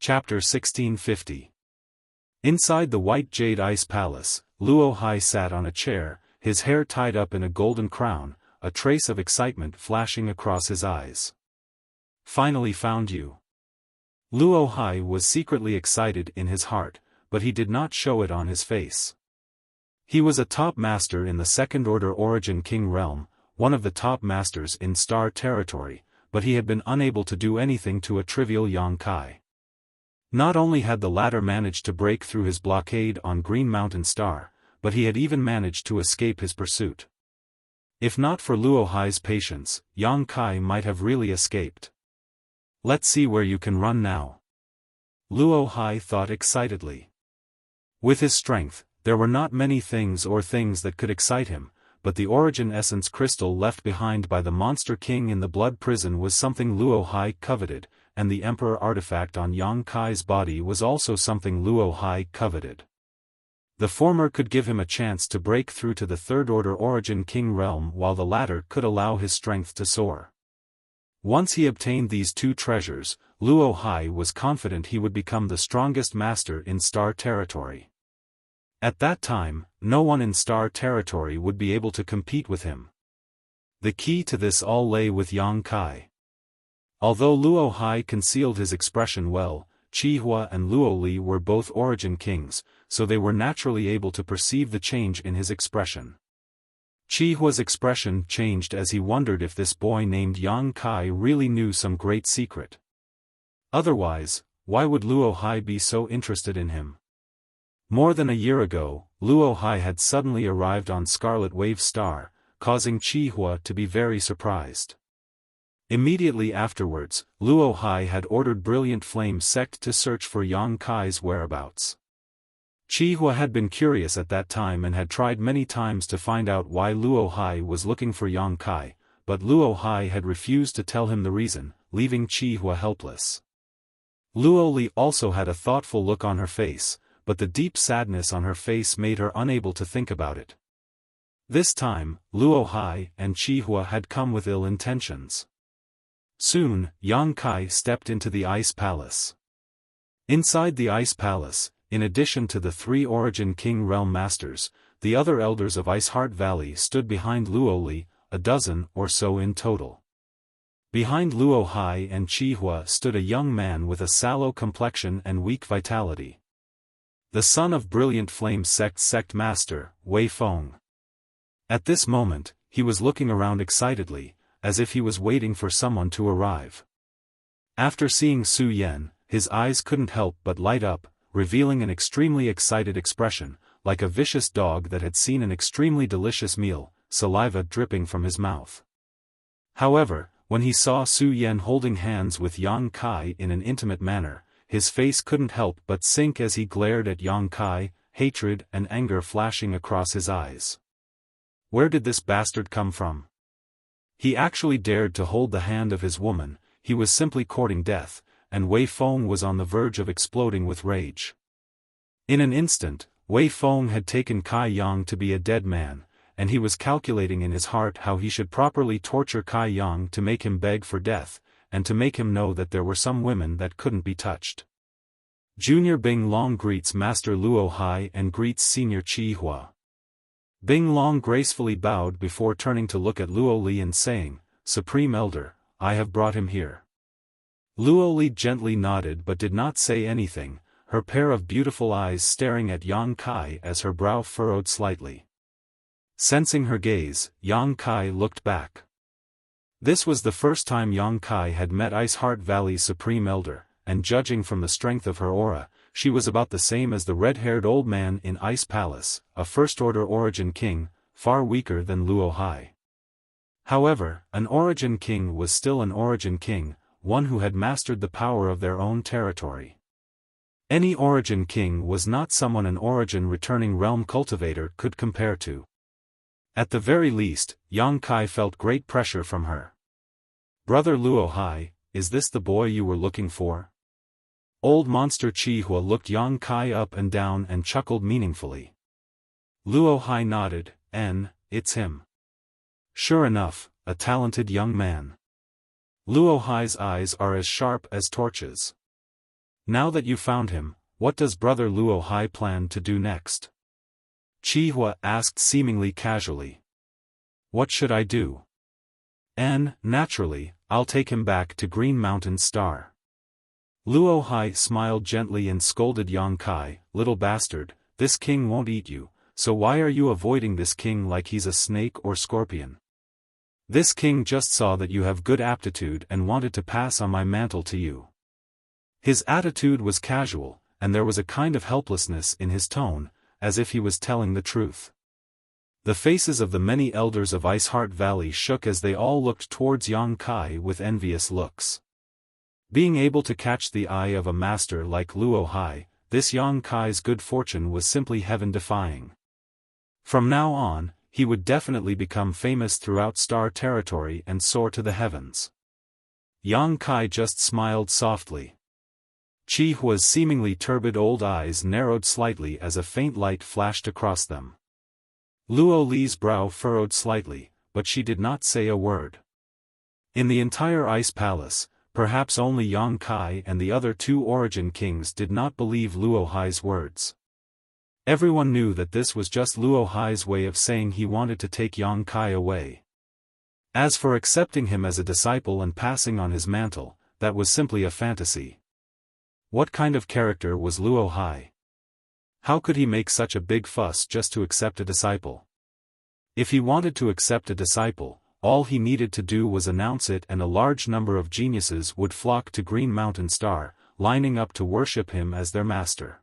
Chapter 1650. Inside the white jade ice palace, Luo Hai sat on a chair, his hair tied up in a golden crown, a trace of excitement flashing across his eyes. Finally found you. Luo Hai was secretly excited in his heart, but he did not show it on his face. He was a top master in the Second Order Origin King realm, one of the top masters in Star Territory, but he had been unable to do anything to a trivial Yang Kai. Not only had the latter managed to break through his blockade on Green Mountain Star, but he had even managed to escape his pursuit. If not for Luo Hai's patience, Yang Kai might have really escaped. Let's see where you can run now. Luo Hai thought excitedly. With his strength, there were not many things that could excite him, but the Origin Essence crystal left behind by the Monster King in the Blood Prison was something Luo Hai coveted, and the Emperor artifact on Yang Kai's body was also something Luo Hai coveted. The former could give him a chance to break through to the Third Order Origin King realm, while the latter could allow his strength to soar. Once he obtained these two treasures, Luo Hai was confident he would become the strongest master in Star Territory. At that time, no one in Star Territory would be able to compete with him. The key to this all lay with Yang Kai. Although Luo Hai concealed his expression well, Qihua and Luo Li were both Origin Kings, so they were naturally able to perceive the change in his expression. Qihua's expression changed as he wondered if this boy named Yang Kai really knew some great secret. Otherwise, why would Luo Hai be so interested in him? More than a year ago, Luo Hai had suddenly arrived on Scarlet Wave Star, causing Qihua to be very surprised. Immediately afterwards, Luo Hai had ordered Brilliant Flame Sect to search for Yang Kai's whereabouts. Qihua had been curious at that time and had tried many times to find out why Luo Hai was looking for Yang Kai, but Luo Hai had refused to tell him the reason, leaving Qihua helpless. Luo Li also had a thoughtful look on her face, but the deep sadness on her face made her unable to think about it. This time, Luo Hai and Qihua had come with ill intentions. Soon, Yang Kai stepped into the Ice Palace. Inside the Ice Palace, in addition to the three Origin King Realm Masters, the other Elders of Ice Heart Valley stood behind Luo Li, a dozen or so in total. Behind Luo Hai and Qihua stood a young man with a sallow complexion and weak vitality. The son of Brilliant Flame Sect Master, Wei Feng. At this moment, he was looking around excitedly, as if he was waiting for someone to arrive. After seeing Su Yan, his eyes couldn't help but light up, revealing an extremely excited expression, like a vicious dog that had seen an extremely delicious meal, saliva dripping from his mouth. However, when he saw Su Yan holding hands with Yang Kai in an intimate manner, his face couldn't help but sink as he glared at Yang Kai, hatred and anger flashing across his eyes. Where did this bastard come from? He actually dared to hold the hand of his woman, he was simply courting death, and Wei Feng was on the verge of exploding with rage. In an instant, Wei Feng had taken Kai Yang to be a dead man, and he was calculating in his heart how he should properly torture Kai Yang to make him beg for death, and to make him know that there were some women that couldn't be touched. Junior Bing Long greets Master Luo Hai and greets Senior Qihua. Bing Long gracefully bowed before turning to look at Luo Li and saying, "Supreme Elder, I have brought him here." Luo Li gently nodded but did not say anything, her pair of beautiful eyes staring at Yang Kai as her brow furrowed slightly. Sensing her gaze, Yang Kai looked back. This was the first time Yang Kai had met Ice Heart Valley's Supreme Elder, and judging from the strength of her aura, she was about the same as the red-haired old man in Ice Palace, a First-Order Origin King, far weaker than Luo Hai. However, an Origin King was still an Origin King, one who had mastered the power of their own territory. Any Origin King was not someone an Origin returning realm cultivator could compare to. At the very least, Yang Kai felt great pressure from her. "Brother Luo Hai, is this the boy you were looking for?" Old Monster Qihua looked Yang Kai up and down and chuckled meaningfully. Luo Hai nodded, "It's him. Sure enough, a talented young man. Luo Hai's eyes are as sharp as torches. Now that you found him, what does Brother Luo Hai plan to do next? Qihua asked seemingly casually. What should I do? Naturally, I'll take him back to Green Mountain Star. Luo Hai smiled gently and scolded Yang Kai, little bastard, this king won't eat you, so why are you avoiding this king like he's a snake or scorpion? This king just saw that you have good aptitude and wanted to pass on my mantle to you. His attitude was casual, and there was a kind of helplessness in his tone, as if he was telling the truth. The faces of the many elders of Ice Heart Valley shook as they all looked towards Yang Kai with envious looks. Being able to catch the eye of a master like Luo Hai, this Yang Kai's good fortune was simply heaven-defying. From now on, he would definitely become famous throughout Star Territory and soar to the heavens. Yang Kai just smiled softly. Qihua's seemingly turbid old eyes narrowed slightly as a faint light flashed across them. Luo Li's brow furrowed slightly, but she did not say a word. In the entire Ice Palace, perhaps only Yang Kai and the other two Origin Kings did not believe Luo Hai's words. Everyone knew that this was just Luo Hai's way of saying he wanted to take Yang Kai away. As for accepting him as a disciple and passing on his mantle, that was simply a fantasy. What kind of character was Luo Hai? How could he make such a big fuss just to accept a disciple? If he wanted to accept a disciple, all he needed to do was announce it and a large number of geniuses would flock to Green Mountain Star, lining up to worship him as their master.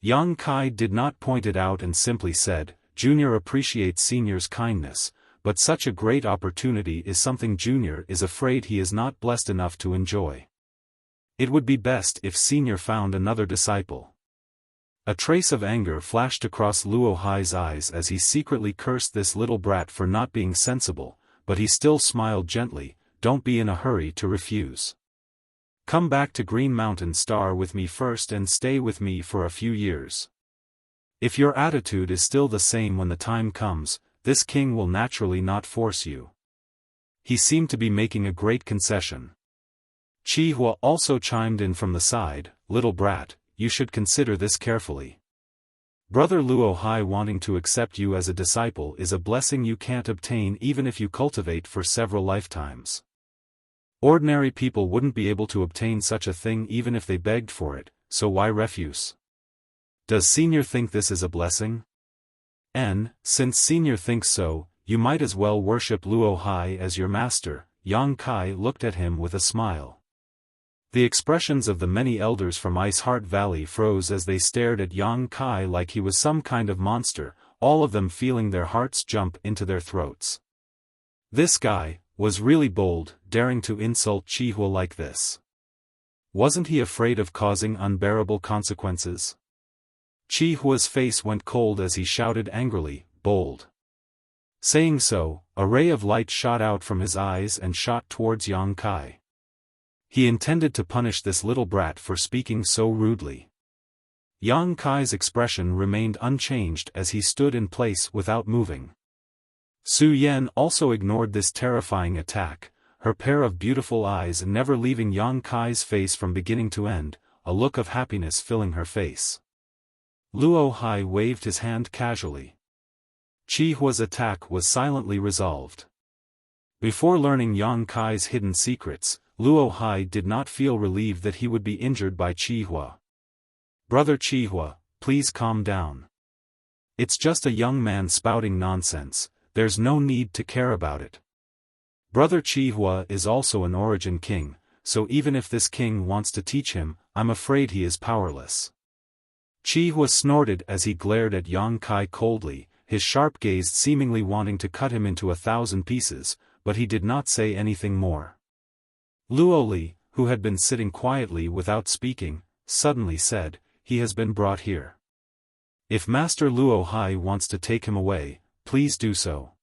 Yang Kai did not point it out and simply said, Junior appreciates Senior's kindness, but such a great opportunity is something Junior is afraid he is not blessed enough to enjoy. It would be best if Senior found another disciple. A trace of anger flashed across Luo Hai's eyes as he secretly cursed this little brat for not being sensible, but he still smiled gently, don't be in a hurry to refuse. Come back to Green Mountain Star with me first and stay with me for a few years. If your attitude is still the same when the time comes, this king will naturally not force you. He seemed to be making a great concession. Qihua also chimed in from the side, little brat, you should consider this carefully. Brother Luo Hai wanting to accept you as a disciple is a blessing you can't obtain even if you cultivate for several lifetimes. Ordinary people wouldn't be able to obtain such a thing even if they begged for it, so why refuse? Does Senior think this is a blessing? Since Senior thinks so, you might as well worship Luo Hai as your master. Yang Kai looked at him with a smile. The expressions of the many elders from Ice Heart Valley froze as they stared at Yang Kai like he was some kind of monster, all of them feeling their hearts jump into their throats. This guy was really bold, daring to insult Qihua like this. Wasn't he afraid of causing unbearable consequences? Qihua's face went cold as he shouted angrily, bold. Saying so, a ray of light shot out from his eyes and shot towards Yang Kai. He intended to punish this little brat for speaking so rudely. Yang Kai's expression remained unchanged as he stood in place without moving. Su Yan also ignored this terrifying attack, her pair of beautiful eyes never leaving Yang Kai's face from beginning to end, a look of happiness filling her face. Luo Hai waved his hand casually. Qihua's attack was silently resolved. Before learning Yang Kai's hidden secrets, Luo Hai did not feel relieved that he would be injured by Qihua. Brother Qihua, please calm down. It's just a young man spouting nonsense, there's no need to care about it. Brother Qihua is also an Origin King, so even if this king wants to teach him, I'm afraid he is powerless. Qihua snorted as he glared at Yang Kai coldly, his sharp gaze seemingly wanting to cut him into 1,000 pieces, but he did not say anything more. Luo Li, who had been sitting quietly without speaking, suddenly said, he has been brought here. If Master Luo Hai wants to take him away, please do so.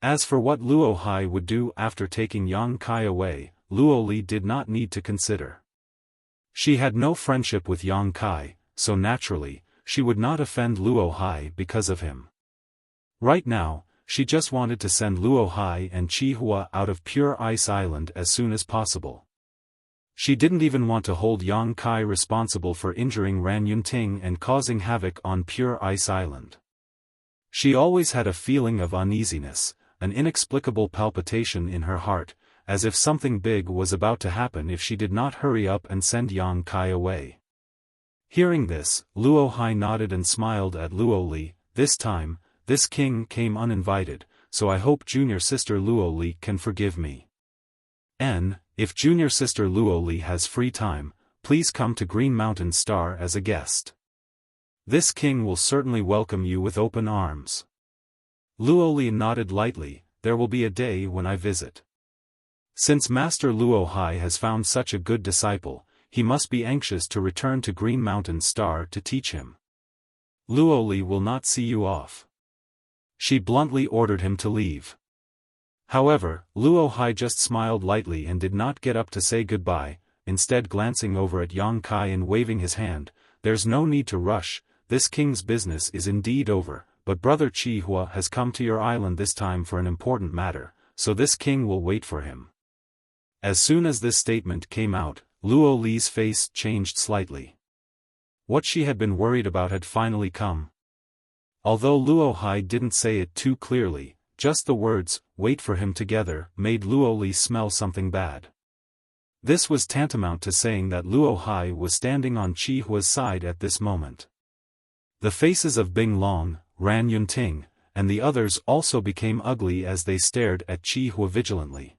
As for what Luo Hai would do after taking Yang Kai away, Luo Li did not need to consider. She had no friendship with Yang Kai, so naturally, she would not offend Luo Hai because of him. Right now, she just wanted to send Luo Hai and Qihua out of Pure Ice Island as soon as possible. She didn't even want to hold Yang Kai responsible for injuring Ran Yunting and causing havoc on Pure Ice Island. She always had a feeling of uneasiness, an inexplicable palpitation in her heart, as if something big was about to happen if she did not hurry up and send Yang Kai away. Hearing this, Luo Hai nodded and smiled at Luo Li. This time, this king came uninvited, so I hope junior sister Luo Li can forgive me. If junior sister Luo Li has free time, please come to Green Mountain Star as a guest. This king will certainly welcome you with open arms. Luo Li nodded lightly. There will be a day when I visit. Since Master Luo Hai has found such a good disciple, he must be anxious to return to Green Mountain Star to teach him. Luo Li will not see you off. She bluntly ordered him to leave. However, Luo Hai just smiled lightly and did not get up to say goodbye, instead glancing over at Yang Kai and waving his hand. There's no need to rush, this king's business is indeed over, but brother Chi Hua has come to your island this time for an important matter, so this king will wait for him. As soon as this statement came out, Luo Li's face changed slightly. What she had been worried about had finally come. Although Luo Hai didn't say it too clearly, just the words, wait for him together, made Luo Li smell something bad. This was tantamount to saying that Luo Hai was standing on Chi Hua's side at this moment. The faces of Bing Long, Ran Yunting, and the others also became ugly as they stared at Chi Hua vigilantly.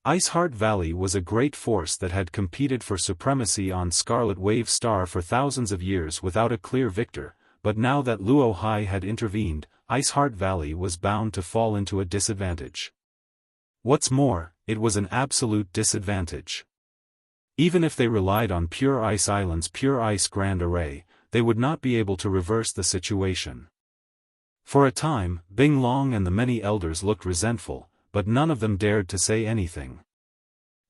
Ice Heart Valley was a great force that had competed for supremacy on Scarlet Wave Star for thousands of years without a clear victor, but now that Luo Hai had intervened, Ice Heart Valley was bound to fall into a disadvantage. What's more, it was an absolute disadvantage. Even if they relied on Pure Ice Island's Pure Ice Grand Array, they would not be able to reverse the situation. For a time, Bing Long and the many elders looked resentful, but none of them dared to say anything.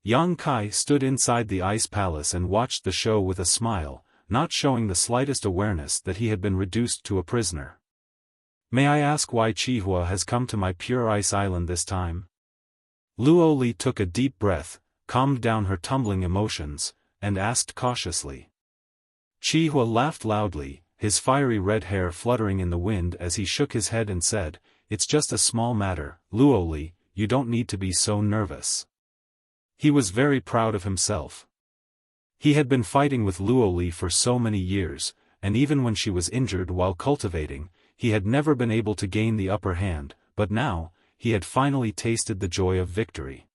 Yang Kai stood inside the Ice Palace and watched the show with a smile, not showing the slightest awareness that he had been reduced to a prisoner. May I ask why Chi Hua has come to my Pure Ice Island this time? Luo Li took a deep breath, calmed down her tumbling emotions, and asked cautiously. Chi Hua laughed loudly, his fiery red hair fluttering in the wind as he shook his head and said, "It's just a small matter, Luo Li, you don't need to be so nervous." He was very proud of himself. He had been fighting with Luo Li for so many years, and even when she was injured while cultivating, he had never been able to gain the upper hand, but now, he had finally tasted the joy of victory.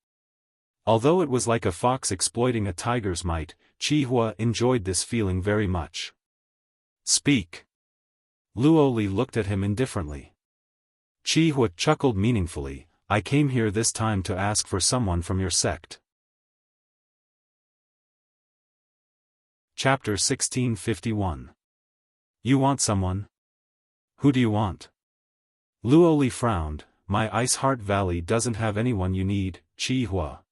Although it was like a fox exploiting a tiger's might, Chi Hua enjoyed this feeling very much. "Speak." Luo Li looked at him indifferently. Chi Hua chuckled meaningfully, "I came here this time to ask for someone from your sect." Chapter 1651. You want someone? Who do you want? Luo Li frowned. My Ice Heart Valley doesn't have anyone you need, Chi Hua.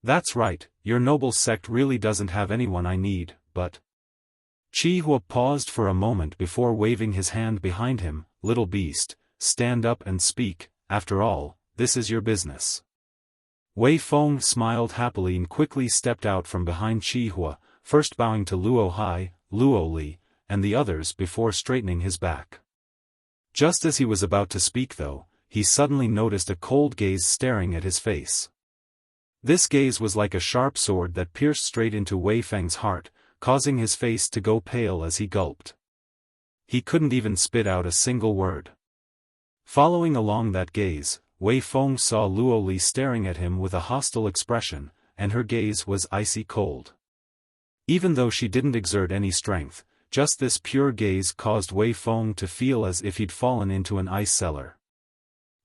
That's right, your noble sect really doesn't have anyone I need, but... Chi Hua paused for a moment before waving his hand behind him. Little beast, stand up and speak, after all, this is your business. Wei Feng smiled happily and quickly stepped out from behind Chi Hua, first bowing to Luo Hai, Luo Li, and the others before straightening his back. Just as he was about to speak though, he suddenly noticed a cold gaze staring at his face. This gaze was like a sharp sword that pierced straight into Wei Feng's heart, causing his face to go pale as he gulped. He couldn't even spit out a single word. Following along that gaze, Wei Feng saw Luo Li staring at him with a hostile expression, and her gaze was icy cold. Even though she didn't exert any strength, just this pure gaze caused Wei Feng to feel as if he'd fallen into an ice cellar.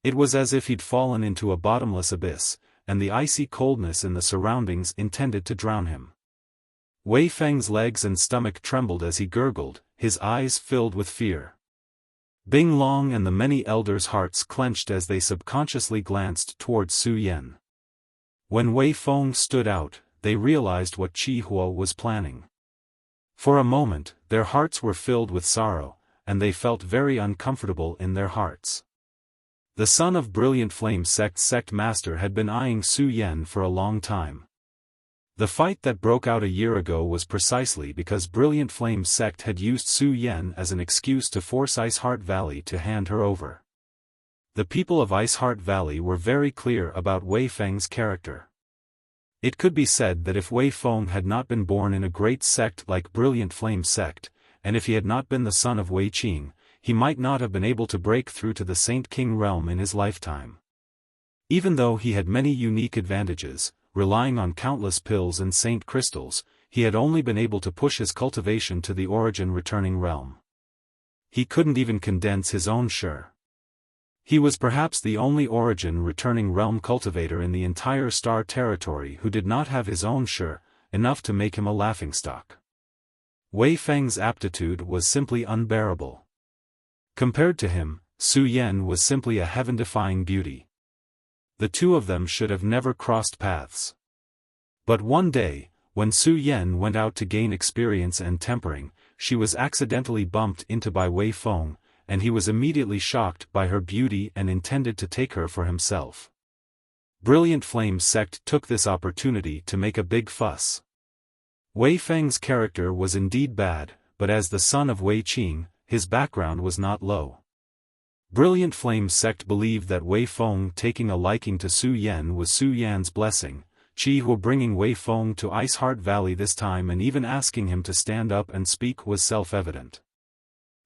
It was as if he'd fallen into a bottomless abyss, and the icy coldness in the surroundings intended to drown him. Wei Feng's legs and stomach trembled as he gurgled, his eyes filled with fear. Bing Long and the many elders' hearts clenched as they subconsciously glanced towards Su Yan. When Wei Feng stood out, they realized what Chi Hua was planning. For a moment, their hearts were filled with sorrow, and they felt very uncomfortable in their hearts. The son of Brilliant Flame sect master had been eyeing Su Yan for a long time. The fight that broke out a year ago was precisely because Brilliant Flame's sect had used Su Yan as an excuse to force Ice Heart Valley to hand her over. The people of Ice Heart Valley were very clear about Wei Feng's character. It could be said that if Wei Feng had not been born in a great sect like Brilliant Flame's sect, and if he had not been the son of Wei Qing, he might not have been able to break through to the Saint King realm in his lifetime. Even though he had many unique advantages, relying on countless pills and saint crystals, he had only been able to push his cultivation to the origin returning realm. He couldn't even condense his own shi. He was perhaps the only origin returning realm cultivator in the entire star territory who did not have his own shi, enough to make him a laughingstock. Wei Feng's aptitude was simply unbearable. Compared to him, Su Yan was simply a heaven-defying beauty. The two of them should have never crossed paths. But one day, when Su Yan went out to gain experience and tempering, she was accidentally bumped into by Wei Feng, and he was immediately shocked by her beauty and intended to take her for himself. Brilliant Flame's sect took this opportunity to make a big fuss. Wei Feng's character was indeed bad, but as the son of Wei Qing, his background was not low. Brilliant Flame's sect believed that Wei Feng taking a liking to Su Yan was Su Yan's blessing, Qi Huo bringing Wei Feng to Ice Heart Valley this time and even asking him to stand up and speak was self-evident.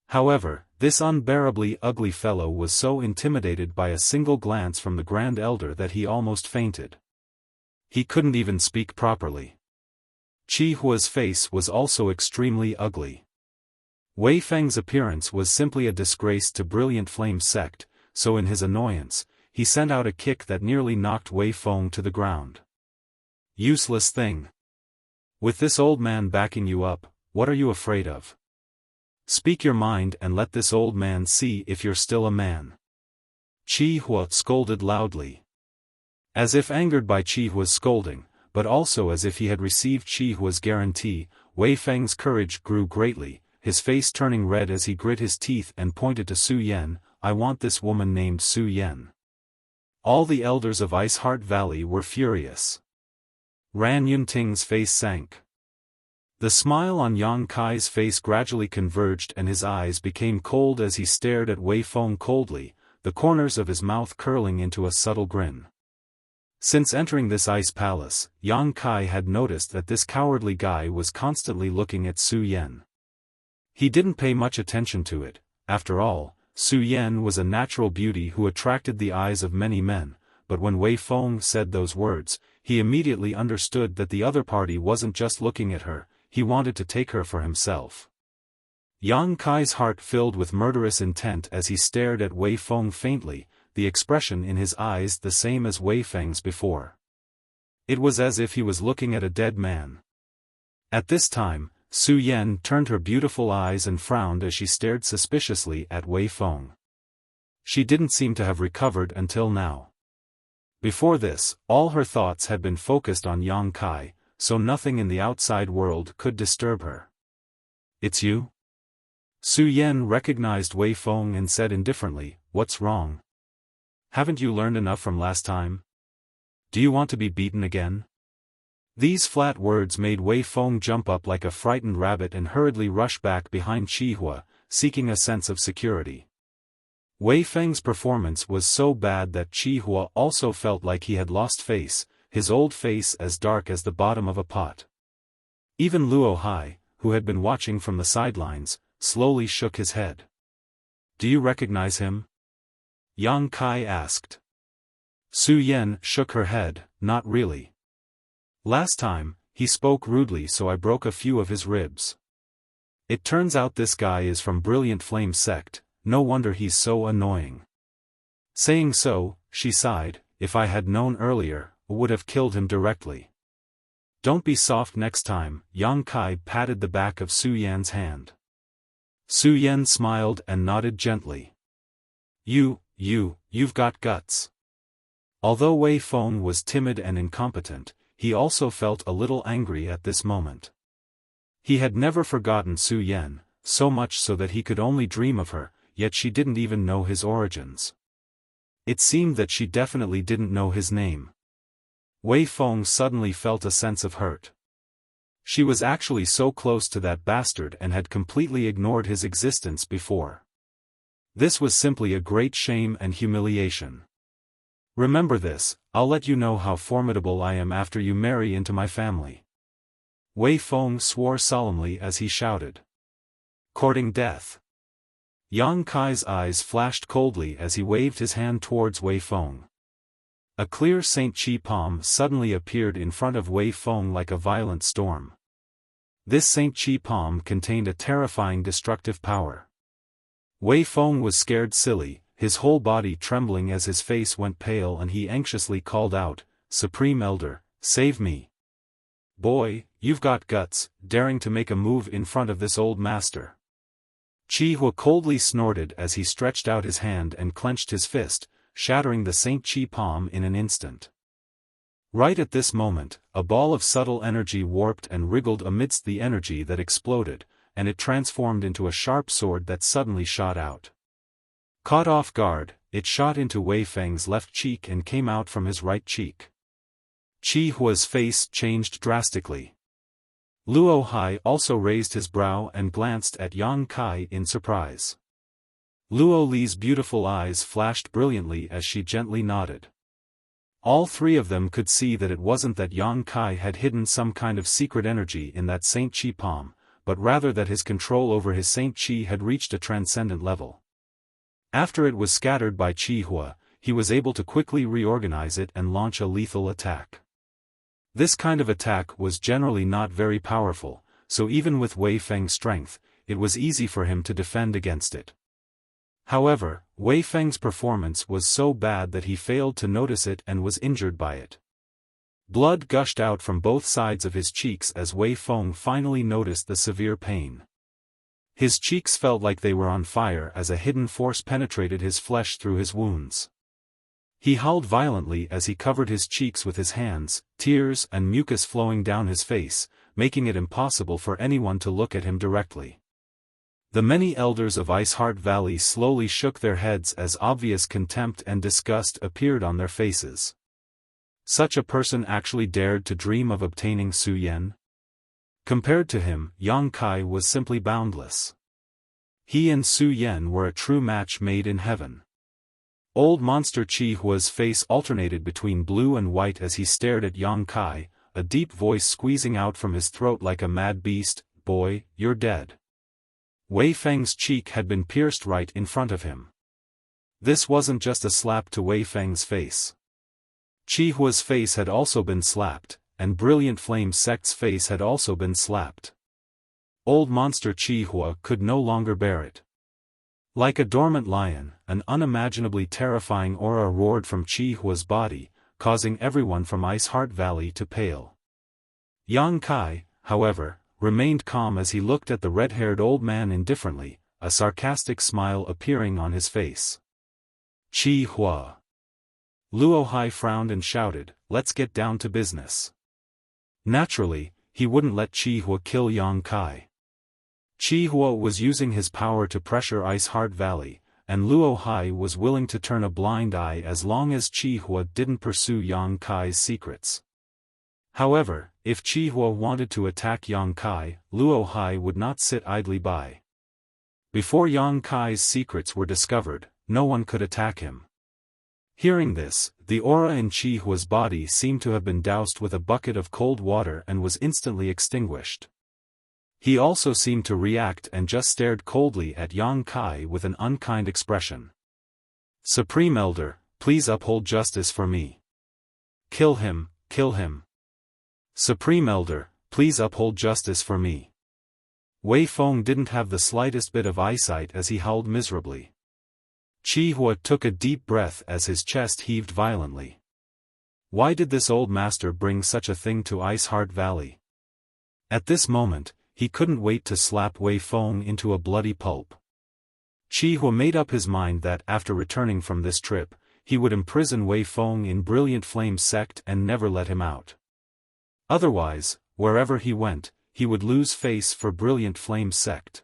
However, this unbearably ugly fellow was so intimidated by a single glance from the Grand Elder that he almost fainted. He couldn't even speak properly. Qi Huo's face was also extremely ugly. Wei Feng's appearance was simply a disgrace to Brilliant Flame's sect, so in his annoyance, he sent out a kick that nearly knocked Wei Feng to the ground. Useless thing. With this old man backing you up, what are you afraid of? Speak your mind and let this old man see if you're still a man. Qi Huo scolded loudly. As if angered by Qi Huo's scolding, but also as if he had received Qi Huo's guarantee, Wei Feng's courage grew greatly, his face turning red as he grit his teeth and pointed to Su Yan. I want this woman named Su Yan. All the elders of Ice Heart Valley were furious. Ran Yunting's face sank. The smile on Yang Kai's face gradually converged and his eyes became cold as he stared at Wei Feng coldly, the corners of his mouth curling into a subtle grin. Since entering this ice palace, Yang Kai had noticed that this cowardly guy was constantly looking at Su Yan. He didn't pay much attention to it. After all, Su Yan was a natural beauty who attracted the eyes of many men, but when Wei Feng said those words, he immediately understood that the other party wasn't just looking at her, he wanted to take her for himself. Yang Kai's heart filled with murderous intent as he stared at Wei Feng faintly, the expression in his eyes the same as Wei Feng's before. It was as if he was looking at a dead man. At this time, Su Yan turned her beautiful eyes and frowned as she stared suspiciously at Wei Feng. She didn't seem to have recovered until now. Before this, all her thoughts had been focused on Yang Kai, so nothing in the outside world could disturb her. It's you? Su Yan recognized Wei Feng and said indifferently, what's wrong? Haven't you learned enough from last time? Do you want to be beaten again? These flat words made Wei Feng jump up like a frightened rabbit and hurriedly rush back behind Qi Huo, seeking a sense of security. Wei Feng's performance was so bad that Qi Huo also felt like he had lost face, his old face as dark as the bottom of a pot. Even Luo Hai, who had been watching from the sidelines, slowly shook his head. Do you recognize him? Yang Kai asked. Su Yan shook her head, not really. Last time, he spoke rudely so I broke a few of his ribs. It turns out this guy is from Brilliant Flame sect, no wonder he's so annoying. Saying so, she sighed, if I had known earlier, I would have killed him directly. Don't be soft next time, Yang Kai patted the back of Su Yan's hand. Su Yan smiled and nodded gently. You've got guts. Although Wei Feng was timid and incompetent, he also felt a little angry at this moment. He had never forgotten Su Yan, so much so that he could only dream of her, yet she didn't even know his origins. It seemed that she definitely didn't know his name. Wei Feng suddenly felt a sense of hurt. She was actually so close to that bastard and had completely ignored his existence before. This was simply a great shame and humiliation. Remember this, I'll let you know how formidable I am after you marry into my family. Wei Feng swore solemnly as he shouted. Courting death. Yang Kai's eyes flashed coldly as he waved his hand towards Wei Feng. A clear Saint Chi palm suddenly appeared in front of Wei Feng like a violent storm. This Saint Chi palm contained a terrifying destructive power. Wei Feng was scared silly, his whole body trembling as his face went pale, and he anxiously called out, "Supreme Elder, save me. Boy, you've got guts, daring to make a move in front of this old master." Chi Hua coldly snorted as he stretched out his hand and clenched his fist, shattering the Saint Chi palm in an instant. Right at this moment, a ball of subtle energy warped and wriggled amidst the energy that exploded, and it transformed into a sharp sword that suddenly shot out. Caught off guard, it shot into Wei Feng's left cheek and came out from his right cheek. Chi Hua's face changed drastically. Luo Hai also raised his brow and glanced at Yang Kai in surprise. Luo Li's beautiful eyes flashed brilliantly as she gently nodded. All three of them could see that it wasn't that Yang Kai had hidden some kind of secret energy in that Saint Chi palm, but rather that his control over his Saint Chi had reached a transcendent level. After it was scattered by Chi Hua, he was able to quickly reorganize it and launch a lethal attack. This kind of attack was generally not very powerful, so even with Wei Feng's strength, it was easy for him to defend against it. However, Wei Feng's performance was so bad that he failed to notice it and was injured by it. Blood gushed out from both sides of his cheeks as Wei Feng finally noticed the severe pain. His cheeks felt like they were on fire as a hidden force penetrated his flesh through his wounds. He howled violently as he covered his cheeks with his hands, tears and mucus flowing down his face, making it impossible for anyone to look at him directly. The many elders of Ice Heart Valley slowly shook their heads as obvious contempt and disgust appeared on their faces. Such a person actually dared to dream of obtaining Su Yan? Compared to him, Yang Kai was simply boundless. He and Su Yan were a true match made in heaven. Old Monster Chi Hua's face alternated between blue and white as he stared at Yang Kai, a deep voice squeezing out from his throat like a mad beast, "Boy, you're dead." Wei Feng's cheek had been pierced right in front of him. This wasn't just a slap to Wei Feng's face. Chi Hua's face had also been slapped, and Brilliant Flame Sect's face had also been slapped. Old Monster Chi Hua could no longer bear it. Like a dormant lion, an unimaginably terrifying aura roared from Chi Hua's body, causing everyone from Ice Heart Valley to pale. Yang Kai, however, remained calm as he looked at the red-haired old man indifferently, a sarcastic smile appearing on his face. Chi Hua. Luo Hai frowned and shouted, "Let's get down to business." Naturally, he wouldn't let Chi Hua kill Yang Kai. Chi Hua was using his power to pressure Ice Heart Valley, and Luo Hai was willing to turn a blind eye as long as Chi Hua didn't pursue Yang Kai's secrets. However, if Chi Hua wanted to attack Yang Kai, Luo Hai would not sit idly by. Before Yang Kai's secrets were discovered, no one could attack him. Hearing this, the aura in Chi Hua's body seemed to have been doused with a bucket of cold water and was instantly extinguished. He also seemed to react and just stared coldly at Yang Kai with an unkind expression. "Supreme Elder, please uphold justice for me. Kill him, kill him. Supreme Elder, please uphold justice for me." Wei Feng didn't have the slightest bit of eyesight as he howled miserably. Chi Hua took a deep breath as his chest heaved violently. Why did this old master bring such a thing to Ice Heart Valley? At this moment, he couldn't wait to slap Wei Feng into a bloody pulp. Chi Hua made up his mind that after returning from this trip, he would imprison Wei Feng in Brilliant Flame Sect and never let him out. Otherwise, wherever he went, he would lose face for Brilliant Flame Sect.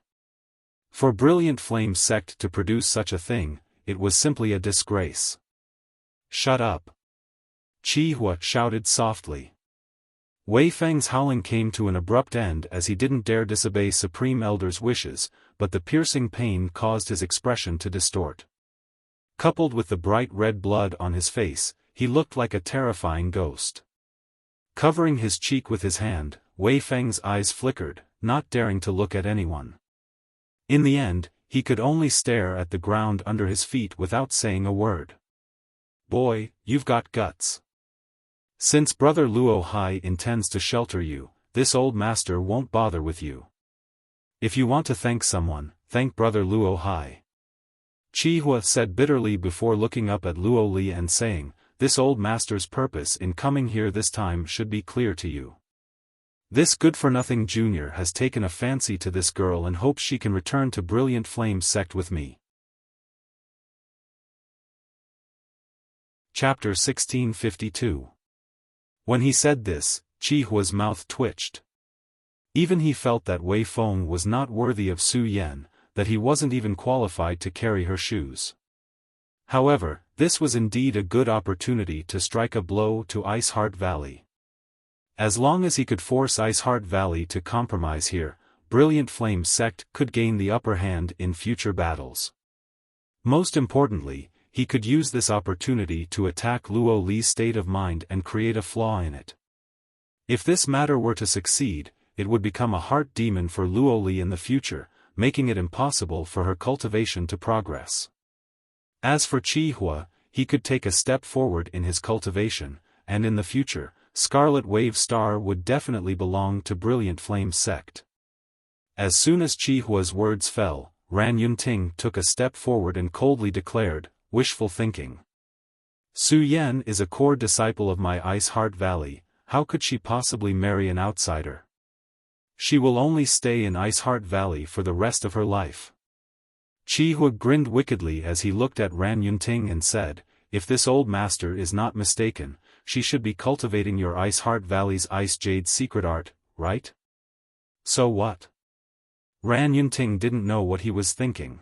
For Brilliant Flame Sect to produce such a thing, it was simply a disgrace. "Shut up." Qi Hua shouted softly. Wei Feng's howling came to an abrupt end as he didn't dare disobey Supreme Elder's wishes, but the piercing pain caused his expression to distort. Coupled with the bright red blood on his face, he looked like a terrifying ghost. Covering his cheek with his hand, Wei Feng's eyes flickered, not daring to look at anyone. In the end, he could only stare at the ground under his feet without saying a word. "Boy, you've got guts. Since Brother Luo Hai intends to shelter you, this old master won't bother with you. If you want to thank someone, thank Brother Luo Hai." Qi Hua said bitterly before looking up at Luo Li and saying, "This old master's purpose in coming here this time should be clear to you. This good-for-nothing junior has taken a fancy to this girl and hopes she can return to Brilliant Flame sect with me." Chapter 1652. When he said this, Qi Hua's mouth twitched. Even he felt that Wei Feng was not worthy of Su Yan, that he wasn't even qualified to carry her shoes. However, this was indeed a good opportunity to strike a blow to Ice Heart Valley. As long as he could force Ice Heart Valley to compromise here, Brilliant Flame sect could gain the upper hand in future battles. Most importantly, he could use this opportunity to attack Luo Li's state of mind and create a flaw in it. If this matter were to succeed, it would become a heart demon for Luo Li in the future, making it impossible for her cultivation to progress. As for Qi Hua, he could take a step forward in his cultivation, and in the future, Scarlet Wave Star would definitely belong to Brilliant Flame sect. As soon as Qi Hua's words fell, Ran Yunting took a step forward and coldly declared, "Wishful thinking. Su Yan is a core disciple of my Ice Heart Valley, how could she possibly marry an outsider? She will only stay in Ice Heart Valley for the rest of her life." Qi Hua grinned wickedly as he looked at Ran Yunting and said, "If this old master is not mistaken, she should be cultivating your Ice Heart Valley's Ice Jade secret art, right? So what?" Ran Yunting didn't know what he was thinking.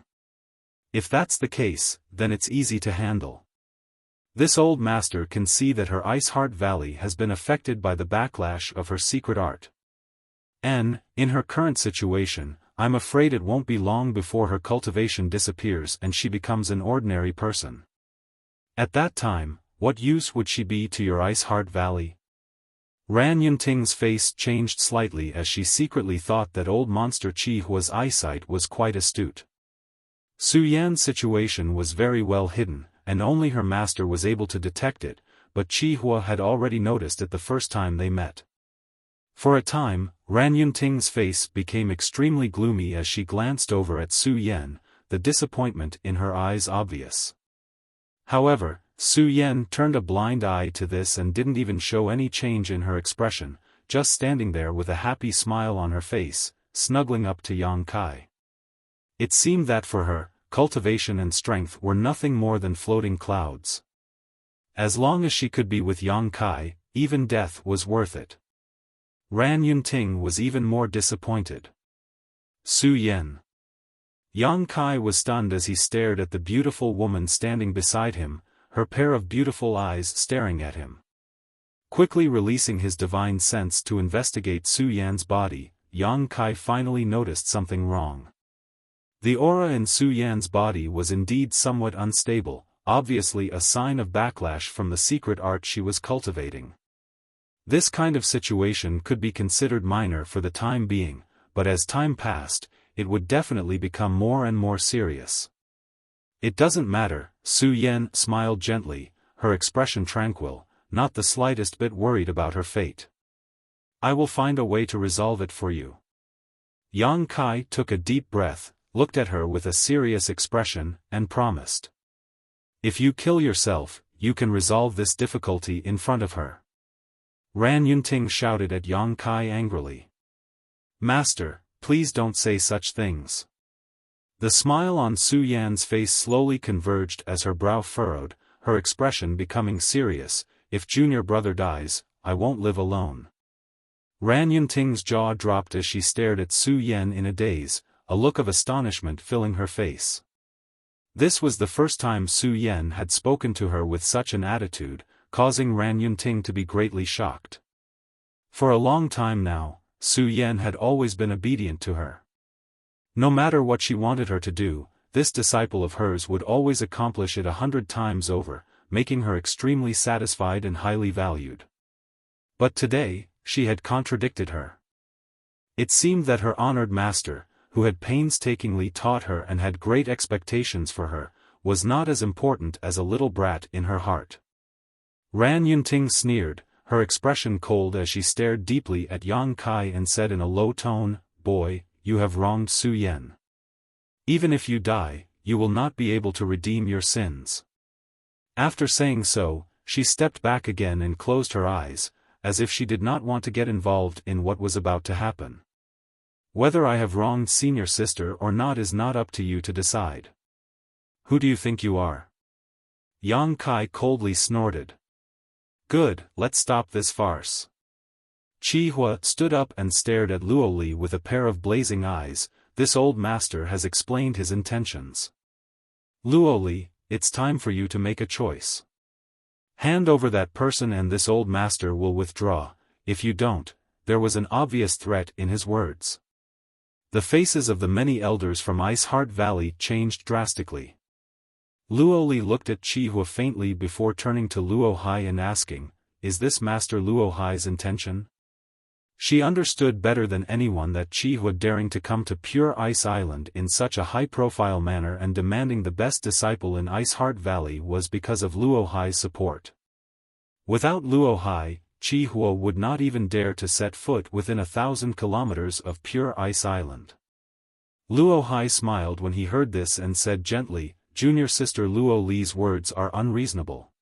If that's the case, then it's easy to handle. This old master can see that her Ice Heart Valley has been affected by the backlash of her secret art. And, in her current situation, I'm afraid it won't be long before her cultivation disappears and she becomes an ordinary person. At that time, what use would she be to your Ice Heart Valley? Ran Yunting's face changed slightly as she secretly thought that old monster Qi Hua's eyesight was quite astute. Su Yan's situation was very well hidden, and only her master was able to detect it, but Qi Hua had already noticed it the first time they met. For a time, Ran Yunting's face became extremely gloomy as she glanced over at Su Yan, the disappointment in her eyes obvious. However, Su Yan turned a blind eye to this and didn't even show any change in her expression, just standing there with a happy smile on her face, snuggling up to Yang Kai. It seemed that for her, cultivation and strength were nothing more than floating clouds. As long as she could be with Yang Kai, even death was worth it. Ran Yunting was even more disappointed. Su Yan. Yang Kai was stunned as he stared at the beautiful woman standing beside him, her pair of beautiful eyes staring at him. Quickly releasing his divine sense to investigate Su Yan's body, Yang Kai finally noticed something wrong. The aura in Su Yan's body was indeed somewhat unstable, obviously a sign of backlash from the secret art she was cultivating. This kind of situation could be considered minor for the time being, but as time passed, it would definitely become more and more serious. "It doesn't matter," Su Yan smiled gently, her expression tranquil, not the slightest bit worried about her fate. "I will find a way to resolve it for you." Yang Kai took a deep breath, looked at her with a serious expression, and promised. "If you kill yourself, you can resolve this difficulty in front of her." Ran Yunting shouted at Yang Kai angrily. "Master, please don't say such things." The smile on Su Yan's face slowly converged as her brow furrowed, her expression becoming serious. "If junior brother dies, I won't live alone." Ran Yunting's jaw dropped as she stared at Su Yan in a daze, a look of astonishment filling her face. This was the first time Su Yan had spoken to her with such an attitude, causing Ran Yunting to be greatly shocked. For a long time now, Su Yan had always been obedient to her. No matter what she wanted her to do, this disciple of hers would always accomplish it 100 times over, making her extremely satisfied and highly valued. But today, she had contradicted her. It seemed that her honored master, who had painstakingly taught her and had great expectations for her, was not as important as a little brat in her heart. Ran Yunting sneered, her expression cold as she stared deeply at Yang Kai and said in a low tone, "Boy, you have wronged Su Yan. Even if you die, you will not be able to redeem your sins." After saying so, she stepped back again and closed her eyes, as if she did not want to get involved in what was about to happen. "Whether I have wronged senior sister or not is not up to you to decide. Who do you think you are?" Yang Kai coldly snorted. "Good, let's stop this farce." Chi Hua stood up and stared at Luo Li with a pair of blazing eyes. "This old master has explained his intentions. Luo Li, it's time for you to make a choice. Hand over that person and this old master will withdraw. If you don't," there was an obvious threat in his words. The faces of the many elders from Ice Heart Valley changed drastically. Luo Li looked at Chi Hua faintly before turning to Luo Hai and asking, "Is this Master Luo Hai's intention?" She understood better than anyone that Chi Hua daring to come to Pure Ice Island in such a high-profile manner and demanding the best disciple in Ice Heart Valley was because of Luo Hai's support. Without Luo Hai, Chi Hua would not even dare to set foot within 1,000 kilometers of Pure Ice Island. Luo Hai smiled when he heard this and said gently, "Junior sister Luo Li's words are unreasonable.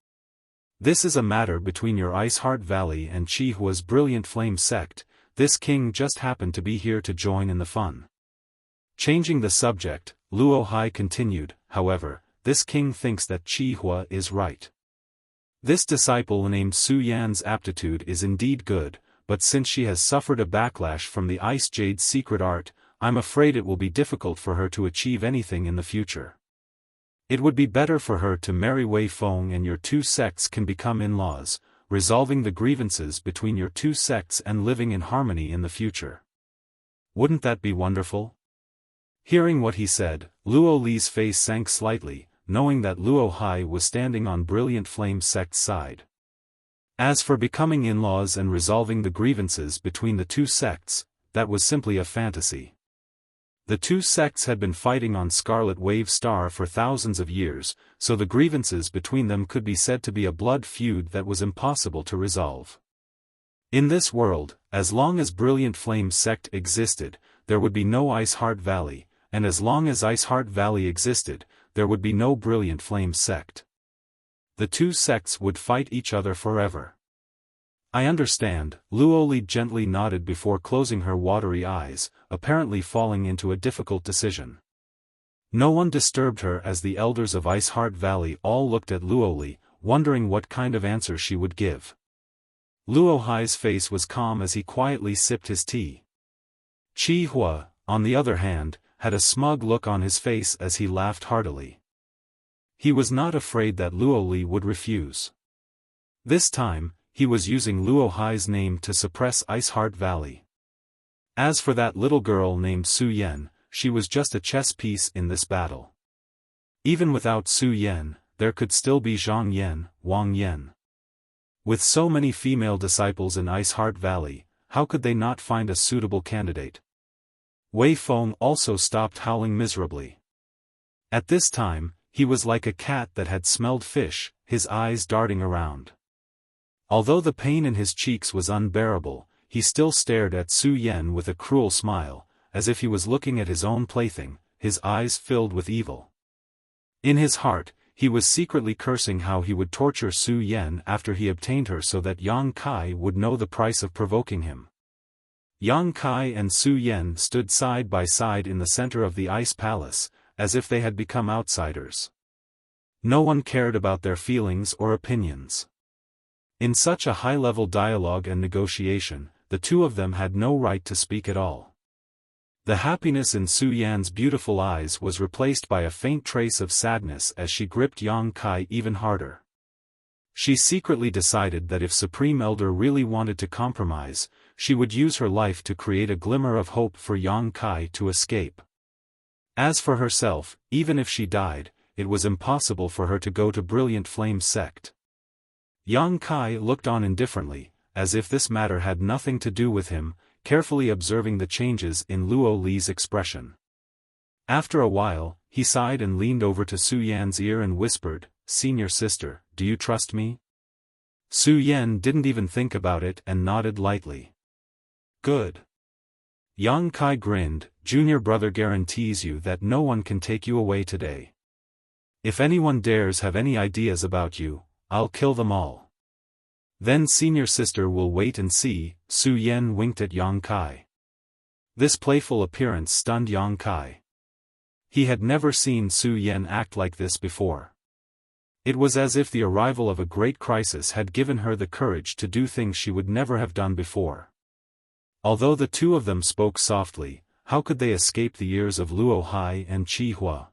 This is a matter between your Ice Heart Valley and Chi Hua's Brilliant Flame sect. This king just happened to be here to join in the fun." Changing the subject, Luo Hai continued, "However, this king thinks that Chi Hua is right. This disciple named Su Yan's aptitude is indeed good, but since she has suffered a backlash from the Ice Jade's secret art, I'm afraid it will be difficult for her to achieve anything in the future. It would be better for her to marry Wei Feng and your two sects can become in-laws, resolving the grievances between your two sects and living in harmony in the future. Wouldn't that be wonderful?" Hearing what he said, Luo Li's face sank slightly, knowing that Luo Hai was standing on Brilliant Flame sect's side. As for becoming in-laws and resolving the grievances between the two sects, that was simply a fantasy. The two sects had been fighting on Scarlet Wave Star for thousands of years, so the grievances between them could be said to be a blood feud that was impossible to resolve. In this world, as long as Brilliant Flame sect existed, there would be no Ice Heart Valley, and as long as Ice Heart Valley existed, there would be no Brilliant Flame sect. The two sects would fight each other forever. "I understand," Luo Li gently nodded before closing her watery eyes, apparently falling into a difficult decision. No one disturbed her as the elders of Ice Heart Valley all looked at Luo Li, wondering what kind of answer she would give. Luo Hai's face was calm as he quietly sipped his tea. Chi Hua, on the other hand, had a smug look on his face as he laughed heartily. He was not afraid that Luo Li would refuse. This time, he was using Luo Hai's name to suppress Ice Heart Valley. As for that little girl named Su Yan, she was just a chess piece in this battle. Even without Su Yan, there could still be Zhang Yan, Wang Yan. With so many female disciples in Ice Heart Valley, how could they not find a suitable candidate? Wei Feng also stopped howling miserably. At this time, he was like a cat that had smelled fish, his eyes darting around. Although the pain in his cheeks was unbearable, he still stared at Su Yan with a cruel smile, as if he was looking at his own plaything, his eyes filled with evil. In his heart, he was secretly cursing how he would torture Su Yan after he obtained her so that Yang Kai would know the price of provoking him. Yang Kai and Su Yan stood side by side in the center of the Ice Palace, as if they had become outsiders. No one cared about their feelings or opinions. In such a high-level dialogue and negotiation, the two of them had no right to speak at all. The happiness in Su Yan's beautiful eyes was replaced by a faint trace of sadness as she gripped Yang Kai even harder. She secretly decided that if Supreme Elder really wanted to compromise, she would use her life to create a glimmer of hope for Yang Kai to escape. As for herself, even if she died, it was impossible for her to go to Brilliant Flame's sect. Yang Kai looked on indifferently, as if this matter had nothing to do with him, carefully observing the changes in Luo Li's expression. After a while, he sighed and leaned over to Su Yan's ear and whispered, "Senior sister, do you trust me?" Su Yan didn't even think about it and nodded lightly. "Good." Yang Kai grinned, "Junior brother guarantees you that no one can take you away today. If anyone dares have any ideas about you, I'll kill them all. Then senior sister will wait and see." Su Yan winked at Yang Kai. This playful appearance stunned Yang Kai. He had never seen Su Yan act like this before. It was as if the arrival of a great crisis had given her the courage to do things she would never have done before. Although the two of them spoke softly, how could they escape the ears of Luo Hai and Qi Hua?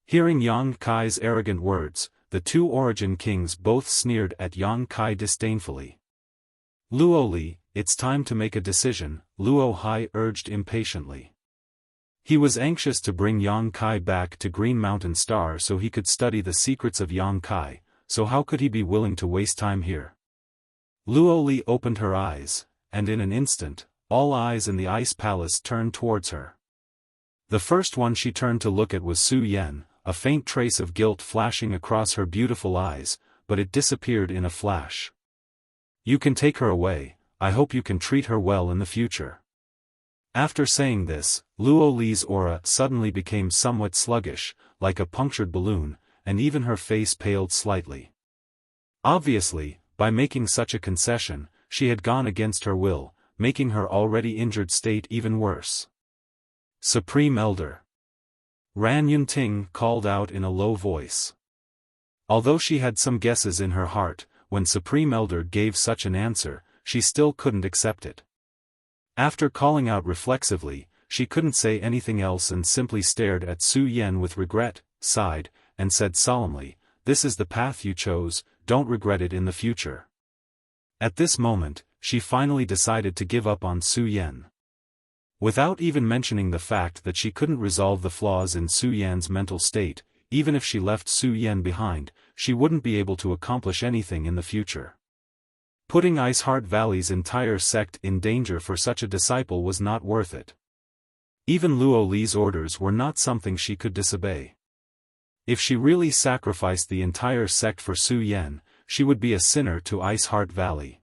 Hearing Yang Kai's arrogant words, the two Origin Kings both sneered at Yang Kai disdainfully. "Luo Li, it's time to make a decision," Luo Hai urged impatiently. He was anxious to bring Yang Kai back to Green Mountain Star so he could study the secrets of Yang Kai, so how could he be willing to waste time here? Luo Li opened her eyes, and in an instant, all eyes in the Ice Palace turned towards her. The first one she turned to look at was Su Yan, a faint trace of guilt flashing across her beautiful eyes, but it disappeared in a flash. "You can take her away, I hope you can treat her well in the future." After saying this, Luo Li's aura suddenly became somewhat sluggish, like a punctured balloon, and even her face paled slightly. Obviously, by making such a concession, she had gone against her will, making her already injured state even worse. "Supreme Elder," Ran Yunting called out in a low voice. Although she had some guesses in her heart, when Supreme Elder gave such an answer, she still couldn't accept it. After calling out reflexively, she couldn't say anything else and simply stared at Su Yan with regret, sighed, and said solemnly, "This is the path you chose, don't regret it in the future." At this moment, she finally decided to give up on Su Yan. Without even mentioning the fact that she couldn't resolve the flaws in Su Yan's mental state, even if she left Su Yan behind, she wouldn't be able to accomplish anything in the future. Putting Ice Heart Valley's entire sect in danger for such a disciple was not worth it. Even Luo Li's orders were not something she could disobey. If she really sacrificed the entire sect for Su Yan, she would be a sinner to Ice Heart Valley.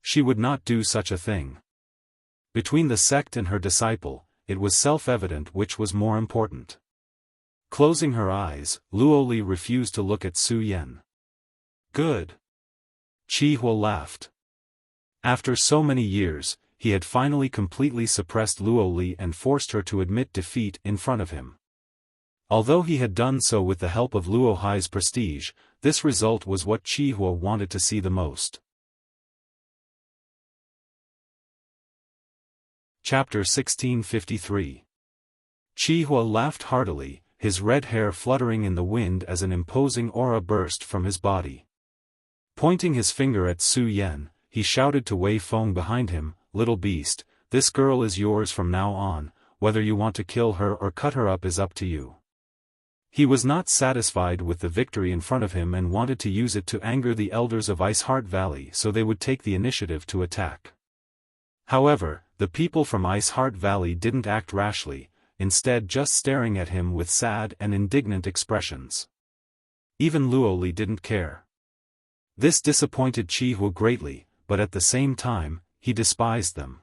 She would not do such a thing. Between the sect and her disciple, it was self-evident which was more important. Closing her eyes, Luo Li refused to look at Su Yan. "Good." Qi Hua laughed. After so many years, he had finally completely suppressed Luo Li and forced her to admit defeat in front of him. Although he had done so with the help of Luo Hai's prestige, this result was what Qi Hua wanted to see the most. Chapter 1653. Qi Hua laughed heartily, his red hair fluttering in the wind as an imposing aura burst from his body. Pointing his finger at Su Yan, he shouted to Wei Feng behind him, "Little beast, this girl is yours from now on, whether you want to kill her or cut her up is up to you." He was not satisfied with the victory in front of him and wanted to use it to anger the elders of Ice Heart Valley so they would take the initiative to attack. However, the people from Ice Heart Valley didn't act rashly, instead just staring at him with sad and indignant expressions. Even Luo Li didn't care. This disappointed Qi Hua greatly, but at the same time, he despised them.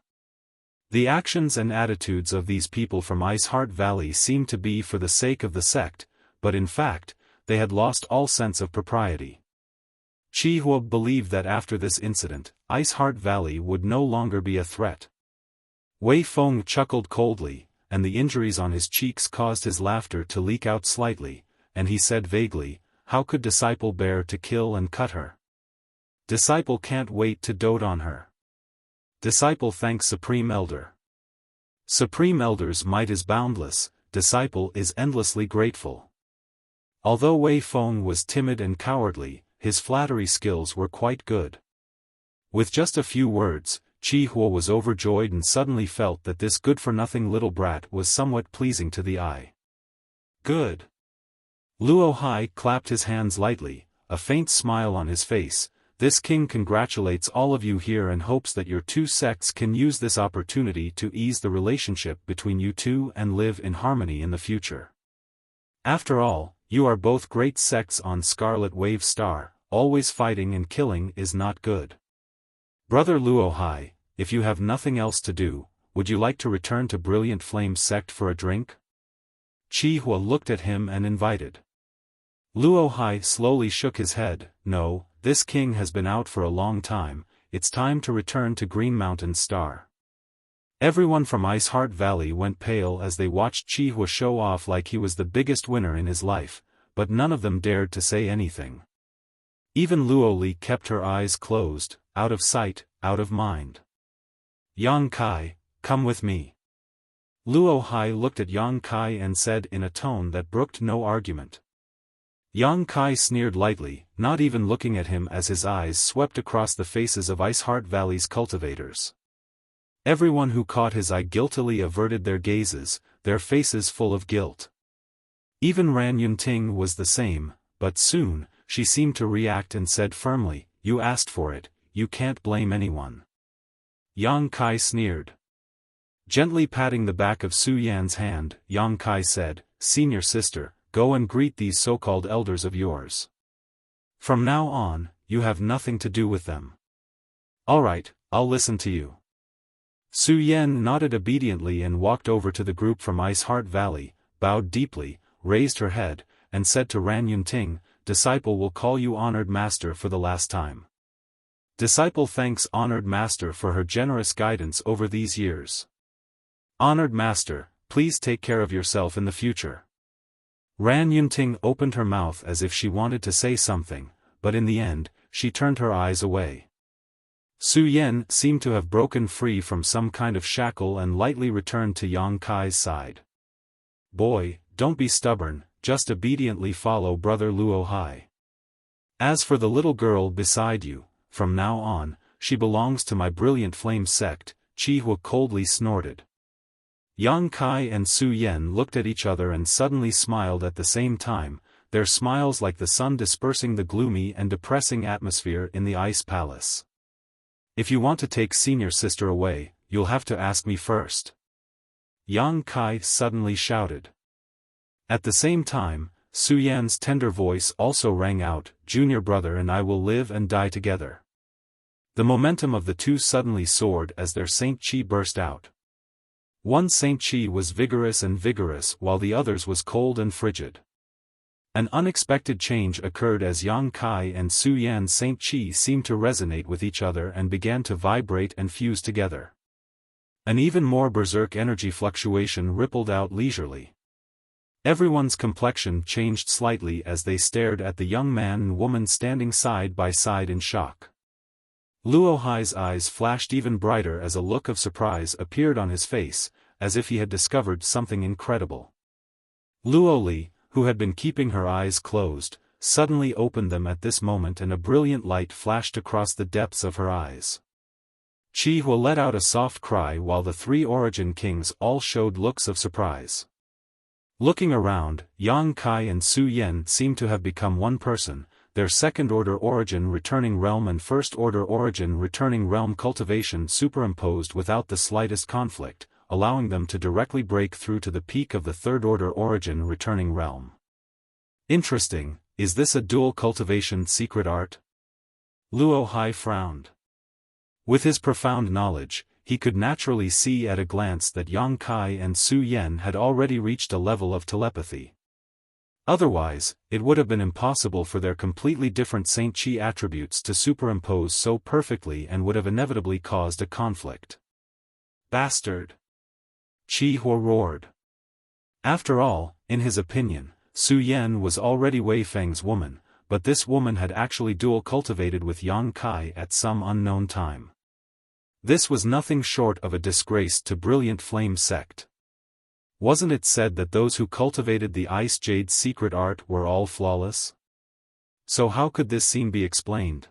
The actions and attitudes of these people from Ice Heart Valley seemed to be for the sake of the sect, but in fact, they had lost all sense of propriety. Qi Hua believed that after this incident, Ice Heart Valley would no longer be a threat. Wei Feng chuckled coldly, and the injuries on his cheeks caused his laughter to leak out slightly, and he said vaguely, "How could disciple bear to kill and cut her? Disciple can't wait to dote on her. Disciple thanks Supreme Elder. Supreme Elder's might is boundless, disciple is endlessly grateful." Although Wei Feng was timid and cowardly, his flattery skills were quite good. With just a few words, Chi Huo was overjoyed and suddenly felt that this good-for-nothing little brat was somewhat pleasing to the eye. Good. Luo Hai clapped his hands lightly, a faint smile on his face. This king congratulates all of you here and hopes that your two sects can use this opportunity to ease the relationship between you two and live in harmony in the future. After all, you are both great sects on Scarlet Wave Star. Always fighting and killing is not good. Brother Luo Hai, if you have nothing else to do, would you like to return to Brilliant Flame sect for a drink? Chi Hua looked at him and invited. Luo Hai slowly shook his head. No, this king has been out for a long time, it's time to return to Green Mountain Star. Everyone from Ice Heart Valley went pale as they watched Chi Hua show off like he was the biggest winner in his life, but none of them dared to say anything. Even Luo Li kept her eyes closed, out of sight, out of mind. Yang Kai, come with me. Luo Hai looked at Yang Kai and said in a tone that brooked no argument. Yang Kai sneered lightly, not even looking at him as his eyes swept across the faces of Ice Heart Valley's cultivators. Everyone who caught his eye guiltily averted their gazes, their faces full of guilt. Even Ran Yunting was the same, but soon, she seemed to react and said firmly, "You asked for it, you can't blame anyone." Yang Kai sneered. Gently patting the back of Su Yan's hand, Yang Kai said, "Senior sister, go and greet these so-called elders of yours. From now on, you have nothing to do with them." "All right, I'll listen to you." Su Yan nodded obediently and walked over to the group from Ice Heart Valley, bowed deeply, raised her head, and said to Ran Yunting, "Disciple will call you honored master for the last time." Disciple thanks honored master for her generous guidance over these years. Honored master, please take care of yourself in the future. Ran Yunting opened her mouth as if she wanted to say something, but in the end, she turned her eyes away. Su Yan seemed to have broken free from some kind of shackle and lightly returned to Yang Kai's side. "Boy, don't be stubborn, just obediently follow Brother Luo Hai. As for the little girl beside you, from now on, she belongs to my Brilliant Flame sect," Chi Hua coldly snorted. Yang Kai and Su Yan looked at each other and suddenly smiled at the same time, their smiles like the sun dispersing the gloomy and depressing atmosphere in the Ice Palace. "If you want to take senior sister away, you'll have to ask me first," Yang Kai suddenly shouted. At the same time, Su Yan's tender voice also rang out, "Junior brother and I will live and die together." The momentum of the two suddenly soared as their Saint Chi burst out. One Saint Chi was vigorous while the other's was cold and frigid. An unexpected change occurred as Yang Kai and Su Yan's Saint Chi seemed to resonate with each other and began to vibrate and fuse together. An even more berserk energy fluctuation rippled out leisurely. Everyone's complexion changed slightly as they stared at the young man and woman standing side by side in shock. Luo Hai's eyes flashed even brighter as a look of surprise appeared on his face, as if he had discovered something incredible. Luo Li, who had been keeping her eyes closed, suddenly opened them at this moment and a brilliant light flashed across the depths of her eyes. Chi Hua let out a soft cry while the three Origin Kings all showed looks of surprise. Looking around, Yang Kai and Su Yan seemed to have become one person, their second-order origin returning realm and first-order origin returning realm cultivation superimposed without the slightest conflict, allowing them to directly break through to the peak of the third-order origin returning realm. Interesting, is this a dual cultivation secret art? Luo Hai frowned. With his profound knowledge, he could naturally see at a glance that Yang Kai and Su Yan had already reached a level of telepathy. Otherwise, it would have been impossible for their completely different Saint Chi attributes to superimpose so perfectly and would have inevitably caused a conflict. Bastard! Chi Hua roared. After all, in his opinion, Su Yan was already Wei Feng's woman, but this woman had actually dual cultivated with Yang Kai at some unknown time. This was nothing short of a disgrace to Brilliant Flame sect. Wasn't it said that those who cultivated the Ice Jade's secret art were all flawless? So how could this scene be explained?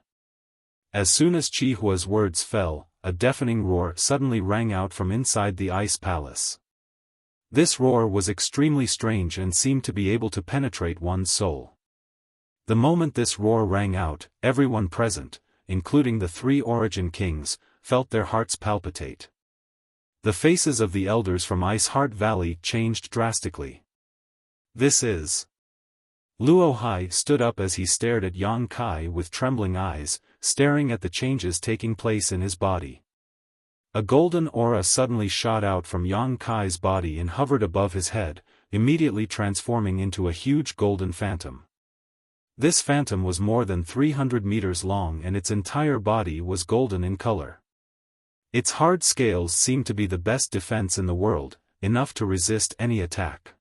As soon as Qi Hua's words fell, a deafening roar suddenly rang out from inside the ice palace. This roar was extremely strange and seemed to be able to penetrate one's soul. The moment this roar rang out, everyone present, including the 3 origin kings, felt their hearts palpitate. The faces of the elders from Ice Heart Valley changed drastically. This is... Luo Hai stood up as he stared at Yang Kai with trembling eyes, staring at the changes taking place in his body. A golden aura suddenly shot out from Yang Kai's body and hovered above his head, immediately transforming into a huge golden phantom. This phantom was more than 300 meters long and its entire body was golden in color. Its hard scales seemed to be the best defense in the world, enough to resist any attack.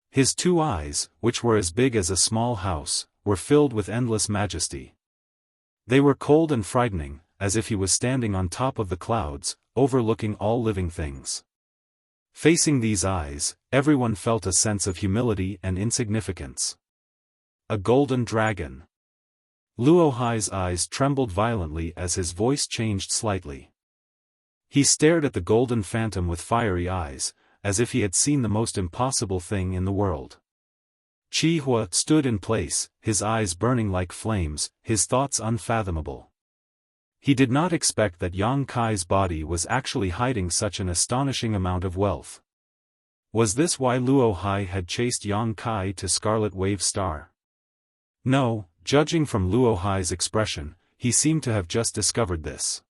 His 2 eyes, which were as big as a small house, were filled with endless majesty. They were cold and frightening, as if he was standing on top of the clouds, overlooking all living things. Facing these eyes, everyone felt a sense of humility and insignificance. A golden dragon. Luo Hai's eyes trembled violently as his voice changed slightly. He stared at the golden phantom with fiery eyes, as if he had seen the most impossible thing in the world. Qi Hua stood in place, his eyes burning like flames, his thoughts unfathomable. He did not expect that Yang Kai's body was actually hiding such an astonishing amount of wealth. Was this why Luo Hai had chased Yang Kai to Scarlet Wave Star? No, judging from Luo Hai's expression, he seemed to have just discovered this.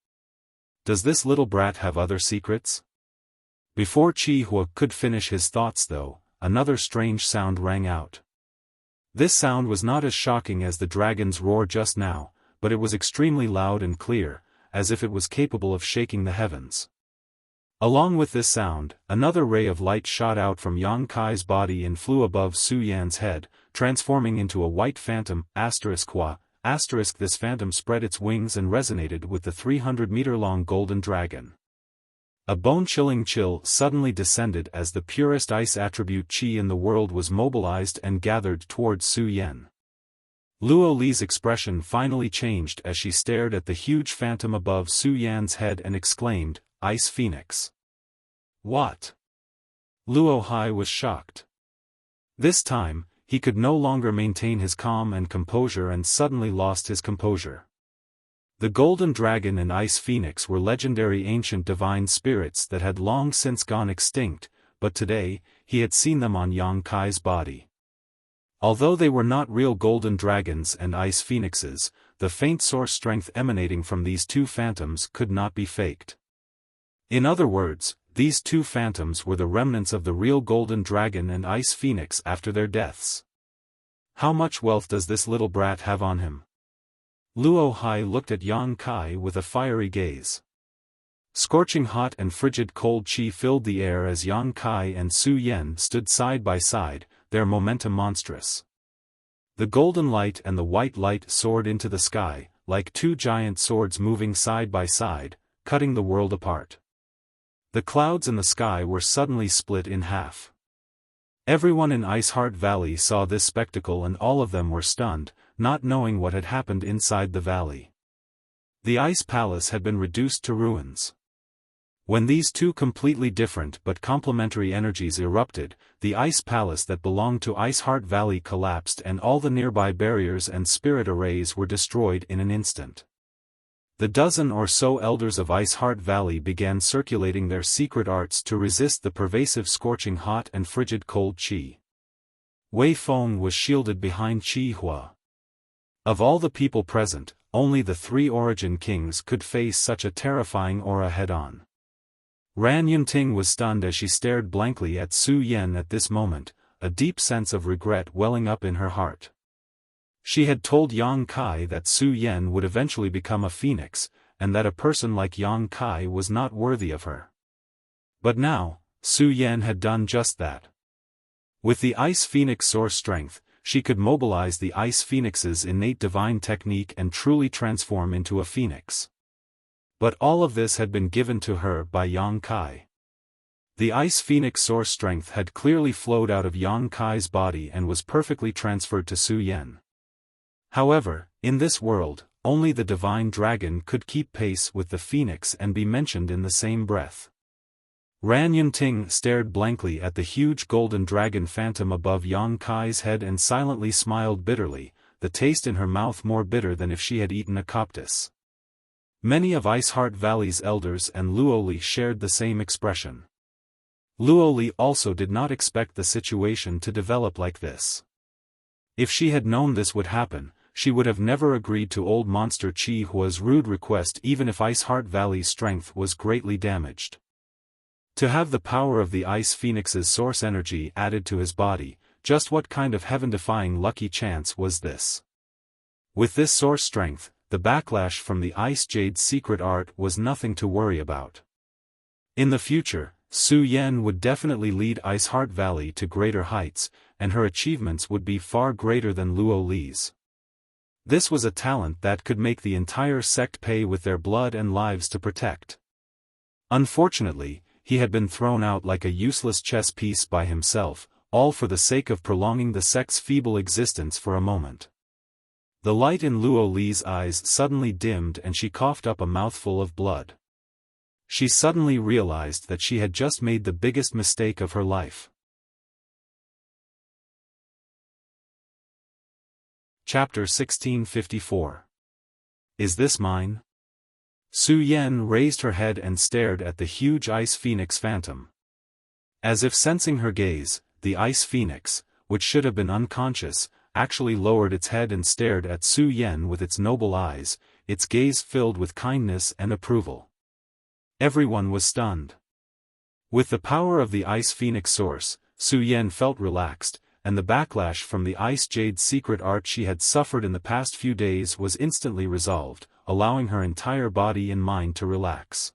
Does this little brat have other secrets? Before Qi Hua could finish his thoughts though, another strange sound rang out. This sound was not as shocking as the dragon's roar just now, but it was extremely loud and clear, as if it was capable of shaking the heavens. Along with this sound, another ray of light shot out from Yang Kai's body and flew above Su Yan's head, transforming into a white phantom, *qua, this phantom spread its wings and resonated with the 300-meter-long golden dragon. A bone-chilling chill suddenly descended as the purest ice attribute Qi in the world was mobilized and gathered towards Su Yan. Luo Li's expression finally changed as she stared at the huge phantom above Su Yan's head and exclaimed, "Ice Phoenix." What? Luo Hai was shocked. This time, he could no longer maintain his calm and composure and suddenly lost his composure. The Golden Dragon and Ice Phoenix were legendary ancient divine spirits that had long since gone extinct, but today, he had seen them on Yang Kai's body. Although they were not real golden dragons and ice phoenixes, the faint source strength emanating from these 2 phantoms could not be faked. In other words, these 2 phantoms were the remnants of the real golden dragon and ice phoenix after their deaths. How much wealth does this little brat have on him? Luo Hai looked at Yang Kai with a fiery gaze. Scorching hot and frigid cold qi filled the air as Yang Kai and Su Yan stood side by side, their momentum monstrous. The golden light and the white light soared into the sky, like 2 giant swords moving side by side, cutting the world apart. The clouds in the sky were suddenly split in half. Everyone in Ice Heart Valley saw this spectacle and all of them were stunned, not knowing what had happened inside the valley. The Ice Palace had been reduced to ruins. When these 2 completely different but complementary energies erupted, the Ice Palace that belonged to Ice Heart Valley collapsed and all the nearby barriers and spirit arrays were destroyed in an instant. The dozen or so elders of Ice Heart Valley began circulating their secret arts to resist the pervasive scorching hot and frigid cold qi. Wei Feng was shielded behind Qi Hua. Of all the people present, only the 3 origin kings could face such a terrifying aura head-on. Ran Yunting was stunned as she stared blankly at Su Yan at this moment, a deep sense of regret welling up in her heart. She had told Yang Kai that Su Yan would eventually become a phoenix, and that a person like Yang Kai was not worthy of her. But now, Su Yan had done just that. With the Ice Phoenix source strength, she could mobilize the Ice Phoenix's innate divine technique and truly transform into a phoenix. But all of this had been given to her by Yang Kai. The Ice Phoenix source strength had clearly flowed out of Yang Kai's body and was perfectly transferred to Su Yan. However, in this world, only the divine dragon could keep pace with the phoenix and be mentioned in the same breath. Ran Yunting stared blankly at the huge golden dragon phantom above Yang Kai's head and silently smiled bitterly, the taste in her mouth more bitter than if she had eaten a coptis. Many of Iceheart Valley's elders and Luoli shared the same expression. Luoli also did not expect the situation to develop like this. If she had known this would happen, she would have never agreed to old monster Chi Hua's rude request even if Iceheart Valley's strength was greatly damaged. To have the power of the Ice Phoenix's source energy added to his body, just what kind of heaven-defying lucky chance was this? With this source strength, the backlash from the Ice Jade's secret art was nothing to worry about. In the future, Su Yan would definitely lead Iceheart Valley to greater heights, and her achievements would be far greater than Luo Li's. This was a talent that could make the entire sect pay with their blood and lives to protect. Unfortunately, he had been thrown out like a useless chess piece by himself, all for the sake of prolonging the sect's feeble existence for a moment. The light in Luo Li's eyes suddenly dimmed and she coughed up a mouthful of blood. She suddenly realized that she had just made the biggest mistake of her life. Chapter 1654. Is this mine? Su Yan raised her head and stared at the huge Ice Phoenix phantom. As if sensing her gaze, the Ice Phoenix, which should have been unconscious, actually lowered its head and stared at Su Yan with its noble eyes, its gaze filled with kindness and approval. Everyone was stunned. With the power of the Ice Phoenix source, Su Yan felt relaxed, and the backlash from the Ice Jade's secret art she had suffered in the past few days was instantly resolved, allowing her entire body and mind to relax.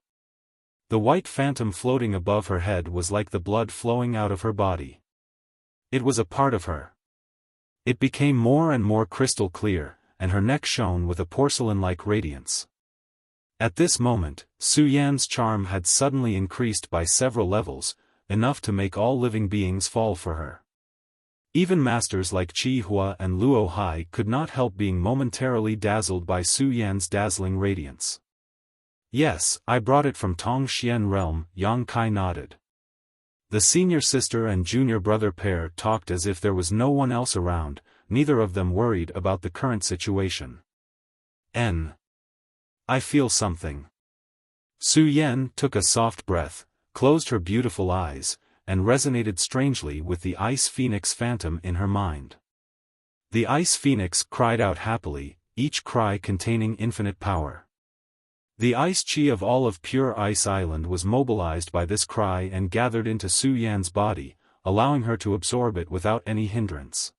The white phantom floating above her head was like the blood flowing out of her body. It was a part of her. It became more and more crystal clear, and her neck shone with a porcelain-like radiance. At this moment, Su Yan's charm had suddenly increased by several levels, enough to make all living beings fall for her. Even masters like Chi Hua and Luo Hai could not help being momentarily dazzled by Su Yan's dazzling radiance. Yes, I brought it from Tongxian realm, Yang Kai nodded. The senior sister and junior brother pair talked as if there was no one else around, neither of them worried about the current situation. I feel something. Su Yan took a soft breath, closed her beautiful eyes, and resonated strangely with the Ice Phoenix phantom in her mind. The Ice Phoenix cried out happily, each cry containing infinite power. The ice chi of all of Pure Ice Island was mobilized by this cry and gathered into Su Yan's body, allowing her to absorb it without any hindrance.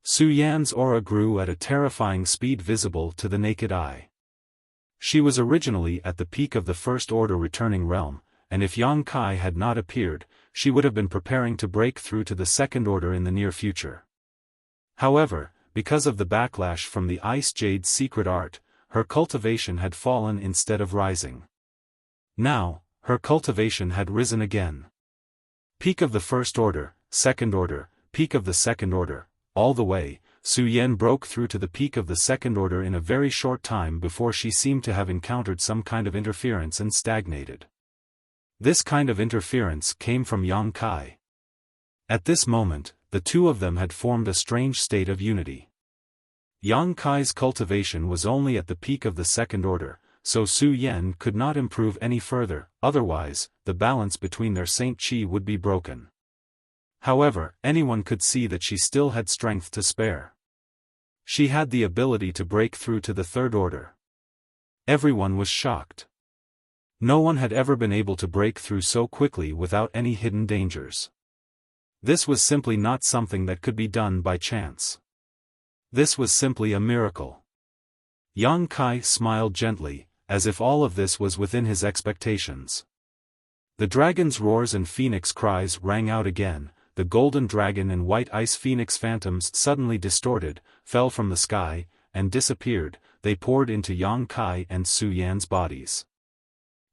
Su Yan's aura grew at a terrifying speed visible to the naked eye. She was originally at the peak of the First Order returning realm, and if Yang Kai had not appeared, she would have been preparing to break through to the Second Order in the near future. However, because of the backlash from the Ice Jade's secret art, her cultivation had fallen instead of rising. Now, her cultivation had risen again. Peak of the First Order, Second Order, peak of the Second Order, all the way, Su Yan broke through to the peak of the Second Order in a very short time before she seemed to have encountered some kind of interference and stagnated. This kind of interference came from Yang Kai. At this moment, the two of them had formed a strange state of unity. Yang Kai's cultivation was only at the peak of the Second Order, so Su Yan could not improve any further, otherwise, the balance between their Saint Chi would be broken. However, anyone could see that she still had strength to spare. She had the ability to break through to the Third Order. Everyone was shocked. No one had ever been able to break through so quickly without any hidden dangers. This was simply not something that could be done by chance. This was simply a miracle. Yang Kai smiled gently, as if all of this was within his expectations. The dragon's roars and phoenix cries rang out again, the golden dragon and white ice phoenix phantoms suddenly distorted, fell from the sky, and disappeared. They poured into Yang Kai and Su Yan's bodies.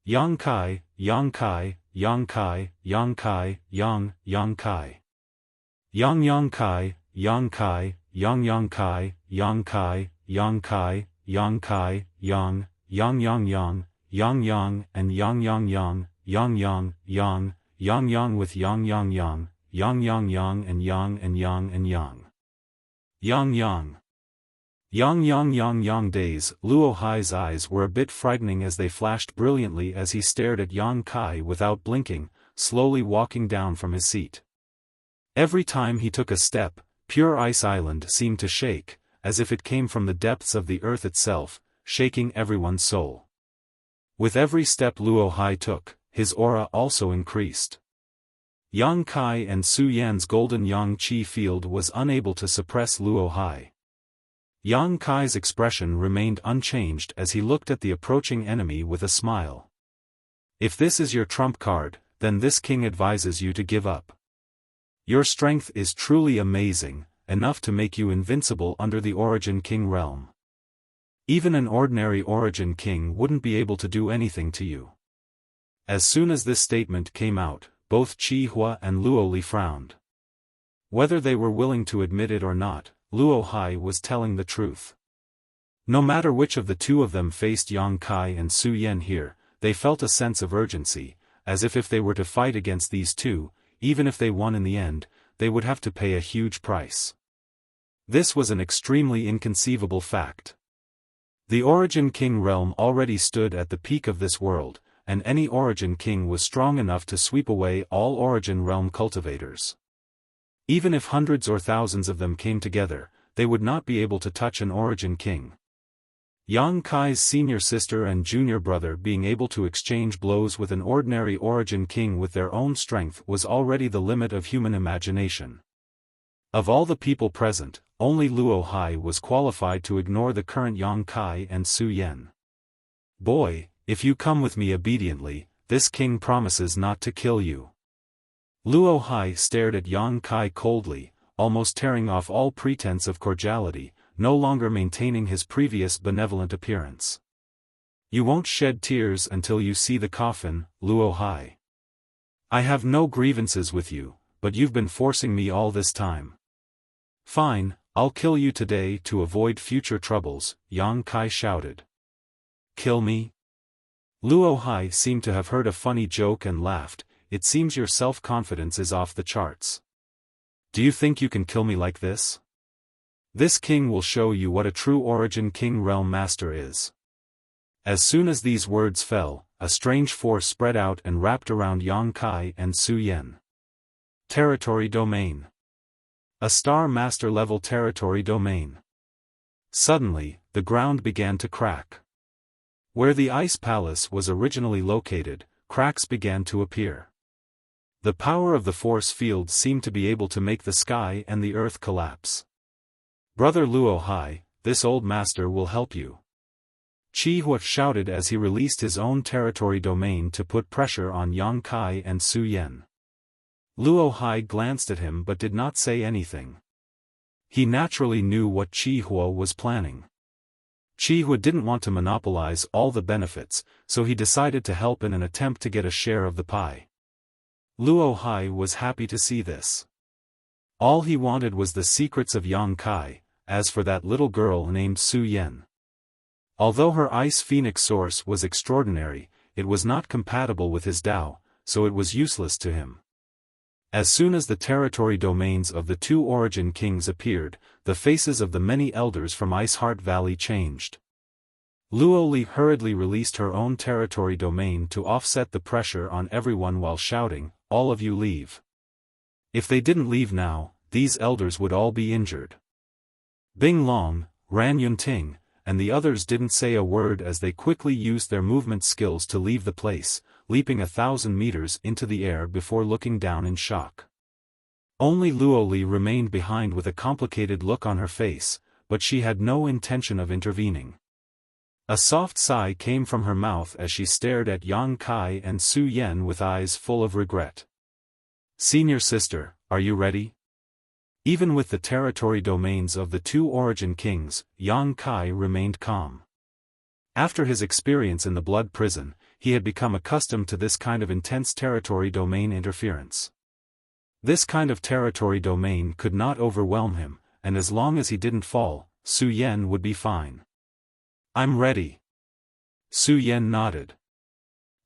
Yang Kai, Yang Kai, Yang Kai, Yang Kai, Yang Kai. Yang Kai, Yang Kai, Yang Kai, Yang Kai, Yang Kai, Yang Kai, Yang, Yang Yang Yang, Yang Yang and Yang Yang Yang, Yang Yang, Yang, Yang Yang with Yang Yang Yang, Yang Yang Yang and Yang and Yang and Yang. Yang Yang. Yang Yang Yang Yang days. Luo Hai's eyes were a bit frightening as they flashed brilliantly as he stared at Yang Kai without blinking, slowly walking down from his seat. Every time he took a step, Pure Ice Island seemed to shake, as if it came from the depths of the earth itself, shaking everyone's soul. With every step Luo Hai took, his aura also increased. Yang Kai and Su Yan's golden Yang Qi field was unable to suppress Luo Hai. Yang Kai's expression remained unchanged as he looked at the approaching enemy with a smile. If this is your trump card, then this king advises you to give up. Your strength is truly amazing, enough to make you invincible under the Origin King realm. Even an ordinary Origin King wouldn't be able to do anything to you. As soon as this statement came out, both Qi Hua and Luo Li frowned. Whether they were willing to admit it or not, Luo Hai was telling the truth. No matter which of the two of them faced Yang Kai and Su Yan here, they felt a sense of urgency, as if they were to fight against these two, even if they won in the end, they would have to pay a huge price. This was an extremely inconceivable fact. The Origin King realm already stood at the peak of this world, and any Origin King was strong enough to sweep away all Origin realm cultivators. Even if hundreds or thousands of them came together, they would not be able to touch an Origin King. Yang Kai's senior sister and junior brother being able to exchange blows with an ordinary Origin King with their own strength was already the limit of human imagination. Of all the people present, only Luo Hai was qualified to ignore the current Yang Kai and Su Yan. Boy, if you come with me obediently, this king promises not to kill you. Luo Hai stared at Yang Kai coldly, almost tearing off all pretense of cordiality, no longer maintaining his previous benevolent appearance. You won't shed tears until you see the coffin, Luo Hai. I have no grievances with you, but you've been forcing me all this time. Fine, I'll kill you today to avoid future troubles, Yang Kai shouted. Kill me? Luo Hai seemed to have heard a funny joke and laughed. It seems your self-confidence is off the charts. Do you think you can kill me like this? This king will show you what a true Origin King realm master is. As soon as these words fell, a strange force spread out and wrapped around Yang Kai and Su Yan. Territory Domain. A Star Master level territory domain. Suddenly, the ground began to crack. Where the Ice Palace was originally located, cracks began to appear. The power of the force field seemed to be able to make the sky and the earth collapse. Brother Luo Hai, this old master will help you. Qi Hua shouted as he released his own territory domain to put pressure on Yang Kai and Su Yan. Luo Hai glanced at him but did not say anything. He naturally knew what Qi Hua was planning. Qi Hua didn't want to monopolize all the benefits, so he decided to help in an attempt to get a share of the pie. Luo Hai was happy to see this. All he wanted was the secrets of Yang Kai. As for that little girl named Su Yan. Although her Ice Phoenix source was extraordinary, it was not compatible with his Tao, so it was useless to him. As soon as the territory domains of the two Origin Kings appeared, the faces of the many elders from Iceheart Valley changed. Luo Li hurriedly released her own territory domain to offset the pressure on everyone while shouting, "All of you leave." If they didn't leave now, these elders would all be injured. Bing Long, Ran Yunting, and the others didn't say a word as they quickly used their movement skills to leave the place, leaping 1,000 meters into the air before looking down in shock. Only Luo Li remained behind with a complicated look on her face, but she had no intention of intervening. A soft sigh came from her mouth as she stared at Yang Kai and Su Yan with eyes full of regret. "Senior sister, are you ready?" Even with the territory domains of the two Origin Kings, Yang Kai remained calm. After his experience in the Blood Prison, he had become accustomed to this kind of intense territory domain interference. This kind of territory domain could not overwhelm him, and as long as he didn't fall, Su Yan would be fine. I'm ready. Su Yan nodded.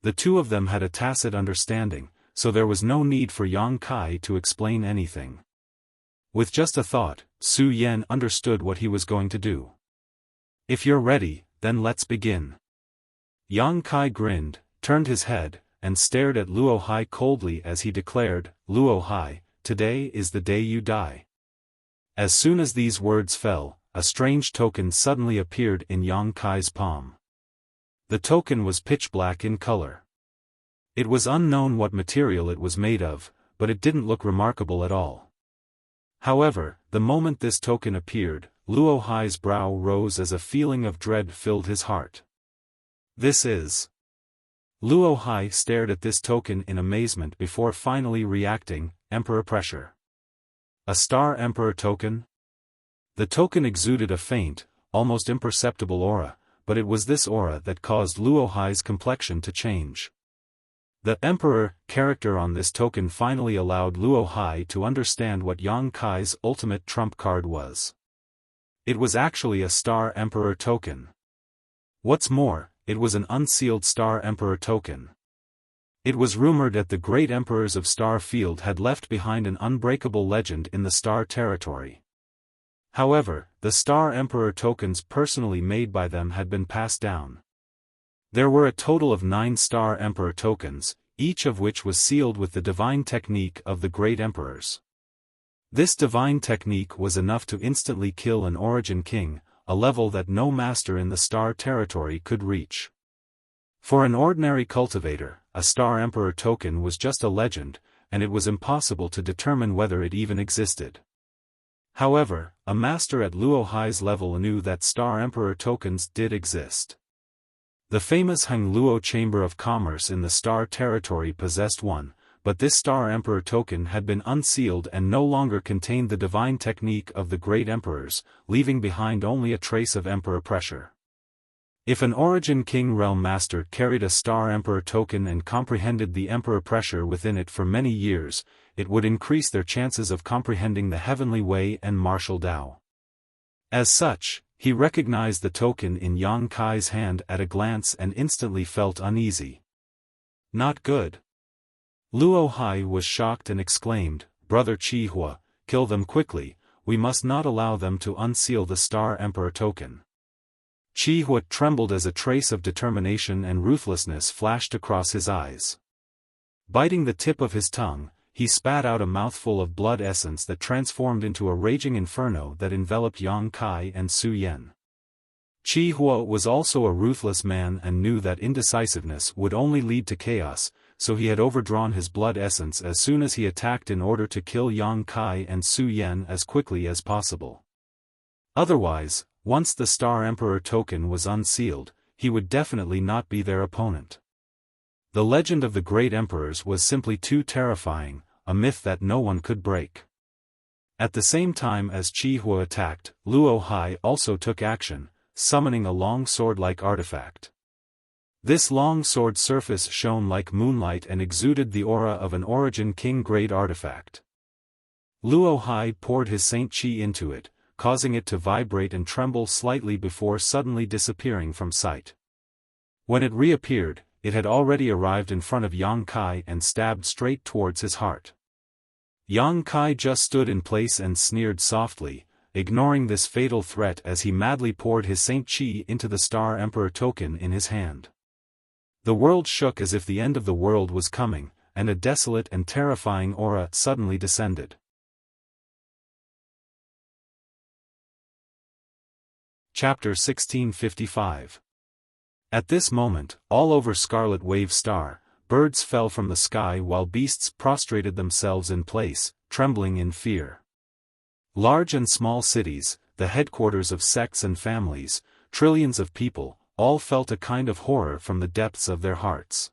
The two of them had a tacit understanding, so there was no need for Yang Kai to explain anything. With just a thought, Su Yan understood what he was going to do. If you're ready, then let's begin. Yang Kai grinned, turned his head, and stared at Luo Hai coldly as he declared, Luo Hai, today is the day you die. As soon as these words fell, a strange token suddenly appeared in Yang Kai's palm. The token was pitch black in color. It was unknown what material it was made of, but it didn't look remarkable at all. However, the moment this token appeared, Luo Hai's brow rose as a feeling of dread filled his heart. This is... Luo Hai stared at this token in amazement before finally reacting, Emperor Pressure. A Star Emperor token? The token exuded a faint, almost imperceptible aura, but it was this aura that caused Luo Hai's complexion to change. The Emperor character on this token finally allowed Luo Hai to understand what Yang Kai's ultimate trump card was. It was actually a Star Emperor token. What's more, it was an unsealed Star Emperor token. It was rumored that the great emperors of Star Field had left behind an unbreakable legend in the Star Territory. However, the Star Emperor tokens personally made by them had been passed down. There were a total of 9 Star Emperor tokens, each of which was sealed with the divine technique of the great emperors. This divine technique was enough to instantly kill an Origin King, a level that no master in the Star Territory could reach. For an ordinary cultivator, a Star Emperor token was just a legend, and it was impossible to determine whether it even existed. However, a master at Luo Hai's level knew that Star Emperor tokens did exist. The famous Heng Luo Chamber of Commerce in the Star Territory possessed one, but this Star Emperor token had been unsealed and no longer contained the divine technique of the great emperors, leaving behind only a trace of Emperor Pressure. If an Origin King Realm Master carried a Star Emperor token and comprehended the Emperor Pressure within it for many years, it would increase their chances of comprehending the Heavenly Way and Martial Tao. As such, he recognized the token in Yang Kai's hand at a glance and instantly felt uneasy. Not good. Luo Hai was shocked and exclaimed, Brother Chi Hua, kill them quickly, we must not allow them to unseal the Star Emperor token. Chi Hua trembled as a trace of determination and ruthlessness flashed across his eyes. Biting the tip of his tongue, he spat out a mouthful of blood essence that transformed into a raging inferno that enveloped Yang Kai and Su Yan. Chi Hua was also a ruthless man and knew that indecisiveness would only lead to chaos, so he had overdrawn his blood essence as soon as he attacked in order to kill Yang Kai and Su Yan as quickly as possible. Otherwise, once the Star Emperor token was unsealed, he would definitely not be their opponent. The legend of the great emperors was simply too terrifying, a myth that no one could break. At the same time as Chi Hua attacked, Luo Hai also took action, summoning a long sword-like artifact. This long sword surface shone like moonlight and exuded the aura of an Origin King grade artifact. Luo Hai poured his Saint Chi into it, causing it to vibrate and tremble slightly before suddenly disappearing from sight. When it reappeared, it had already arrived in front of Yang Kai and stabbed straight towards his heart. Yang Kai just stood in place and sneered softly, ignoring this fatal threat as he madly poured his Saint Chi into the Star Emperor token in his hand. The world shook as if the end of the world was coming, and a desolate and terrifying aura suddenly descended. Chapter 1655. At this moment, all over Scarlet Wave Star, birds fell from the sky while beasts prostrated themselves in place, trembling in fear. Large and small cities, the headquarters of sects and families, trillions of people, all felt a kind of horror from the depths of their hearts.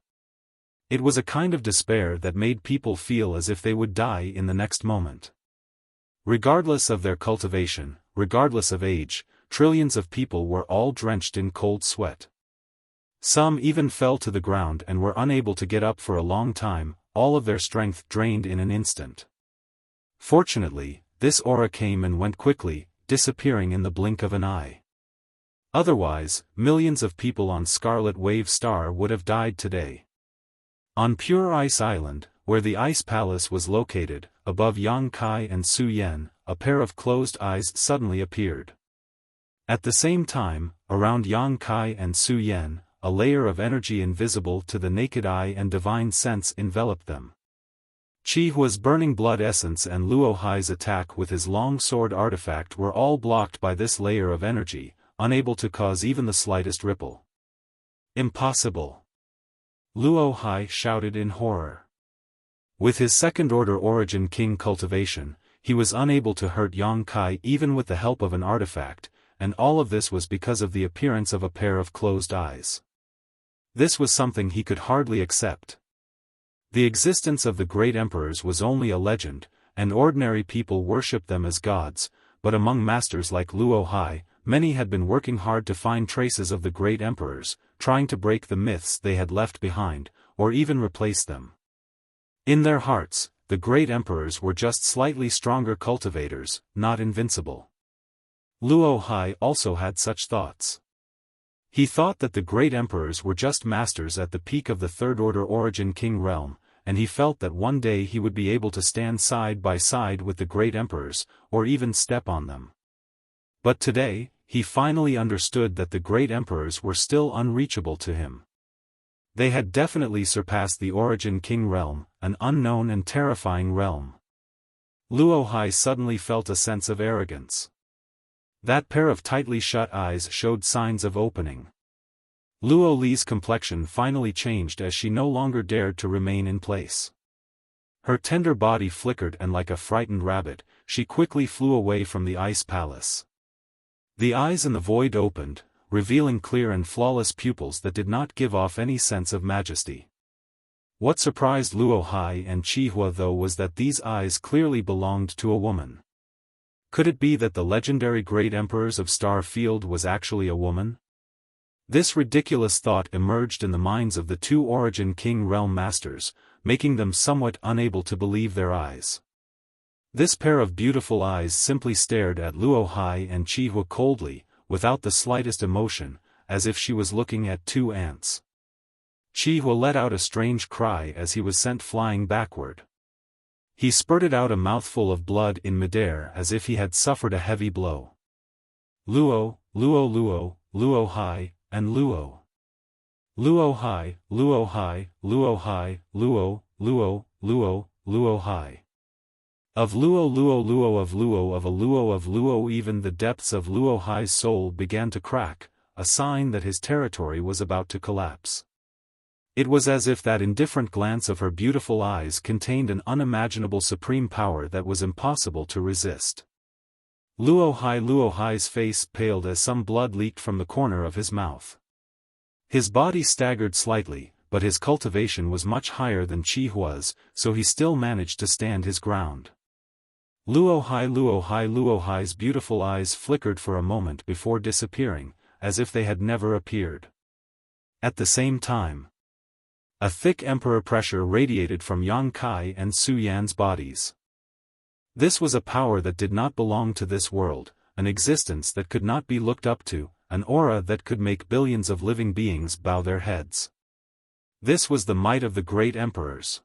It was a kind of despair that made people feel as if they would die in the next moment. Regardless of their cultivation, regardless of age, trillions of people were all drenched in cold sweat. Some even fell to the ground and were unable to get up for a long time, all of their strength drained in an instant. Fortunately, this aura came and went quickly, disappearing in the blink of an eye. Otherwise, millions of people on Scarlet Wave Star would have died today. On Pure Ice Island, where the Ice Palace was located, above Yang Kai and Su Yan, a pair of closed eyes suddenly appeared. At the same time, around Yang Kai and Su Yan, a layer of energy invisible to the naked eye and divine sense enveloped them. Qi Hua's burning blood essence and Luo Hai's attack with his long sword artifact were all blocked by this layer of energy, unable to cause even the slightest ripple. Impossible! Luo Hai shouted in horror. With his second-order Origin King cultivation, he was unable to hurt Yang Kai even with the help of an artifact, and all of this was because of the appearance of a pair of closed eyes. This was something he could hardly accept. The existence of the great emperors was only a legend, and ordinary people worshipped them as gods, but among masters like Luo Hai, many had been working hard to find traces of the great emperors, trying to break the myths they had left behind, or even replace them. In their hearts, the great emperors were just slightly stronger cultivators, not invincible. Luo Hai also had such thoughts. He thought that the great emperors were just masters at the peak of the third-order Origin King realm, and he felt that one day he would be able to stand side by side with the great emperors, or even step on them. But today, he finally understood that the great emperors were still unreachable to him. They had definitely surpassed the Origin King realm, an unknown and terrifying realm. Luo Hai suddenly felt a sense of arrogance. That pair of tightly shut eyes showed signs of opening. Luo Li's complexion finally changed as she no longer dared to remain in place. Her tender body flickered and like a frightened rabbit, she quickly flew away from the ice palace. The eyes in the void opened, revealing clear and flawless pupils that did not give off any sense of majesty. What surprised Luo Hai and Qi Hua though was that these eyes clearly belonged to a woman. Could it be that the legendary great emperors of Star Field was actually a woman? This ridiculous thought emerged in the minds of the two Origin King realm masters, making them somewhat unable to believe their eyes. This pair of beautiful eyes simply stared at Luo Hai and Qi Hua coldly, without the slightest emotion, as if she was looking at two ants. Qi Hua let out a strange cry as he was sent flying backward. He spurted out a mouthful of blood in midair as if he had suffered a heavy blow. Luo, Luo Luo, Luo Hai, and Luo. Luo Hai, Luo Hai, Luo Hai, Luo, Luo, Luo, Luo Hai. Of Luo Luo Luo of Luo of a Luo of Luo even the depths of Luo Hai's soul began to crack, a sign that his territory was about to collapse. It was as if that indifferent glance of her beautiful eyes contained an unimaginable supreme power that was impossible to resist. Luo Hai's face paled as some blood leaked from the corner of his mouth. His body staggered slightly, but his cultivation was much higher than Qi Hua's, so he still managed to stand his ground. Luo Hai's beautiful eyes flickered for a moment before disappearing, as if they had never appeared. At the same time, a thick emperor pressure radiated from Yang Kai and Su Yan's bodies. This was a power that did not belong to this world, an existence that could not be looked up to, an aura that could make billions of living beings bow their heads. This was the might of the great emperors.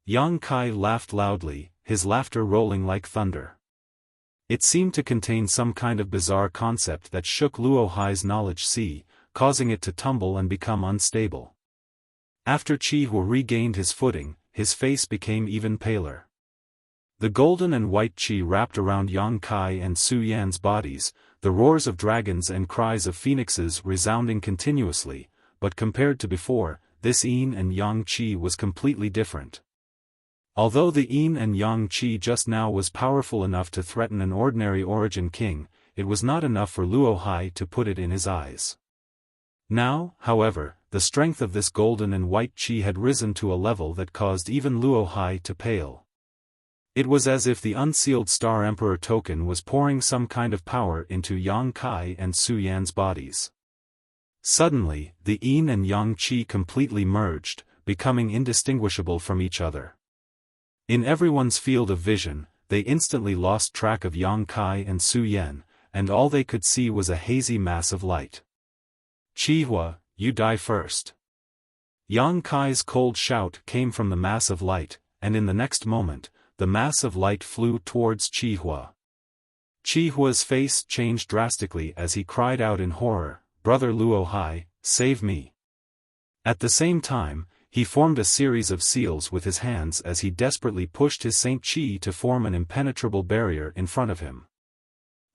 Yang Kai laughed loudly, his laughter rolling like thunder. It seemed to contain some kind of bizarre concept that shook Luo Hai's knowledge sea, causing it to tumble and become unstable. After Qi Hua regained his footing, his face became even paler. The golden and white qi wrapped around Yang Kai and Su Yan's bodies, the roars of dragons and cries of phoenixes resounding continuously, but compared to before, this yin and yang qi was completely different. Although the yin and yang qi just now was powerful enough to threaten an ordinary Origin King, it was not enough for Luo Hai to put it in his eyes. Now, however, the strength of this golden and white qi had risen to a level that caused even Luo Hai to pale. It was as if the unsealed Star Emperor token was pouring some kind of power into Yang Kai and Su Yan's bodies. Suddenly, the yin and yang qi completely merged, becoming indistinguishable from each other. In everyone's field of vision, they instantly lost track of Yang Kai and Su Yan, and all they could see was a hazy mass of light. "Qihua, you die first." Yang Kai's cold shout came from the mass of light, and in the next moment, the mass of light flew towards Qihua. Qihua's face changed drastically as he cried out in horror, "Brother Luo Hai, save me." At the same time, he formed a series of seals with his hands as he desperately pushed his Saint Qi to form an impenetrable barrier in front of him.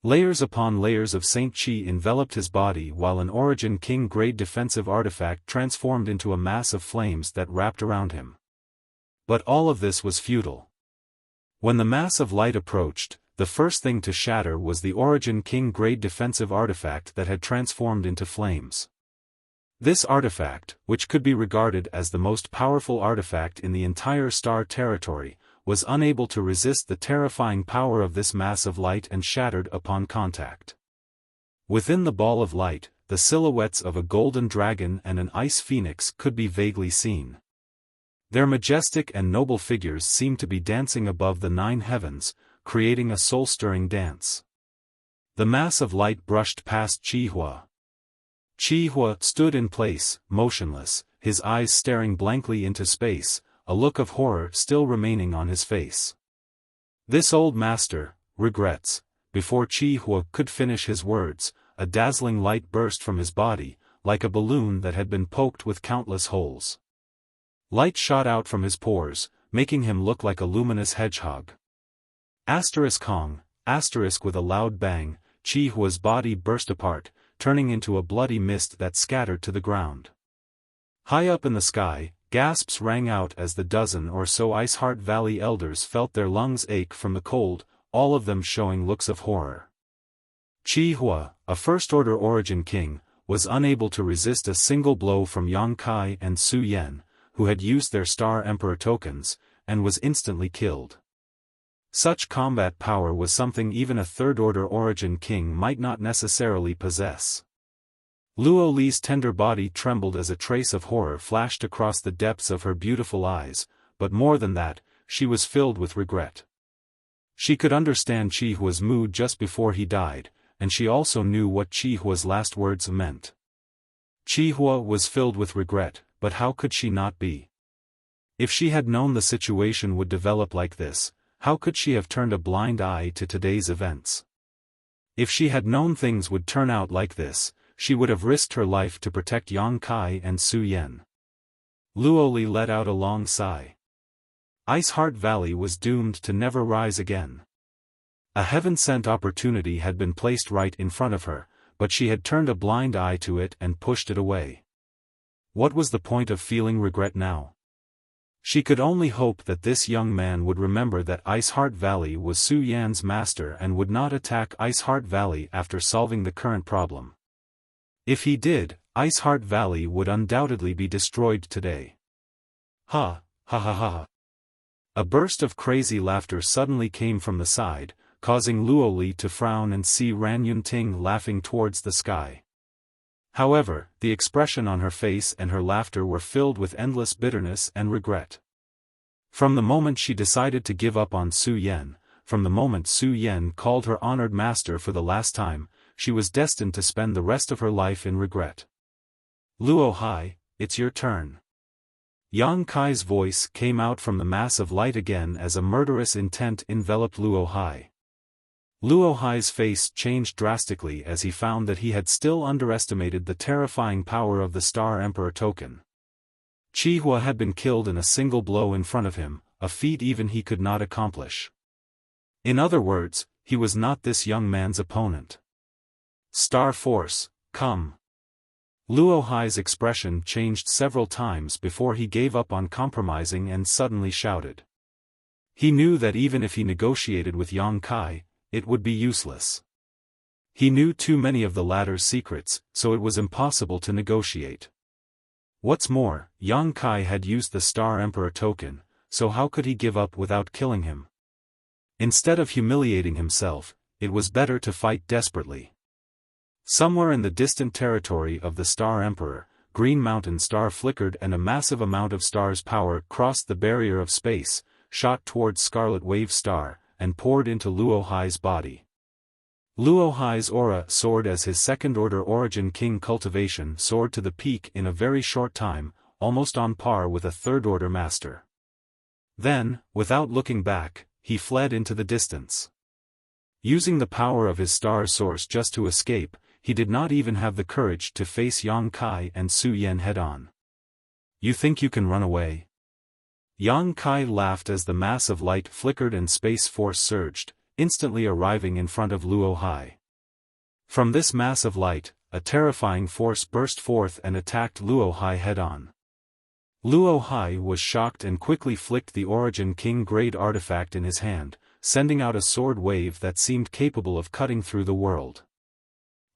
Layers upon layers of Saint Qi enveloped his body while an Origin King grade defensive artifact transformed into a mass of flames that wrapped around him. But all of this was futile. When the mass of light approached, the first thing to shatter was the Origin King grade defensive artifact that had transformed into flames. This artifact, which could be regarded as the most powerful artifact in the entire star territory, was unable to resist the terrifying power of this mass of light and shattered upon contact. Within the ball of light, the silhouettes of a golden dragon and an ice phoenix could be vaguely seen. Their majestic and noble figures seemed to be dancing above the 9 heavens, creating a soul-stirring dance. The mass of light brushed past Qihua. Qihua stood in place, motionless, his eyes staring blankly into space, a look of horror still remaining on his face. "This old master regrets." Before Qihua could finish his words, a dazzling light burst from his body, like a balloon that had been poked with countless holes. Light shot out from his pores, making him look like a luminous hedgehog. Hong, with a loud bang, Qihua's body burst apart, turning into a bloody mist that scattered to the ground. High up in the sky, gasps rang out as the dozen or so Ice Heart Valley elders felt their lungs ache from the cold, all of them showing looks of horror. Qihua, a first-order Origin King, was unable to resist a single blow from Yang Kai and Su Yan, who had used their Star Emperor tokens, and was instantly killed. Such combat power was something even a third-order Origin King might not necessarily possess. Luo Li's tender body trembled as a trace of horror flashed across the depths of her beautiful eyes, but more than that, she was filled with regret. She could understand Qihua's mood just before he died, and she also knew what Qihua's last words meant. Qihua was filled with regret, but how could she not be? If she had known the situation would develop like this, how could she have turned a blind eye to today's events? If she had known things would turn out like this, she would have risked her life to protect Yang Kai and Su Yan. Luo Li let out a long sigh. Ice Heart Valley was doomed to never rise again. A heaven-sent opportunity had been placed right in front of her, but she had turned a blind eye to it and pushed it away. What was the point of feeling regret now? She could only hope that this young man would remember that Ice Heart Valley was Su Yan's master and would not attack Ice Heart Valley after solving the current problem. If he did, Ice Heart Valley would undoubtedly be destroyed today. Ha, ha ha ha. A burst of crazy laughter suddenly came from the side, causing Luo Li to frown and see Ran Yunting laughing towards the sky. However, the expression on her face and her laughter were filled with endless bitterness and regret. From the moment she decided to give up on Su Yan, from the moment Su Yan called her honored master for the last time, she was destined to spend the rest of her life in regret. Luo Hai, it's your turn. Yang Kai's voice came out from the mass of light again as a murderous intent enveloped Luo Hai. Luo Hai's face changed drastically as he found that he had still underestimated the terrifying power of the Star Emperor token. Qihua had been killed in a single blow in front of him, a feat even he could not accomplish. In other words, he was not this young man's opponent. Star Force, come. Luo Hai's expression changed several times before he gave up on compromising and suddenly shouted. He knew that even if he negotiated with Yang Kai, it would be useless. He knew too many of the latter's secrets, so it was impossible to negotiate. What's more, Yang Kai had used the Star Emperor token, so how could he give up without killing him? Instead of humiliating himself, it was better to fight desperately. Somewhere in the distant territory of the Star Emperor, Green Mountain Star flickered and a massive amount of star's power crossed the barrier of space, shot towards Scarlet Wave Star, and poured into Luo Hai's body. Luo Hai's aura soared as his second-order Origin King cultivation soared to the peak in a very short time, almost on par with a third-order master. Then, without looking back, he fled into the distance. Using the power of his star source just to escape, he did not even have the courage to face Yang Kai and Su Yan head-on. "You think you can run away?" Yang Kai laughed as the mass of light flickered and space force surged, instantly arriving in front of Luo Hai. From this mass of light, a terrifying force burst forth and attacked Luo Hai head-on. Luo Hai was shocked and quickly flicked the Origin King-grade artifact in his hand, sending out a sword wave that seemed capable of cutting through the world.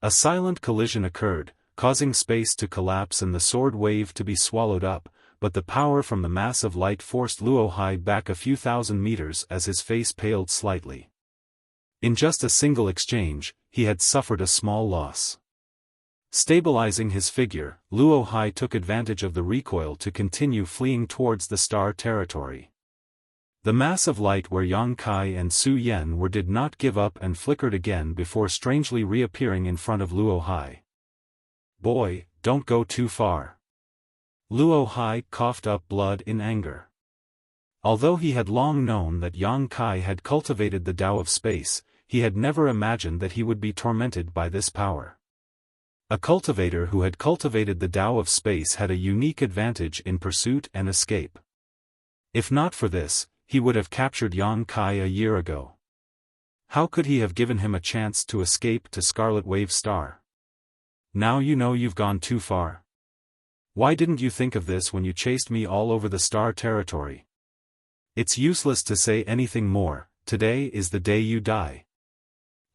A silent collision occurred, causing space to collapse and the sword wave to be swallowed up, but the power from the mass of light forced Luo Hai back a few thousand meters as his face paled slightly. In just a single exchange, he had suffered a small loss. Stabilizing his figure, Luo Hai took advantage of the recoil to continue fleeing towards the star territory. The mass of light where Yang Kai and Su Yan were did not give up and flickered again before strangely reappearing in front of Luo Hai. "Boy, don't go too far." Luo Hai coughed up blood in anger. Although he had long known that Yang Kai had cultivated the Tao of space, he had never imagined that he would be tormented by this power. A cultivator who had cultivated the Tao of space had a unique advantage in pursuit and escape. If not for this, he would have captured Yang Kai a year ago. How could he have given him a chance to escape to Scarlet Wave Star? "Now you know you've gone too far. Why didn't you think of this when you chased me all over the star territory? It's useless to say anything more, today is the day you die."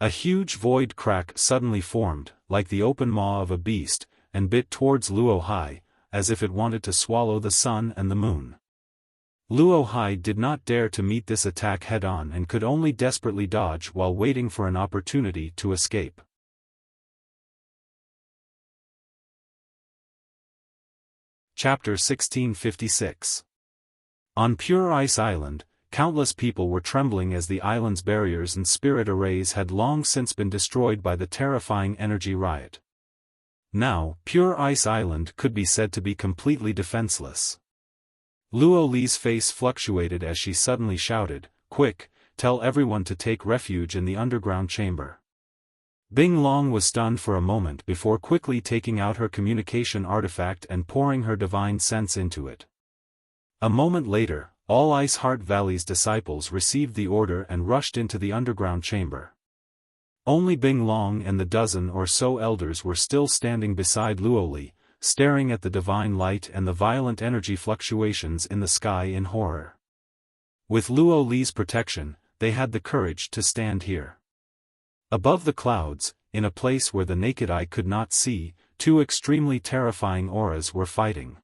A huge void crack suddenly formed, like the open maw of a beast, and bit towards Luo Hai, as if it wanted to swallow the sun and the moon. Luo Hai did not dare to meet this attack head-on and could only desperately dodge while waiting for an opportunity to escape. Chapter 1656. On Pure Ice Island, countless people were trembling as the island's barriers and spirit arrays had long since been destroyed by the terrifying energy riot. Now, Pure Ice Island could be said to be completely defenseless. Luo Li's face fluctuated as she suddenly shouted, "Quick, tell everyone to take refuge in the underground chamber." Bing Long was stunned for a moment before quickly taking out her communication artifact and pouring her divine sense into it. A moment later, all Ice Heart Valley's disciples received the order and rushed into the underground chamber. Only Bing Long and the dozen or so elders were still standing beside Luo Li, staring at the divine light and the violent energy fluctuations in the sky in horror. With Luo Li's protection, they had the courage to stand here. Above the clouds, in a place where the naked eye could not see, two extremely terrifying auras were fighting.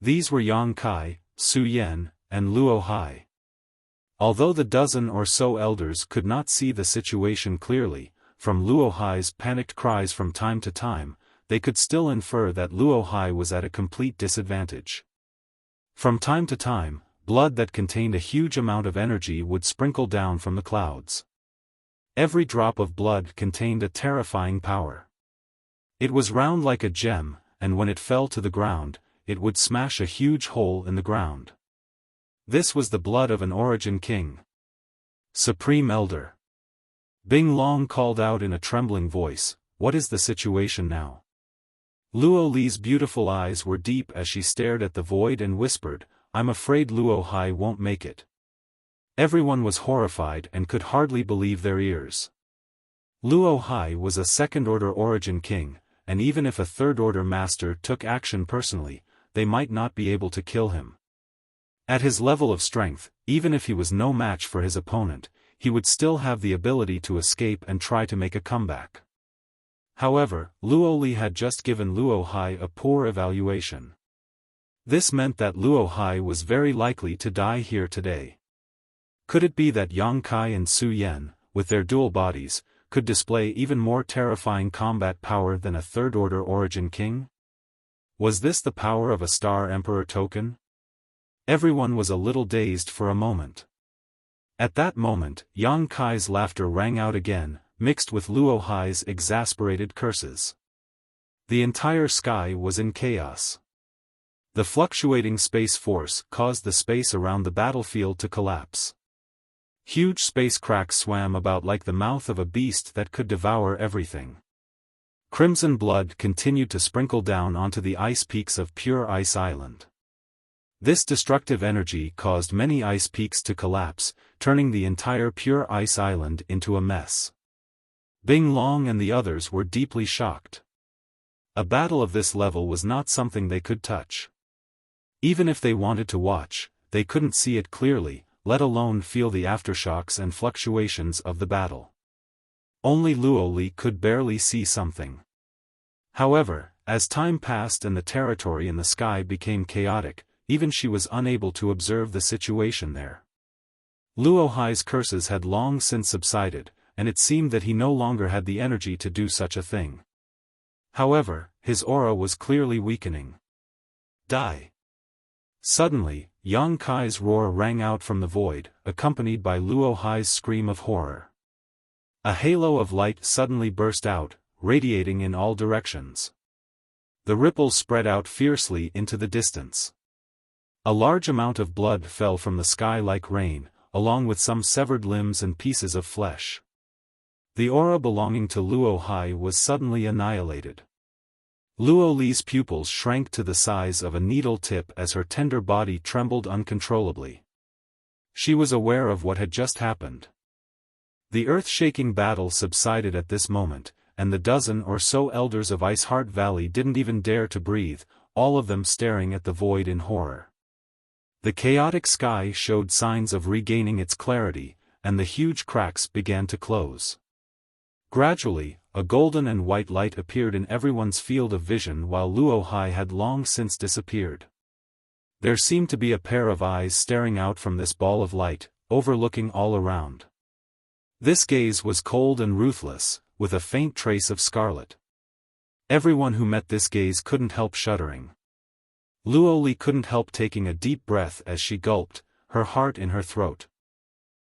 These were Yang Kai, Su Yan, and Luo Hai. Although the dozen or so elders could not see the situation clearly, from Luo Hai's panicked cries from time to time, they could still infer that Luo Hai was at a complete disadvantage. From time to time, blood that contained a huge amount of energy would sprinkle down from the clouds. Every drop of blood contained a terrifying power. It was round like a gem, and when it fell to the ground, it would smash a huge hole in the ground. This was the blood of an Origin King. "Supreme Elder." Bing Long called out in a trembling voice, "What is the situation now?" Luo Li's beautiful eyes were deep as she stared at the void and whispered, "I'm afraid Luo Hai won't make it." Everyone was horrified and could hardly believe their ears. Luo Hai was a second-order Origin King, and even if a third-order master took action personally, they might not be able to kill him. At his level of strength, even if he was no match for his opponent, he would still have the ability to escape and try to make a comeback. However, Luo Li had just given Luo Hai a poor evaluation. This meant that Luo Hai was very likely to die here today. Could it be that Yang Kai and Su Yan, with their dual bodies, could display even more terrifying combat power than a third-order Origin King? Was this the power of a Star Emperor token? Everyone was a little dazed for a moment. At that moment, Yang Kai's laughter rang out again, mixed with Luo Hai's exasperated curses. The entire sky was in chaos. The fluctuating space force caused the space around the battlefield to collapse. Huge space cracks swam about like the mouth of a beast that could devour everything. Crimson blood continued to sprinkle down onto the ice peaks of Pure Ice Island. This destructive energy caused many ice peaks to collapse, turning the entire Pure Ice Island into a mess. Bing Long and the others were deeply shocked. A battle of this level was not something they could touch. Even if they wanted to watch, they couldn't see it clearly, let alone feel the aftershocks and fluctuations of the battle. Only Luo Li could barely see something. However, as time passed and the territory in the sky became chaotic, even she was unable to observe the situation there. Luo Hai's curses had long since subsided, and it seemed that he no longer had the energy to do such a thing. However, his aura was clearly weakening. Die! Suddenly, Yang Kai's roar rang out from the void, accompanied by Luo Hai's scream of horror. A halo of light suddenly burst out, radiating in all directions. The ripples spread out fiercely into the distance. A large amount of blood fell from the sky like rain, along with some severed limbs and pieces of flesh. The aura belonging to Luo Hai was suddenly annihilated. Luo Li's pupils shrank to the size of a needle tip as her tender body trembled uncontrollably. She was aware of what had just happened. The earth-shaking battle subsided at this moment, and the dozen or so elders of Ice Heart Valley didn't even dare to breathe, all of them staring at the void in horror. The chaotic sky showed signs of regaining its clarity, and the huge cracks began to close. Gradually, a golden and white light appeared in everyone's field of vision while Luo Hai had long since disappeared. There seemed to be a pair of eyes staring out from this ball of light, overlooking all around. This gaze was cold and ruthless, with a faint trace of scarlet. Everyone who met this gaze couldn't help shuddering. Luo Li couldn't help taking a deep breath as she gulped, her heart in her throat.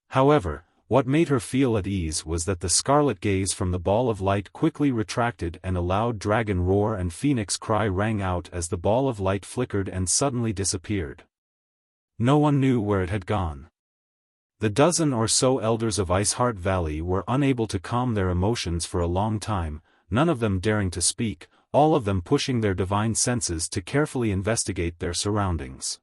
However, what made her feel at ease was that the scarlet gaze from the ball of light quickly retracted and a loud dragon roar and phoenix cry rang out as the ball of light flickered and suddenly disappeared. No one knew where it had gone. The dozen or so elders of Ice Heart Valley were unable to calm their emotions for a long time, none of them daring to speak, all of them pushing their divine senses to carefully investigate their surroundings.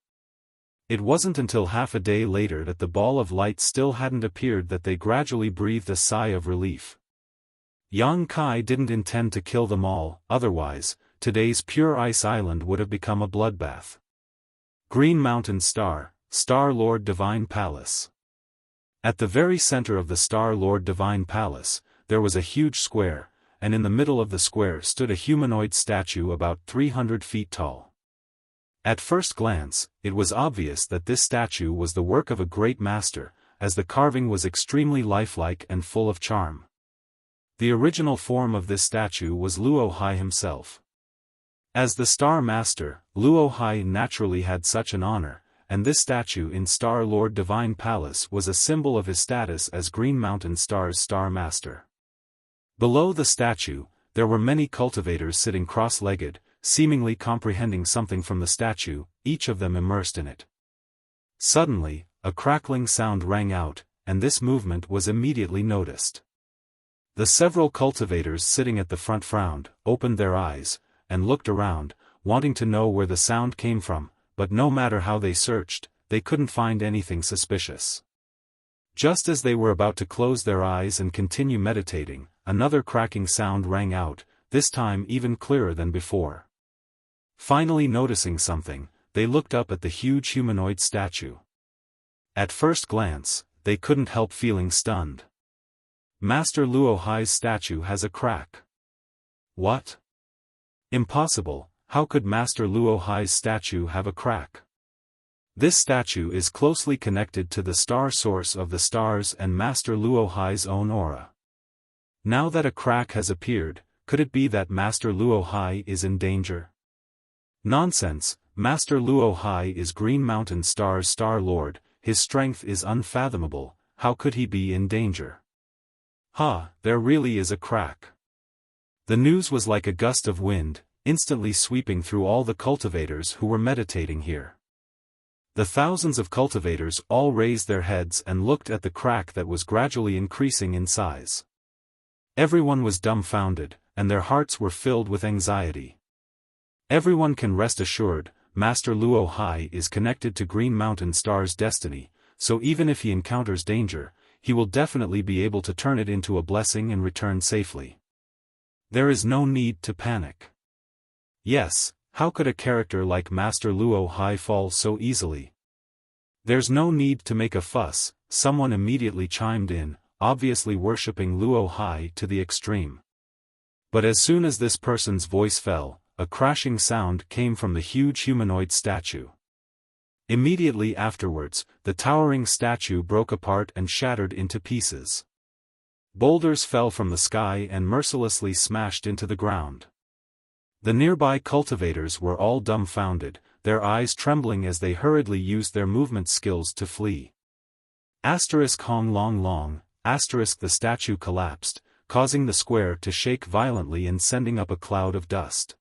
It wasn't until half a day later that the ball of light still hadn't appeared that they gradually breathed a sigh of relief. Yang Kai didn't intend to kill them all, otherwise, today's Pure Ice Island would have become a bloodbath. Green Mountain Star, Star Lord Divine Palace. At the very center of the Star Lord Divine Palace, there was a huge square, and in the middle of the square stood a humanoid statue about 300 feet tall. At first glance, it was obvious that this statue was the work of a great master, as the carving was extremely lifelike and full of charm. The original form of this statue was Luo Hai himself. As the Star Master, Luo Hai naturally had such an honor, and this statue in Star Lord Divine Palace was a symbol of his status as Green Mountain Star's Star Master. Below the statue, there were many cultivators sitting cross-legged, seemingly comprehending something from the statue, each of them immersed in it. Suddenly, a crackling sound rang out, and this movement was immediately noticed. The several cultivators sitting at the front frowned, opened their eyes, and looked around, wanting to know where the sound came from, but no matter how they searched, they couldn't find anything suspicious. Just as they were about to close their eyes and continue meditating, another cracking sound rang out, this time even clearer than before. Finally noticing something, they looked up at the huge humanoid statue. At first glance, they couldn't help feeling stunned. Master Luo Hai's statue has a crack. What? Impossible, how could Master Luo Hai's statue have a crack? This statue is closely connected to the star source of the stars and Master Luo Hai's own aura. Now that a crack has appeared, could it be that Master Luo Hai is in danger? Nonsense, Master Luo Hai is Green Mountain Star's Star Lord, his strength is unfathomable, how could he be in danger? Ha, there really is a crack. The news was like a gust of wind, instantly sweeping through all the cultivators who were meditating here. The thousands of cultivators all raised their heads and looked at the crack that was gradually increasing in size. Everyone was dumbfounded, and their hearts were filled with anxiety. Everyone can rest assured, Master Luo Hai is connected to Green Mountain Star's destiny, so even if he encounters danger, he will definitely be able to turn it into a blessing and return safely. There is no need to panic. Yes, how could a character like Master Luo Hai fall so easily? There's no need to make a fuss, someone immediately chimed in, obviously worshipping Luo Hai to the extreme. But as soon as this person's voice fell, a crashing sound came from the huge humanoid statue. Immediately afterwards, the towering statue broke apart and shattered into pieces. Boulders fell from the sky and mercilessly smashed into the ground. The nearby cultivators were all dumbfounded, their eyes trembling as they hurriedly used their movement skills to flee. Hong long long, the statue collapsed, causing the square to shake violently and sending up a cloud of dust.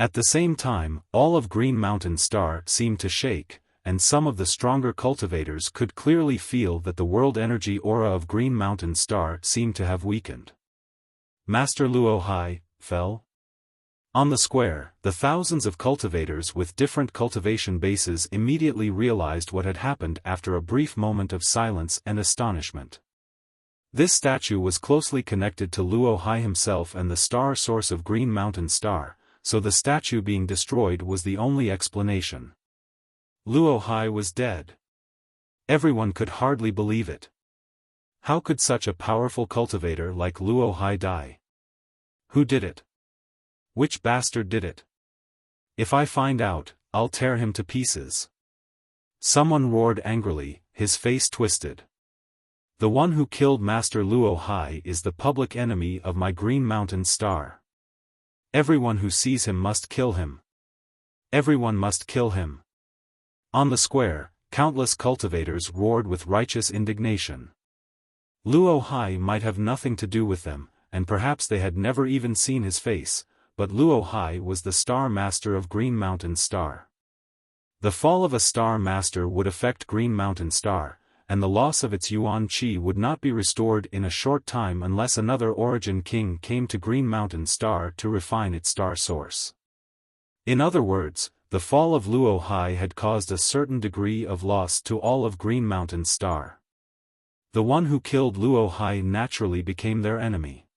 At the same time, all of Green Mountain Star seemed to shake, and some of the stronger cultivators could clearly feel that the world energy aura of Green Mountain Star seemed to have weakened. Master Luo Hai fell? On the square, the thousands of cultivators with different cultivation bases immediately realized what had happened after a brief moment of silence and astonishment. This statue was closely connected to Luo Hai himself and the star source of Green Mountain Star, so the statue being destroyed was the only explanation. Luo Hai was dead. Everyone could hardly believe it. How could such a powerful cultivator like Luo Hai die? Who did it? Which bastard did it? If I find out, I'll tear him to pieces. Someone roared angrily, his face twisted. The one who killed Master Luo Hai is the public enemy of my Green Mountain Star. Everyone who sees him must kill him. Everyone must kill him. On the square, countless cultivators roared with righteous indignation. Luo Hai might have nothing to do with them, and perhaps they had never even seen his face, but Luo Hai was the Star Master of Green Mountain Star. The fall of a Star Master would affect Green Mountain Star, and the loss of its Yuan Qi would not be restored in a short time unless another Origin King came to Green Mountain Star to refine its star source. In other words, the fall of Luo Hai had caused a certain degree of loss to all of Green Mountain Star. The one who killed Luo Hai naturally became their enemy.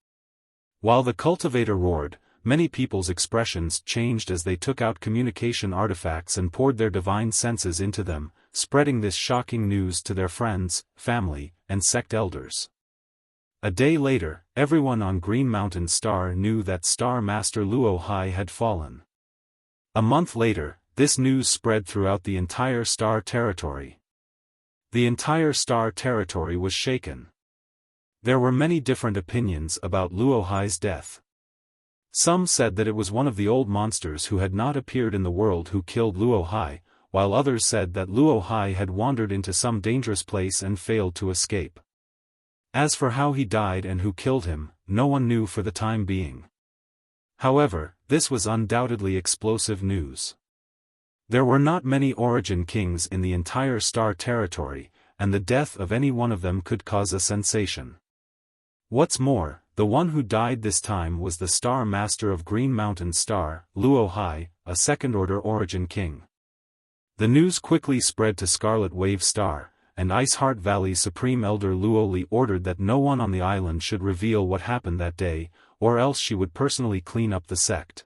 While the cultivator roared, many people's expressions changed as they took out communication artifacts and poured their divine senses into them, spreading this shocking news to their friends, family, and sect elders. A day later, everyone on Green Mountain Star knew that Star Master Luo Hai had fallen. A month later, this news spread throughout the entire Star Territory. The entire Star Territory was shaken. There were many different opinions about Luo Hai's death. Some said that it was one of the old monsters who had not appeared in the world who killed Luo Hai, while others said that Luo Hai had wandered into some dangerous place and failed to escape. As for how he died and who killed him, no one knew for the time being. However, this was undoubtedly explosive news. There were not many Origin Kings in the entire Star Territory, and the death of any one of them could cause a sensation. What's more, the one who died this time was the Star Master of Green Mountain Star, Luo Hai, a second-order Origin King. The news quickly spread to Scarlet Wave Star, and Ice Heart Valley's Supreme Elder Luo Li ordered that no one on the island should reveal what happened that day, or else she would personally clean up the sect.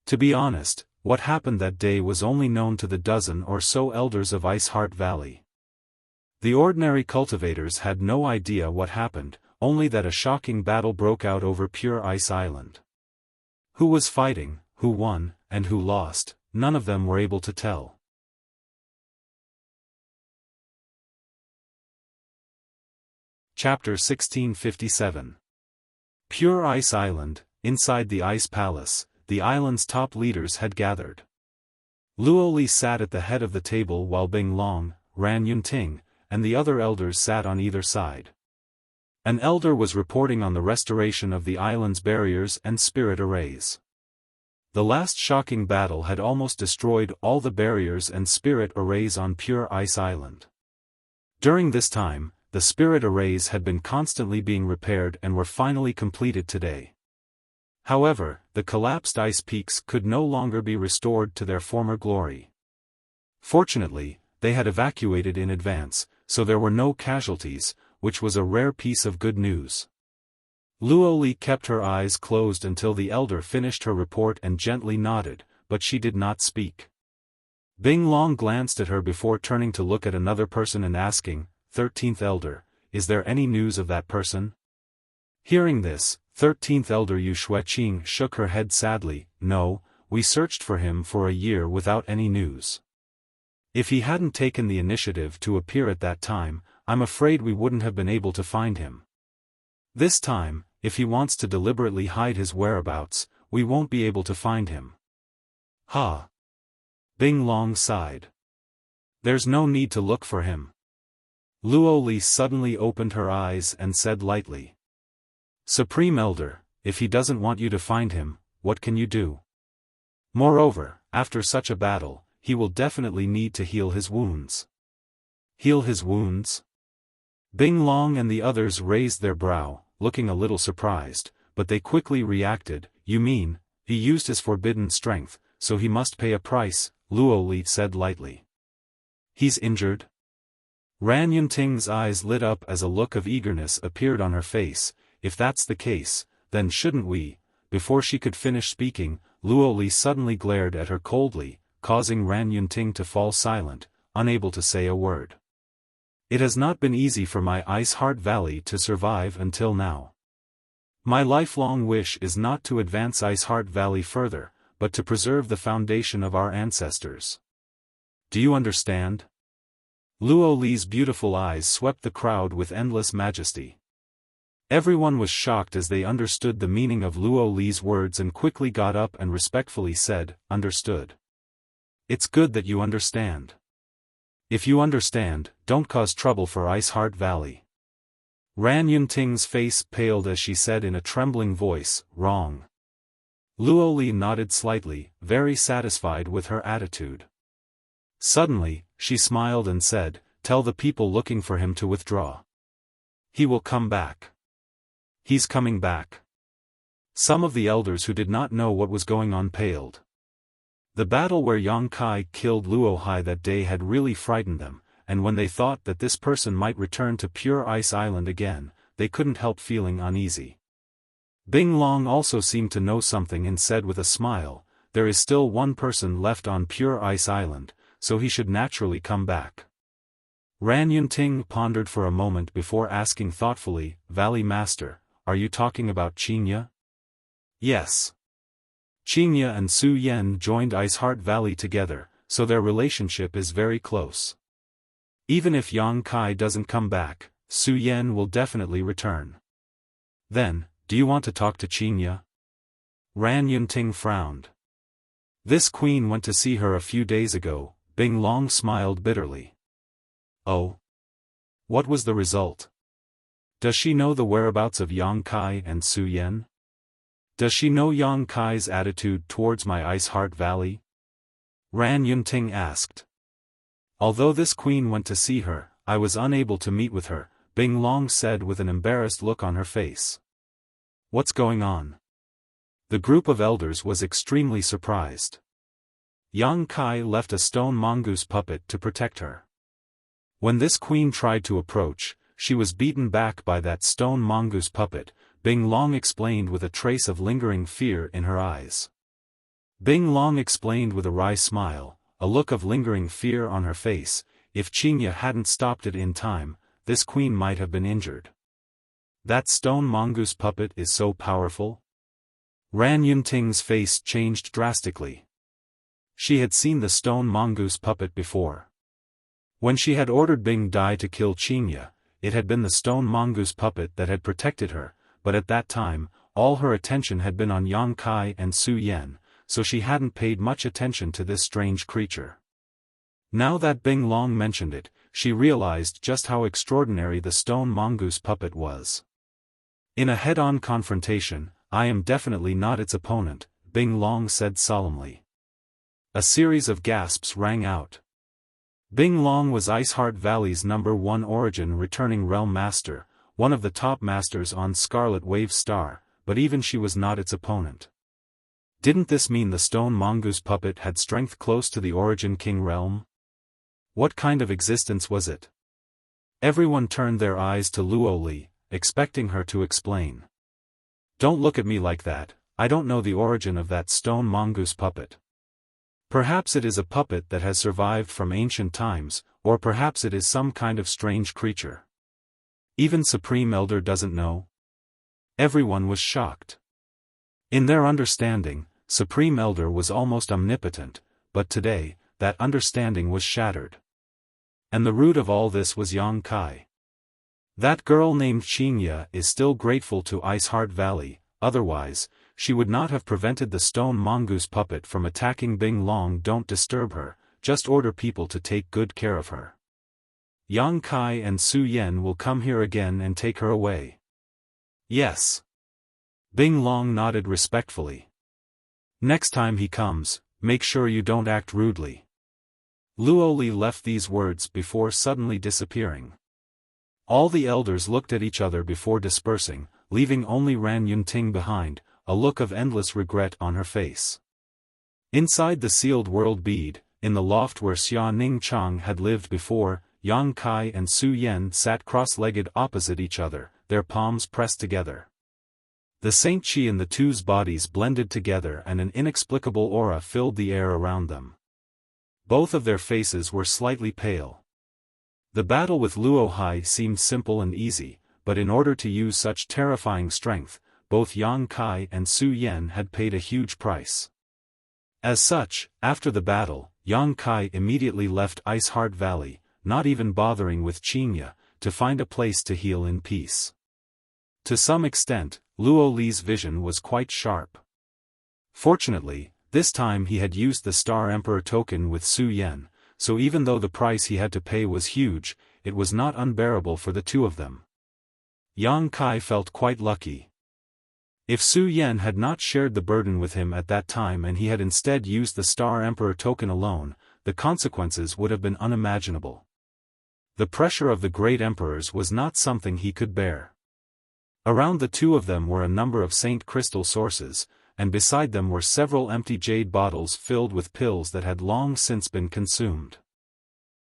To be honest, what happened that day was only known to the dozen or so elders of Ice Heart Valley. The ordinary cultivators had no idea what happened, only that a shocking battle broke out over Pure Ice Island. Who was fighting, who won, and who lost, none of them were able to tell. Chapter 1657. Pure Ice Island. Inside the Ice Palace, the island's top leaders had gathered. Luo Li sat at the head of the table while Bing Long, Ran Yunting, and the other elders sat on either side. An elder was reporting on the restoration of the island's barriers and spirit arrays. The last shocking battle had almost destroyed all the barriers and spirit arrays on Pure Ice Island. During this time, the spirit arrays had been constantly being repaired and were finally completed today. However, the collapsed ice peaks could no longer be restored to their former glory. Fortunately, they had evacuated in advance, so there were no casualties, which was a rare piece of good news. Luo Li kept her eyes closed until the elder finished her report and gently nodded, but she did not speak. Bing Long glanced at her before turning to look at another person and asking, 13th Elder, is there any news of that person? Hearing this, 13th Elder Yu Xueqing shook her head sadly. No, we searched for him for a year without any news. If he hadn't taken the initiative to appear at that time, I'm afraid we wouldn't have been able to find him. This time, if he wants to deliberately hide his whereabouts, we won't be able to find him. Ha! Bing Long sighed. There's no need to look for him. Luo Li suddenly opened her eyes and said lightly. Supreme Elder, if he doesn't want you to find him, what can you do? Moreover, after such a battle, he will definitely need to heal his wounds. Heal his wounds? Bing Long and the others raised their brow, looking a little surprised, but they quickly reacted. You mean, he used his forbidden strength, so he must pay a price, Luo Li said lightly. He's injured? Ran Yunting's eyes lit up as a look of eagerness appeared on her face. If that's the case, then shouldn't we? Before she could finish speaking, Luo Li suddenly glared at her coldly, causing Ran Yunting to fall silent, unable to say a word. It has not been easy for my Ice Heart Valley to survive until now. My lifelong wish is not to advance Ice Heart Valley further, but to preserve the foundation of our ancestors. Do you understand? Luo Li's beautiful eyes swept the crowd with endless majesty. Everyone was shocked as they understood the meaning of Luo Li's words and quickly got up and respectfully said, Understood. It's good that you understand. If you understand, don't cause trouble for Ice Heart Valley. Ran Yunting's face paled as she said in a trembling voice, Wrong. Luo Li nodded slightly, very satisfied with her attitude. Suddenly, she smiled and said, Tell the people looking for him to withdraw. He will come back. He's coming back. Some of the elders who did not know what was going on paled. The battle where Yang Kai killed Luo Hai that day had really frightened them, and when they thought that this person might return to Pure Ice Island again, they couldn't help feeling uneasy. Bing Long also seemed to know something and said with a smile, There is still one person left on Pure Ice Island, so he should naturally come back. Ran Yunting pondered for a moment before asking thoughtfully, Valley Master, are you talking about Qinya? Yes. Qinya and Su Yan joined Ice Heart Valley together, so their relationship is very close. Even if Yang Kai doesn't come back, Su Yan will definitely return. Then, do you want to talk to Qinya? Ran Yunting frowned. This queen went to see her a few days ago. Bing Long smiled bitterly. Oh? What was the result? Does she know the whereabouts of Yang Kai and Su Yan? Does she know Yang Kai's attitude towards my Ice Heart Valley? Ran Yunting asked. Although this queen went to see her, I was unable to meet with her, Bing Long said with an embarrassed look on her face. What's going on? The group of elders was extremely surprised. Yang Kai left a stone mongoose puppet to protect her. When this queen tried to approach, she was beaten back by that stone mongoose puppet, Bing Long explained with a trace of lingering fear in her eyes. Bing Long explained with a wry smile, a look of lingering fear on her face, if Qinya hadn't stopped it in time, this queen might have been injured. That stone mongoose puppet is so powerful? Ran Yunting's face changed drastically. She had seen the stone mongoose puppet before. When she had ordered Bing Dai to kill Qinya, it had been the stone mongoose puppet that had protected her, but at that time, all her attention had been on Yang Kai and Su Yan, so she hadn't paid much attention to this strange creature. Now that Bing Long mentioned it, she realized just how extraordinary the stone mongoose puppet was. In a head-on confrontation, I am definitely not its opponent, Bing Long said solemnly. A series of gasps rang out. Bing Long was Iceheart Valley's #1 Origin returning Realm Master, one of the top masters on Scarlet Wave Star, but even she was not its opponent. Didn't this mean the stone mongoose puppet had strength close to the Origin King realm? What kind of existence was it? Everyone turned their eyes to Luo Li, expecting her to explain. Don't look at me like that, I don't know the origin of that stone mongoose puppet. Perhaps it is a puppet that has survived from ancient times, or perhaps it is some kind of strange creature. Even Supreme Elder doesn't know? Everyone was shocked. In their understanding, Supreme Elder was almost omnipotent, but today, that understanding was shattered. And the root of all this was Yang Kai. That girl named Xingya is still grateful to Iceheart Valley, otherwise, she would not have prevented the stone mongoose puppet from attacking Bing Long. Don't disturb her, just order people to take good care of her. Yang Kai and Su Yan will come here again and take her away. Yes. Bing Long nodded respectfully. Next time he comes, make sure you don't act rudely. Luo Li left these words before suddenly disappearing. All the elders looked at each other before dispersing, leaving only Ran Yunting behind, a look of endless regret on her face. Inside the sealed world bead, in the loft where Xia Ning Chang had lived before, Yang Kai and Su Yan sat cross-legged opposite each other, their palms pressed together. The Saint Chi in the two's bodies blended together and an inexplicable aura filled the air around them. Both of their faces were slightly pale. The battle with Luo Hai seemed simple and easy, but in order to use such terrifying strength, both Yang Kai and Su Yan had paid a huge price. As such, after the battle, Yang Kai immediately left Iceheart Valley, not even bothering with Xingya, to find a place to heal in peace. To some extent, Luo Li's vision was quite sharp. Fortunately, this time he had used the Star Emperor token with Su Yan, so even though the price he had to pay was huge, it was not unbearable for the two of them. Yang Kai felt quite lucky. If Su Yan had not shared the burden with him at that time and he had instead used the Star Emperor token alone, the consequences would have been unimaginable. The pressure of the great emperors was not something he could bear. Around the two of them were a number of Saint Crystal sources, and beside them were several empty jade bottles filled with pills that had long since been consumed.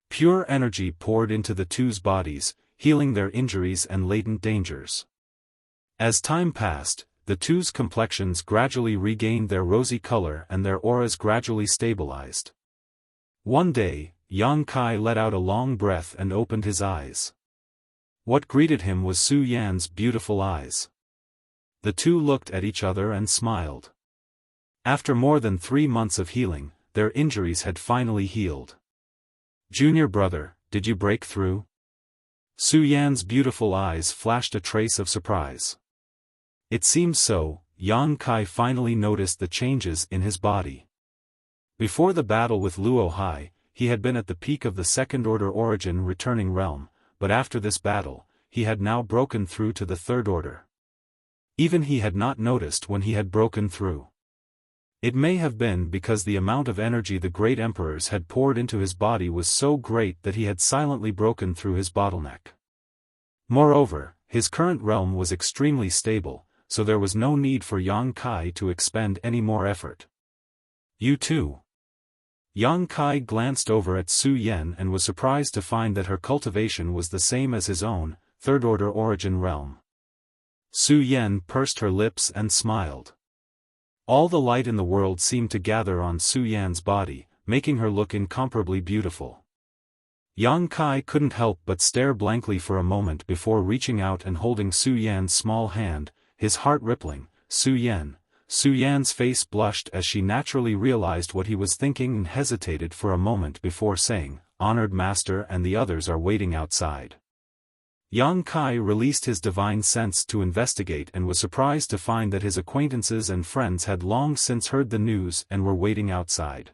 Pure energy poured into the two's bodies, healing their injuries and latent dangers. As time passed, the two's complexions gradually regained their rosy color and their auras gradually stabilized. One day, Yang Kai let out a long breath and opened his eyes. What greeted him was Su Yan's beautiful eyes. The two looked at each other and smiled. After more than 3 months of healing, their injuries had finally healed. Junior brother, did you break through? Su Yan's beautiful eyes flashed a trace of surprise. It seemed so. Yang Kai finally noticed the changes in his body. Before the battle with Luo Hai, he had been at the peak of the Second Order Origin returning realm, but after this battle, he had now broken through to the Third Order. Even he had not noticed when he had broken through. It may have been because the amount of energy the great emperors had poured into his body was so great that he had silently broken through his bottleneck. Moreover, his current realm was extremely stable, so there was no need for Yang Kai to expend any more effort. You too. Yang Kai glanced over at Su Yan and was surprised to find that her cultivation was the same as his own, Third Order Origin realm. Su Yan pursed her lips and smiled. All the light in the world seemed to gather on Su Yan's body, making her look incomparably beautiful. Yang Kai couldn't help but stare blankly for a moment before reaching out and holding Su Yan's small hand, his heart rippling. Su Yan. Su Yan's face blushed as she naturally realized what he was thinking and hesitated for a moment before saying, "Honored Master and the others are waiting outside." Yang Kai released his divine sense to investigate and was surprised to find that his acquaintances and friends had long since heard the news and were waiting outside.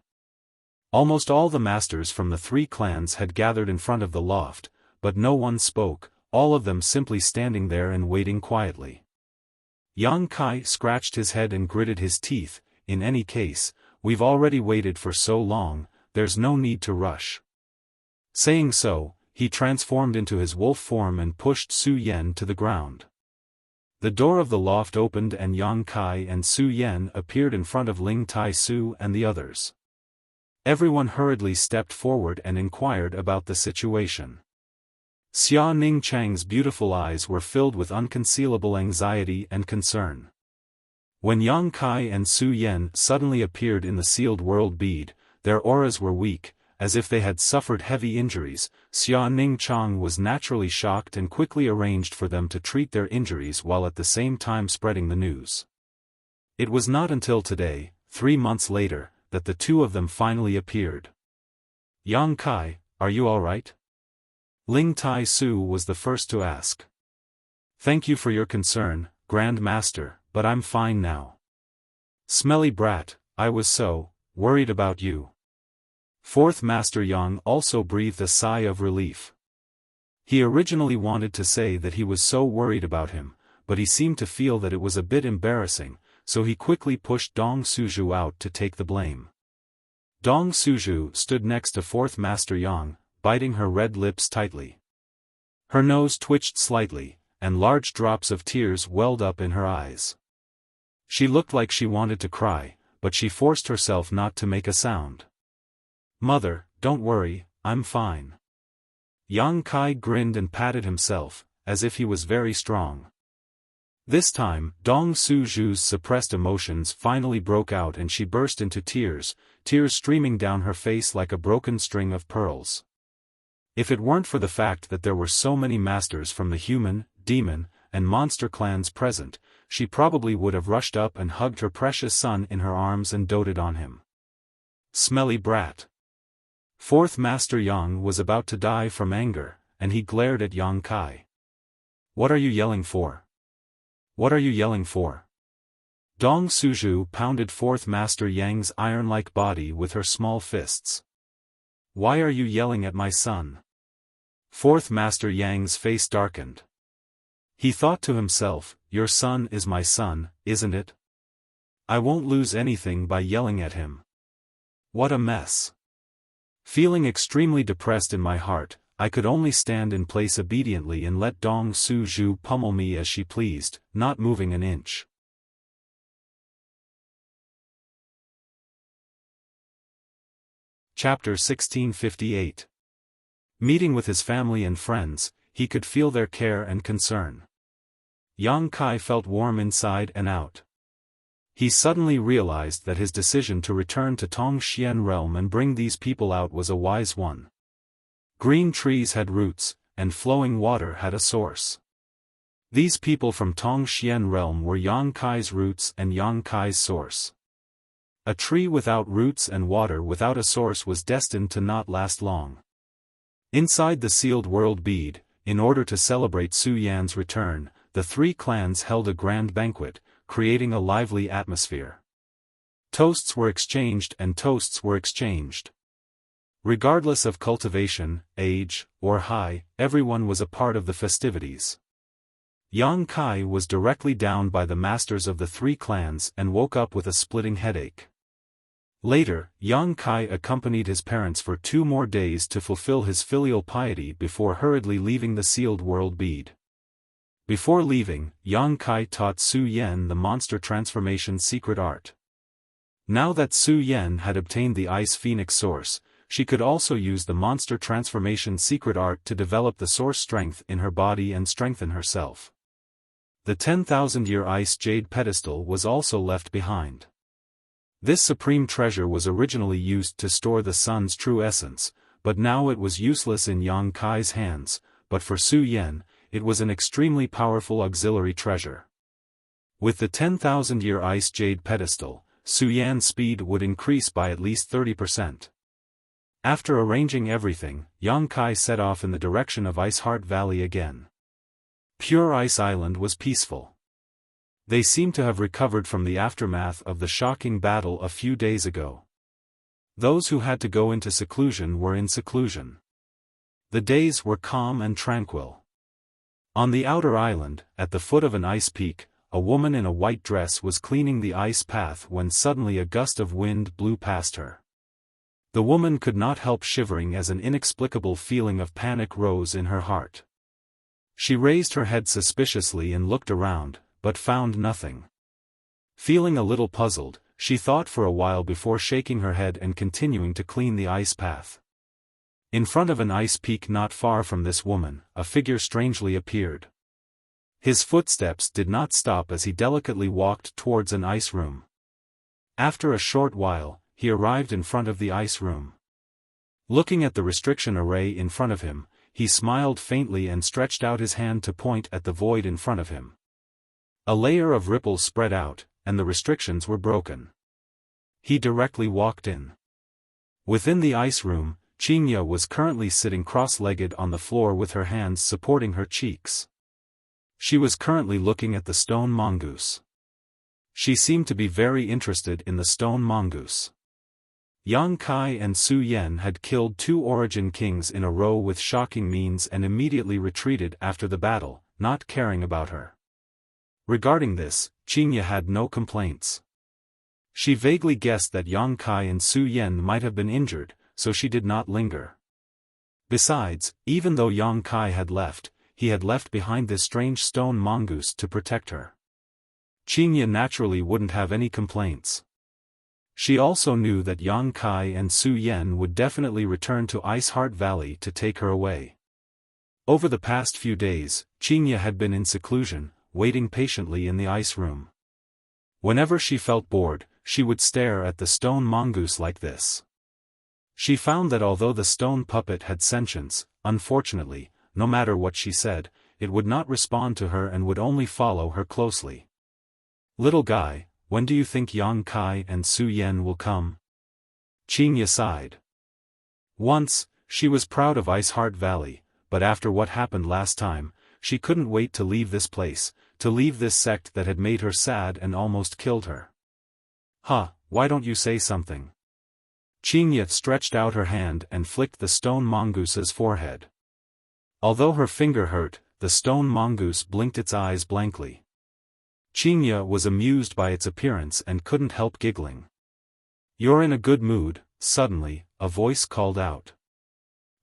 Almost all the masters from the three clans had gathered in front of the loft, but no one spoke, all of them simply standing there and waiting quietly. Yang Kai scratched his head and gritted his teeth. In any case, we've already waited for so long, there's no need to rush. Saying so, he transformed into his wolf form and pushed Su Yan to the ground. The door of the loft opened and Yang Kai and Su Yan appeared in front of Ling Tai Su and the others. Everyone hurriedly stepped forward and inquired about the situation. Xia Ning Chang's beautiful eyes were filled with unconcealable anxiety and concern. When Yang Kai and Su Yan suddenly appeared in the sealed world bead, their auras were weak, as if they had suffered heavy injuries. Xia Ning Chang was naturally shocked and quickly arranged for them to treat their injuries while at the same time spreading the news. It was not until today, 3 months later, that the two of them finally appeared. Yang Kai, are you all right? Ling Tai Su was the first to ask. Thank you for your concern, Grand Master, but I'm fine now. Smelly brat, I was so worried about you. Fourth Master Yang also breathed a sigh of relief. He originally wanted to say that he was so worried about him, but he seemed to feel that it was a bit embarrassing, so he quickly pushed Dong Suju out to take the blame. Dong Suju stood next to Fourth Master Yang, biting her red lips tightly. Her nose twitched slightly, and large drops of tears welled up in her eyes. She looked like she wanted to cry, but she forced herself not to make a sound. Mother, don't worry, I'm fine. Yang Kai grinned and patted himself, as if he was very strong. This time, Dong Suju's suppressed emotions finally broke out and she burst into tears, tears streaming down her face like a broken string of pearls. If it weren't for the fact that there were so many masters from the human, demon, and monster clans present, she probably would have rushed up and hugged her precious son in her arms and doted on him. Smelly brat. Fourth Master Yang was about to die from anger, and he glared at Yang Kai. What are you yelling for? What are you yelling for? Dong Suju pounded Fourth Master Yang's iron-like body with her small fists. Why are you yelling at my son? Fourth Master Yang's face darkened. He thought to himself, your son is my son, isn't it? I won't lose anything by yelling at him. What a mess. Feeling extremely depressed in my heart, I could only stand in place obediently and let Dong Suju pummel me as she pleased, not moving an inch. Chapter 1658. Meeting with his family and friends, he could feel their care and concern. Yang Kai felt warm inside and out. He suddenly realized that his decision to return to Tongxian realm and bring these people out was a wise one. Green trees had roots, and flowing water had a source. These people from Tongxian realm were Yang Kai's roots and Yang Kai's source. A tree without roots and water without a source was destined to not last long. Inside the sealed world bead, in order to celebrate Su Yan's return, the three clans held a grand banquet, creating a lively atmosphere. Toasts were exchanged and toasts were exchanged. Regardless of cultivation, age, or high, everyone was a part of the festivities. Yang Kai was directly downed by the masters of the three clans and woke up with a splitting headache. Later, Yang Kai accompanied his parents for 2 more days to fulfill his filial piety before hurriedly leaving the sealed world bead. Before leaving, Yang Kai taught Su Yan the monster transformation secret art. Now that Su Yan had obtained the Ice Phoenix source, she could also use the monster transformation secret art to develop the source strength in her body and strengthen herself. The 10,000-year ice jade pedestal was also left behind. This supreme treasure was originally used to store the sun's true essence, but now it was useless in Yang Kai's hands, but for Su Yan, it was an extremely powerful auxiliary treasure. With the 10,000-year ice jade pedestal, Su Yan's speed would increase by at least 30%. After arranging everything, Yang Kai set off in the direction of Ice Heart Valley again. Pure Ice Island was peaceful. They seemed to have recovered from the aftermath of the shocking battle a few days ago. Those who had to go into seclusion were in seclusion. The days were calm and tranquil. On the outer island, at the foot of an ice peak, a woman in a white dress was cleaning the ice path when suddenly a gust of wind blew past her. The woman could not help shivering as an inexplicable feeling of panic rose in her heart. She raised her head suspiciously and looked around, but found nothing. Feeling a little puzzled, she thought for a while before shaking her head and continuing to clean the ice path. In front of an ice peak not far from this woman, a figure strangely appeared. His footsteps did not stop as he delicately walked towards an ice room. After a short while, he arrived in front of the ice room. Looking at the restriction array in front of him, he smiled faintly and stretched out his hand to point at the void in front of him. A layer of ripples spread out, and the restrictions were broken. He directly walked in. Within the ice room, Qingya was currently sitting cross-legged on the floor with her hands supporting her cheeks. She was currently looking at the stone mongoose. She seemed to be very interested in the stone mongoose. Yang Kai and Su Yan had killed 2 origin kings in a row with shocking means and immediately retreated after the battle, not caring about her. Regarding this, Qingya had no complaints. She vaguely guessed that Yang Kai and Su Yan might have been injured, so she did not linger. Besides, even though Yang Kai had left, he had left behind this strange stone mongoose to protect her. Qingya naturally wouldn't have any complaints. She also knew that Yang Kai and Su Yan would definitely return to Ice Heart Valley to take her away. Over the past few days, Qingya had been in seclusion, waiting patiently in the ice room. Whenever she felt bored, she would stare at the stone mongoose like this. She found that although the stone puppet had sentience, unfortunately, no matter what she said, it would not respond to her and would only follow her closely. "Little guy, when do you think Yang Kai and Su Yan will come?" Qingya sighed. Once, she was proud of Ice Heart Valley, but after what happened last time, she couldn't wait to leave this place, to leave this sect that had made her sad and almost killed her. "Huh, why don't you say something?" Qingya stretched out her hand and flicked the stone mongoose's forehead. Although her finger hurt, the stone mongoose blinked its eyes blankly. Qingya was amused by its appearance and couldn't help giggling. "You're in a good mood," suddenly, a voice called out.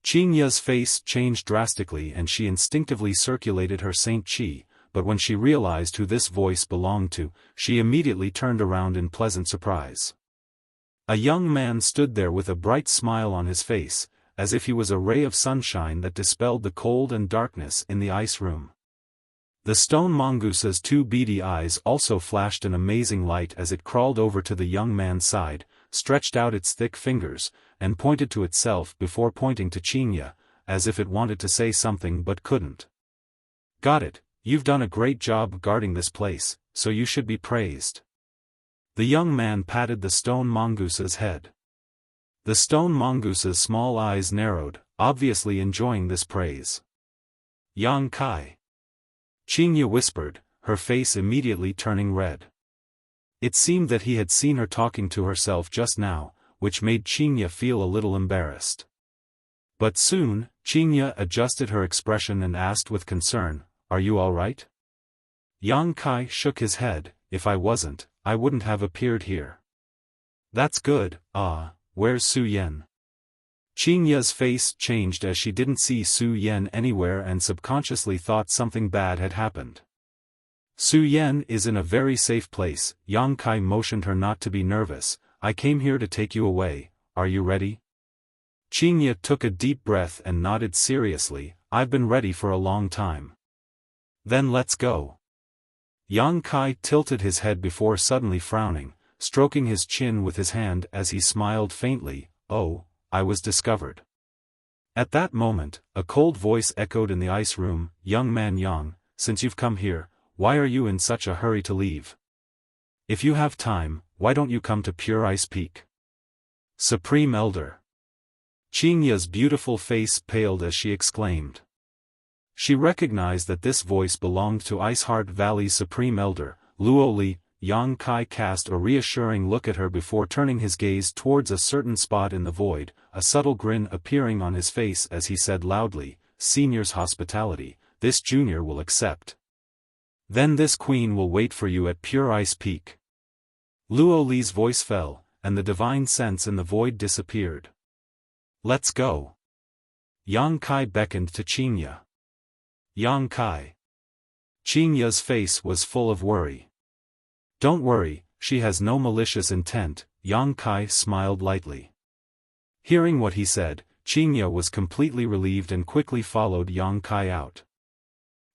Qingya's face changed drastically and she instinctively circulated her Saint Qi, but when she realized who this voice belonged to, she immediately turned around in pleasant surprise. A young man stood there with a bright smile on his face, as if he was a ray of sunshine that dispelled the cold and darkness in the ice room. The stone mongoose's 2 beady eyes also flashed an amazing light as it crawled over to the young man's side, stretched out its thick fingers, and pointed to itself before pointing to Qingya, as if it wanted to say something but couldn't. "Got it, you've done a great job guarding this place, so you should be praised." The young man patted the stone mongoose's head. The stone mongoose's small eyes narrowed, obviously enjoying this praise. "Yang Kai," Qingya whispered, her face immediately turning red. It seemed that he had seen her talking to herself just now, which made Qingya feel a little embarrassed. But soon, Qingya adjusted her expression and asked with concern, "Are you all right?" Yang Kai shook his head. "If I wasn't, I wouldn't have appeared here." "That's good. Where's Su Yan?" Qingya's face changed as she didn't see Su Yan anywhere and subconsciously thought something bad had happened. "Su Yan is in a very safe place," Yang Kai motioned her not to be nervous. "I came here to take you away, are you ready?" Qingya took a deep breath and nodded seriously. "I've been ready for a long time." "Then let's go." Yang Kai tilted his head before suddenly frowning, stroking his chin with his hand as he smiled faintly. "Oh, I was discovered." At that moment, a cold voice echoed in the ice room. "Young man Yang, since you've come here, why are you in such a hurry to leave? If you have time, why don't you come to Pure Ice Peak?" "Supreme Elder." Qingya's beautiful face paled as she exclaimed. She recognized that this voice belonged to Ice Heart Valley's Supreme Elder, Luo Li. Yang Kai cast a reassuring look at her before turning his gaze towards a certain spot in the void, a subtle grin appearing on his face as he said loudly, "Senior's hospitality, this junior will accept. Then this queen will wait for you at Pure Ice Peak." Luo Li's voice fell, and the divine sense in the void disappeared. "Let's go." Yang Kai beckoned to Qingya. "Yang Kai." Qingya's face was full of worry. "Don't worry, she has no malicious intent," Yang Kai smiled lightly. Hearing what he said, Qingya was completely relieved and quickly followed Yang Kai out.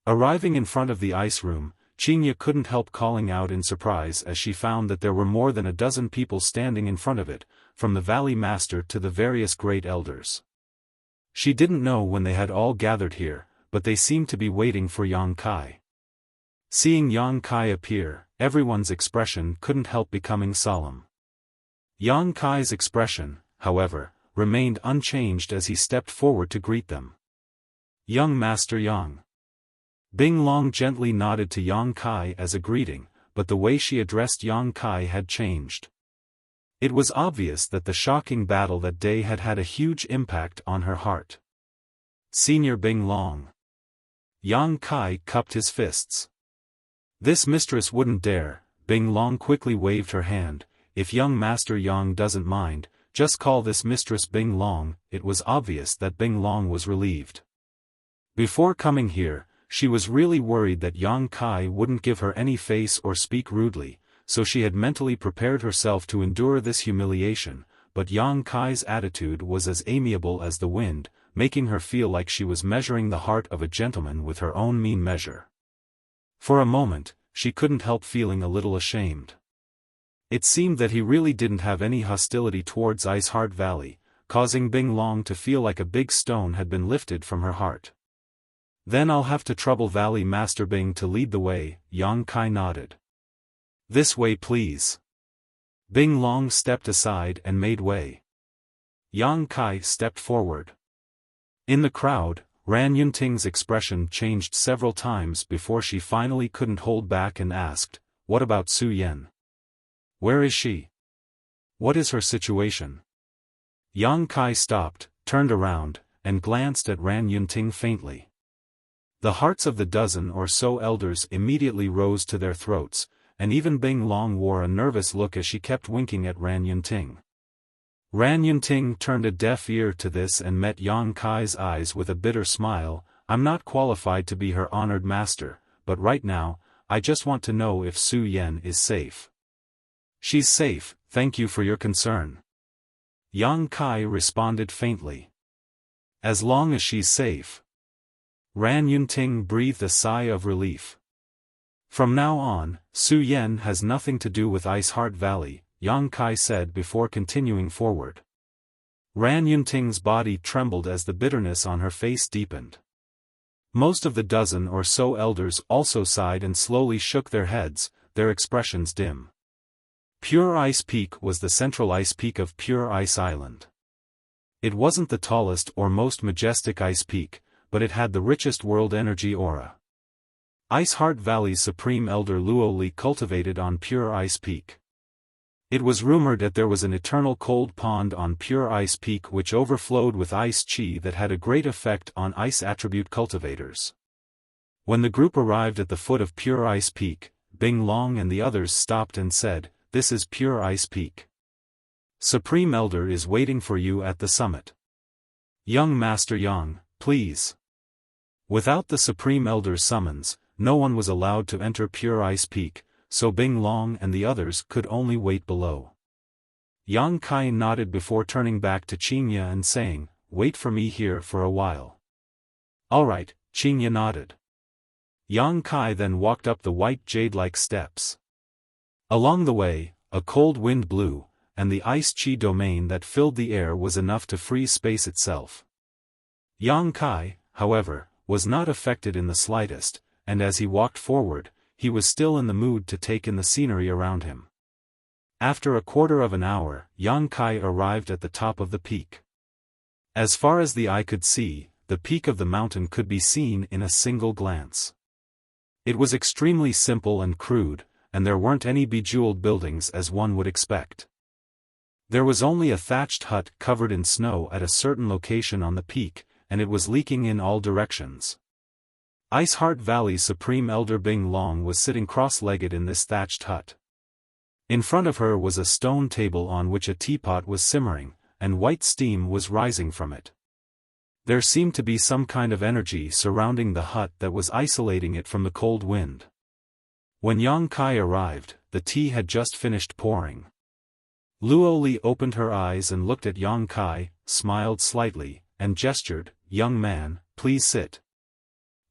Arriving in front of the ice room, Qingya couldn't help calling out in surprise as she found that there were more than a dozen people standing in front of it, from the Valley Master to the various great elders. She didn't know when they had all gathered here, but they seemed to be waiting for Yang Kai. Seeing Yang Kai appear, everyone's expression couldn't help becoming solemn. Yang Kai's expression, however, remained unchanged as he stepped forward to greet them. "Young Master Yang." Bing Long gently nodded to Yang Kai as a greeting, but the way she addressed Yang Kai had changed. It was obvious that the shocking battle that day had had a huge impact on her heart. "Senior Bing Long." Yang Kai cupped his fists. "This mistress wouldn't dare." Bing Long quickly waved her hand. "If young Master Yang doesn't mind, just call this mistress Bing Long." It was obvious that Bing Long was relieved. Before coming here, she was really worried that Yang Kai wouldn't give her any face or speak rudely, so she had mentally prepared herself to endure this humiliation, but Yang Kai's attitude was as amiable as the wind, making her feel like she was measuring the heart of a gentleman with her own mean measure. For a moment, she couldn't help feeling a little ashamed. It seemed that he really didn't have any hostility towards Ice Heart Valley, causing Bing Long to feel like a big stone had been lifted from her heart. "Then I'll have to trouble Valley Master Bing to lead the way," Yang Kai nodded. "This way please." Bing Long stepped aside and made way. Yang Kai stepped forward. In the crowd, Ran Yunting's expression changed several times before she finally couldn't hold back and asked, "What about Su Yan? Where is she? What is her situation?" Yang Kai stopped, turned around, and glanced at Ran Yunting faintly. The hearts of the dozen or so elders immediately rose to their throats, and even Bing Long wore a nervous look as she kept winking at Ran Yunting. Ran Yunting turned a deaf ear to this and met Yang Kai's eyes with a bitter smile. "I'm not qualified to be her honored master, but right now, I just want to know if Su Yan is safe." "She's safe, thank you for your concern." Yang Kai responded faintly. "As long as she's safe." Ran Yunting breathed a sigh of relief. "From now on, Su Yan has nothing to do with Ice Heart Valley," Yang Kai said before continuing forward. Ran Yunting's body trembled as the bitterness on her face deepened. Most of the dozen or so elders also sighed and slowly shook their heads, their expressions dim. Pure Ice Peak was the central ice peak of Pure Ice Island. It wasn't the tallest or most majestic ice peak, but it had the richest world energy aura. Ice Heart Valley's supreme elder Luo Li cultivated on Pure Ice Peak. It was rumored that there was an eternal cold pond on Pure Ice Peak which overflowed with ice chi that had a great effect on ice attribute cultivators. When the group arrived at the foot of Pure Ice Peak, Bing Long and the others stopped and said, "This is Pure Ice Peak. Supreme Elder is waiting for you at the summit. Young Master Yang, please." Without the Supreme Elder's summons, no one was allowed to enter Pure Ice Peak, so Bing Long and the others could only wait below. Yang Kai nodded before turning back to Qingya and saying, "Wait for me here for a while." "All right," Qingya nodded. Yang Kai then walked up the white jade-like steps. Along the way, a cold wind blew, and the ice chi domain that filled the air was enough to freeze space itself. Yang Kai, however, was not affected in the slightest, and as he walked forward, he was still in the mood to take in the scenery around him. After a quarter of an hour, Yang Kai arrived at the top of the peak. As far as the eye could see, the peak of the mountain could be seen in a single glance. It was extremely simple and crude, and there weren't any bejeweled buildings as one would expect. There was only a thatched hut covered in snow at a certain location on the peak, and it was leaking in all directions. Iceheart Valley's Supreme Elder Bing Long was sitting cross-legged in this thatched hut. In front of her was a stone table on which a teapot was simmering, and white steam was rising from it. There seemed to be some kind of energy surrounding the hut that was isolating it from the cold wind. When Yang Kai arrived, the tea had just finished pouring. Luo Li opened her eyes and looked at Yang Kai, smiled slightly, and gestured, "Young man, please sit."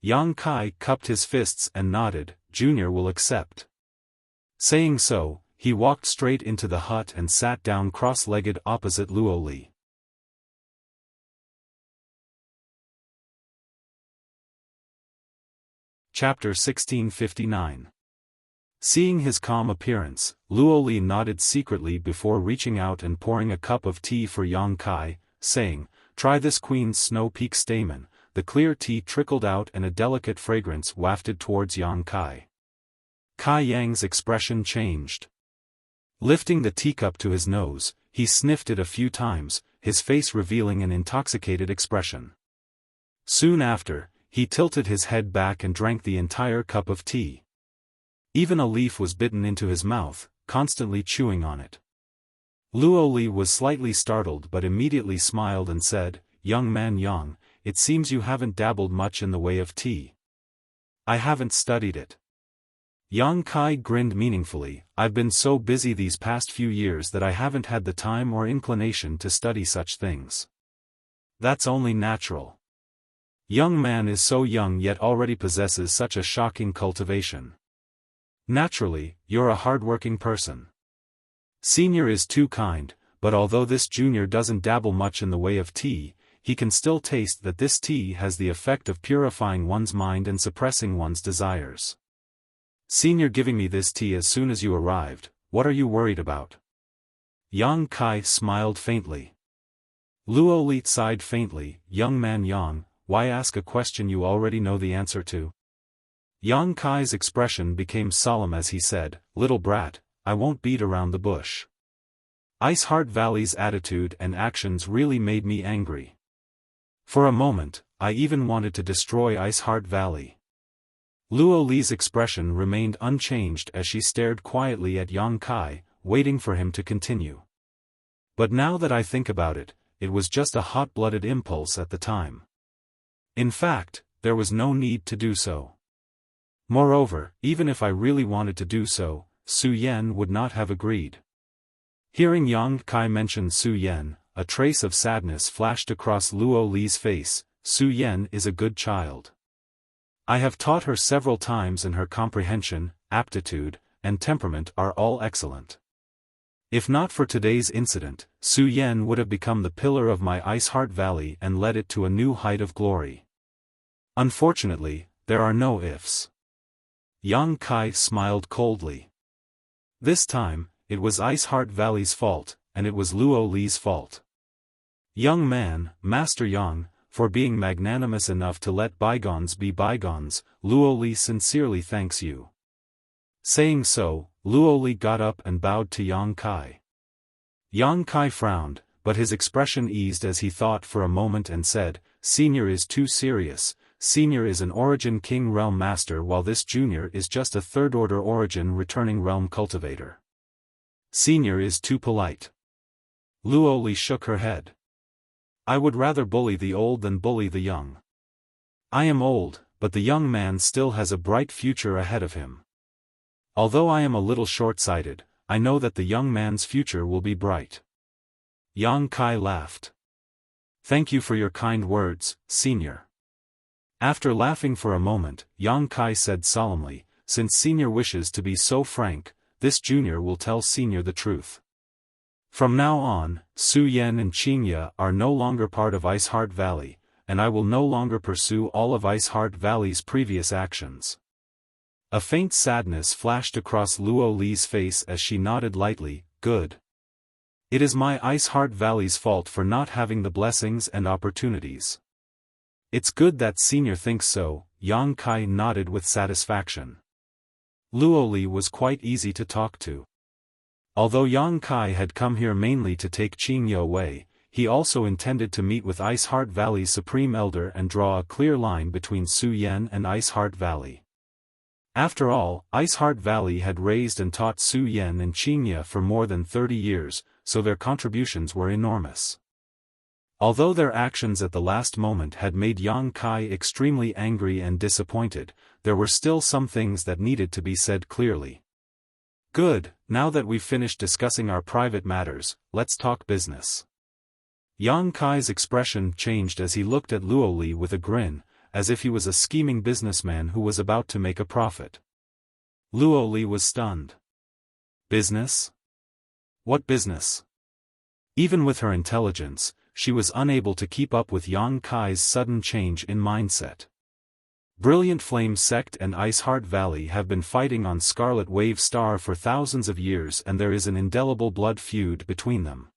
Yang Kai cupped his fists and nodded, "Junior will accept." Saying so, he walked straight into the hut and sat down cross-legged opposite Luo Li. Chapter 1659. Seeing his calm appearance, Luo Li nodded secretly before reaching out and pouring a cup of tea for Yang Kai, saying, "Try this Queen's Snow Peak Stamen." The clear tea trickled out and a delicate fragrance wafted towards Yang Kai. Kai Yang's expression changed. Lifting the teacup to his nose, he sniffed it a few times, his face revealing an intoxicated expression. Soon after, he tilted his head back and drank the entire cup of tea. Even a leaf was bitten into his mouth, constantly chewing on it. Luo Li was slightly startled but immediately smiled and said, "Young man Yang, it seems you haven't dabbled much in the way of tea." "I haven't studied it." Yang Kai grinned meaningfully, "I've been so busy these past few years that I haven't had the time or inclination to study such things." "That's only natural. Young man is so young yet already possesses such a shocking cultivation. Naturally, you're a hard-working person. Senior is too kind, but although this junior doesn't dabble much in the way of tea, he can still taste that this tea has the effect of purifying one's mind and suppressing one's desires. Senior giving me this tea as soon as you arrived, what are you worried about?" Yang Kai smiled faintly. Luo Li sighed faintly, "Young man Yang, why ask a question you already know the answer to?" Yang Kai's expression became solemn as he said, "Little brat, I won't beat around the bush. Iceheart Valley's attitude and actions really made me angry. For a moment, I even wanted to destroy Iceheart Valley." Luo Li's expression remained unchanged as she stared quietly at Yang Kai, waiting for him to continue. "But now that I think about it, it was just a hot-blooded impulse at the time. In fact, there was no need to do so. Moreover, even if I really wanted to do so, Su Yan would not have agreed." Hearing Yang Kai mention Su Yan, a trace of sadness flashed across Luo Li's face. "Su Yan is a good child. I have taught her several times and her comprehension, aptitude, and temperament are all excellent. If not for today's incident, Su Yan would have become the pillar of my Iceheart Valley and led it to a new height of glory. Unfortunately, there are no ifs." Yang Kai smiled coldly. This time, it was Iceheart Valley's fault, and it was Luo Li's fault. "Young man, Master Yang, for being magnanimous enough to let bygones be bygones, Luo Li sincerely thanks you." Saying so, Luo Li got up and bowed to Yang Kai. Yang Kai frowned, but his expression eased as he thought for a moment and said, "Senior is too serious. Senior is an Origin King Realm Master while this junior is just a third-order Origin returning Realm Cultivator. Senior is too polite." Luo Li shook her head. "I would rather bully the old than bully the young. I am old, but the young man still has a bright future ahead of him. Although I am a little short-sighted, I know that the young man's future will be bright." Yang Kai laughed. "Thank you for your kind words, Senior." After laughing for a moment, Yang Kai said solemnly, "Since Senior wishes to be so frank, this junior will tell Senior the truth. From now on, Su Yan and Qingya are no longer part of Iceheart Valley, and I will no longer pursue all of Iceheart Valley's previous actions." A faint sadness flashed across Luo Li's face as she nodded lightly, "Good. It is my Iceheart Valley's fault for not having the blessings and opportunities. It's good that Senior thinks so." Yang Kai nodded with satisfaction. Luo Li was quite easy to talk to. Although Yang Kai had come here mainly to take Qingye away, he also intended to meet with Ice Heart Valley's Supreme Elder and draw a clear line between Su Yan and Ice Heart Valley. After all, Ice Heart Valley had raised and taught Su Yan and Qingye for more than 30 years, so their contributions were enormous. Although their actions at the last moment had made Yang Kai extremely angry and disappointed, there were still some things that needed to be said clearly. Good, now that we've finished discussing our private matters, let's talk business. Yang Kai's expression changed as he looked at Luo Li with a grin, as if he was a scheming businessman who was about to make a profit. Luo Li was stunned. Business? What business? Even with her intelligence, she was unable to keep up with Yang Kai's sudden change in mindset. Brilliant Flame Sect and Ice Heart Valley have been fighting on Scarlet Wave Star for thousands of years, and there is an indelible blood feud between them.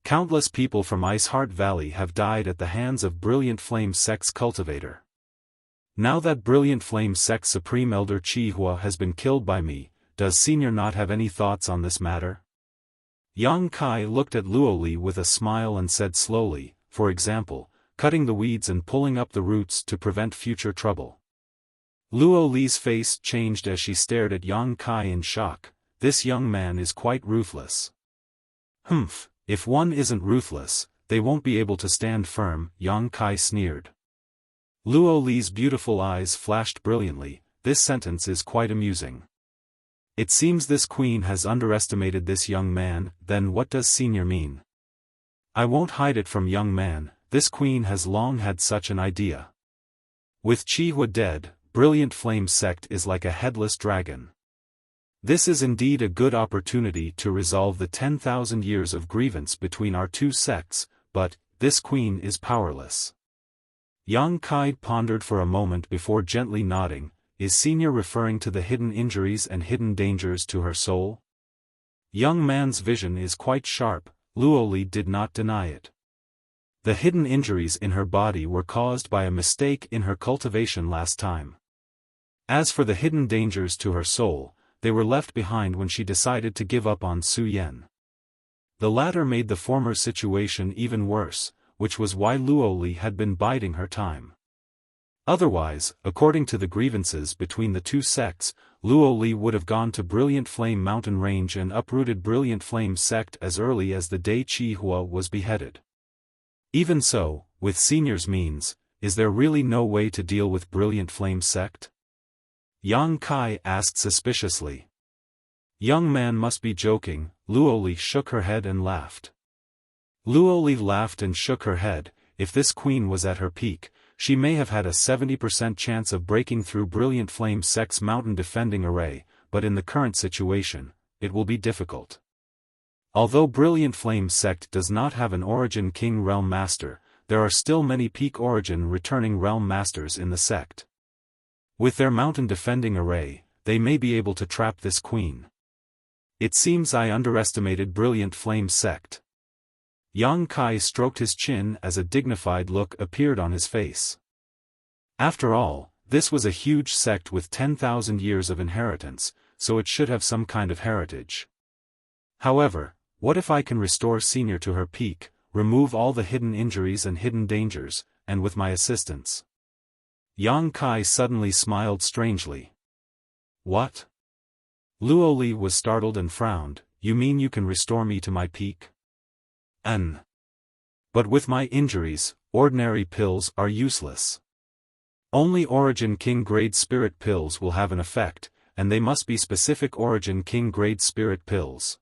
Countless people from Ice Heart Valley have died at the hands of Brilliant Flame Sect's cultivator. Now that Brilliant Flame Sect's Supreme Elder Qihua has been killed by me, does Senior not have any thoughts on this matter? Yang Kai looked at Luo Li with a smile and said slowly, for example, cutting the weeds and pulling up the roots to prevent future trouble. Luo Li's face changed as she stared at Yang Kai in shock. This young man is quite ruthless. Humph, if one isn't ruthless, they won't be able to stand firm, Yang Kai sneered. Luo Li's beautiful eyes flashed brilliantly. This sentence is quite amusing. It seems this queen has underestimated this young man. Then what does Senior mean? I won't hide it from young man, this queen has long had such an idea. With Qihua dead, Brilliant Flame Sect is like a headless dragon. This is indeed a good opportunity to resolve the 10,000 years of grievance between our two sects, but this queen is powerless. Yang Kai pondered for a moment before gently nodding. Is Senior referring to the hidden injuries and hidden dangers to her soul? Young man's vision is quite sharp. Luo Li did not deny it. The hidden injuries in her body were caused by a mistake in her cultivation last time. As for the hidden dangers to her soul, they were left behind when she decided to give up on Su Yan. The latter made the former situation even worse, which was why Luo Li had been biding her time. Otherwise, according to the grievances between the two sects, Luo Li would have gone to Brilliant Flame Mountain Range and uprooted Brilliant Flame Sect as early as the day Qihua was beheaded. Even so, with Senior's means, is there really no way to deal with Brilliant Flame Sect? Yang Kai asked suspiciously. Young man must be joking. Luo Li shook her head and laughed. Luo Li laughed and shook her head. If this queen was at her peak, she may have had a 70% chance of breaking through Brilliant Flame Sect's mountain defending array, but in the current situation, it will be difficult. Although Brilliant Flame Sect does not have an Origin King Realm Master, there are still many peak Origin returning Realm Masters in the sect. With their mountain defending array, they may be able to trap this queen. It seems I underestimated Brilliant Flame Sect. Yang Kai stroked his chin as a dignified look appeared on his face. After all, this was a huge sect with 10,000 years of inheritance, so it should have some kind of heritage. However, what if I can restore Senior to her peak, remove all the hidden injuries and hidden dangers, and with my assistance? Yang Kai suddenly smiled strangely. What? Luo Li was startled and frowned. You mean you can restore me to my peak? But with my injuries, ordinary pills are useless. Only Origin King Grade Spirit pills will have an effect, and they must be specific Origin King Grade Spirit pills.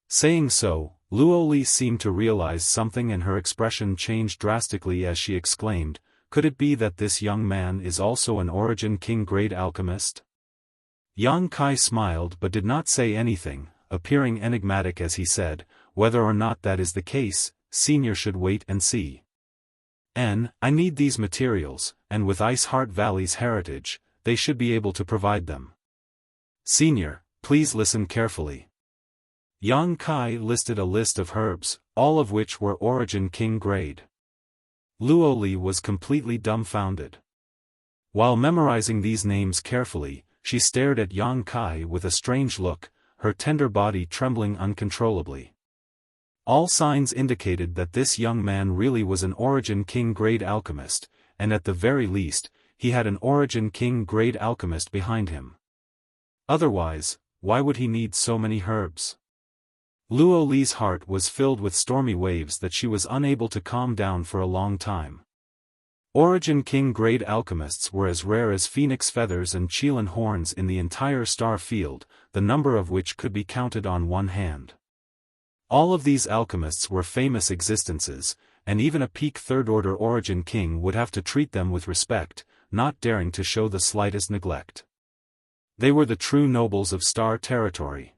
Saying so, Luo Li seemed to realize something and her expression changed drastically as she exclaimed, could it be that this young man is also an Origin King Grade alchemist? Yang Kai smiled but did not say anything, appearing enigmatic as he said, whether or not that is the case, Senior should wait and see. I need these materials, and with Ice Heart Valley's heritage, they should be able to provide them. Senior, please listen carefully. Yang Kai listed a list of herbs, all of which were Origin King Grade. Luo Li was completely dumbfounded. While memorizing these names carefully, she stared at Yang Kai with a strange look, her tender body trembling uncontrollably. All signs indicated that this young man really was an Origin King-grade alchemist, and at the very least, he had an Origin King-grade alchemist behind him. Otherwise, why would he need so many herbs? Luo Li's heart was filled with stormy waves that she was unable to calm down for a long time. Origin King-grade alchemists were as rare as phoenix feathers and Qilin horns in the entire star field, the number of which could be counted on one hand. All of these alchemists were famous existences, and even a peak third-order Origin King would have to treat them with respect, not daring to show the slightest neglect. They were the true nobles of star territory.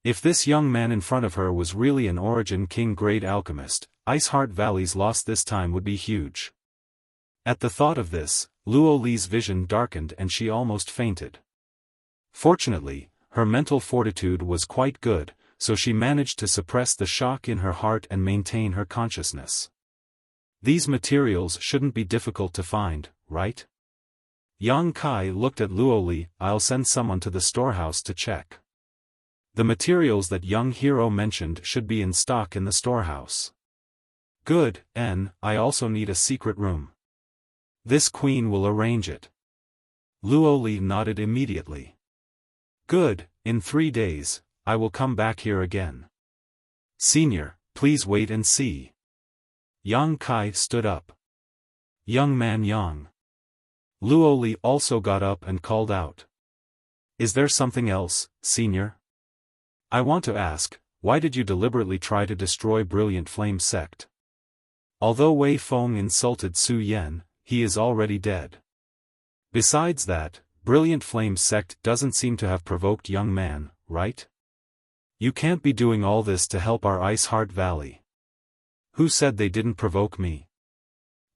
If this young man in front of her was really an Origin King-grade alchemist, Iceheart Valley's loss this time would be huge. At the thought of this, Luo Li's vision darkened and she almost fainted. Fortunately, her mental fortitude was quite good, so she managed to suppress the shock in her heart and maintain her consciousness. These materials shouldn't be difficult to find, right? Yang Kai looked at Luo Li. I'll send someone to the storehouse to check. The materials that young hero mentioned should be in stock in the storehouse. Good, I also need a secret room. This queen will arrange it. Luo Li nodded immediately. Good, in 3 days, I will come back here again. Senior, please wait and see. Yang Kai stood up. Young man Yang. Luo Li also got up and called out. Is there something else, senior? I want to ask, why did you deliberately try to destroy Brilliant Flame Sect? Although Wei Feng insulted Su Yan, he is already dead. Besides that, Brilliant Flame Sect doesn't seem to have provoked young man, right? You can't be doing all this to help our Iceheart Valley. Who said they didn't provoke me?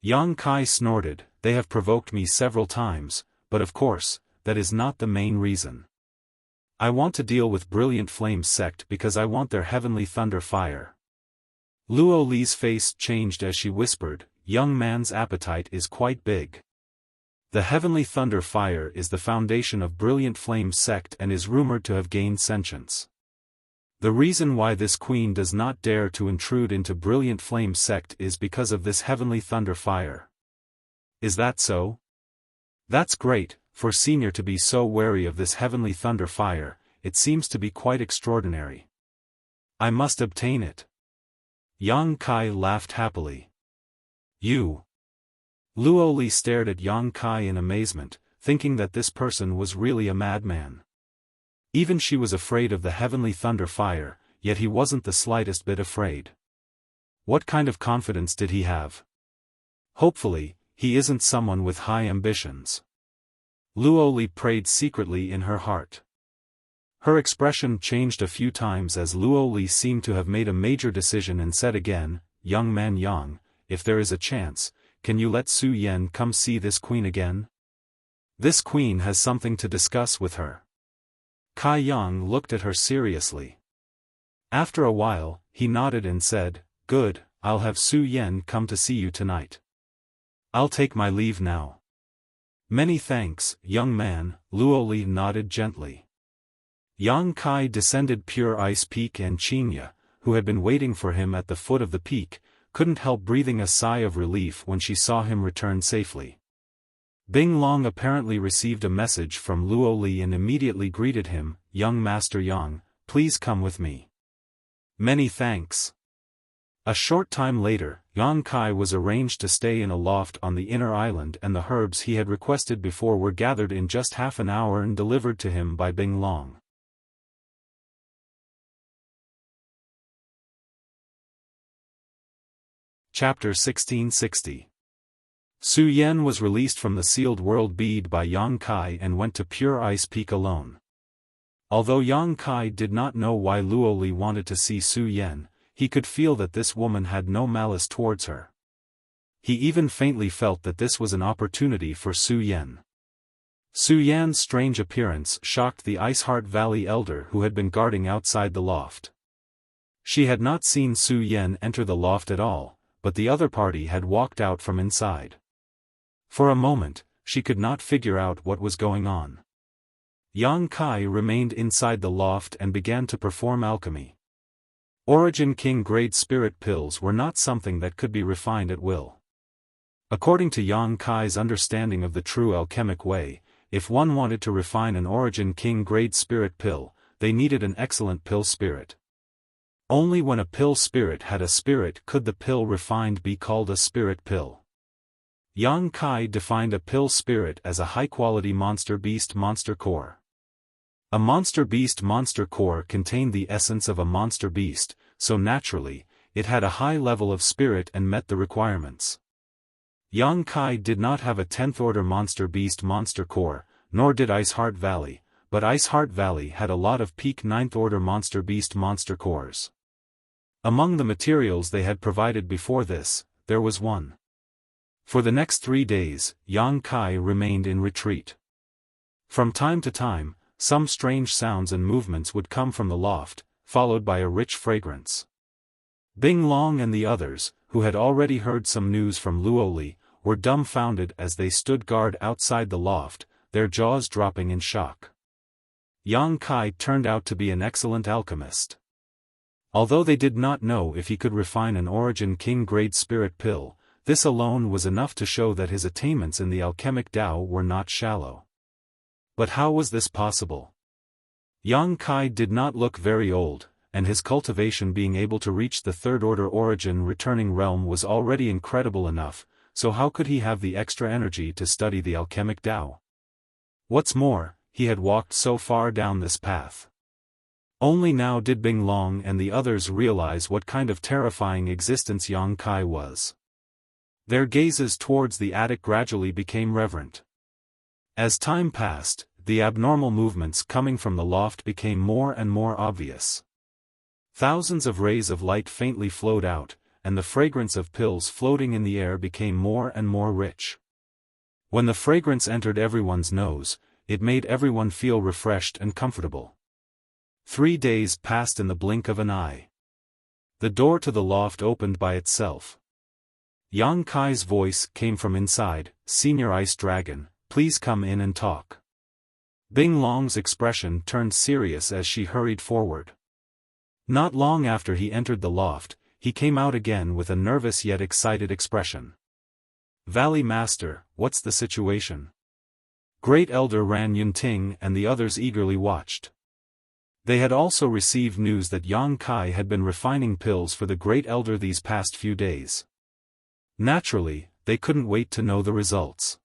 Yang Kai snorted, they have provoked me several times, but of course, that is not the main reason. I want to deal with Brilliant Flame Sect because I want their heavenly thunder fire. Luo Li's face changed as she whispered, young man's appetite is quite big. The heavenly thunder fire is the foundation of Brilliant Flame Sect and is rumored to have gained sentience. The reason why this queen does not dare to intrude into Brilliant Flame Sect is because of this heavenly thunder fire. Is that so? That's great, for senior to be so wary of this heavenly thunder fire, it seems to be quite extraordinary. I must obtain it. Yang Kai laughed happily. You. Luo Li stared at Yang Kai in amazement, thinking that this person was really a madman. Even she was afraid of the heavenly thunder fire, yet he wasn't the slightest bit afraid. What kind of confidence did he have? Hopefully, he isn't someone with high ambitions. Luo Li prayed secretly in her heart. Her expression changed a few times as Luo Li seemed to have made a major decision and said again, young man Yang, if there is a chance, can you let Su Yan come see this queen again? This queen has something to discuss with her. Kai Yang looked at her seriously. After a while, he nodded and said, good, I'll have Su Yan come to see you tonight. I'll take my leave now. Many thanks, young man, Luo Li nodded gently. Yang Kai descended Pure Ice Peak and Qinya, who had been waiting for him at the foot of the peak, couldn't help breathing a sigh of relief when she saw him return safely. Bing Long apparently received a message from Luo Li and immediately greeted him, young Master Yang, please come with me. Many thanks. A short time later, Yang Kai was arranged to stay in a loft on the inner island and the herbs he had requested before were gathered in just half an hour and delivered to him by Bing Long. Chapter 1660. Su Yan was released from the sealed world bead by Yang Kai and went to Pure Ice Peak alone. Although Yang Kai did not know why Luo Li wanted to see Su Yan, he could feel that this woman had no malice towards her. He even faintly felt that this was an opportunity for Su Yan. Su Yan's strange appearance shocked the Iceheart Valley elder who had been guarding outside the loft. She had not seen Su Yan enter the loft at all, but the other party had walked out from inside. For a moment, she could not figure out what was going on. Yang Kai remained inside the loft and began to perform alchemy. Origin King grade spirit pills were not something that could be refined at will. According to Yang Kai's understanding of the true alchemic way, if one wanted to refine an Origin King grade spirit pill, they needed an excellent pill spirit. Only when a pill spirit had a spirit could the pill refined be called a spirit pill. Yang Kai defined a pill spirit as a high-quality monster beast monster core. A monster beast monster core contained the essence of a monster beast, so naturally, it had a high level of spirit and met the requirements. Yang Kai did not have a 10th order monster beast monster core, nor did Ice Heart Valley, but Ice Heart Valley had a lot of peak 9th order monster beast monster cores. Among the materials they had provided before this, there was one. For the next 3 days, Yang Kai remained in retreat. From time to time, some strange sounds and movements would come from the loft, followed by a rich fragrance. Bing Long and the others, who had already heard some news from Luoli, were dumbfounded as they stood guard outside the loft, their jaws dropping in shock. Yang Kai turned out to be an excellent alchemist. Although they did not know if he could refine an Origin King grade spirit pill, this alone was enough to show that his attainments in the alchemic Tao were not shallow. But how was this possible? Yang Kai did not look very old, and his cultivation being able to reach the 3rd order origin returning realm was already incredible enough, so how could he have the extra energy to study the alchemic Tao? What's more, he had walked so far down this path. Only now did Bing Long and the others realize what kind of terrifying existence Yang Kai was. Their gazes towards the attic gradually became reverent. As time passed, the abnormal movements coming from the loft became more and more obvious. Thousands of rays of light faintly flowed out, and the fragrance of pills floating in the air became more and more rich. When the fragrance entered everyone's nose, it made everyone feel refreshed and comfortable. 3 days passed in the blink of an eye. The door to the loft opened by itself. Yang Kai's voice came from inside, "Senior Ice Dragon, please come in and talk." Bing Long's expression turned serious as she hurried forward. Not long after he entered the loft, he came out again with a nervous yet excited expression. "Valley Master, what's the situation?" Great Elder Ran Yunting and the others eagerly watched. They had also received news that Yang Kai had been refining pills for the Great Elder these past few days. Naturally, they couldn't wait to know the results.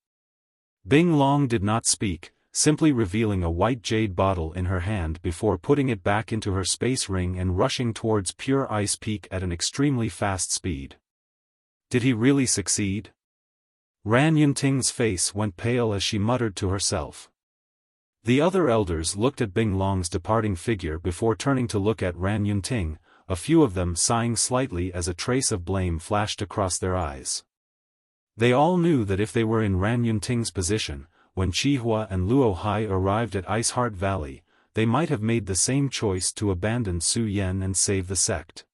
Bing Long did not speak, simply revealing a white jade bottle in her hand before putting it back into her space ring and rushing towards Pure Ice Peak at an extremely fast speed. Did he really succeed? Ran Yunting's face went pale as she muttered to herself. The other elders looked at Bing Long's departing figure before turning to look at Ran Yunting, a few of them sighing slightly as a trace of blame flashed across their eyes. They all knew that if they were in Ran Yunting's position, when Chihua and Luo Hai arrived at Ice Heart Valley, they might have made the same choice to abandon Su Yen and save the sect.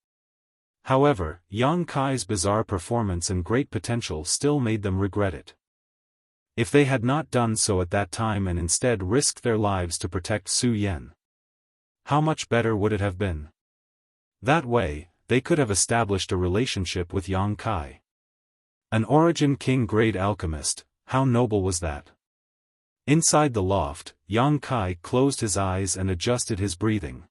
However, Yang Kai's bizarre performance and great potential still made them regret it. If they had not done so at that time and instead risked their lives to protect Su Yen, how much better would it have been? That way, they could have established a relationship with Yang Kai. An Origin King grade alchemist, how noble was that? Inside the loft, Yang Kai closed his eyes and adjusted his breathing.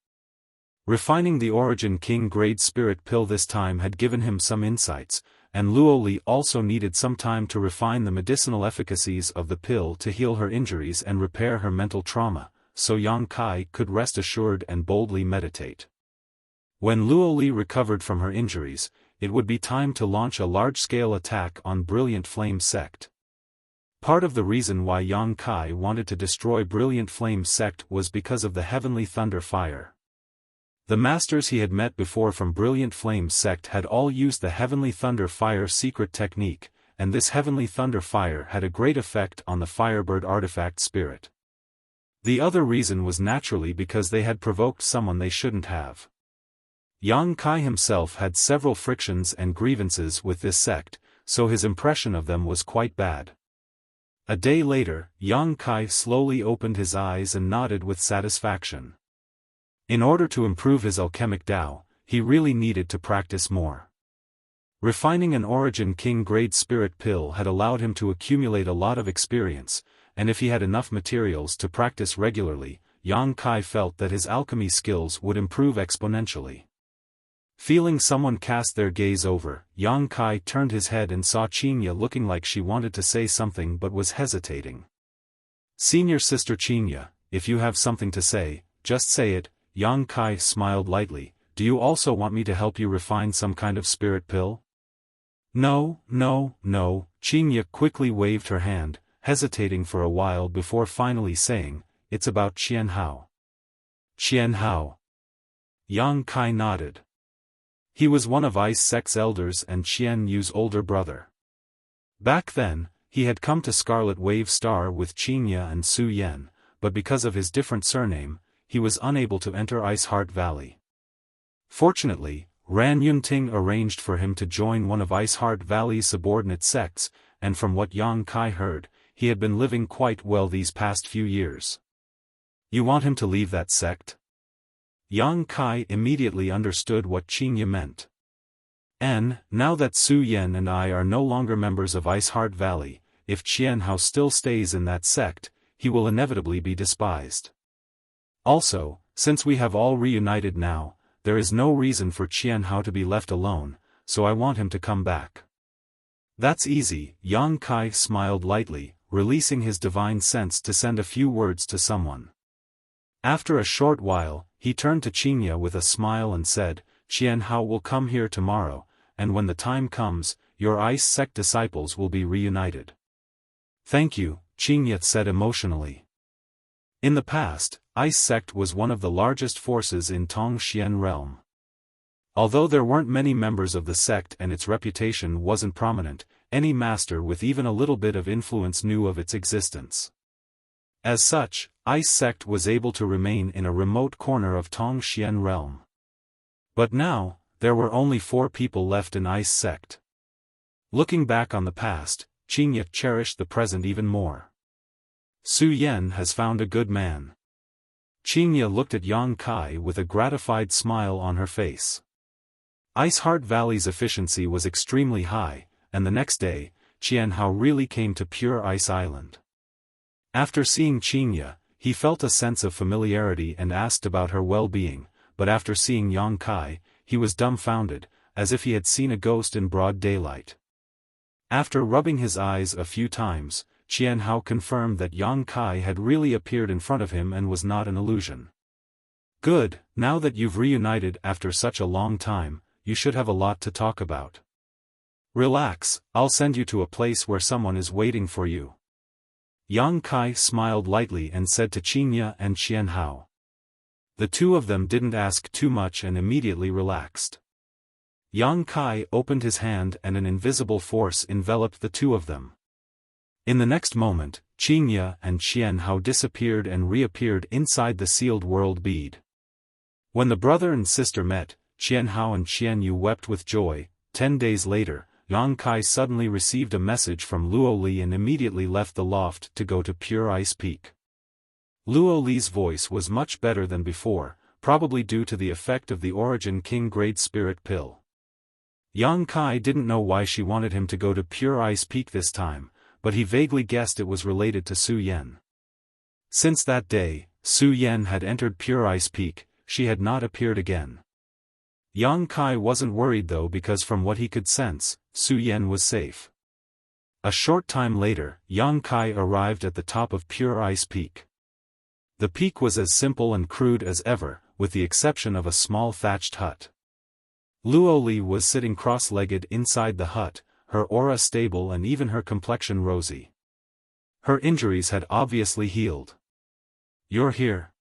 Refining the Origin King grade spirit pill this time had given him some insights, and Luo Li also needed some time to refine the medicinal efficacies of the pill to heal her injuries and repair her mental trauma, so Yang Kai could rest assured and boldly meditate. When Luo Li recovered from her injuries, it would be time to launch a large-scale attack on Brilliant Flame Sect. Part of the reason why Yang Kai wanted to destroy Brilliant Flame Sect was because of the Heavenly Thunder Fire. The masters he had met before from Brilliant Flame Sect had all used the Heavenly Thunder Fire secret technique, and this Heavenly Thunder Fire had a great effect on the Firebird artifact spirit. The other reason was naturally because they had provoked someone they shouldn't have. Yang Kai himself had several frictions and grievances with this sect, so his impression of them was quite bad. A day later, Yang Kai slowly opened his eyes and nodded with satisfaction. In order to improve his alchemic Tao, he really needed to practice more. Refining an Origin King grade spirit pill had allowed him to accumulate a lot of experience, and if he had enough materials to practice regularly, Yang Kai felt that his alchemy skills would improve exponentially. Feeling someone cast their gaze over, Yang Kai turned his head and saw Qinya looking like she wanted to say something but was hesitating. "Senior sister Qinya, if you have something to say, just say it." Yang Kai smiled lightly. "Do you also want me to help you refine some kind of spirit pill?" "No, no, no," Qinya quickly waved her hand, hesitating for a while before finally saying, "It's about Qian Hao." "Qian Hao?" Yang Kai nodded. He was one of Ice Sect's elders and Qian Yu's older brother. Back then, he had come to Scarlet Wave Star with Qinya and Su Yan, but because of his different surname, he was unable to enter Ice Heart Valley. Fortunately, Ran Yunting arranged for him to join one of Ice Heart Valley's subordinate sects, and from what Yang Kai heard, he had been living quite well these past few years. "You want him to leave that sect?" Yang Kai immediately understood what Qinya meant. Now that Su Yan and I are no longer members of Ice Heart Valley, if Qian Hao still stays in that sect, he will inevitably be despised. Also, since we have all reunited now, there is no reason for Qian Hao to be left alone, so I want him to come back. "That's easy," Yang Kai smiled lightly, releasing his divine sense to send a few words to someone. After a short while, he turned to Qinya with a smile and said, "Qian Hao will come here tomorrow, and when the time comes, your Ice Sect disciples will be reunited." "Thank you," Qinya said emotionally. In the past, Ice Sect was one of the largest forces in Tongxian realm. Although there weren't many members of the sect and its reputation wasn't prominent, any master with even a little bit of influence knew of its existence. As such, Ice Sect was able to remain in a remote corner of Tongxian realm. But now, there were only 4 people left in Ice Sect. Looking back on the past, Qinya cherished the present even more. Su Yan has found a good man. Qinya looked at Yang Kai with a gratified smile on her face. Ice Heart Valley's efficiency was extremely high, and the next day, Qian Hao really came to Pure Ice Island. After seeing Qinya, he felt a sense of familiarity and asked about her well-being, but after seeing Yang Kai, he was dumbfounded, as if he had seen a ghost in broad daylight. After rubbing his eyes a few times, Qian Hao confirmed that Yang Kai had really appeared in front of him and was not an illusion. "Good, now that you've reunited after such a long time, you should have a lot to talk about. Relax, I'll send you to a place where someone is waiting for you." Yang Kai smiled lightly and said to Qinya and Qian Hao. The two of them didn't ask too much and immediately relaxed. Yang Kai opened his hand and an invisible force enveloped the two of them. In the next moment, Qinya and Qian Hao disappeared and reappeared inside the sealed world bead. When the brother and sister met, Qian Hao and Qian Yu wept with joy. 10 days later, Yang Kai suddenly received a message from Luo Li and immediately left the loft to go to Pure Ice Peak. Luo Li's voice was much better than before, probably due to the effect of the Origin King grade spirit pill. Yang Kai didn't know why she wanted him to go to Pure Ice Peak this time, but he vaguely guessed it was related to Su Yan. Since that day, Su Yan had entered Pure Ice Peak, she had not appeared again. Yang Kai wasn't worried though because from what he could sense, Su Yan was safe. A short time later, Yang Kai arrived at the top of Pure Ice Peak. The peak was as simple and crude as ever, with the exception of a small thatched hut. Luo Li was sitting cross-legged inside the hut, her aura stable and even her complexion rosy. Her injuries had obviously healed. "You're here."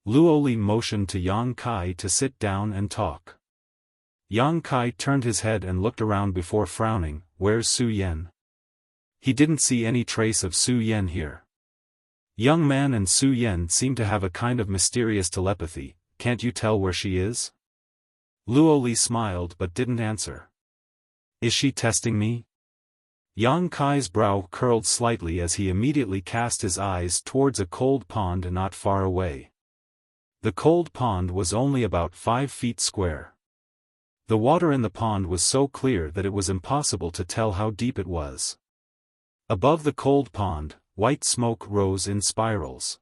Luo Li motioned to Yang Kai to sit down and talk. Yang Kai turned his head and looked around before frowning. "Where's Su Yan?" He didn't see any trace of Su Yan here. Young man and Su Yan seem to have a kind of mysterious telepathy. "Can't you tell where she is?" Luo Li smiled but didn't answer. "Is she testing me?" Yang Kai's brow curled slightly as he immediately cast his eyes towards a cold pond not far away. The cold pond was only about 5 feet square. The water in the pond was so clear that it was impossible to tell how deep it was. Above the cold pond, white smoke rose in spirals.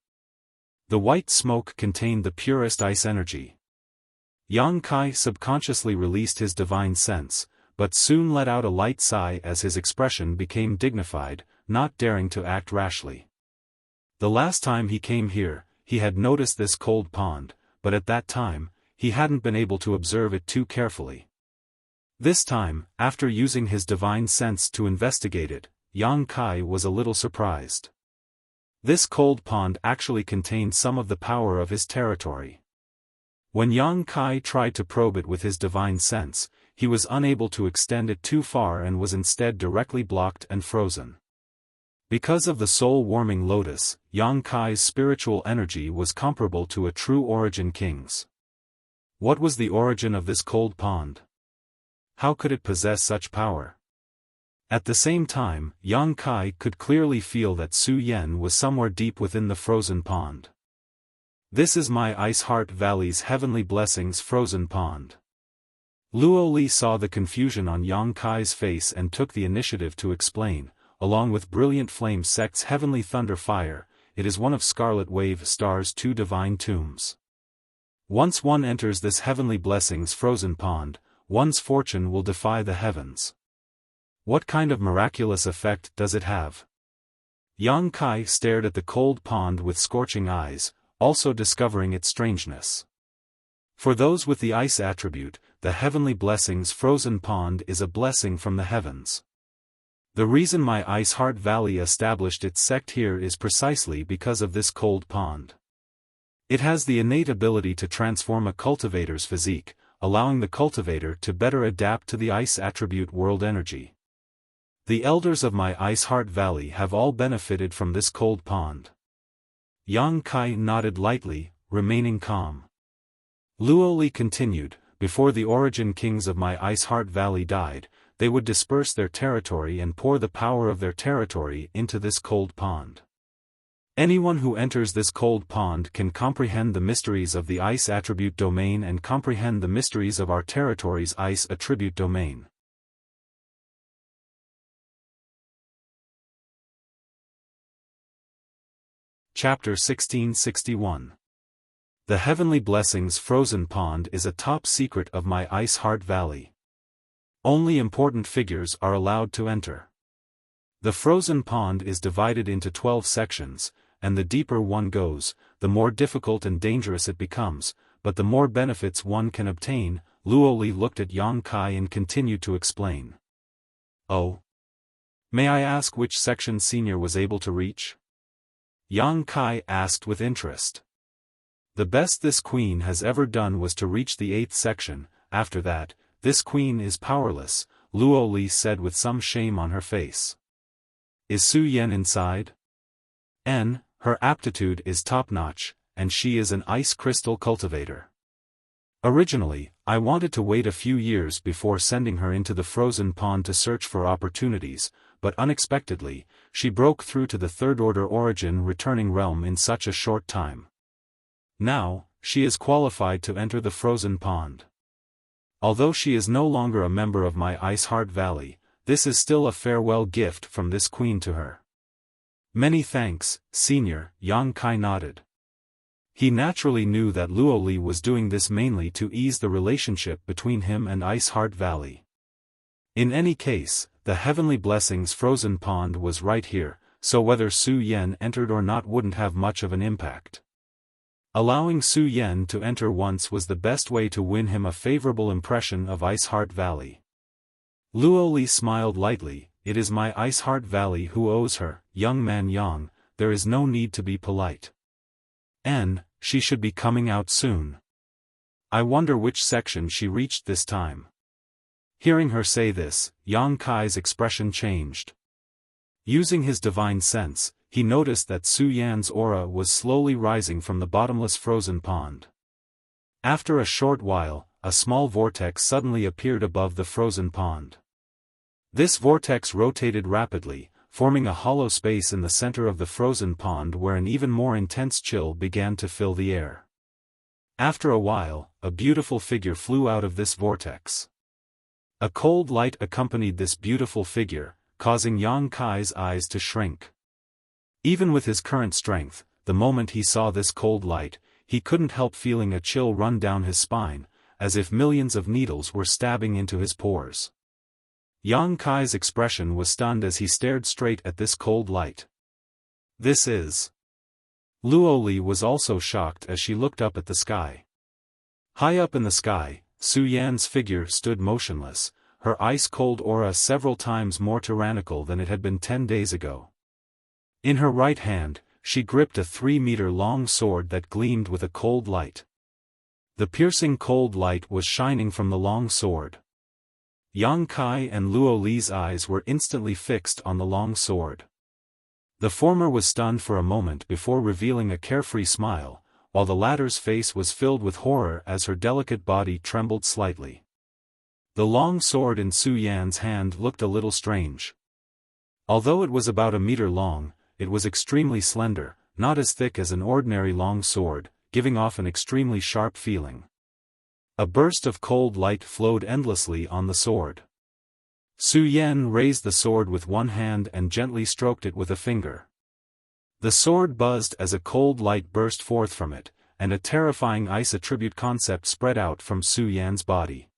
The white smoke contained the purest ice energy. Yang Kai subconsciously released his divine sense, but soon let out a light sigh as his expression became dignified, not daring to act rashly. The last time he came here, he had noticed this cold pond, but at that time, he hadn't been able to observe it too carefully. This time, after using his divine sense to investigate it, Yang Kai was a little surprised. This cold pond actually contained some of the power of his territory. When Yang Kai tried to probe it with his divine sense, he was unable to extend it too far and was instead directly blocked and frozen. Because of the soul-warming lotus, Yang Kai's spiritual energy was comparable to a true origin king's. What was the origin of this cold pond? How could it possess such power? At the same time, Yang Kai could clearly feel that Su Yan was somewhere deep within the frozen pond. This is my Ice Heart Valley's Heavenly Blessings frozen pond. Luo Li saw the confusion on Yang Kai's face and took the initiative to explain, along with Brilliant Flame Sect's Heavenly Thunder Fire, it is one of Scarlet Wave Star's 2 divine tombs. Once one enters this Heavenly Blessings frozen pond, one's fortune will defy the heavens. What kind of miraculous effect does it have? Yang Kai stared at the cold pond with scorching eyes, also discovering its strangeness. For those with the ice attribute, the Heavenly Blessings frozen pond is a blessing from the heavens. The reason my Ice Heart Valley established its sect here is precisely because of this cold pond. It has the innate ability to transform a cultivator's physique, allowing the cultivator to better adapt to the ice attribute world energy. The elders of my Ice Heart Valley have all benefited from this cold pond. Yang Kai nodded lightly, remaining calm. Luo Li continued, before the origin kings of my Ice Heart Valley died, they would disperse their territory and pour the power of their territory into this cold pond. Anyone who enters this cold pond can comprehend the mysteries of the ice attribute domain and comprehend the mysteries of our territory's ice attribute domain. Chapter 1661. The Heavenly Blessings frozen pond is a top secret of my Ice Heart Valley. Only important figures are allowed to enter. The frozen pond is divided into 12 sections, and the deeper one goes, the more difficult and dangerous it becomes, but the more benefits one can obtain. Luo Li looked at Yang Kai and continued to explain. Oh. May I ask which section Senior was able to reach? Yang Kai asked with interest. The best this queen has ever done was to reach the 8th section. After that, this queen is powerless, Luo Li said with some shame on her face. Is Su Yan inside? Her aptitude is top-notch, and she is an ice crystal cultivator. Originally, I wanted to wait a few years before sending her into the frozen pond to search for opportunities, but unexpectedly, she broke through to the third-order origin returning realm in such a short time. Now, she is qualified to enter the frozen pond. Although she is no longer a member of my Ice Heart Valley, this is still a farewell gift from this queen to her. Many thanks, Senior, Yang Kai nodded. He naturally knew that Luo Li was doing this mainly to ease the relationship between him and Ice Heart Valley. In any case, the Heavenly Blessings frozen pond was right here, so whether Su Yan entered or not wouldn't have much of an impact. Allowing Su Yan to enter once was the best way to win him a favorable impression of Ice Heart Valley. Luo Li smiled lightly. It is my Ice Heart Valley who owes her, young man Yang, there is no need to be polite. She should be coming out soon. I wonder which section she reached this time. Hearing her say this, Yang Kai's expression changed. Using his divine sense, he noticed that Su Yan's aura was slowly rising from the bottomless frozen pond. After a short while, a small vortex suddenly appeared above the frozen pond. This vortex rotated rapidly, forming a hollow space in the center of the frozen pond where an even more intense chill began to fill the air. After a while, a beautiful figure flew out of this vortex. A cold light accompanied this beautiful figure, causing Yang Kai's eyes to shrink. Even with his current strength, the moment he saw this cold light, he couldn't help feeling a chill run down his spine, as if millions of needles were stabbing into his pores. Yang Kai's expression was stunned as he stared straight at this cold light. This is... Luo Li was also shocked as she looked up at the sky. High up in the sky, Su Yan's figure stood motionless, her ice-cold aura several times more tyrannical than it had been 10 days ago. In her right hand, she gripped a 3-meter-long sword that gleamed with a cold light. The piercing cold light was shining from the long sword. Yang Kai and Luo Li's eyes were instantly fixed on the long sword. The former was stunned for a moment before revealing a carefree smile, while the latter's face was filled with horror as her delicate body trembled slightly. The long sword in Su Yan's hand looked a little strange. Although it was about a meter long, it was extremely slender, not as thick as an ordinary long sword, giving off an extremely sharp feeling. A burst of cold light flowed endlessly on the sword. Su Yan raised the sword with one hand and gently stroked it with a finger. The sword buzzed as a cold light burst forth from it, and a terrifying ice attribute concept spread out from Su Yan's body.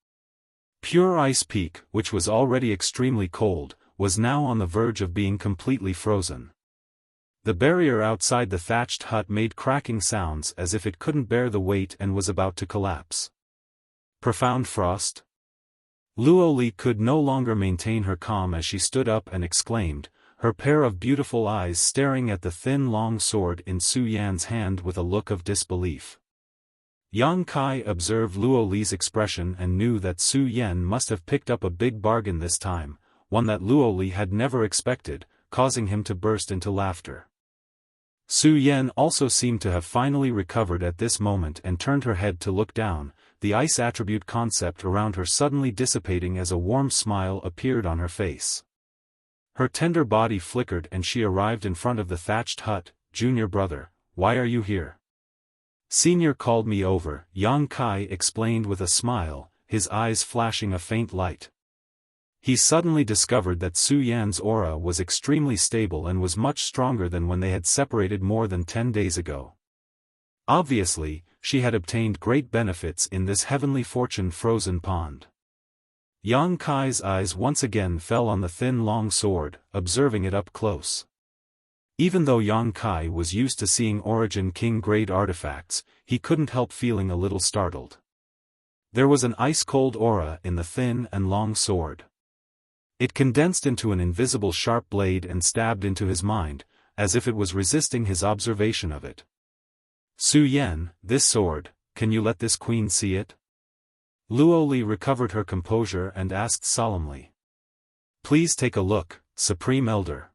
Pure Ice Peak, which was already extremely cold, was now on the verge of being completely frozen. The barrier outside the thatched hut made cracking sounds as if it couldn't bear the weight and was about to collapse. Profound frost? Luo Li could no longer maintain her calm as she stood up and exclaimed, her pair of beautiful eyes staring at the thin long sword in Su Yan's hand with a look of disbelief. Yang Kai observed Luo Li's expression and knew that Su Yan must have picked up a big bargain this time, one that Luo Li had never expected, causing him to burst into laughter. Su Yan also seemed to have finally recovered at this moment and turned her head to look down, the ice attribute concept around her suddenly dissipating as a warm smile appeared on her face. Her tender body flickered and she arrived in front of the thatched hut. "Junior brother, why are you here?" "Senior called me over," Yang Kai explained with a smile, his eyes flashing a faint light. He suddenly discovered that Su Yan's aura was extremely stable and was much stronger than when they had separated more than 10 days ago. Obviously, she had obtained great benefits in this heavenly fortune frozen pond. Yang Kai's eyes once again fell on the thin long sword, observing it up close. Even though Yang Kai was used to seeing Origin King-grade artifacts, he couldn't help feeling a little startled. There was an ice-cold aura in the thin and long sword. It condensed into an invisible sharp blade and stabbed into his mind, as if it was resisting his observation of it. "Su Yan, this sword, can you let this queen see it?" Luo Li recovered her composure and asked solemnly. "Please take a look, Supreme Elder."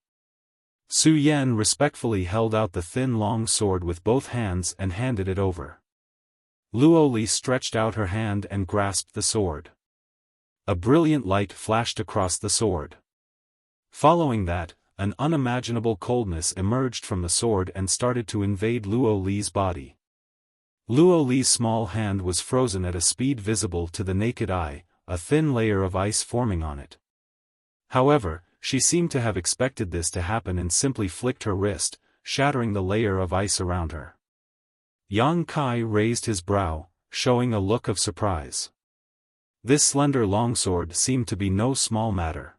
Su Yan respectfully held out the thin long sword with both hands and handed it over. Luo Li stretched out her hand and grasped the sword. A brilliant light flashed across the sword. Following that, an unimaginable coldness emerged from the sword and started to invade Luo Li's body. Luo Li's small hand was frozen at a speed visible to the naked eye, a thin layer of ice forming on it. However, she seemed to have expected this to happen and simply flicked her wrist, shattering the layer of ice around her. Yang Kai raised his brow, showing a look of surprise. This slender longsword seemed to be no small matter.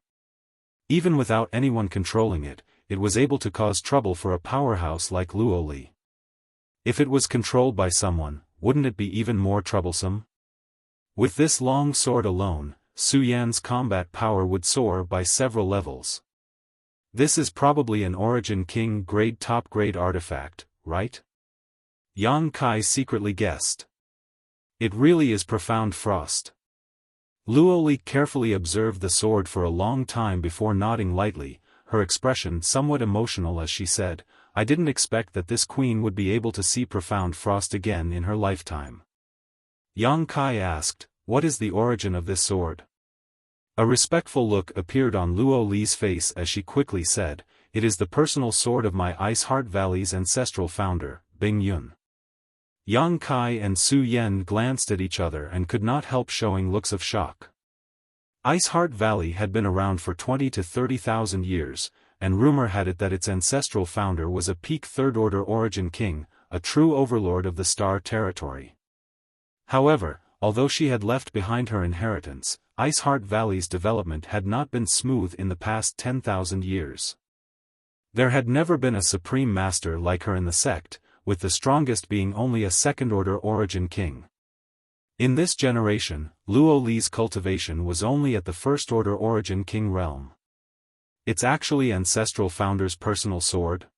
Even without anyone controlling it, it was able to cause trouble for a powerhouse like Luo Li. If it was controlled by someone, wouldn't it be even more troublesome? With this long sword alone, Su Yan's combat power would soar by several levels. This is probably an Origin King grade top-grade artifact, right? Yang Kai secretly guessed. It really is profound frost. Luo Li carefully observed the sword for a long time before nodding lightly, her expression somewhat emotional as she said, "I didn't expect that this queen would be able to see profound frost again in her lifetime." Yang Kai asked, "What is the origin of this sword?" A respectful look appeared on Luo Li's face as she quickly said, "It is the personal sword of my Ice Heart Valley's ancestral founder, Bing Yun." Yang Kai and Su Yan glanced at each other and could not help showing looks of shock. Ice Heart Valley had been around for 20 to 30,000 years, and rumor had it that its ancestral founder was a peak third-order origin king, a true overlord of the Star Territory. However, although she had left behind her inheritance, Ice Heart Valley's development had not been smooth in the past 10,000 years. There had never been a supreme master like her in the sect, with the strongest being only a second-order origin king. In this generation, Luo Li's cultivation was only at the first-order origin king realm. It's actually ancestral founder's personal sword?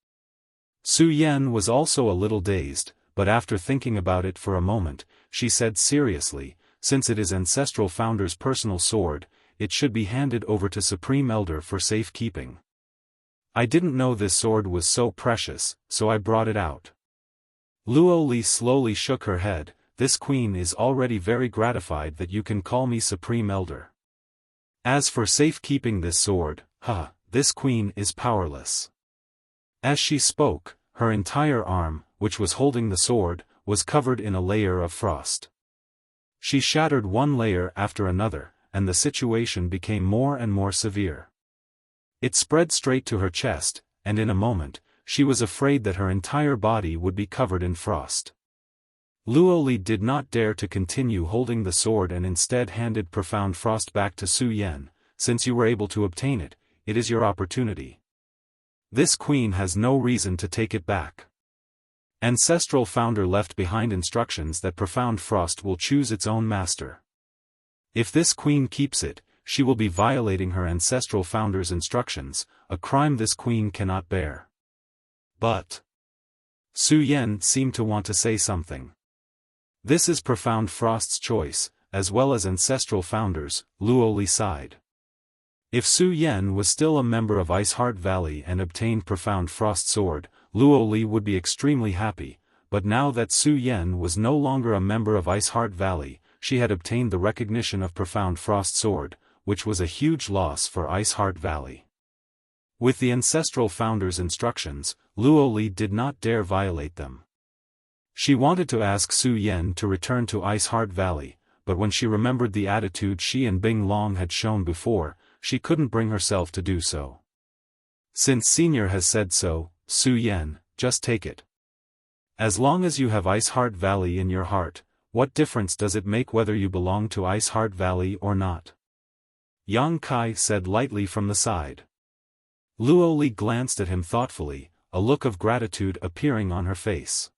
Su Yan was also a little dazed, but after thinking about it for a moment, she said seriously, "Since it is ancestral founder's personal sword, it should be handed over to Supreme Elder for safekeeping. I didn't know this sword was so precious, so I brought it out." Luo Li slowly shook her head. "This queen is already very gratified that you can call me Supreme Elder. As for safekeeping this sword, this queen is powerless." As she spoke, her entire arm, which was holding the sword, was covered in a layer of frost. She shattered one layer after another, and the situation became more and more severe. It spread straight to her chest, and in a moment, she was afraid that her entire body would be covered in frost. Luo Li did not dare to continue holding the sword and instead handed Profound Frost back to Su Yan. "Since you were able to obtain it, it is your opportunity. This queen has no reason to take it back." Ancestral Founder left behind instructions that Profound Frost will choose its own master. If this queen keeps it, she will be violating her Ancestral Founder's instructions, a crime this queen cannot bear. But Su Yan seemed to want to say something. "This is Profound Frost's choice, as well as Ancestral Founder's," Luo Li sighed. If Su Yan was still a member of Ice Heart Valley and obtained Profound Frost Sword, Luo Li would be extremely happy, but now that Su Yan was no longer a member of Ice Heart Valley, she had obtained the recognition of Profound Frost Sword, which was a huge loss for Ice Heart Valley. With the Ancestral Founder's instructions, Luo Li did not dare violate them. She wanted to ask Su Yan to return to Ice Heart Valley, but when she remembered the attitude she and Bing Long had shown before, she couldn't bring herself to do so. "Since Senior has said so, Su Yan, just take it. As long as you have Ice Heart Valley in your heart, what difference does it make whether you belong to Ice Heart Valley or not?" Yang Kai said lightly from the side. Luo Li glanced at him thoughtfully, a look of gratitude appearing on her face.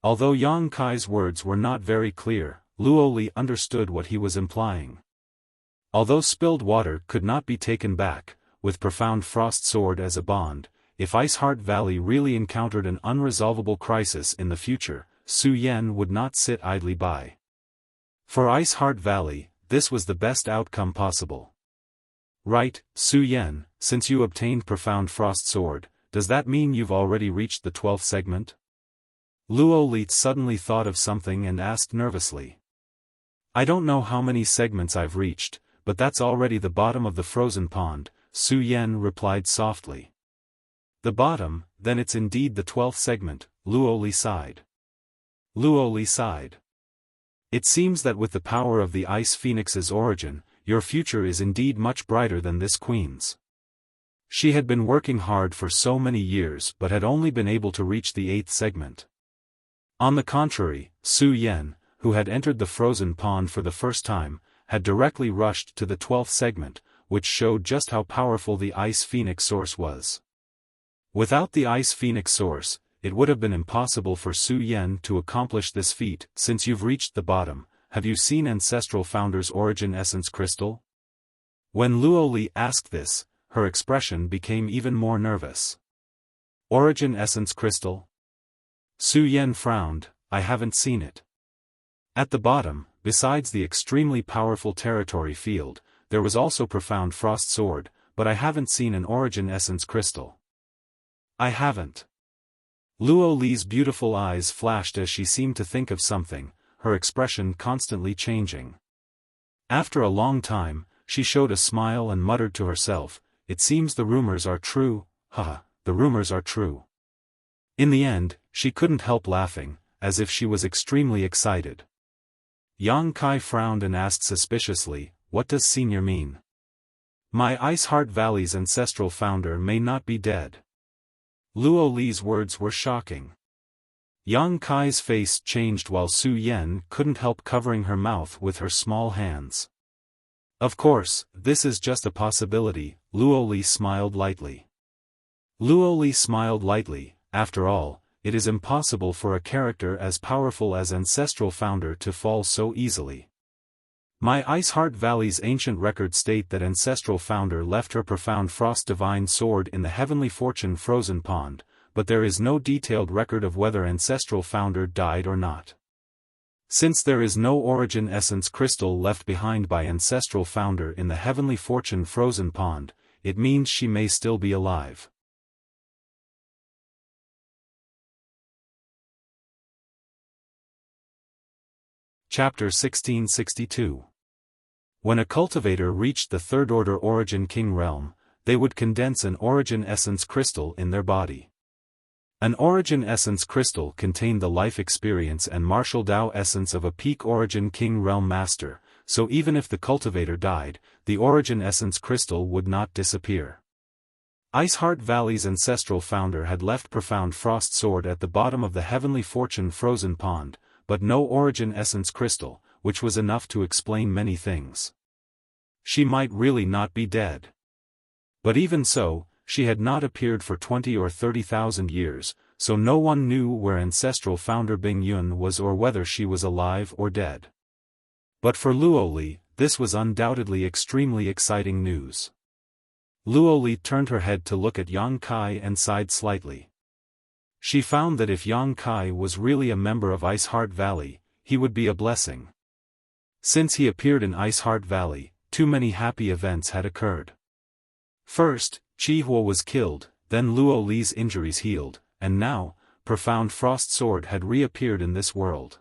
Although Yang Kai's words were not very clear, Luo Li understood what he was implying. Although spilled water could not be taken back, with Profound Frost Sword as a bond, if Ice Heart Valley really encountered an unresolvable crisis in the future, Su Yan would not sit idly by. For Ice Heart Valley, this was the best outcome possible. "Right, Su Yan, since you obtained Profound Frost Sword, does that mean you've already reached the 12th segment?" Luo Li suddenly thought of something and asked nervously. "I don't know how many segments I've reached, but that's already the bottom of the frozen pond," Su Yan replied softly. "The bottom, then it's indeed the 12th segment," Luo Li sighed. Luo Li sighed. "It seems that with the power of the Ice Phoenix's origin, your future is indeed much brighter than this queen's." She had been working hard for so many years but had only been able to reach the 8th segment. On the contrary, Su Yan, who had entered the frozen pond for the first time, had directly rushed to the 12th segment, which showed just how powerful the Ice Phoenix Source was. Without the Ice Phoenix Source, it would have been impossible for Su Yan to accomplish this feat. "Since you've reached the bottom, have you seen Ancestral Founder's Origin Essence Crystal?" When Luo Li asked this, her expression became even more nervous. "Origin Essence Crystal?" Su Yan frowned. "I haven't seen it. At the bottom, besides the extremely powerful territory field, there was also Profound Frost Sword, but I haven't seen an Origin Essence Crystal." "I haven't." Luo Li's beautiful eyes flashed as she seemed to think of something, her expression constantly changing. After a long time, she showed a smile and muttered to herself, "It seems the rumors are true, haha, the rumors are true." In the end, she couldn't help laughing, as if she was extremely excited. Yang Kai frowned and asked suspiciously, "What does senior mean? My Ice Heart Valley's ancestral founder may not be dead." Luo Li's words were shocking. Yang Kai's face changed while Su Yan couldn't help covering her mouth with her small hands. "Of course, this is just a possibility," Luo Li smiled lightly. Luo Li smiled lightly. After all, it is impossible for a character as powerful as Ancestral Founder to fall so easily. My Ice Heart Valley's ancient records state that Ancestral Founder left her profound Frost Divine Sword in the Heavenly Fortune Frozen Pond, but there is no detailed record of whether Ancestral Founder died or not. Since there is no Origin Essence Crystal left behind by Ancestral Founder in the Heavenly Fortune Frozen Pond, it means she may still be alive. Chapter 1662. When a cultivator reached the Third Order Origin King realm, they would condense an Origin Essence Crystal in their body. An Origin Essence Crystal contained the life experience and martial Dao essence of a peak Origin King realm master, so even if the cultivator died, the Origin Essence Crystal would not disappear. Iceheart Valley's ancestral founder had left Profound Frost Sword at the bottom of the Heavenly Fortune Frozen Pond, but no Origin Essence Crystal, which was enough to explain many things. She might really not be dead. But even so, she had not appeared for 20 or 30,000 years, so no one knew where ancestral founder Bing Yun was or whether she was alive or dead. But for Luo Li, this was undoubtedly extremely exciting news. Luo Li turned her head to look at Yang Kai and sighed slightly. She found that if Yang Kai was really a member of Iceheart Valley, he would be a blessing. Since he appeared in Iceheart Valley, too many happy events had occurred. First, Chi Huo was killed, then Luo Li's injuries healed, and now, Profound Frost Sword had reappeared in this world.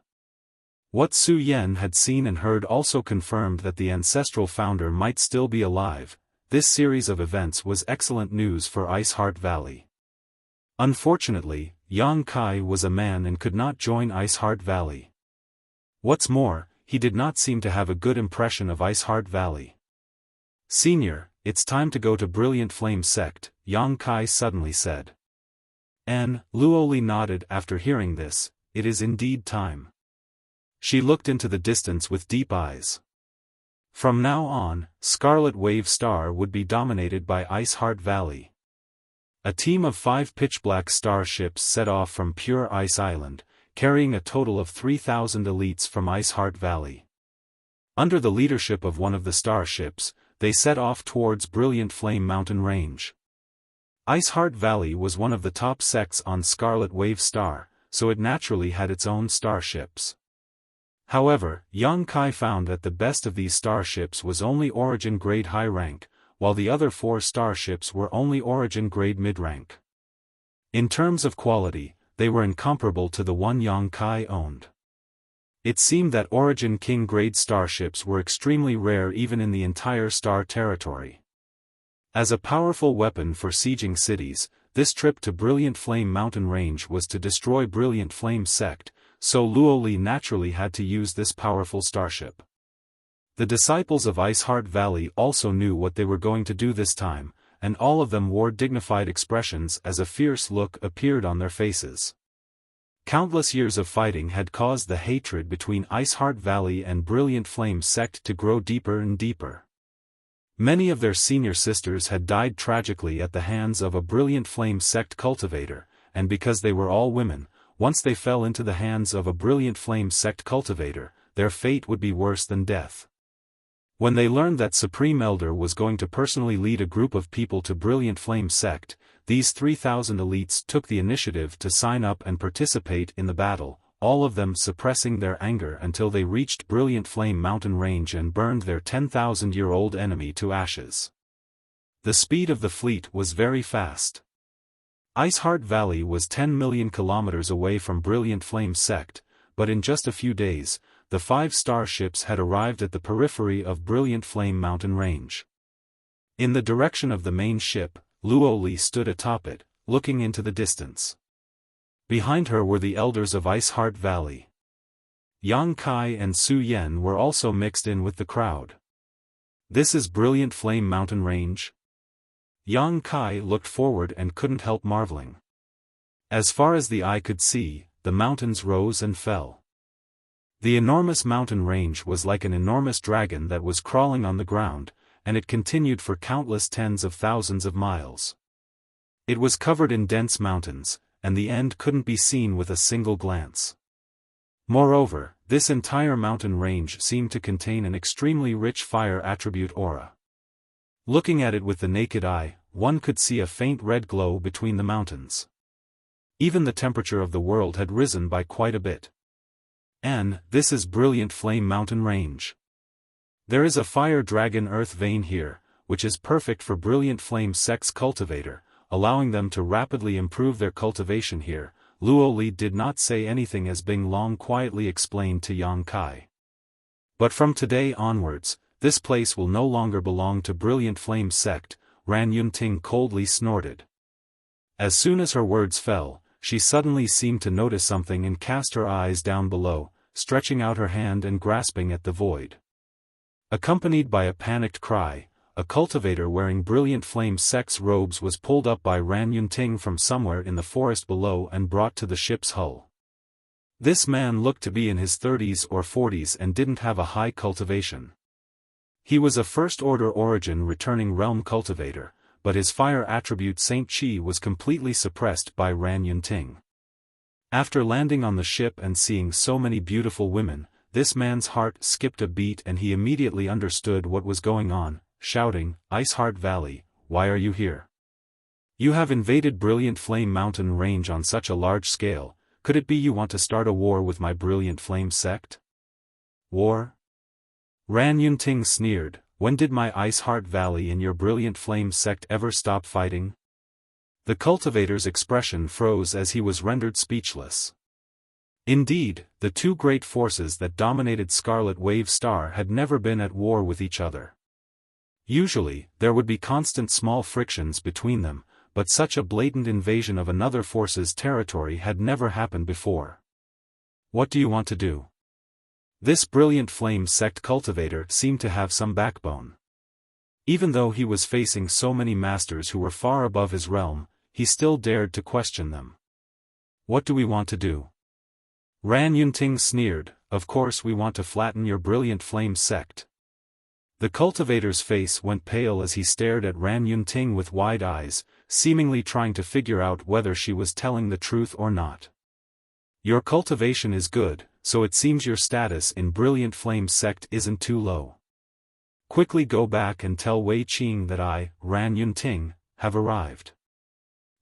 What Su Yan had seen and heard also confirmed that the ancestral founder might still be alive. This series of events was excellent news for Iceheart Valley. Unfortunately, Yang Kai was a man and could not join Iceheart Valley. What's more, he did not seem to have a good impression of Iceheart Valley. "Senior, it's time to go to Brilliant Flame Sect," Yang Kai suddenly said. Luo Li nodded after hearing this. "It is indeed time." She looked into the distance with deep eyes. From now on, Scarlet Wave Star would be dominated by Iceheart Valley. A team of 5 pitch-black starships set off from Pure Ice Island, carrying a total of 3,000 elites from Iceheart Valley. Under the leadership of one of the starships, they set off towards Brilliant Flame Mountain Range. Iceheart Valley was one of the top sects on Scarlet Wave Star, so it naturally had its own starships. However, Yang Kai found that the best of these starships was only Origin Grade High Rank, while the other 4 starships were only Origin Grade Mid Rank. In terms of quality, they were incomparable to the one Yang Kai owned. It seemed that Origin King Grade starships were extremely rare even in the entire star territory. As a powerful weapon for sieging cities, this trip to Brilliant Flame Mountain Range was to destroy Brilliant Flame Sect, so Luo Li naturally had to use this powerful starship. The disciples of Iceheart Valley also knew what they were going to do this time, and all of them wore dignified expressions as a fierce look appeared on their faces. Countless years of fighting had caused the hatred between Iceheart Valley and Brilliant Flame Sect to grow deeper and deeper. Many of their senior sisters had died tragically at the hands of a Brilliant Flame Sect cultivator, and because they were all women, once they fell into the hands of a Brilliant Flame Sect cultivator, their fate would be worse than death. When they learned that Supreme Elder was going to personally lead a group of people to Brilliant Flame Sect, these 3,000 elites took the initiative to sign up and participate in the battle, all of them suppressing their anger until they reached Brilliant Flame Mountain Range and burned their 10,000-year-old enemy to ashes. The speed of the fleet was very fast. Iceheart Valley was 10 million kilometers away from Brilliant Flame Sect, but in just a few days, the 5 starships had arrived at the periphery of Brilliant Flame Mountain Range. In the direction of the main ship, Luo Li stood atop it, looking into the distance. Behind her were the elders of Ice Heart Valley. Yang Kai and Su Yen were also mixed in with the crowd. This is Brilliant Flame Mountain Range? Yang Kai looked forward and couldn't help marveling. As far as the eye could see, the mountains rose and fell. The enormous mountain range was like an enormous dragon that was crawling on the ground, and it continued for countless tens of thousands of miles. It was covered in dense mountains, and the end couldn't be seen with a single glance. Moreover, this entire mountain range seemed to contain an extremely rich fire attribute aura. Looking at it with the naked eye, one could see a faint red glow between the mountains. Even the temperature of the world had risen by quite a bit. This is Brilliant Flame Mountain Range. There is a fire dragon earth vein here, which is perfect for Brilliant Flame Sect's cultivator, allowing them to rapidly improve their cultivation here. Luo Li did not say anything as Bing Long quietly explained to Yang Kai. But from today onwards, this place will no longer belong to Brilliant Flame Sect, Ran Yunting coldly snorted. As soon as her words fell, she suddenly seemed to notice something and cast her eyes down below, stretching out her hand and grasping at the void. Accompanied by a panicked cry, a cultivator wearing Brilliant Flame Sect's robes was pulled up by Ran Yunting from somewhere in the forest below and brought to the ship's hull. This man looked to be in his 30s or 40s and didn't have a high cultivation. He was a first-order origin returning realm cultivator, but his fire attribute Saint Chi was completely suppressed by Ran Yunting. After landing on the ship and seeing so many beautiful women, this man's heart skipped a beat and he immediately understood what was going on, shouting, "Ice Heart Valley, why are you here? You have invaded Brilliant Flame Mountain Range on such a large scale, could it be you want to start a war with my Brilliant Flame Sect?" War? Ran Yunting sneered, when did my Ice Heart Valley and your Brilliant Flame Sect ever stop fighting? The cultivator's expression froze as he was rendered speechless. Indeed, the two great forces that dominated Scarlet Wave Star had never been at war with each other. Usually, there would be constant small frictions between them, but such a blatant invasion of another force's territory had never happened before. What do you want to do? This Brilliant Flame Sect cultivator seemed to have some backbone. Even though he was facing so many masters who were far above his realm, he still dared to question them. What do we want to do? Ran Yunting sneered, of course we want to flatten your Brilliant Flame Sect. The cultivator's face went pale as he stared at Ran Yunting with wide eyes, seemingly trying to figure out whether she was telling the truth or not. Your cultivation is good, so it seems your status in Brilliant Flame Sect isn't too low. Quickly go back and tell Wei Qing that I, Ran Yunting, have arrived.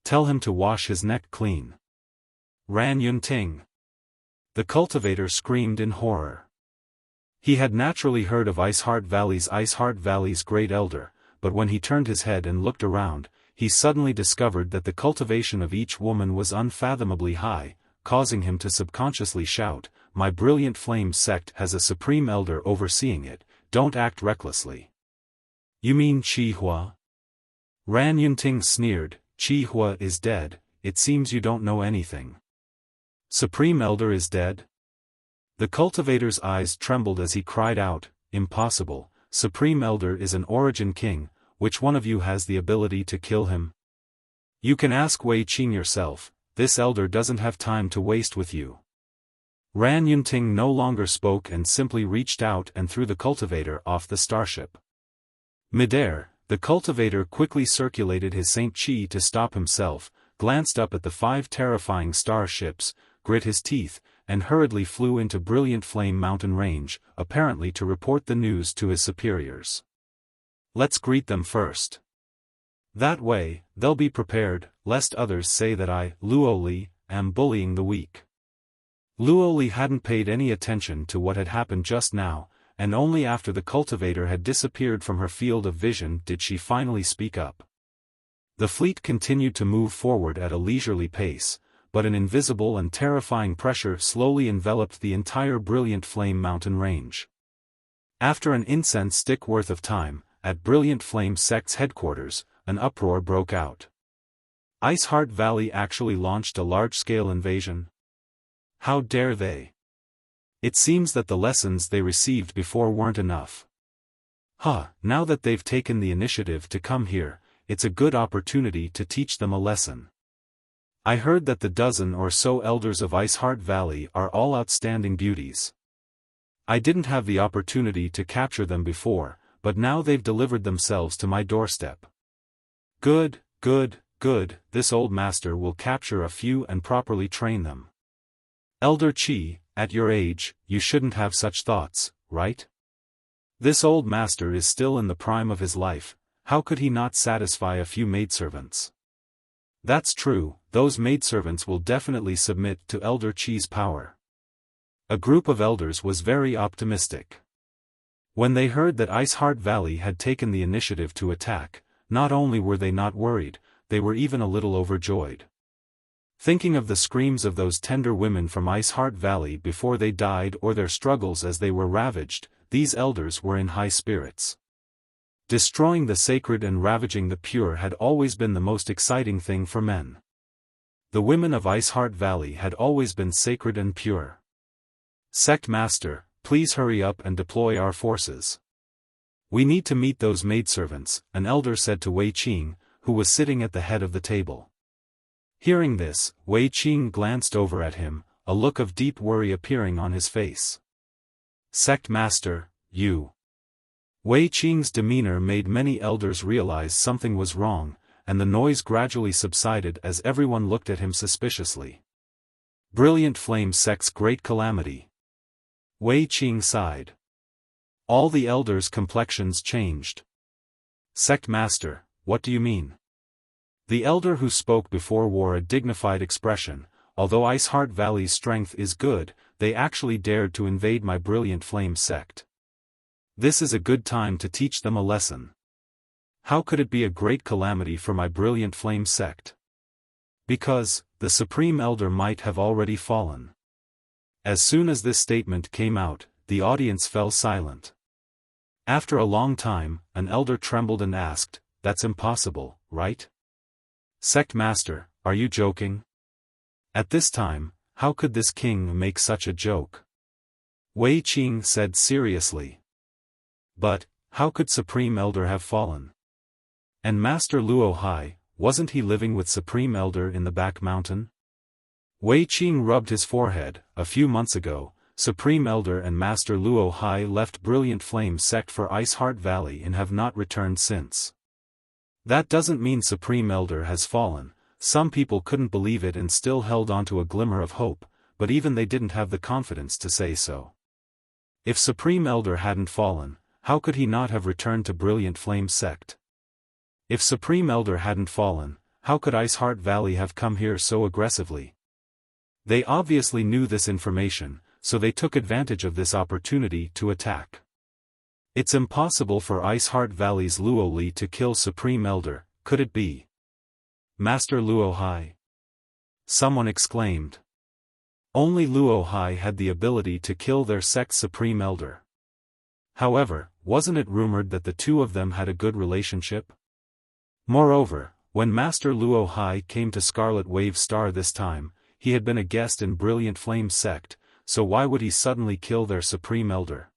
Tell him to wash his neck clean. Ran Yunting. The cultivator screamed in horror. He had naturally heard of Ice Heart Valley's great elder, but when he turned his head and looked around, he suddenly discovered that the cultivation of each woman was unfathomably high, causing him to subconsciously shout, "My Brilliant Flame Sect has a supreme elder overseeing it, don't act recklessly." You mean Qi Hua? Ran Yunting sneered, "Qi Hua is dead, it seems you don't know anything." Supreme Elder is dead? The cultivator's eyes trembled as he cried out, "Impossible, Supreme Elder is an origin king, which one of you has the ability to kill him? You can ask Wei Qing yourself, this elder doesn't have time to waste with you." Ran Yunting no longer spoke and simply reached out and threw the cultivator off the starship. Midair, the cultivator quickly circulated his Saint Chi to stop himself, glanced up at the 5 terrifying starships, grit his teeth, and hurriedly flew into Brilliant Flame Mountain Range, apparently to report the news to his superiors. Let's greet them first. That way, they'll be prepared, lest others say that I, Luo Li, am bullying the weak. Luo Li hadn't paid any attention to what had happened just now, and only after the cultivator had disappeared from her field of vision did she finally speak up. The fleet continued to move forward at a leisurely pace, but an invisible and terrifying pressure slowly enveloped the entire Brilliant Flame mountain range. After an incense stick worth of time, at Brilliant Flame sect's headquarters, an uproar broke out. Ice Heart Valley actually launched a large-scale invasion? How dare they? It seems that the lessons they received before weren't enough. Now that they've taken the initiative to come here, it's a good opportunity to teach them a lesson. I heard that the dozen or so elders of Ice Heart Valley are all outstanding beauties. I didn't have the opportunity to capture them before, but now they've delivered themselves to my doorstep. Good, this old master will capture a few and properly train them. Elder Qi, at your age, you shouldn't have such thoughts, right? This old master is still in the prime of his life, how could he not satisfy a few maidservants? That's true, those maidservants will definitely submit to Elder Qi's power. A group of elders was very optimistic. When they heard that Ice Heart Valley had taken the initiative to attack, not only were they not worried, they were even a little overjoyed. Thinking of the screams of those tender women from Ice Heart Valley before they died or their struggles as they were ravaged, these elders were in high spirits. Destroying the sacred and ravaging the pure had always been the most exciting thing for men. The women of Ice Heart Valley had always been sacred and pure. Sect Master, please hurry up and deploy our forces. We need to meet those maidservants, an elder said to Wei Qing, who was sitting at the head of the table. Hearing this, Wei Qing glanced over at him, a look of deep worry appearing on his face. Sect Master, you. Wei Qing's demeanor made many elders realize something was wrong, and the noise gradually subsided as everyone looked at him suspiciously. Brilliant Flame sect's great calamity. Wei Qing sighed. All the elders' complexions changed. Sect Master, what do you mean? The elder who spoke before wore a dignified expression. Although Ice Heart Valley's strength is good, they actually dared to invade my Brilliant Flame sect. This is a good time to teach them a lesson. How could it be a great calamity for my Brilliant Flame sect? Because, the Supreme Elder might have already fallen. As soon as this statement came out, the audience fell silent. After a long time, an elder trembled and asked, "That's impossible, right? Sect Master, are you joking?" At this time, how could this king make such a joke? Wei Qing said seriously. But, how could Supreme Elder have fallen? And Master Luo Hai, wasn't he living with Supreme Elder in the back mountain? Wei Qing rubbed his forehead. A few months ago, Supreme Elder and Master Luo Hai left Brilliant Flame sect for Ice Heart Valley and have not returned since. That doesn't mean Supreme Elder has fallen. Some people couldn't believe it and still held onto a glimmer of hope, but even they didn't have the confidence to say so. If Supreme Elder hadn't fallen, how could he not have returned to Brilliant Flame sect? If Supreme Elder hadn't fallen, how could Ice Heart Valley have come here so aggressively? They obviously knew this information, so they took advantage of this opportunity to attack. It's impossible for Ice Heart Valley's Luo Li to kill Supreme Elder, could it be? Master Luo Hai? Someone exclaimed. Only Luo Hai had the ability to kill their sect's Supreme Elder. However, wasn't it rumored that the two of them had a good relationship? Moreover, when Master Luo Hai came to Scarlet Wave Star this time, he had been a guest in Brilliant Flame sect, so why would he suddenly kill their Supreme Elder?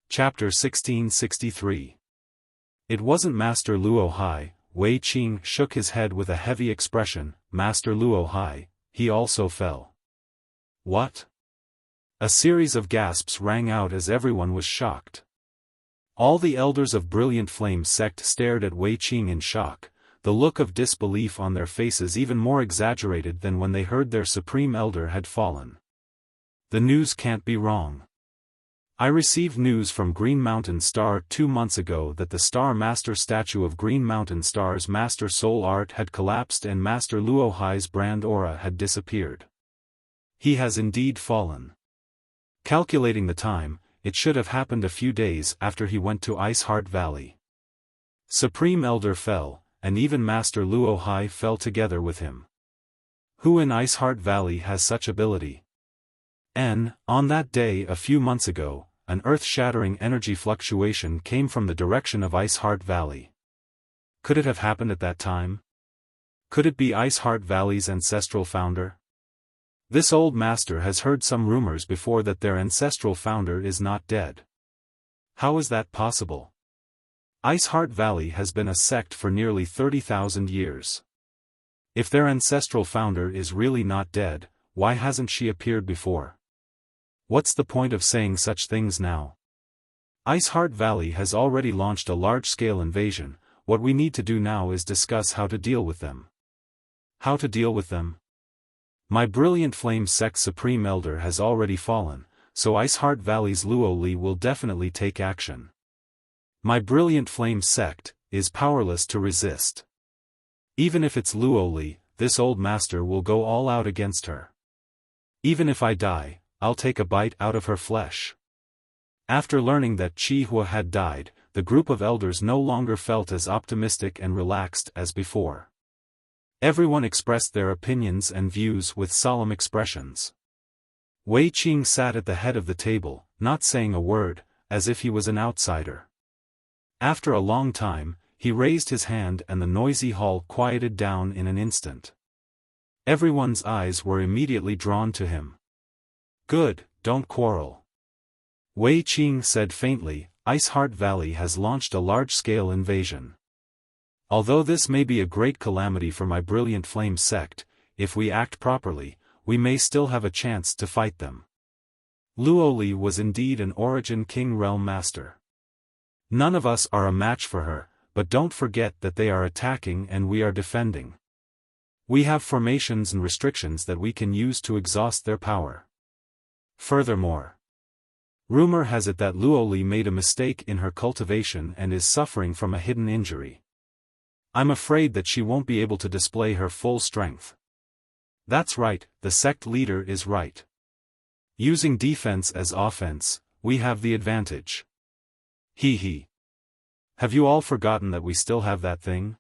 Chapter 1663. It wasn't Master Luo Hai. Wei Qing shook his head with a heavy expression. Master Luo Hai, he also fell. What? A series of gasps rang out as everyone was shocked. All the elders of Brilliant Flame sect stared at Wei Qing in shock, the look of disbelief on their faces even more exaggerated than when they heard their Supreme Elder had fallen. The news can't be wrong. I received news from Green Mountain Star 2 months ago that the Star Master statue of Green Mountain Star's Master Soul Art had collapsed and Master Luo Hai's brand aura had disappeared. He has indeed fallen. Calculating the time, it should have happened a few days after he went to Ice Heart Valley. Supreme Elder fell, and even Master Luo Hai fell together with him. Who in Ice Heart Valley has such ability? On that day a few months ago, an earth-shattering energy fluctuation came from the direction of Ice Heart Valley. Could it have happened at that time? Could it be Ice Heart Valley's ancestral founder? This old master has heard some rumors before that their ancestral founder is not dead. How is that possible? Ice Heart Valley has been a sect for nearly 30,000 years. If their ancestral founder is really not dead, why hasn't she appeared before? What's the point of saying such things now? Ice Heart Valley has already launched a large-scale invasion. What we need to do now is discuss how to deal with them. How to deal with them? My Brilliant Flame Sect's Supreme Elder has already fallen, so Ice Heart Valley's Luo Li will definitely take action. My Brilliant Flame Sect is powerless to resist. Even if it's Luo Li, this old master will go all out against her. Even if I die, I'll take a bite out of her flesh. After learning that Qi Hua had died, the group of elders no longer felt as optimistic and relaxed as before. Everyone expressed their opinions and views with solemn expressions. Wei Qing sat at the head of the table, not saying a word, as if he was an outsider. After a long time, he raised his hand and the noisy hall quieted down in an instant. Everyone's eyes were immediately drawn to him. Good, don't quarrel. Wei Qing said faintly, Ice Heart Valley has launched a large-scale invasion. Although this may be a great calamity for my Brilliant Flame Sect, if we act properly, we may still have a chance to fight them. Luo Li was indeed an Origin King Realm Master. None of us are a match for her, but don't forget that they are attacking and we are defending. We have formations and restrictions that we can use to exhaust their power. Furthermore, rumor has it that Luo Li made a mistake in her cultivation and is suffering from a hidden injury. I'm afraid that she won't be able to display her full strength. That's right, the sect leader is right. Using defense as offense, we have the advantage. Hee. Have you all forgotten that we still have that thing?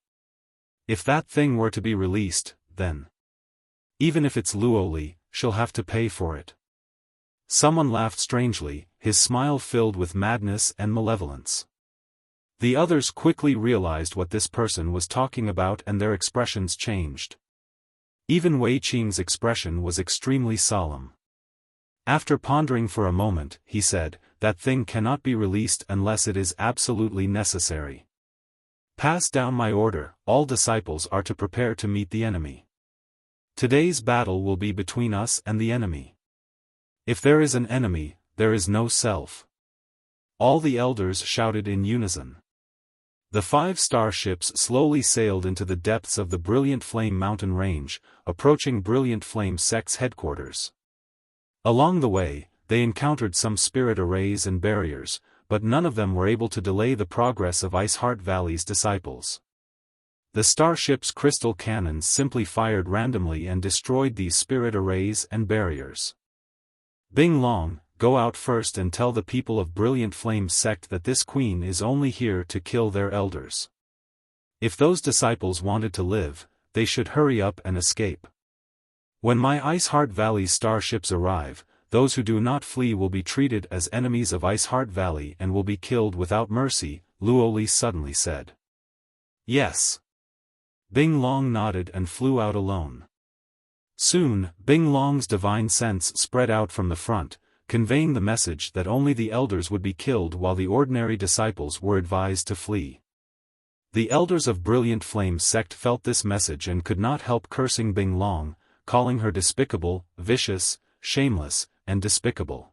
If that thing were to be released, then, even if it's Luo Li, she'll have to pay for it. Someone laughed strangely, his smile filled with madness and malevolence. The others quickly realized what this person was talking about and their expressions changed. Even Wei Qing's expression was extremely solemn. After pondering for a moment, he said, that thing cannot be released unless it is absolutely necessary. Pass down my order, all disciples are to prepare to meet the enemy. Today's battle will be between us and the enemy. If there is an enemy, there is no self. All the elders shouted in unison. The 5 starships slowly sailed into the depths of the Brilliant Flame mountain range, approaching Brilliant Flame Sect's headquarters. Along the way, they encountered some spirit arrays and barriers, but none of them were able to delay the progress of Ice Heart Valley's disciples. The starship's crystal cannons simply fired randomly and destroyed these spirit arrays and barriers. Bing Long, go out first and tell the people of Brilliant Flame Sect that this queen is only here to kill their elders. If those disciples wanted to live, they should hurry up and escape. When my Ice Heart Valley's starships arrive, those who do not flee will be treated as enemies of Ice Heart Valley and will be killed without mercy, Luo Li suddenly said. Yes. Bing Long nodded and flew out alone. Soon, Bing Long's divine sense spread out from the front, conveying the message that only the elders would be killed while the ordinary disciples were advised to flee. The elders of Brilliant Flame Sect felt this message and could not help cursing Bing Long, calling her despicable, vicious, shameless, and despicable.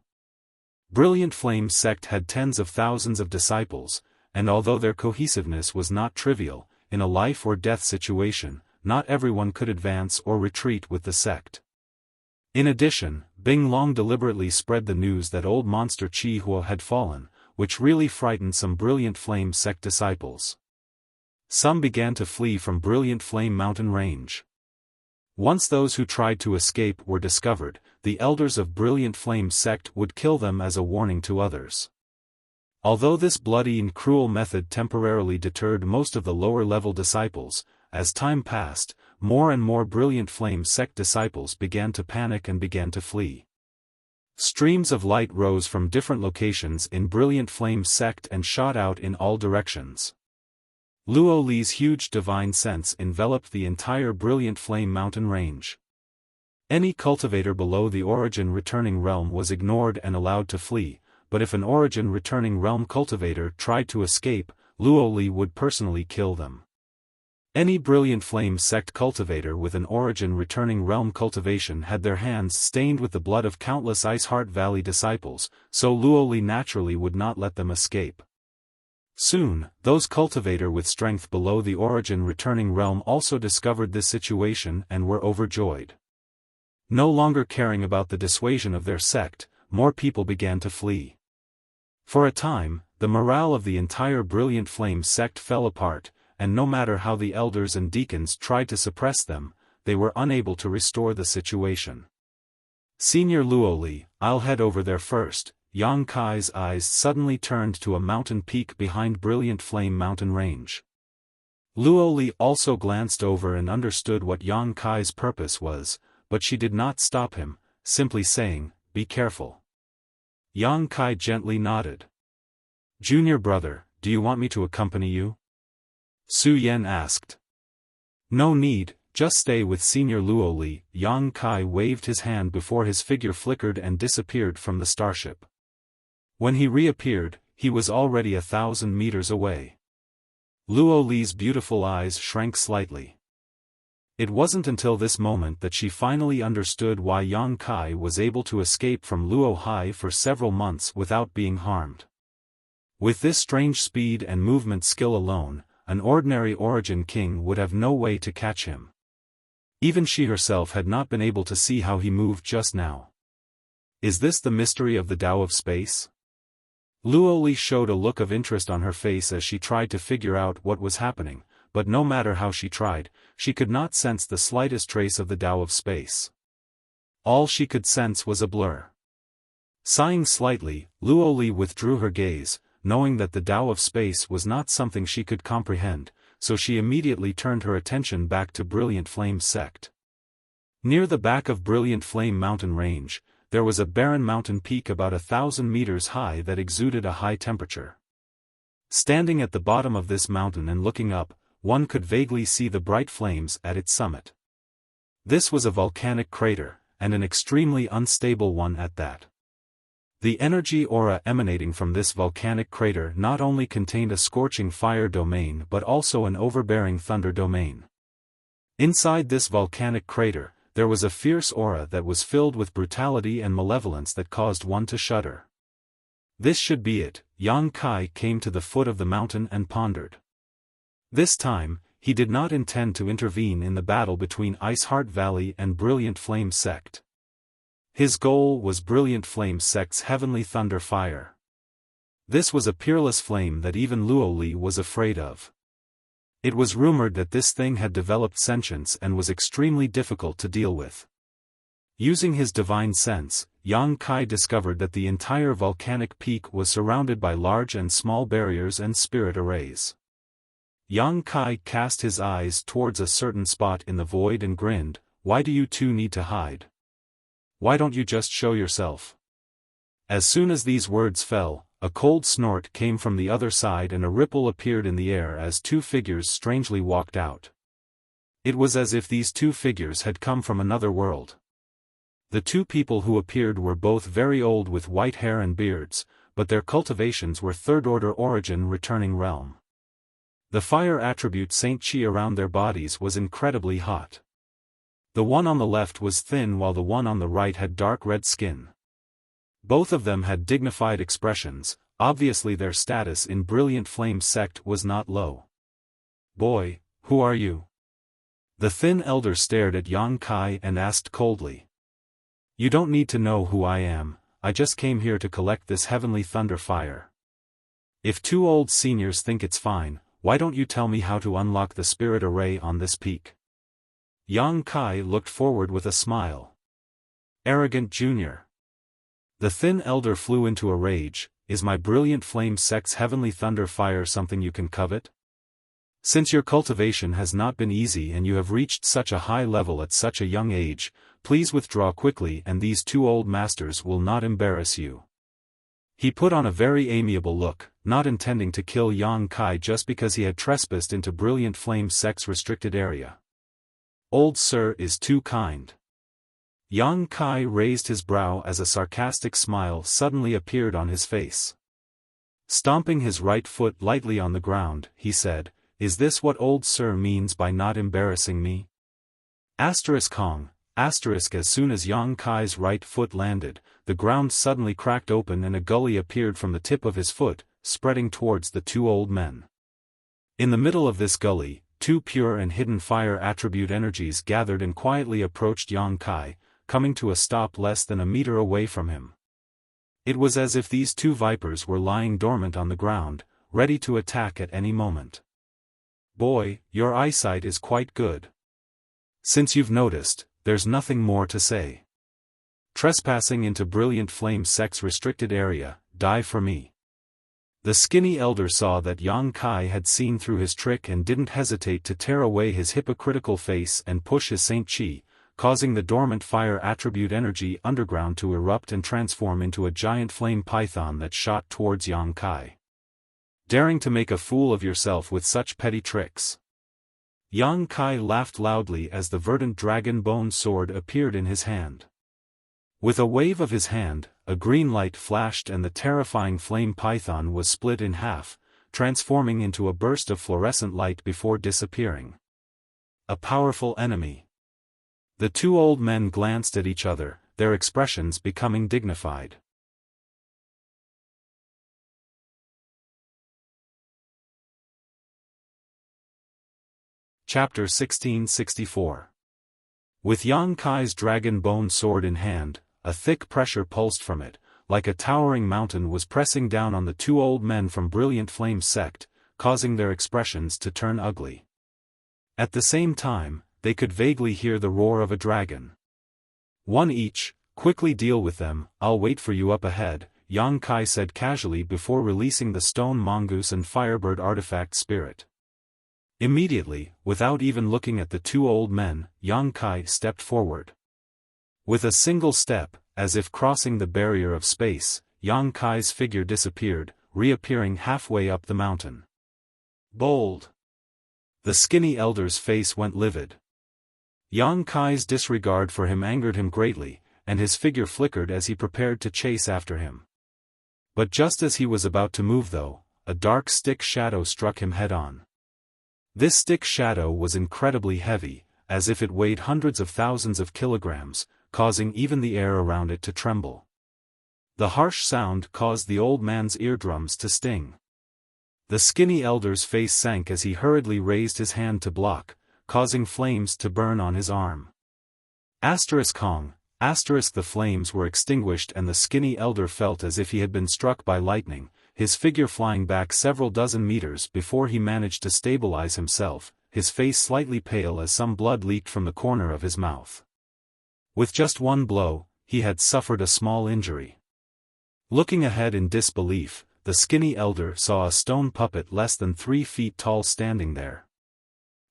Brilliant Flame Sect had tens of thousands of disciples, and although their cohesiveness was not trivial, in a life-or-death situation, not everyone could advance or retreat with the sect. In addition, Bing Long deliberately spread the news that old monster Qi Hua had fallen, which really frightened some Brilliant Flame Sect disciples. Some began to flee from Brilliant Flame Mountain Range. Once those who tried to escape were discovered, the elders of Brilliant Flame Sect would kill them as a warning to others. Although this bloody and cruel method temporarily deterred most of the lower-level disciples, as time passed, more and more Brilliant Flame sect disciples began to panic and began to flee. Streams of light rose from different locations in Brilliant Flame sect and shot out in all directions. Luo Li's huge divine sense enveloped the entire Brilliant Flame mountain range. Any cultivator below the Origin Returning Realm was ignored and allowed to flee, but if an Origin Returning Realm cultivator tried to escape, Luo Li would personally kill them. Any Brilliant Flame sect cultivator with an Origin Returning Realm cultivation had their hands stained with the blood of countless Ice Heart Valley disciples, so Luo Li naturally would not let them escape. Soon, those cultivator with strength below the Origin Returning Realm also discovered this situation and were overjoyed. No longer caring about the dissuasion of their sect, more people began to flee. For a time, the morale of the entire Brilliant Flame sect fell apart, and no matter how the elders and deacons tried to suppress them, they were unable to restore the situation. Senior Luo Li, I'll head over there first. Yang Kai's eyes suddenly turned to a mountain peak behind Brilliant Flame mountain range. Luo Li also glanced over and understood what Yang Kai's purpose was, but she did not stop him, simply saying, "Be careful." Yang Kai gently nodded. "Junior brother, do you want me to accompany you?" Su Yan asked. "No need, just stay with Senior Luo Li." Yang Kai waved his hand before his figure flickered and disappeared from the starship. When he reappeared, he was already 1,000 meters away. Luo Li's beautiful eyes shrank slightly. It wasn't until this moment that she finally understood why Yang Kai was able to escape from Luo Hai for several months without being harmed. With this strange speed and movement skill alone, an ordinary Origin King would have no way to catch him. Even she herself had not been able to see how he moved just now. Is this the mystery of the Tao of Space? Luo Li showed a look of interest on her face as she tried to figure out what was happening, but no matter how she tried, she could not sense the slightest trace of the Tao of Space. All she could sense was a blur. Sighing slightly, Luo Li withdrew her gaze, knowing that the Tao of Space was not something she could comprehend, so she immediately turned her attention back to Brilliant Flame sect. Near the back of Brilliant Flame mountain range, there was a barren mountain peak about 1,000 meters high that exuded a high temperature. Standing at the bottom of this mountain and looking up, one could vaguely see the bright flames at its summit. This was a volcanic crater, and an extremely unstable one at that. The energy aura emanating from this volcanic crater not only contained a scorching fire domain but also an overbearing thunder domain. Inside this volcanic crater, there was a fierce aura that was filled with brutality and malevolence that caused one to shudder. This should be it. Yang Kai came to the foot of the mountain and pondered. This time, he did not intend to intervene in the battle between Ice Heart Valley and Brilliant Flame sect. His goal was Brilliant Flame sect's heavenly thunder fire. This was a peerless flame that even Luo Li was afraid of. It was rumored that this thing had developed sentience and was extremely difficult to deal with. Using his divine sense, Yang Kai discovered that the entire volcanic peak was surrounded by large and small barriers and spirit arrays. Yang Kai cast his eyes towards a certain spot in the void and grinned, "Why do you two need to hide? Why don't you just show yourself?" As soon as these words fell, a cold snort came from the other side and a ripple appeared in the air as two figures strangely walked out. It was as if these two figures had come from another world. The two people who appeared were both very old with white hair and beards, but their cultivations were third-order Origin Returning Realm. The fire attribute Saint Chi around their bodies was incredibly hot. The one on the left was thin while the one on the right had dark red skin. Both of them had dignified expressions, obviously their status in Brilliant Flame sect was not low. "Boy, who are you?" The thin elder stared at Yang Kai and asked coldly. "You don't need to know who I am, I just came here to collect this heavenly thunder fire. If two old seniors think it's fine, why don't you tell me how to unlock the spirit array on this peak?" Yang Kai looked forward with a smile. "Arrogant junior." The thin elder flew into a rage. is my brilliant flame sect's heavenly thunder fire something you can covet? Since your cultivation has not been easy and you have reached such a high level at such a young age, please withdraw quickly and these two old masters will not embarrass you." He put on a very amiable look, not intending to kill Yang Kai just because he had trespassed into Brilliant Flame Sect's restricted area. "Old sir is too kind." Yang Kai raised his brow as a sarcastic smile suddenly appeared on his face. Stomping his right foot lightly on the ground, he said, "Is this what old sir means by not embarrassing me?" Kong. As soon as Yang Kai's right foot landed, the ground suddenly cracked open and a gully appeared from the tip of his foot, spreading towards the two old men. In the middle of this gully, two pure and hidden fire attribute energies gathered and quietly approached Yang Kai, coming to a stop less than a meter away from him. It was as if these two vipers were lying dormant on the ground, ready to attack at any moment. "Boy, your eyesight is quite good. Since you've noticed, there's nothing more to say. Trespassing into Brilliant Flame Sect's restricted area, die for me." The skinny elder saw that Yang Kai had seen through his trick and didn't hesitate to tear away his hypocritical face and push his Saint Chi, causing the dormant fire attribute energy underground to erupt and transform into a giant flame python that shot towards Yang Kai. "Daring to make a fool of yourself with such petty tricks." Yang Kai laughed loudly as the verdant dragon bone sword appeared in his hand. With a wave of his hand, a green light flashed and the terrifying flame python was split in half, transforming into a burst of fluorescent light before disappearing. A powerful enemy. The two old men glanced at each other, their expressions becoming dignified. Chapter 1664. With Yang Kai's dragon bone sword in hand, a thick pressure pulsed from it, like a towering mountain was pressing down on the two old men from Brilliant Flame Sect, causing their expressions to turn ugly. At the same time, they could vaguely hear the roar of a dragon. "One each, quickly deal with them, I'll wait for you up ahead," Yang Kai said casually before releasing the stone mongoose and firebird artifact spirit. Immediately, without even looking at the two old men, Yang Kai stepped forward. With a single step, as if crossing the barrier of space, Yang Kai's figure disappeared, reappearing halfway up the mountain. "Bold!" The skinny elder's face went livid. Yang Kai's disregard for him angered him greatly, and his figure flickered as he prepared to chase after him. But just as he was about to move though, a dark stick shadow struck him head-on. This stick shadow was incredibly heavy, as if it weighed hundreds of thousands of kilograms, causing even the air around it to tremble. The harsh sound caused the old man's eardrums to sting. The skinny elder's face sank as he hurriedly raised his hand to block, causing flames to burn on his arm. Kong. The flames were extinguished and the skinny elder felt as if he had been struck by lightning, his figure flying back several dozen meters before he managed to stabilize himself, his face slightly pale as some blood leaked from the corner of his mouth. With just one blow, he had suffered a small injury. Looking ahead in disbelief, the skinny elder saw a stone puppet less than 3 feet tall standing there.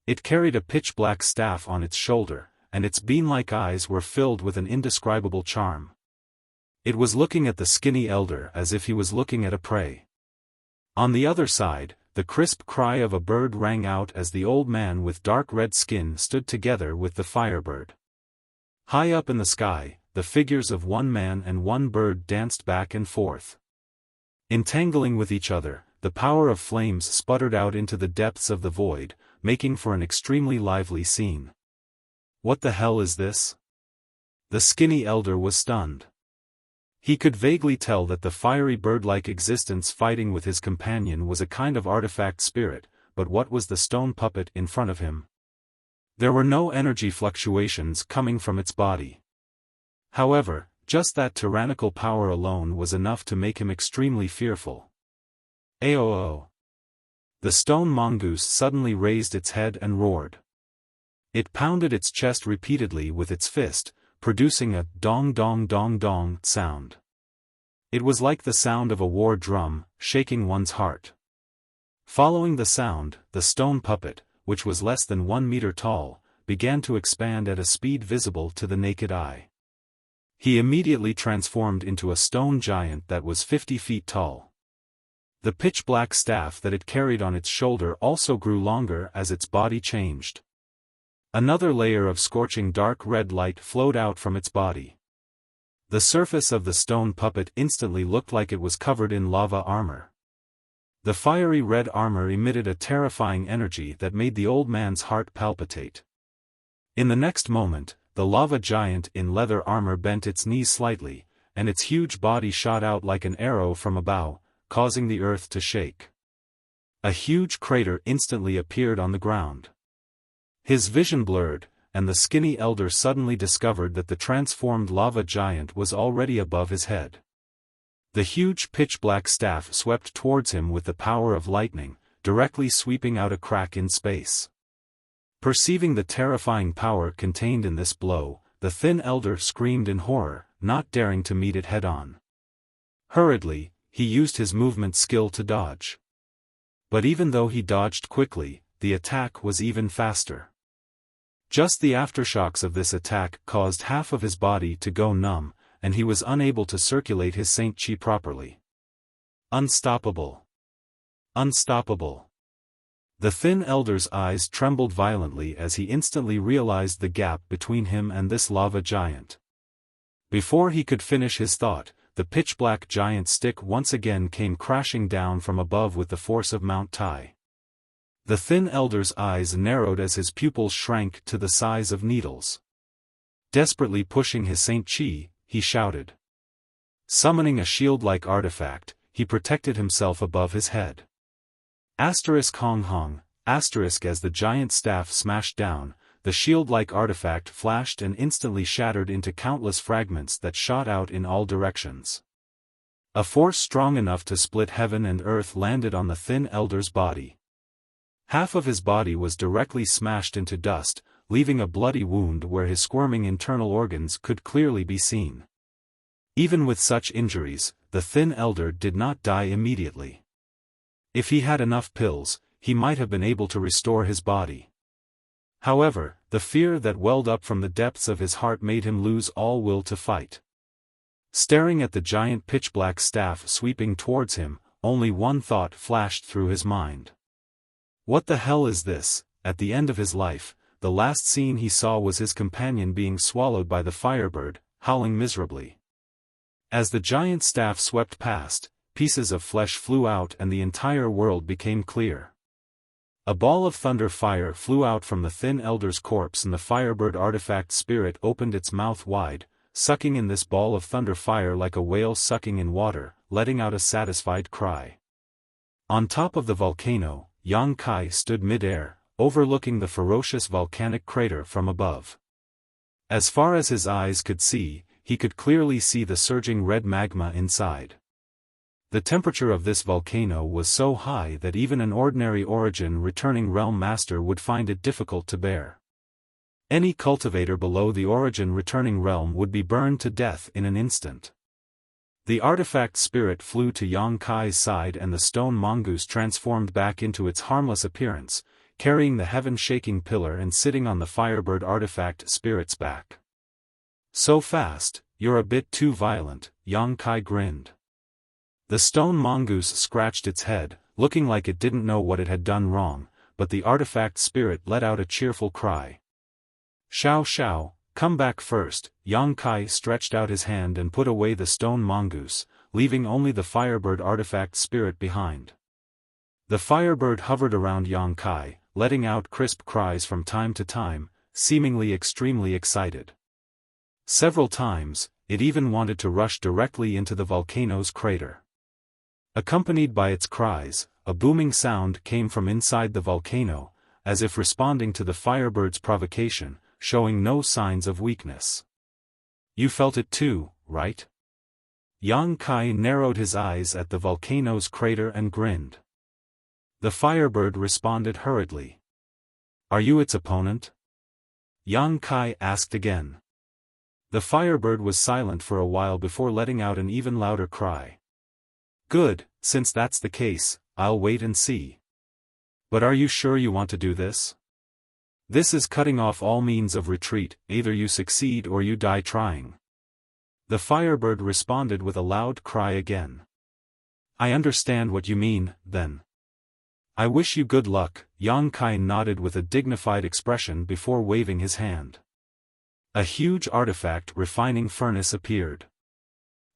It carried a pitch-black staff on its shoulder, and its bean-like eyes were filled with an indescribable charm. It was looking at the skinny elder as if he was looking at a prey. On the other side, the crisp cry of a bird rang out as the old man with dark red skin stood together with the firebird. High up in the sky, the figures of one man and one bird danced back and forth. Entangling with each other, the power of flames sputtered out into the depths of the void, making for an extremely lively scene. "What the hell is this?" The skinny elder was stunned. He could vaguely tell that the fiery bird-like existence fighting with his companion was a kind of artifact spirit, but what was the stone puppet in front of him? There were no energy fluctuations coming from its body. However, just that tyrannical power alone was enough to make him extremely fearful. Aoo! The stone mongoose suddenly raised its head and roared. It pounded its chest repeatedly with its fist, producing a dong dong dong dong sound. It was like the sound of a war drum, shaking one's heart. Following the sound, the stone puppet, which was less than 1 meter tall, began to expand at a speed visible to the naked eye. He immediately transformed into a stone giant that was 50 feet tall. The pitch-black staff that it carried on its shoulder also grew longer as its body changed. Another layer of scorching dark red light flowed out from its body. The surface of the stone puppet instantly looked like it was covered in lava armor. The fiery red armor emitted a terrifying energy that made the old man's heart palpitate. In the next moment, the lava giant in leather armor bent its knees slightly, and its huge body shot out like an arrow from a bow, causing the earth to shake. A huge crater instantly appeared on the ground. His vision blurred, and the skinny elder suddenly discovered that the transformed lava giant was already above his head. The huge pitch-black staff swept towards him with the power of lightning, directly sweeping out a crack in space. Perceiving the terrifying power contained in this blow, the thin elder screamed in horror, not daring to meet it head-on. Hurriedly, he used his movement skill to dodge. But even though he dodged quickly, the attack was even faster. Just the aftershocks of this attack caused half of his body to go numb, and he was unable to circulate his Saint Chi properly. Unstoppable! Unstoppable! The thin elder's eyes trembled violently as he instantly realized the gap between him and this lava giant. Before he could finish his thought, the pitch-black giant stick once again came crashing down from above with the force of Mount Tai. The thin elder's eyes narrowed as his pupils shrank to the size of needles. Desperately pushing his Saint Chi, he shouted. Summoning a shield-like artifact, he protected himself above his head. Hong Hong, as the giant staff smashed down, the shield-like artifact flashed and instantly shattered into countless fragments that shot out in all directions. A force strong enough to split heaven and earth landed on the thin elder's body. Half of his body was directly smashed into dust, leaving a bloody wound where his squirming internal organs could clearly be seen. Even with such injuries, the thin elder did not die immediately. If he had enough pills, he might have been able to restore his body. However, the fear that welled up from the depths of his heart made him lose all will to fight. Staring at the giant pitch-black staff sweeping towards him, only one thought flashed through his mind. What the hell is this? At the end of his life, the last scene he saw was his companion being swallowed by the firebird, howling miserably. As the giant staff swept past, pieces of flesh flew out and the entire world became clear. A ball of thunder fire flew out from the thin elder's corpse and the firebird artifact spirit opened its mouth wide, sucking in this ball of thunder fire like a whale sucking in water, letting out a satisfied cry. On top of the volcano, Yang Kai stood mid-air, overlooking the ferocious volcanic crater from above. As far as his eyes could see, he could clearly see the surging red magma inside. The temperature of this volcano was so high that even an ordinary origin returning realm master would find it difficult to bear. Any cultivator below the origin returning realm would be burned to death in an instant. The artifact spirit flew to Yang Kai's side and the stone mongoose transformed back into its harmless appearance, carrying the heaven-shaking pillar and sitting on the firebird artifact spirit's back. So fast, you're a bit too violent, Yang Kai grinned. The stone mongoose scratched its head, looking like it didn't know what it had done wrong, but the artifact spirit let out a cheerful cry. Xiao Xiao, come back first. Yang Kai stretched out his hand and put away the stone mongoose, leaving only the firebird artifact spirit behind. The firebird hovered around Yang Kai, letting out crisp cries from time to time, seemingly extremely excited. Several times, it even wanted to rush directly into the volcano's crater. Accompanied by its cries, a booming sound came from inside the volcano, as if responding to the firebird's provocation, showing no signs of weakness. You felt it too, right? Yang Kai narrowed his eyes at the volcano's crater and grinned. The firebird responded hurriedly. Are you its opponent? Yang Kai asked again. The Firebird was silent for a while before letting out an even louder cry. Good, since that's the case, I'll wait and see. But are you sure you want to do this? This is cutting off all means of retreat, either you succeed or you die trying. The Firebird responded with a loud cry again. I understand what you mean, then. I wish you good luck. Yang Kai nodded with a dignified expression before waving his hand. A huge artifact refining furnace appeared.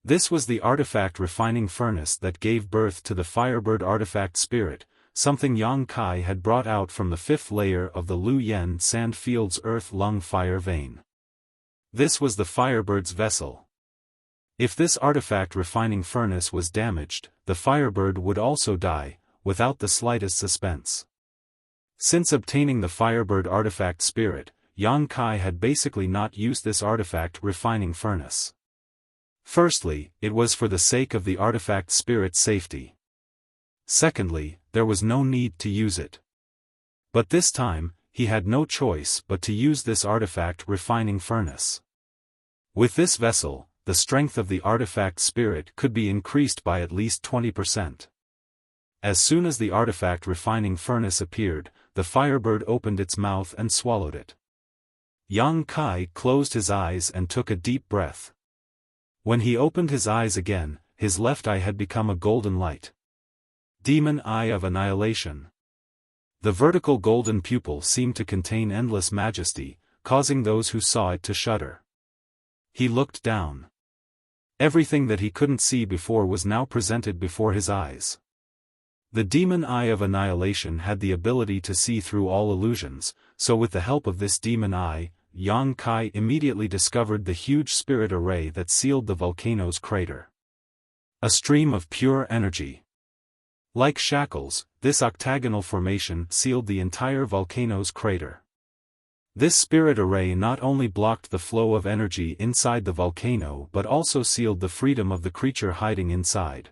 This was the artifact refining furnace that gave birth to the Firebird artifact spirit, something Yang Kai had brought out from the fifth layer of the Lu Yen Sandfield's earth-lung fire vein. This was the Firebird's vessel. If this artifact refining furnace was damaged, the Firebird would also die, without the slightest suspense. Since obtaining the Firebird artifact spirit, Yang Kai had basically not used this artifact refining furnace. Firstly, it was for the sake of the artifact spirit's safety. Secondly, there was no need to use it. But this time, he had no choice but to use this artifact refining furnace. With this vessel, the strength of the artifact spirit could be increased by at least 20%. As soon as the artifact refining furnace appeared, the Firebird opened its mouth and swallowed it. Yang Kai closed his eyes and took a deep breath. When he opened his eyes again, his left eye had become a golden light. Demon Eye of Annihilation. The vertical golden pupil seemed to contain endless majesty, causing those who saw it to shudder. He looked down. Everything that he couldn't see before was now presented before his eyes. The Demon Eye of Annihilation had the ability to see through all illusions, so with the help of this Demon Eye, Yang Kai immediately discovered the huge spirit array that sealed the volcano's crater. A stream of pure energy. Like shackles, this octagonal formation sealed the entire volcano's crater. This spirit array not only blocked the flow of energy inside the volcano but also sealed the freedom of the creature hiding inside.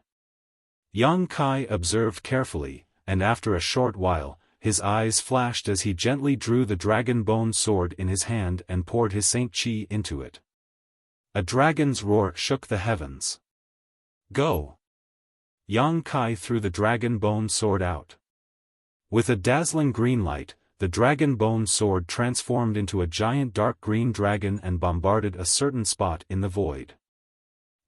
Yang Kai observed carefully, and after a short while, his eyes flashed as he gently drew the dragon bone sword in his hand and poured his Saint Chi into it. A dragon's roar shook the heavens. Go! Yang Kai threw the dragon bone sword out. With a dazzling green light, the dragon bone sword transformed into a giant dark green dragon and bombarded a certain spot in the void.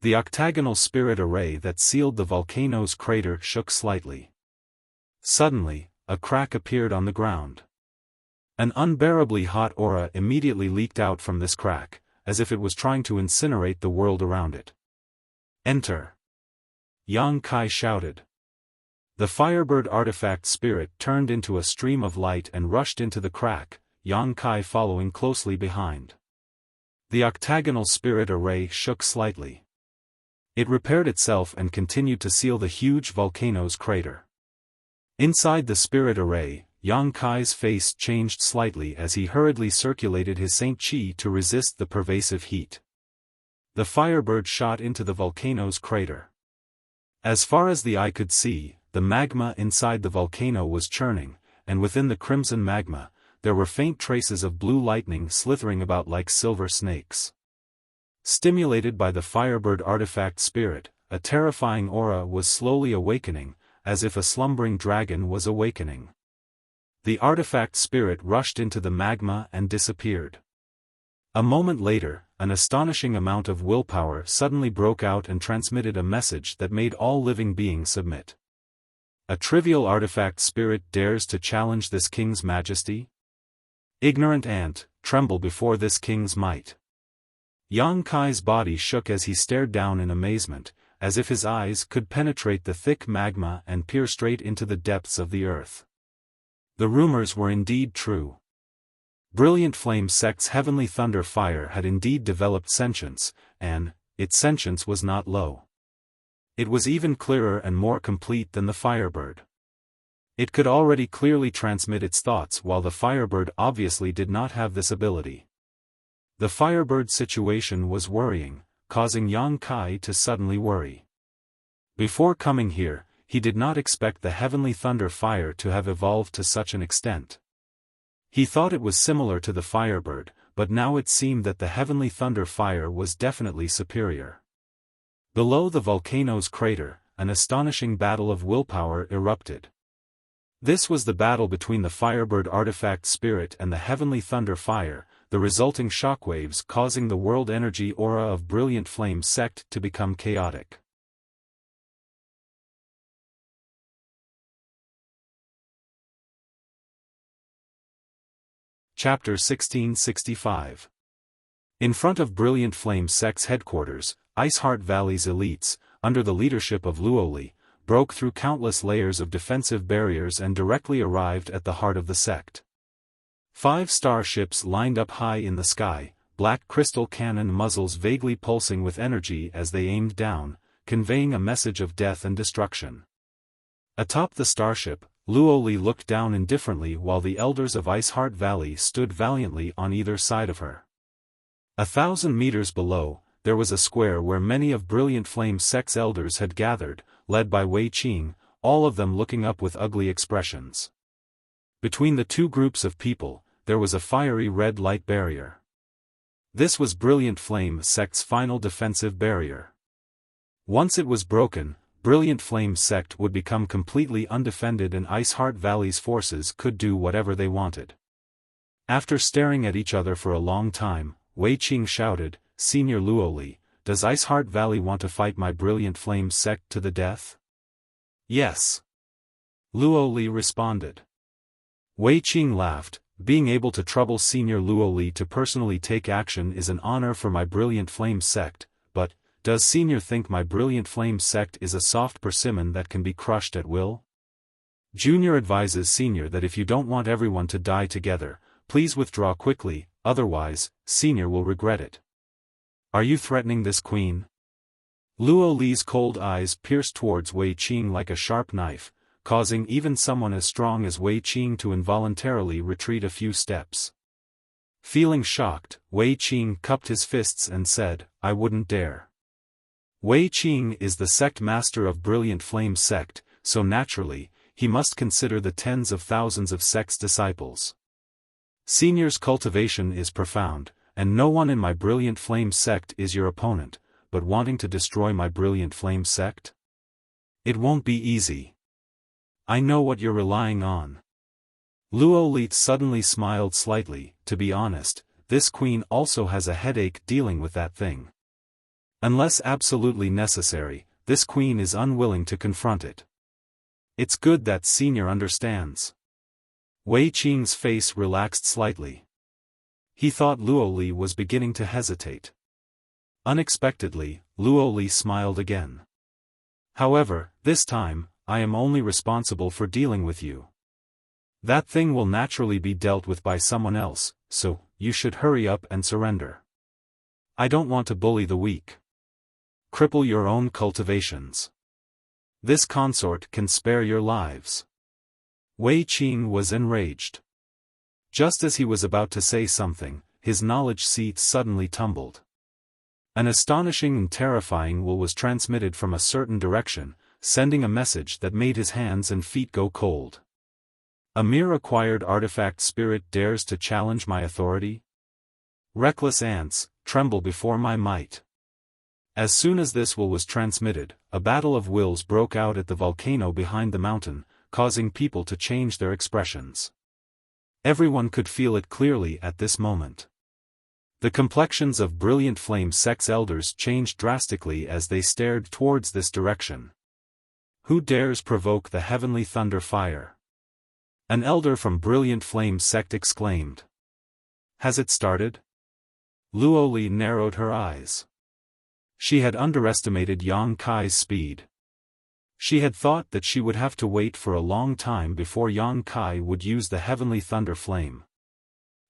The octagonal spirit array that sealed the volcano's crater shook slightly. Suddenly, a crack appeared on the ground. An unbearably hot aura immediately leaked out from this crack, as if it was trying to incinerate the world around it. Enter! Yang Kai shouted. The Firebird artifact spirit turned into a stream of light and rushed into the crack, Yang Kai following closely behind. The octagonal spirit array shook slightly. It repaired itself and continued to seal the huge volcano's crater. Inside the spirit array, Yang Kai's face changed slightly as he hurriedly circulated his Saint Chi to resist the pervasive heat. The Firebird shot into the volcano's crater. As far as the eye could see, the magma inside the volcano was churning, and within the crimson magma, there were faint traces of blue lightning slithering about like silver snakes. Stimulated by the Firebird artifact spirit, a terrifying aura was slowly awakening, as if a slumbering dragon was awakening. The artifact spirit rushed into the magma and disappeared. A moment later, an astonishing amount of willpower suddenly broke out and transmitted a message that made all living beings submit. A trivial artifact spirit dares to challenge this king's majesty? Ignorant ant, tremble before this king's might. Yang Kai's body shook as he stared down in amazement, as if his eyes could penetrate the thick magma and peer straight into the depths of the earth. The rumors were indeed true. Brilliant Flame Sect's heavenly thunder fire had indeed developed sentience, and its sentience was not low. It was even clearer and more complete than the Firebird. It could already clearly transmit its thoughts while the Firebird obviously did not have this ability. The Firebird's situation was worrying, causing Yang Kai to suddenly worry. Before coming here, he did not expect the heavenly thunder fire to have evolved to such an extent. He thought it was similar to the Firebird, but now it seemed that the heavenly thunder fire was definitely superior. Below the volcano's crater, an astonishing battle of willpower erupted. This was the battle between the Firebird artifact spirit and the heavenly thunder fire, the resulting shockwaves causing the world energy aura of Brilliant Flame sect to become chaotic. Chapter 1665. In front of Brilliant Flame sect's headquarters, Iceheart Valley's elites, under the leadership of Luoli, broke through countless layers of defensive barriers and directly arrived at the heart of the sect. 5 starships lined up high in the sky, black crystal cannon muzzles vaguely pulsing with energy as they aimed down, conveying a message of death and destruction. Atop the starship, Luoli looked down indifferently while the elders of Iceheart Valley stood valiantly on either side of her. 1,000 meters below, there was a square where many of Brilliant Flame sect's elders had gathered, led by Wei Qing, all of them looking up with ugly expressions. Between the two groups of people, there was a fiery red light barrier. This was Brilliant Flame sect's final defensive barrier. Once it was broken, Brilliant Flame sect would become completely undefended and Iceheart Valley's forces could do whatever they wanted. After staring at each other for a long time, Wei Qing shouted, "Senior Luoli, does Iceheart Valley want to fight my Brilliant Flame sect to the death?" "Yes," Luoli responded. Wei Qing laughed, "Being able to trouble Senior Luoli to personally take action is an honor for my Brilliant Flame sect, but, does Senior think my Brilliant Flame sect is a soft persimmon that can be crushed at will? Junior advises Senior that if you don't want everyone to die together, please withdraw quickly, otherwise, Senior will regret it." "Are you threatening this queen?" Luoli's cold eyes pierced towards Wei Qing like a sharp knife, causing even someone as strong as Wei Qing to involuntarily retreat a few steps. Feeling shocked, Wei Qing cupped his fists and said, "I wouldn't dare." Wei Qing is the sect master of Brilliant Flame sect, so naturally, he must consider the tens of thousands of sect's disciples. Senior's cultivation is profound, and no one in my Brilliant Flame sect is your opponent, but wanting to destroy my Brilliant Flame sect? It won't be easy. I know what you're relying on. Luoli suddenly smiled slightly. To be honest, this queen also has a headache dealing with that thing. Unless absolutely necessary, this queen is unwilling to confront it. It's good that Senior understands. Wei Qing's face relaxed slightly. He thought Luoli was beginning to hesitate. Unexpectedly, Luoli smiled again. "However, this time, I am only responsible for dealing with you. That thing will naturally be dealt with by someone else, so, you should hurry up and surrender. I don't want to bully the weak. Cripple your own cultivations. This consort can spare your lives." Wei Qing was enraged. Just as he was about to say something, his knowledge seat suddenly tumbled. An astonishing and terrifying will was transmitted from a certain direction, sending a message that made his hands and feet go cold. "A mere acquired artifact spirit dares to challenge my authority? Reckless ants, tremble before my might." As soon as this will was transmitted, a battle of wills broke out at the volcano behind the mountain, causing people to change their expressions. Everyone could feel it clearly at this moment. The complexions of Brilliant Flame sect's elders changed drastically as they stared towards this direction. "Who dares provoke the heavenly thunder fire?" An elder from Brilliant Flame sect exclaimed. "Has it started?" Luoli narrowed her eyes. She had underestimated Yang Kai's speed. She had thought that she would have to wait for a long time before Yang Kai would use the heavenly thunder flame.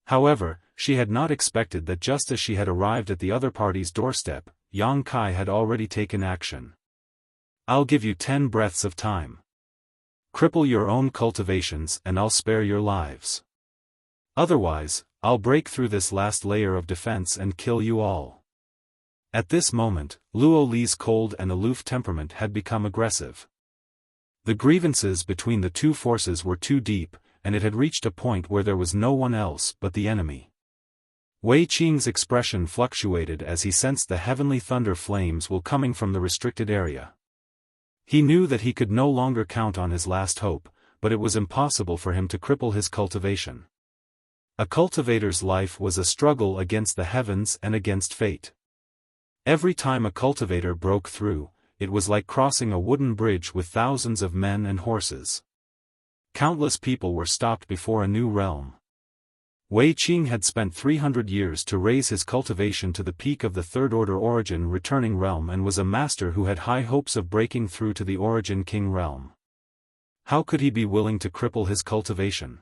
However, she had not expected that just as she had arrived at the other party's doorstep, Yang Kai had already taken action. "I'll give you 10 breaths of time. Cripple your own cultivations and I'll spare your lives. Otherwise, I'll break through this last layer of defense and kill you all." At this moment, Luoli's cold and aloof temperament had become aggressive. The grievances between the two forces were too deep, and it had reached a point where there was no one else but the enemy. Wei Qing's expression fluctuated as he sensed the heavenly thunder flames were coming from the restricted area. He knew that he could no longer count on his last hope, but it was impossible for him to cripple his cultivation. A cultivator's life was a struggle against the heavens and against fate. Every time a cultivator broke through, it was like crossing a wooden bridge with thousands of men and horses. Countless people were stopped before a new realm. Wei Qing had spent 300 years to raise his cultivation to the peak of the third-order origin returning realm and was a master who had high hopes of breaking through to the origin king realm. How could he be willing to cripple his cultivation?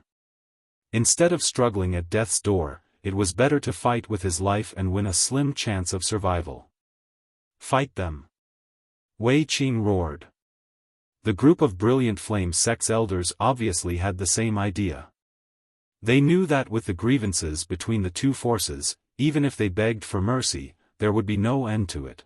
Instead of struggling at death's door, it was better to fight with his life and win a slim chance of survival. Fight them! Wei Qing roared. The group of Brilliant Flame sect's elders obviously had the same idea. They knew that with the grievances between the two forces, even if they begged for mercy, there would be no end to it.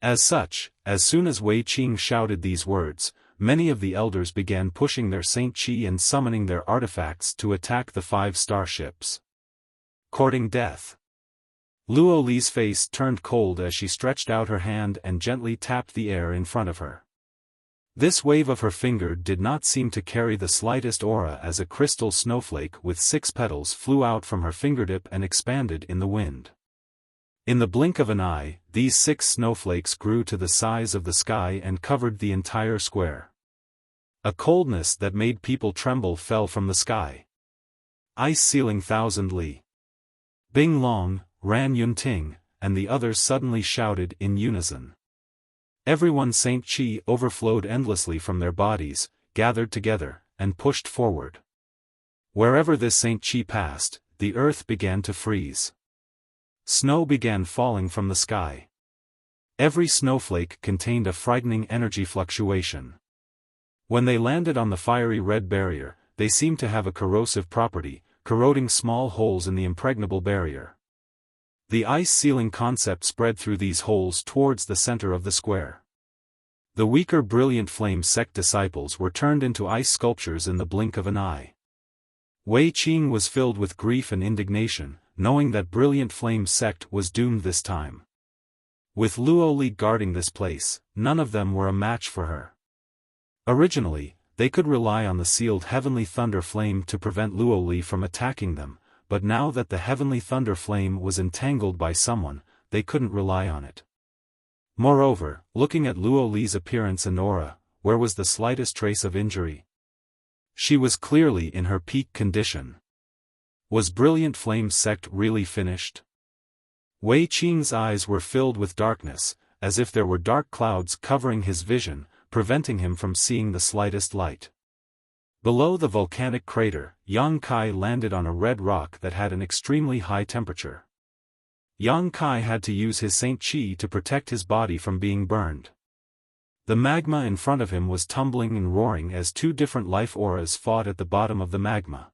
As such, as soon as Wei Qing shouted these words, many of the elders began pushing their Saint Qi and summoning their artifacts to attack the 5 starships. Courting death. Luo Li's face turned cold as she stretched out her hand and gently tapped the air in front of her. This wave of her finger did not seem to carry the slightest aura as a crystal snowflake with 6 petals flew out from her fingertip and expanded in the wind. In the blink of an eye, these 6 snowflakes grew to the size of the sky and covered the entire square. A coldness that made people tremble fell from the sky. Ice ceiling 1,000 li. Bing Long, Ran Yunting, and the others suddenly shouted in unison. Everyone's Saint Qi overflowed endlessly from their bodies, gathered together, and pushed forward. Wherever this Saint Qi passed, the earth began to freeze. Snow began falling from the sky. Every snowflake contained a frightening energy fluctuation. When they landed on the fiery red barrier, they seemed to have a corrosive property, corroding small holes in the impregnable barrier. The ice ceiling concept spread through these holes towards the center of the square. The weaker Brilliant Flame sect disciples were turned into ice sculptures in the blink of an eye. Wei Qing was filled with grief and indignation, knowing that Brilliant Flame sect was doomed this time. With Luo Li guarding this place, none of them were a match for her. Originally, they could rely on the sealed Heavenly Thunder Flame to prevent Luo Li from attacking them, but now that the Heavenly Thunder Flame was entangled by someone, they couldn't rely on it. Moreover, looking at Luo Li's appearance and aura, where was the slightest trace of injury? She was clearly in her peak condition. Was Brilliant Flame sect really finished? Wei Qing's eyes were filled with darkness, as if there were dark clouds covering his vision, preventing him from seeing the slightest light. Below the volcanic crater, Yang Kai landed on a red rock that had an extremely high temperature. Yang Kai had to use his Saint Qi to protect his body from being burned. The magma in front of him was tumbling and roaring as 2 different life auras fought at the bottom of the magma.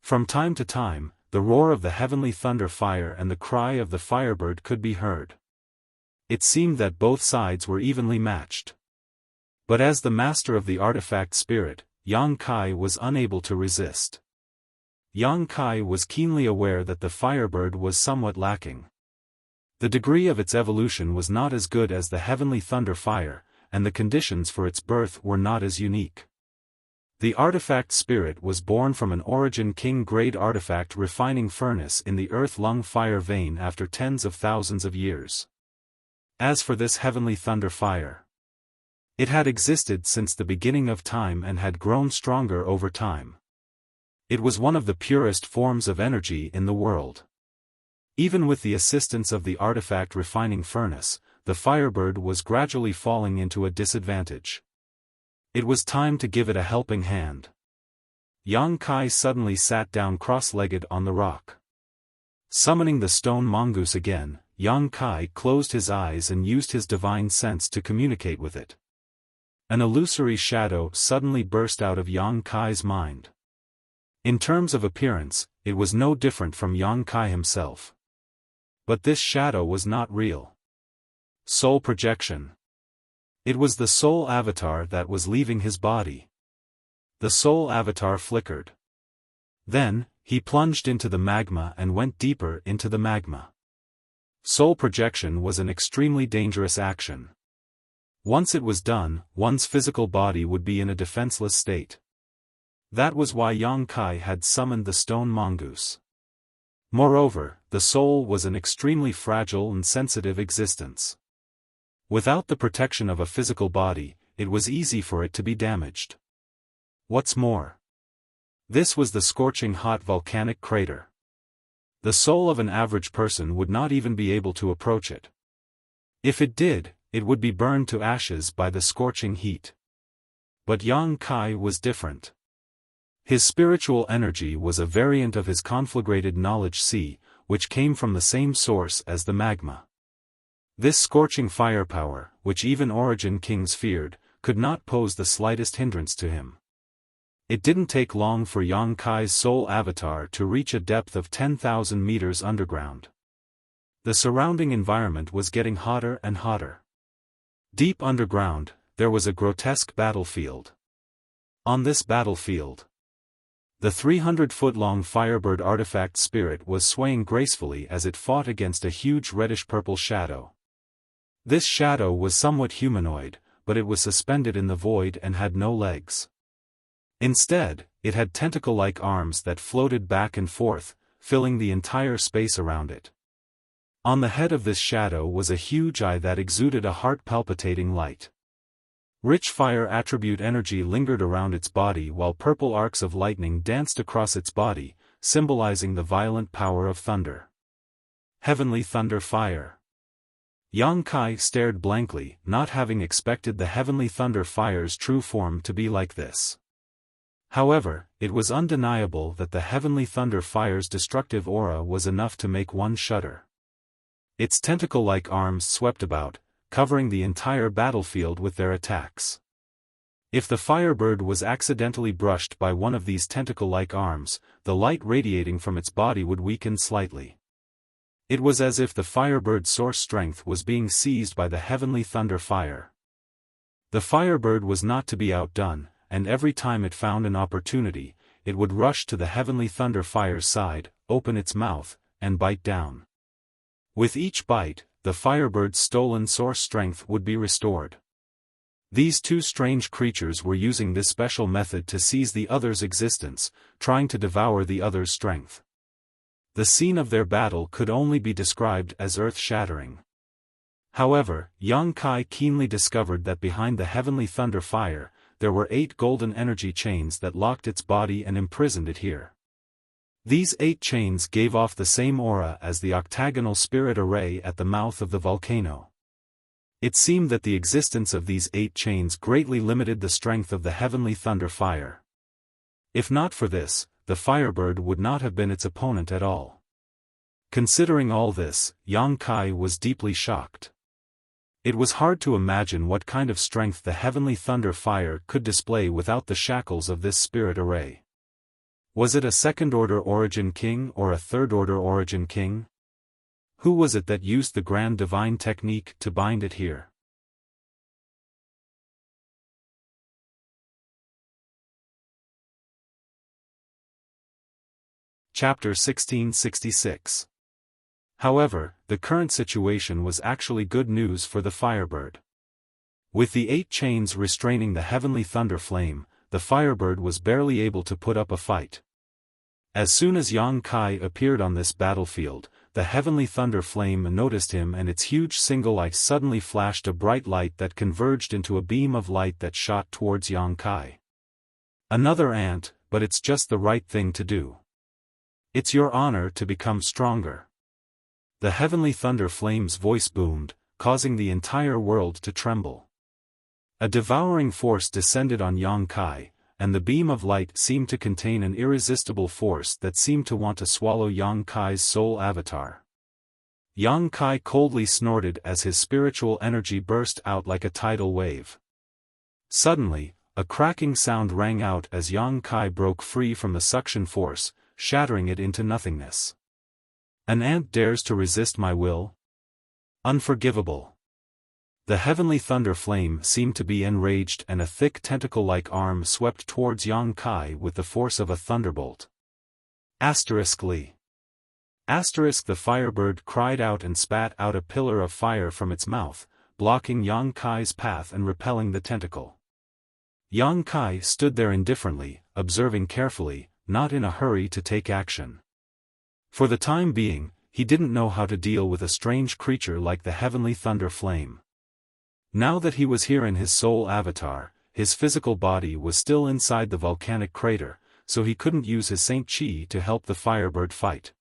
From time to time, the roar of the heavenly thunder fire and the cry of the firebird could be heard. It seemed that both sides were evenly matched. But as the master of the artifact spirit, Yang Kai was unable to resist. Yang Kai was keenly aware that the firebird was somewhat lacking. The degree of its evolution was not as good as the heavenly thunder fire, and the conditions for its birth were not as unique. The artifact spirit was born from an origin king-grade artifact refining furnace in the earth-lung fire vein after tens of thousands of years. As for this heavenly thunder fire, it had existed since the beginning of time and had grown stronger over time. It was one of the purest forms of energy in the world. Even with the assistance of the artifact refining furnace, the firebird was gradually falling into a disadvantage. It was time to give it a helping hand. Yang Kai suddenly sat down cross-legged on the rock. Summoning the stone mongoose again, Yang Kai closed his eyes and used his divine sense to communicate with it. An illusory shadow suddenly burst out of Yang Kai's mind. In terms of appearance, it was no different from Yang Kai himself. But this shadow was not real. Soul projection. It was the soul avatar that was leaving his body. The soul avatar flickered. Then, He plunged into the magma and went deeper into the magma. Soul projection was an extremely dangerous action. Once it was done, one's physical body would be in a defenseless state. That was why Yang Kai had summoned the stone mongoose. Moreover, the soul was an extremely fragile and sensitive existence. Without the protection of a physical body, it was easy for it to be damaged. What's more, this was the scorching hot volcanic crater. The soul of an average person would not even be able to approach it. If it did, it would be burned to ashes by the scorching heat. But Yang Kai was different. His spiritual energy was a variant of his conflagrated knowledge sea, which came from the same source as the magma. This scorching firepower, which even origin kings feared, could not pose the slightest hindrance to him. It didn't take long for Yang Kai's soul avatar to reach a depth of 10,000 meters underground. The surrounding environment was getting hotter and hotter. Deep underground, there was a grotesque battlefield. On this battlefield, the 300-foot-long Firebird artifact spirit was swaying gracefully as it fought against a huge reddish-purple shadow. This shadow was somewhat humanoid, but it was suspended in the void and had no legs. Instead, it had tentacle-like arms that floated back and forth, filling the entire space around it. On the head of this shadow was a huge eye that exuded a heart-palpitating light. Rich fire attribute energy lingered around its body while purple arcs of lightning danced across its body, symbolizing the violent power of thunder. Heavenly thunder fire. Yang Kai stared blankly, not having expected the heavenly thunder fire's true form to be like this. However, it was undeniable that the heavenly thunder fire's destructive aura was enough to make one shudder. Its tentacle-like arms swept about, covering the entire battlefield with their attacks. If the Firebird was accidentally brushed by one of these tentacle-like arms, the light radiating from its body would weaken slightly. It was as if the Firebird's source strength was being seized by the heavenly thunder fire. The Firebird was not to be outdone, and every time it found an opportunity, it would rush to the heavenly thunder fire's side, open its mouth, and bite down. With each bite, the Firebird's stolen source strength would be restored. These two strange creatures were using this special method to seize the other's existence, trying to devour the other's strength. The scene of their battle could only be described as earth-shattering. However, Yang Kai keenly discovered that behind the heavenly thunder fire, there were 8 golden energy chains that locked its body and imprisoned it here. These 8 chains gave off the same aura as the octagonal spirit array at the mouth of the volcano. It seemed that the existence of these 8 chains greatly limited the strength of the heavenly thunder fire. If not for this, the Firebird would not have been its opponent at all. Considering all this, Yang Kai was deeply shocked. It was hard to imagine what kind of strength the heavenly thunder fire could display without the shackles of this spirit array. Was it a second-order origin king or a third-order origin king? Who was it that used the grand divine technique to bind it here? Chapter 1666. However, the current situation was actually good news for the Firebird. With the 8 chains restraining the heavenly thunder flame, the Firebird was barely able to put up a fight. As soon as Yang Kai appeared on this battlefield, the heavenly thunder flame noticed him and its huge single eye suddenly flashed a bright light that converged into a beam of light that shot towards Yang Kai. Another ant, but it's just the right thing to do. It's your honor to become stronger. The heavenly thunder flame's voice boomed, causing the entire world to tremble. A devouring force descended on Yang Kai, and the beam of light seemed to contain an irresistible force that seemed to want to swallow Yang Kai's soul avatar. Yang Kai coldly snorted as his spiritual energy burst out like a tidal wave. Suddenly, a cracking sound rang out as Yang Kai broke free from the suction force, shattering it into nothingness. An ant dares to resist my will? Unforgivable. The heavenly thunder flame seemed to be enraged and a thick tentacle-like arm swept towards Yang Kai with the force of a thunderbolt. Asteriskly. Asterisk the firebird cried out and spat out a pillar of fire from its mouth, blocking Yang Kai's path and repelling the tentacle. Yang Kai stood there indifferently, observing carefully, not in a hurry to take action. For the time being, he didn't know how to deal with a strange creature like the heavenly thunder flame. Now that he was here in his soul avatar, his physical body was still inside the volcanic crater, so he couldn't use his Saint Chi to help the firebird fight.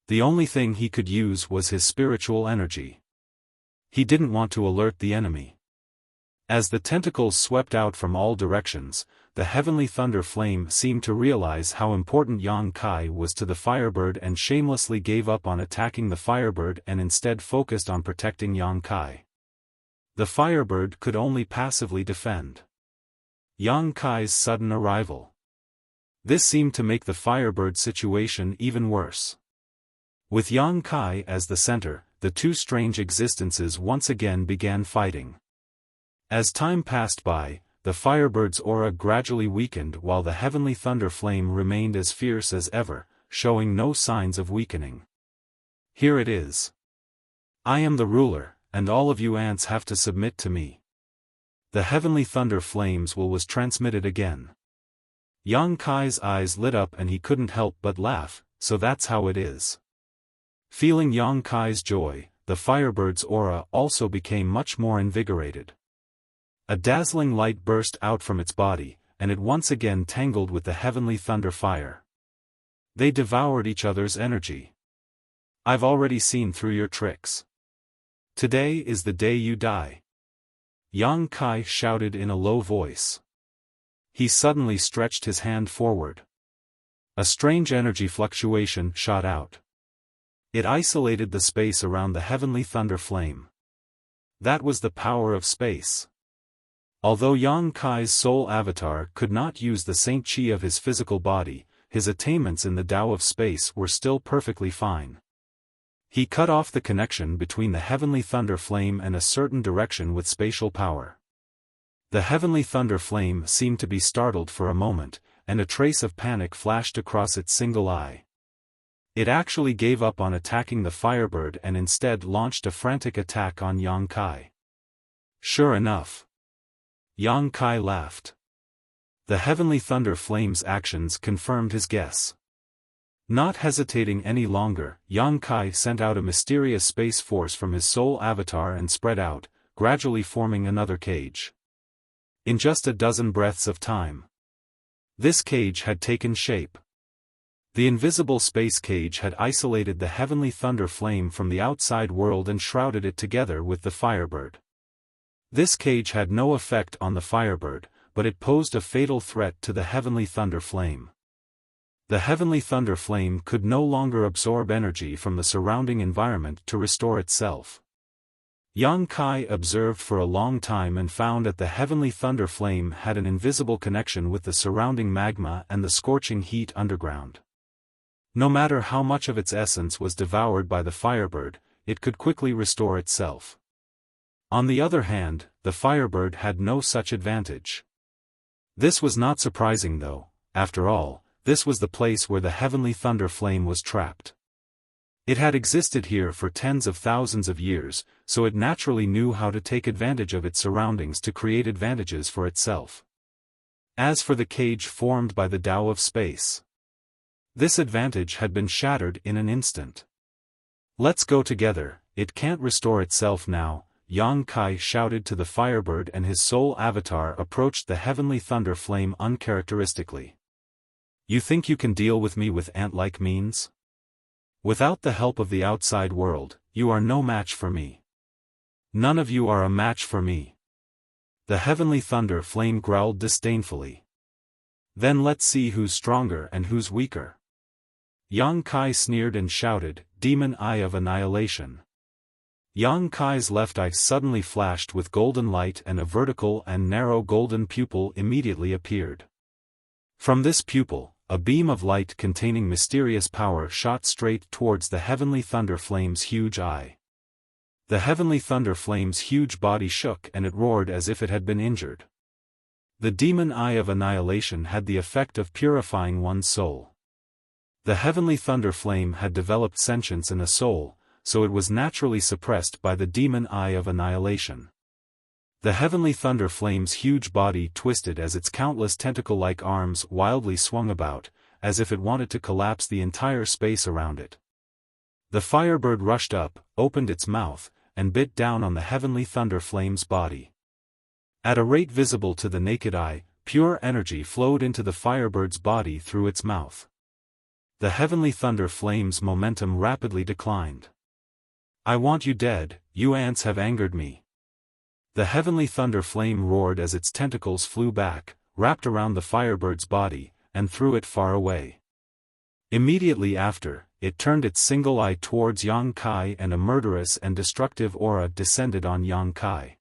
The only thing he could use was his spiritual energy. He didn't want to alert the enemy. As the tentacles swept out from all directions, the heavenly thunder flame seemed to realize how important Yang Kai was to the firebird and shamelessly gave up on attacking the firebird and instead focused on protecting Yang Kai. The firebird could only passively defend. Yang Kai's sudden arrival. This seemed to make the firebird's situation even worse. With Yang Kai as the center, the two strange existences once again began fighting. As time passed by, the firebird's aura gradually weakened while the heavenly thunder flame remained as fierce as ever, showing no signs of weakening. Here it is. I am the ruler, and all of you ants have to submit to me. The heavenly thunder flame's will was transmitted again. Yang Kai's eyes lit up and he couldn't help but laugh, so that's how it is. Feeling Yang Kai's joy, the firebird's aura also became much more invigorated. A dazzling light burst out from its body, and it once again tangled with the heavenly thunder fire. They devoured each other's energy. I've already seen through your tricks. Today is the day you die. Yang Kai shouted in a low voice. He suddenly stretched his hand forward. A strange energy fluctuation shot out. It isolated the space around the heavenly thunder flame. That was the power of space. Although Yang Kai's soul avatar could not use the Saint Chi of his physical body, his attainments in the Tao of space were still perfectly fine. He cut off the connection between the heavenly thunder flame and a certain direction with spatial power. The heavenly thunder flame seemed to be startled for a moment, and a trace of panic flashed across its single eye. It actually gave up on attacking the firebird and instead launched a frantic attack on Yang Kai. Sure enough. Yang Kai laughed. The heavenly thunder flame's actions confirmed his guess. Not hesitating any longer, Yang Kai sent out a mysterious space force from his soul avatar and spread out, gradually forming another cage. In just a dozen breaths of time, this cage had taken shape. The invisible space cage had isolated the heavenly thunder flame from the outside world and shrouded it together with the firebird. This cage had no effect on the firebird, but it posed a fatal threat to the heavenly thunder flame. The heavenly thunder flame could no longer absorb energy from the surrounding environment to restore itself. Yang Kai observed for a long time and found that the heavenly thunder flame had an invisible connection with the surrounding magma and the scorching heat underground. No matter how much of its essence was devoured by the firebird, it could quickly restore itself. On the other hand, the firebird had no such advantage. This was not surprising though, after all, this was the place where the heavenly thunder flame was trapped. It had existed here for tens of thousands of years, so it naturally knew how to take advantage of its surroundings to create advantages for itself. As for the cage formed by the Tao of space, this advantage had been shattered in an instant. Let's go together, it can't restore itself now. Yang Kai shouted to the firebird and his soul avatar approached the heavenly thunder flame uncharacteristically. You think you can deal with me with ant-like means? Without the help of the outside world, you are no match for me. None of you are a match for me. The heavenly thunder flame growled disdainfully. Then let's see who's stronger and who's weaker. Yang Kai sneered and shouted, Demon Eye of Annihilation. Yang Kai's left eye suddenly flashed with golden light and a vertical and narrow golden pupil immediately appeared. From this pupil, a beam of light containing mysterious power shot straight towards the heavenly thunder flame's huge eye. The heavenly thunder flame's huge body shook and it roared as if it had been injured. The demon eye of annihilation had the effect of purifying one's soul. The heavenly thunder flame had developed sentience and a soul, so it was naturally suppressed by the demon eye of annihilation. The heavenly thunder flame's huge body twisted as its countless tentacle-like arms wildly swung about, as if it wanted to collapse the entire space around it. The firebird rushed up, opened its mouth, and bit down on the heavenly thunder flame's body. At a rate visible to the naked eye, pure energy flowed into the firebird's body through its mouth. The heavenly thunder flame's momentum rapidly declined. "I want you dead, you ants have angered me." The heavenly thunder flame roared as its tentacles flew back, wrapped around the firebird's body, and threw it far away. Immediately after, it turned its single eye towards Yang Kai, and a murderous and destructive aura descended on Yang Kai.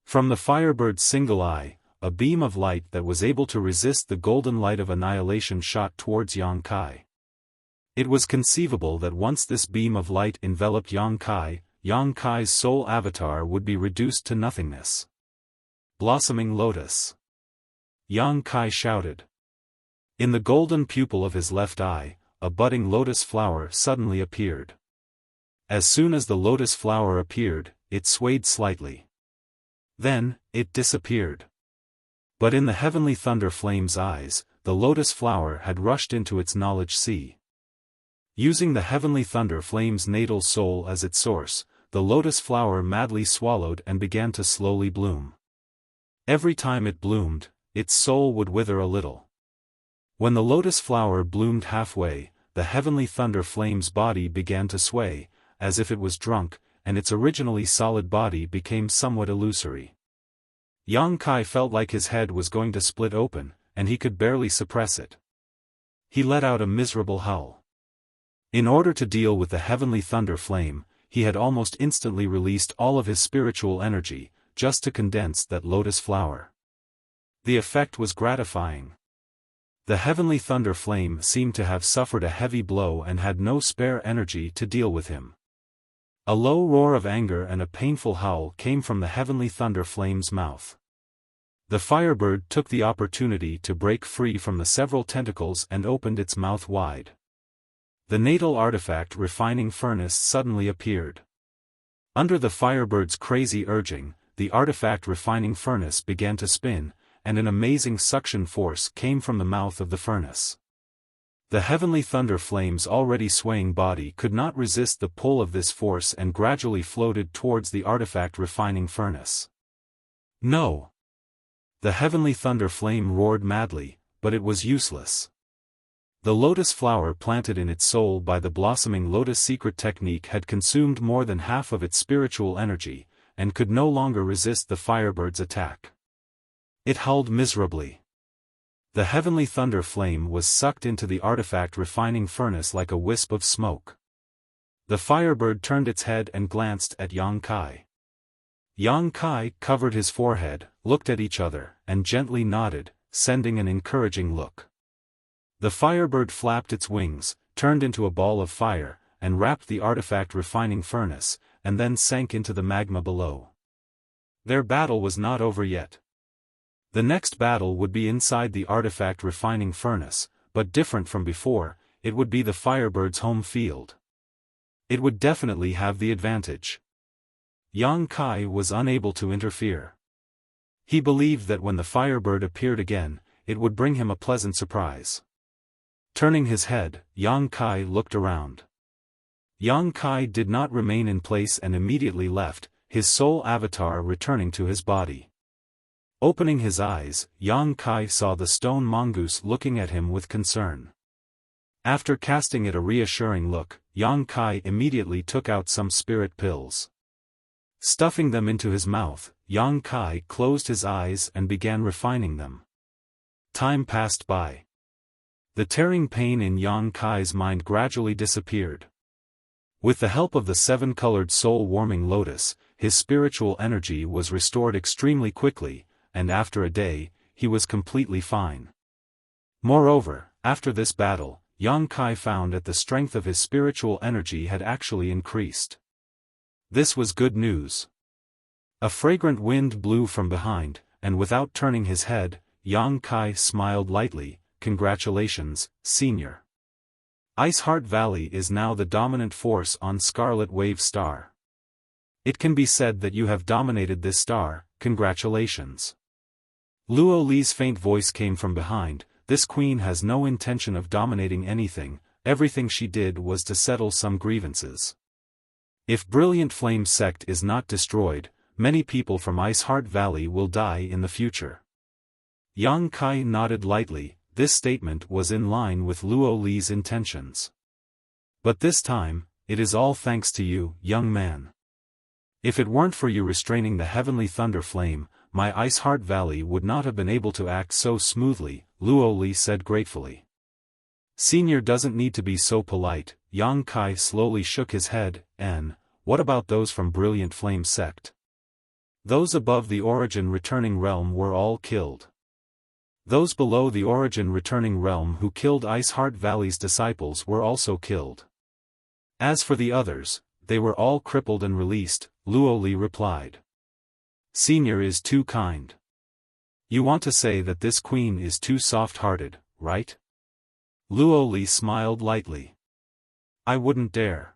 From the firebird's single eye, a beam of light that was able to resist the golden light of annihilation shot towards Yang Kai. It was conceivable that once this beam of light enveloped Yang Kai's soul avatar would be reduced to nothingness. Blossoming Lotus. Yang Kai shouted. In the golden pupil of his left eye, a budding lotus flower suddenly appeared. As soon as the lotus flower appeared, it swayed slightly. Then, it disappeared. But in the heavenly thunder flame's eyes, the lotus flower had rushed into its knowledge sea. Using the heavenly thunder flame's natal soul as its source, the lotus flower madly swallowed and began to slowly bloom. Every time it bloomed, its soul would wither a little. When the lotus flower bloomed halfway, the heavenly thunder flame's body began to sway, as if it was drunk, and its originally solid body became somewhat illusory. Yang Kai felt like his head was going to split open, and he could barely suppress it. He let out a miserable howl. In order to deal with the heavenly thunder flame, he had almost instantly released all of his spiritual energy, just to condense that lotus flower. The effect was gratifying. The heavenly thunder flame seemed to have suffered a heavy blow and had no spare energy to deal with him. A low roar of anger and a painful howl came from the heavenly thunder flame's mouth. The firebird took the opportunity to break free from the several tentacles and opened its mouth wide. The natal artifact refining furnace suddenly appeared. Under the firebird's crazy urging, the artifact refining furnace began to spin, and an amazing suction force came from the mouth of the furnace. The heavenly thunder flame's already swaying body could not resist the pull of this force and gradually floated towards the artifact refining furnace. No! The heavenly thunder flame roared madly, but it was useless. The lotus flower planted in its soul by the blossoming lotus secret technique had consumed more than half of its spiritual energy, and could no longer resist the firebird's attack. It howled miserably. The heavenly thunder flame was sucked into the artifact refining furnace like a wisp of smoke. The firebird turned its head and glanced at Yang Kai. Yang Kai covered his forehead, looked at each other, and gently nodded, sending an encouraging look. The firebird flapped its wings, turned into a ball of fire, and wrapped the artifact refining furnace, and then sank into the magma below. Their battle was not over yet. The next battle would be inside the artifact refining furnace, but different from before, it would be the firebird's home field. It would definitely have the advantage. Yang Kai was unable to interfere. He believed that when the firebird appeared again, it would bring him a pleasant surprise. Turning his head, Yang Kai looked around. Yang Kai did not remain in place and immediately left, his soul avatar returning to his body. Opening his eyes, Yang Kai saw the stone mongoose looking at him with concern. After casting it a reassuring look, Yang Kai immediately took out some spirit pills. Stuffing them into his mouth, Yang Kai closed his eyes and began refining them. Time passed by. The tearing pain in Yang Kai's mind gradually disappeared. With the help of the seven-colored soul-warming lotus, his spiritual energy was restored extremely quickly, and after a day, he was completely fine. Moreover, after this battle, Yang Kai found that the strength of his spiritual energy had actually increased. This was good news. A fragrant wind blew from behind, and without turning his head, Yang Kai smiled lightly. "Congratulations, senior. Ice Heart Valley is now the dominant force on Scarlet Wave Star. It can be said that you have dominated this star, congratulations. Luo Li's faint voice came from behind. This queen has no intention of dominating anything, everything she did was to settle some grievances. If Brilliant Flame Sect is not destroyed, many people from Ice Heart Valley will die in the future. Yang Kai nodded lightly. This statement was in line with Luo Li's intentions. But this time, it is all thanks to you, young man. If it weren't for you restraining the heavenly thunder flame, my Ice Heart Valley would not have been able to act so smoothly, Luo Li said gratefully. Senior doesn't need to be so polite. Yang Kai slowly shook his head. What about those from Brilliant Flame Sect? Those above the Origin Returning Realm were all killed. Those below the Origin Returning Realm who killed Ice Heart Valley's disciples were also killed. As for the others, they were all crippled and released, Luo Li replied. Senior is too kind. You want to say that this queen is too soft-hearted, right? Luo Li smiled lightly. I wouldn't dare.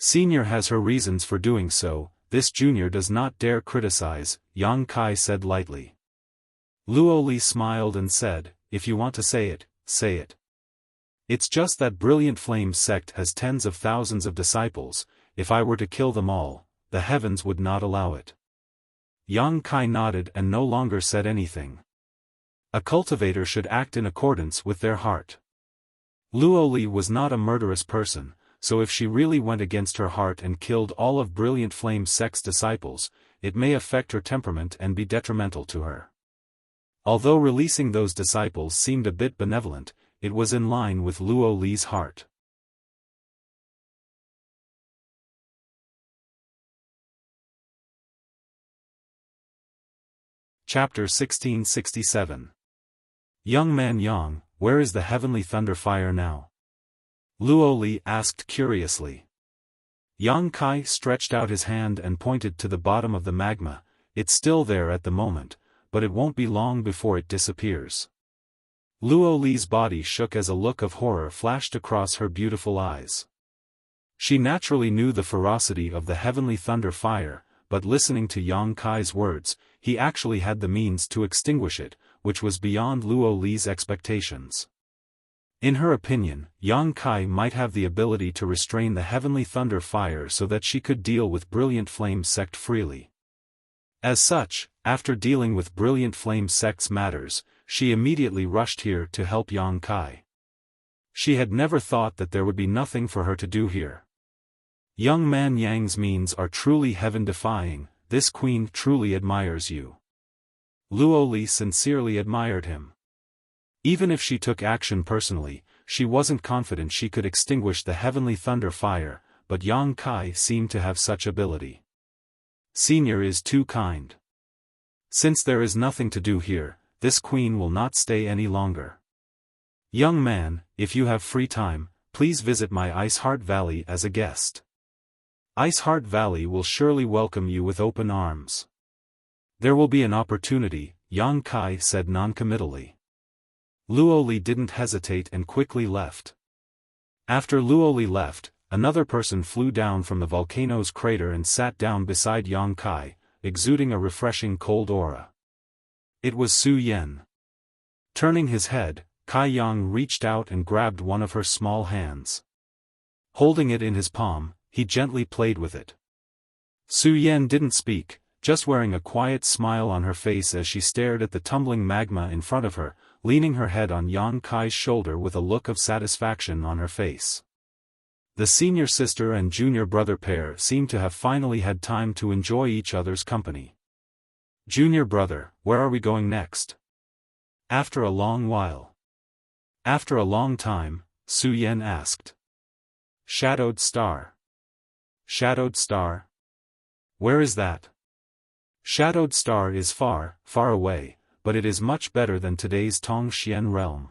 Senior has her reasons for doing so, this junior does not dare criticize, Yang Kai said lightly. Luo Li smiled and said, if you want to say it, say it. It's just that Brilliant Flame Sect has tens of thousands of disciples. If I were to kill them all, the heavens would not allow it. Yang Kai nodded and no longer said anything. A cultivator should act in accordance with their heart. Luo Li was not a murderous person, so if she really went against her heart and killed all of Brilliant Flame Sect's disciples, it may affect her temperament and be detrimental to her. Although releasing those disciples seemed a bit benevolent, it was in line with Luo Li's heart. Chapter 1667. Young man Yang, where is the heavenly thunder fire now? Luo Li asked curiously. Yang Kai stretched out his hand and pointed to the bottom of the magma. It's still there at the moment, but it won't be long before it disappears. Luo Li's body shook as a look of horror flashed across her beautiful eyes. She naturally knew the ferocity of the heavenly thunder fire, but listening to Yang Kai's words, he actually had the means to extinguish it, which was beyond Luo Li's expectations. In her opinion, Yang Kai might have the ability to restrain the heavenly thunder fire so that she could deal with Brilliant Flame Sect freely. As such, after dealing with Brilliant Flame Sect's matters, she immediately rushed here to help Yang Kai. She had never thought that there would be nothing for her to do here. Young man Yang's means are truly heaven-defying, this queen truly admires you. Luo Li sincerely admired him. Even if she took action personally, she wasn't confident she could extinguish the heavenly thunder fire, but Yang Kai seemed to have such ability. Senior is too kind. Since there is nothing to do here, this queen will not stay any longer. Young man, if you have free time, please visit my Ice Heart Valley as a guest. Ice Heart Valley will surely welcome you with open arms. There will be an opportunity, Yang Kai said noncommittally. Luo Li didn't hesitate and quickly left. After Luo Li left, another person flew down from the volcano's crater and sat down beside Yang Kai, exuding a refreshing cold aura. It was Su Yan. Turning his head, Kai Yang reached out and grabbed one of her small hands. Holding it in his palm, he gently played with it. Su Yan didn't speak, just wearing a quiet smile on her face as she stared at the tumbling magma in front of her, leaning her head on Yang Kai's shoulder with a look of satisfaction on her face. The senior sister and junior brother pair seemed to have finally had time to enjoy each other's company. Junior brother, where are we going next? After a long while. After a long time, Su Yan asked. Shadowed Star. Shadowed Star? Where is that? Shadowed Star is far, far away, but it is much better than today's Tongxian realm.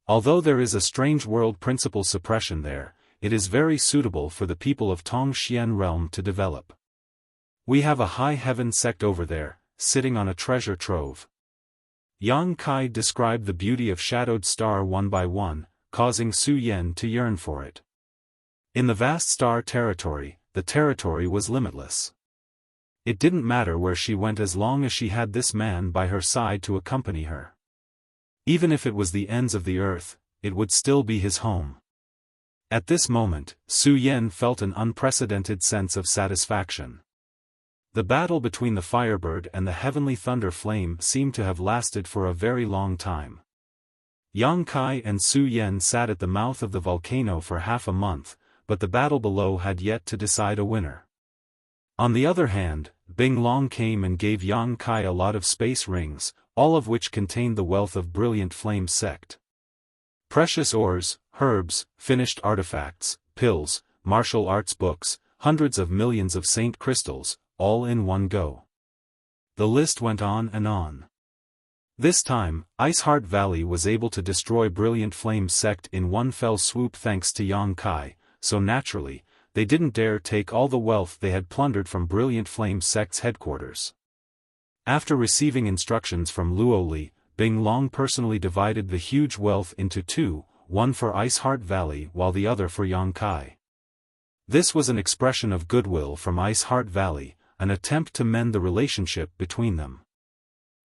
Although there is a strange world principle suppression there, it is very suitable for the people of Tongxian realm to develop. We have a high heaven sect over there, sitting on a treasure trove. Yang Kai described the beauty of Shadowed Star one by one, causing Su Yan to yearn for it. In the vast star territory, the territory was limitless. It didn't matter where she went as long as she had this man by her side to accompany her. Even if it was the ends of the earth, it would still be his home. At this moment, Su Yan felt an unprecedented sense of satisfaction. The battle between the Firebird and the heavenly thunder flame seemed to have lasted for a very long time. Yang Kai and Su Yan sat at the mouth of the volcano for half a month, but the battle below had yet to decide a winner. On the other hand, Bing Long came and gave Yang Kai a lot of space rings, all of which contained the wealth of Brilliant Flame's sect. Precious ores, herbs, finished artifacts, pills, martial arts books, hundreds of millions of saint crystals, all in one go. The list went on and on. This time, Iceheart Valley was able to destroy Brilliant Flame's sect in one fell swoop thanks to Yang Kai, so naturally, they didn't dare take all the wealth they had plundered from Brilliant Flame's sect's headquarters. After receiving instructions from Luo Li, Bing Long personally divided the huge wealth into two, one for Iceheart Valley while the other for Yang Kai. This was an expression of goodwill from Iceheart Valley, an attempt to mend the relationship between them.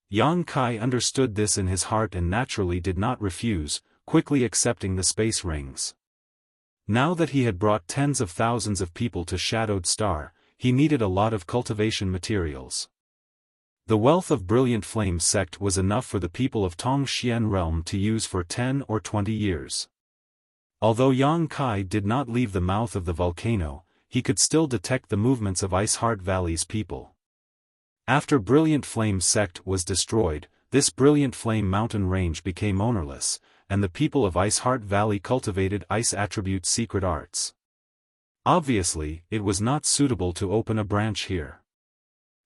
Yang Kai understood this in his heart and naturally did not refuse, quickly accepting the space rings. Now that he had brought tens of thousands of people to Shadowed Star, he needed a lot of cultivation materials. The wealth of Brilliant Flame's sect was enough for the people of Tongxian realm to use for 10 or 20 years. Although Yang Kai did not leave the mouth of the volcano, he could still detect the movements of Iceheart Valley's people. After Brilliant Flame's sect was destroyed, this Brilliant Flame mountain range became ownerless, and the people of Iceheart Valley cultivated Ice Attribute secret arts. Obviously, it was not suitable to open a branch here.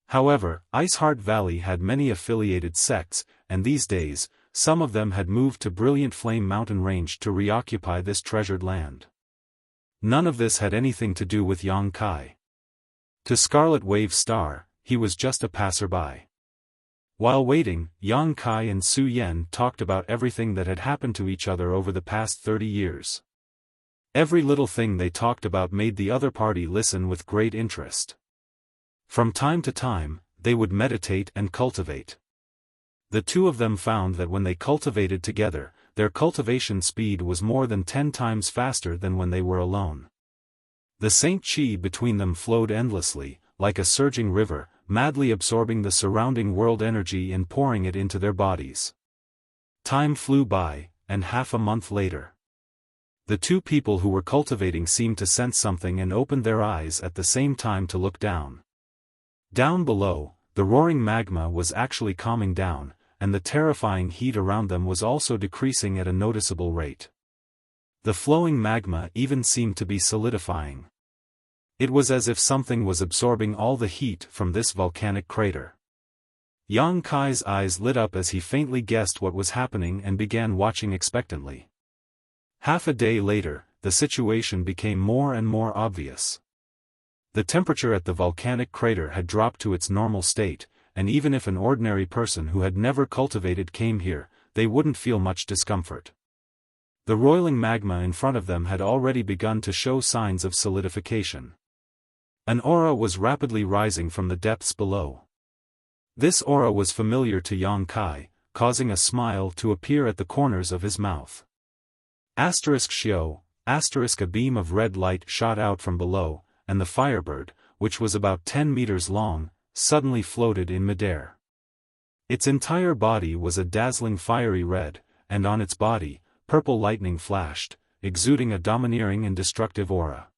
However, Iceheart Valley had many affiliated sects, and these days, some of them had moved to Brilliant Flame mountain range to reoccupy this treasured land. None of this had anything to do with Yang Kai. To Scarlet Wave Star, he was just a passerby. While waiting, Yang Kai and Su Yan talked about everything that had happened to each other over the past 30 years. Every little thing they talked about made the other party listen with great interest. From time to time, they would meditate and cultivate. The two of them found that when they cultivated together, their cultivation speed was more than 10 times faster than when they were alone. The Saint Qi between them flowed endlessly, like a surging river, madly absorbing the surrounding world energy and pouring it into their bodies. Time flew by, and half a month later. The two people who were cultivating seemed to sense something and opened their eyes at the same time to look down. Down below, the roaring magma was actually calming down, and the terrifying heat around them was also decreasing at a noticeable rate. The flowing magma even seemed to be solidifying. It was as if something was absorbing all the heat from this volcanic crater. Yang Kai's eyes lit up as he faintly guessed what was happening and began watching expectantly. Half a day later, the situation became more and more obvious. The temperature at the volcanic crater had dropped to its normal state, and even if an ordinary person who had never cultivated came here, they wouldn't feel much discomfort. The roiling magma in front of them had already begun to show signs of solidification. An aura was rapidly rising from the depths below. This aura was familiar to Yang Kai, causing a smile to appear at the corners of his mouth. *Xiao, *, a beam of red light shot out from below, and the Firebird, which was about 10 meters long, suddenly floated in midair. Its entire body was a dazzling fiery red, and on its body, purple lightning flashed, exuding a domineering and destructive aura.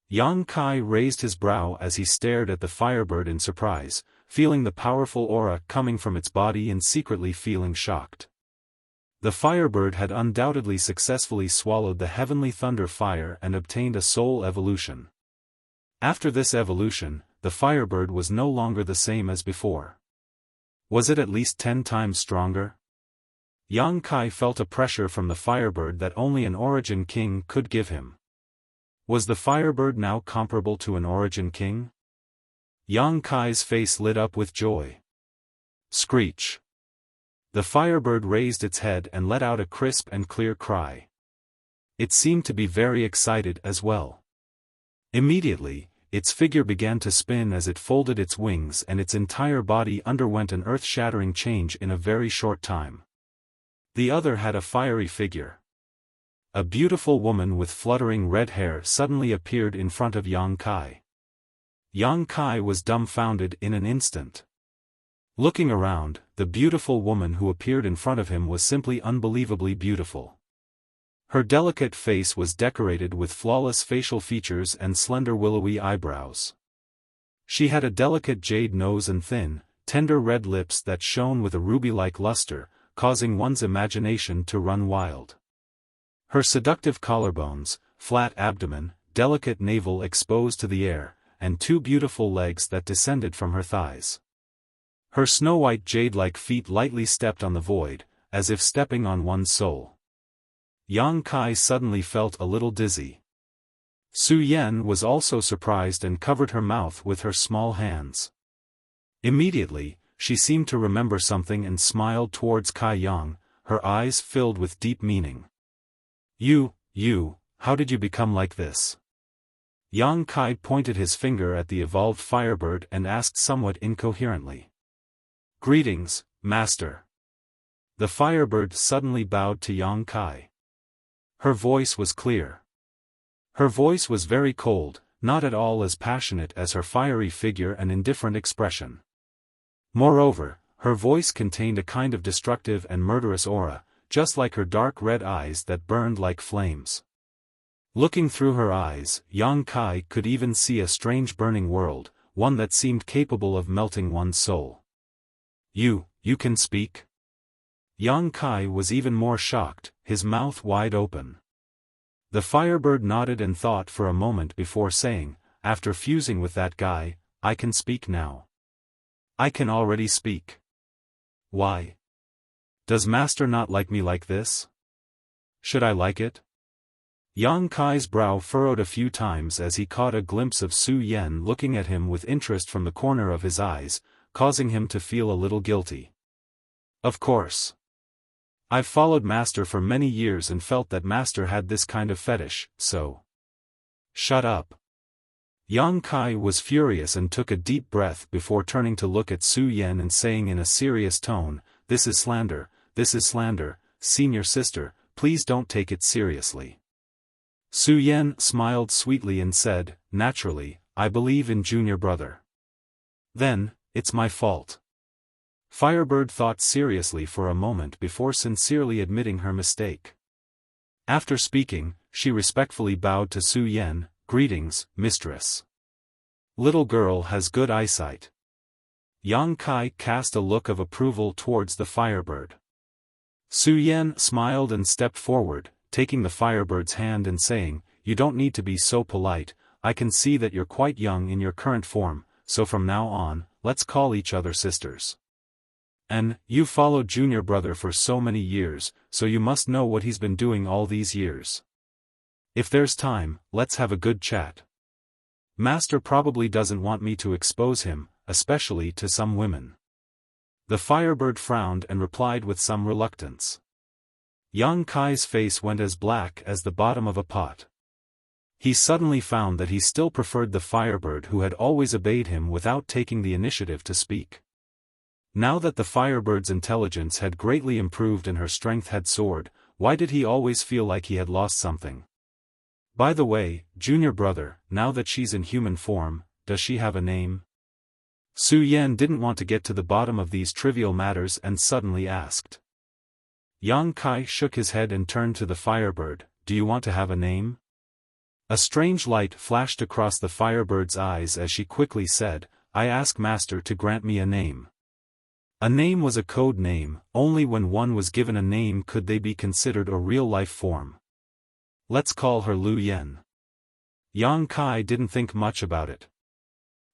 Yang Kai raised his brow as he stared at the Firebird in surprise, feeling the powerful aura coming from its body and secretly feeling shocked. The Firebird had undoubtedly successfully swallowed the heavenly thunder fire and obtained a soul evolution. After this evolution, the Firebird was no longer the same as before. Was it at least 10 times stronger? Yang Kai felt a pressure from the Firebird that only an Origin King could give him. Was the Firebird now comparable to an Origin King? Yang Kai's face lit up with joy. Screech! The Firebird raised its head and let out a crisp and clear cry. It seemed to be very excited as well. Immediately, its figure began to spin as it folded its wings and its entire body underwent an earth-shattering change in a very short time. The other had a fiery figure. A beautiful woman with fluttering red hair suddenly appeared in front of Yang Kai. Yang Kai was dumbfounded in an instant. Looking around, the beautiful woman who appeared in front of him was simply unbelievably beautiful. Her delicate face was decorated with flawless facial features and slender willowy eyebrows. She had a delicate jade nose and thin, tender red lips that shone with a ruby-like luster, causing one's imagination to run wild. Her seductive collarbones, flat abdomen, delicate navel exposed to the air, and two beautiful legs that descended from her thighs. Her snow-white jade-like feet lightly stepped on the void, as if stepping on one's soul. Yang Kai suddenly felt a little dizzy. Su Yan was also surprised and covered her mouth with her small hands. Immediately, she seemed to remember something and smiled towards Kai Yang, her eyes filled with deep meaning. You, how did you become like this? Yang Kai pointed his finger at the evolved firebird and asked somewhat incoherently. Greetings, Master. The firebird suddenly bowed to Yang Kai. Her voice was clear. Her voice was very cold, not at all as passionate as her fiery figure and indifferent expression. Moreover, her voice contained a kind of destructive and murderous aura, just like her dark red eyes that burned like flames. Looking through her eyes, Yang Kai could even see a strange burning world, one that seemed capable of melting one's soul. You can speak? Yang Kai was even more shocked, his mouth wide open. The firebird nodded and thought for a moment before saying, after fusing with that guy, I can speak now. I can already speak. Why? Does Master not like me like this? Should I like it? Yang Kai's brow furrowed a few times as he caught a glimpse of Su Yan looking at him with interest from the corner of his eyes, causing him to feel a little guilty. Of course. I've followed Master for many years and felt that Master had this kind of fetish, so. Shut up. Yang Kai was furious and took a deep breath before turning to look at Su Yan and saying in a serious tone, This is slander, senior sister, please don't take it seriously. Su Yan smiled sweetly and said, Naturally, I believe in junior brother. Then, it's my fault. Firebird thought seriously for a moment before sincerely admitting her mistake. After speaking, she respectfully bowed to Su Yan, Greetings, mistress. Little girl has good eyesight. Yang Kai cast a look of approval towards the firebird. Su Yan smiled and stepped forward, taking the firebird's hand and saying, You don't need to be so polite, I can see that you're quite young in your current form, so from now on, let's call each other sisters. And, you followed junior brother for so many years, so you must know what he's been doing all these years. If there's time, let's have a good chat. Master probably doesn't want me to expose him, especially to some women. The firebird frowned and replied with some reluctance. Yang Kai's face went as black as the bottom of a pot. He suddenly found that he still preferred the firebird who had always obeyed him without taking the initiative to speak. Now that the firebird's intelligence had greatly improved and her strength had soared, why did he always feel like he had lost something? By the way, junior brother, now that she's in human form, does she have a name? Su Yan didn't want to get to the bottom of these trivial matters and suddenly asked. Yang Kai shook his head and turned to the firebird, Do you want to have a name? A strange light flashed across the firebird's eyes as she quickly said, I ask Master to grant me a name. A name was a code name, only when one was given a name could they be considered a real-life form. Let's call her Lu Yen. Yang Kai didn't think much about it.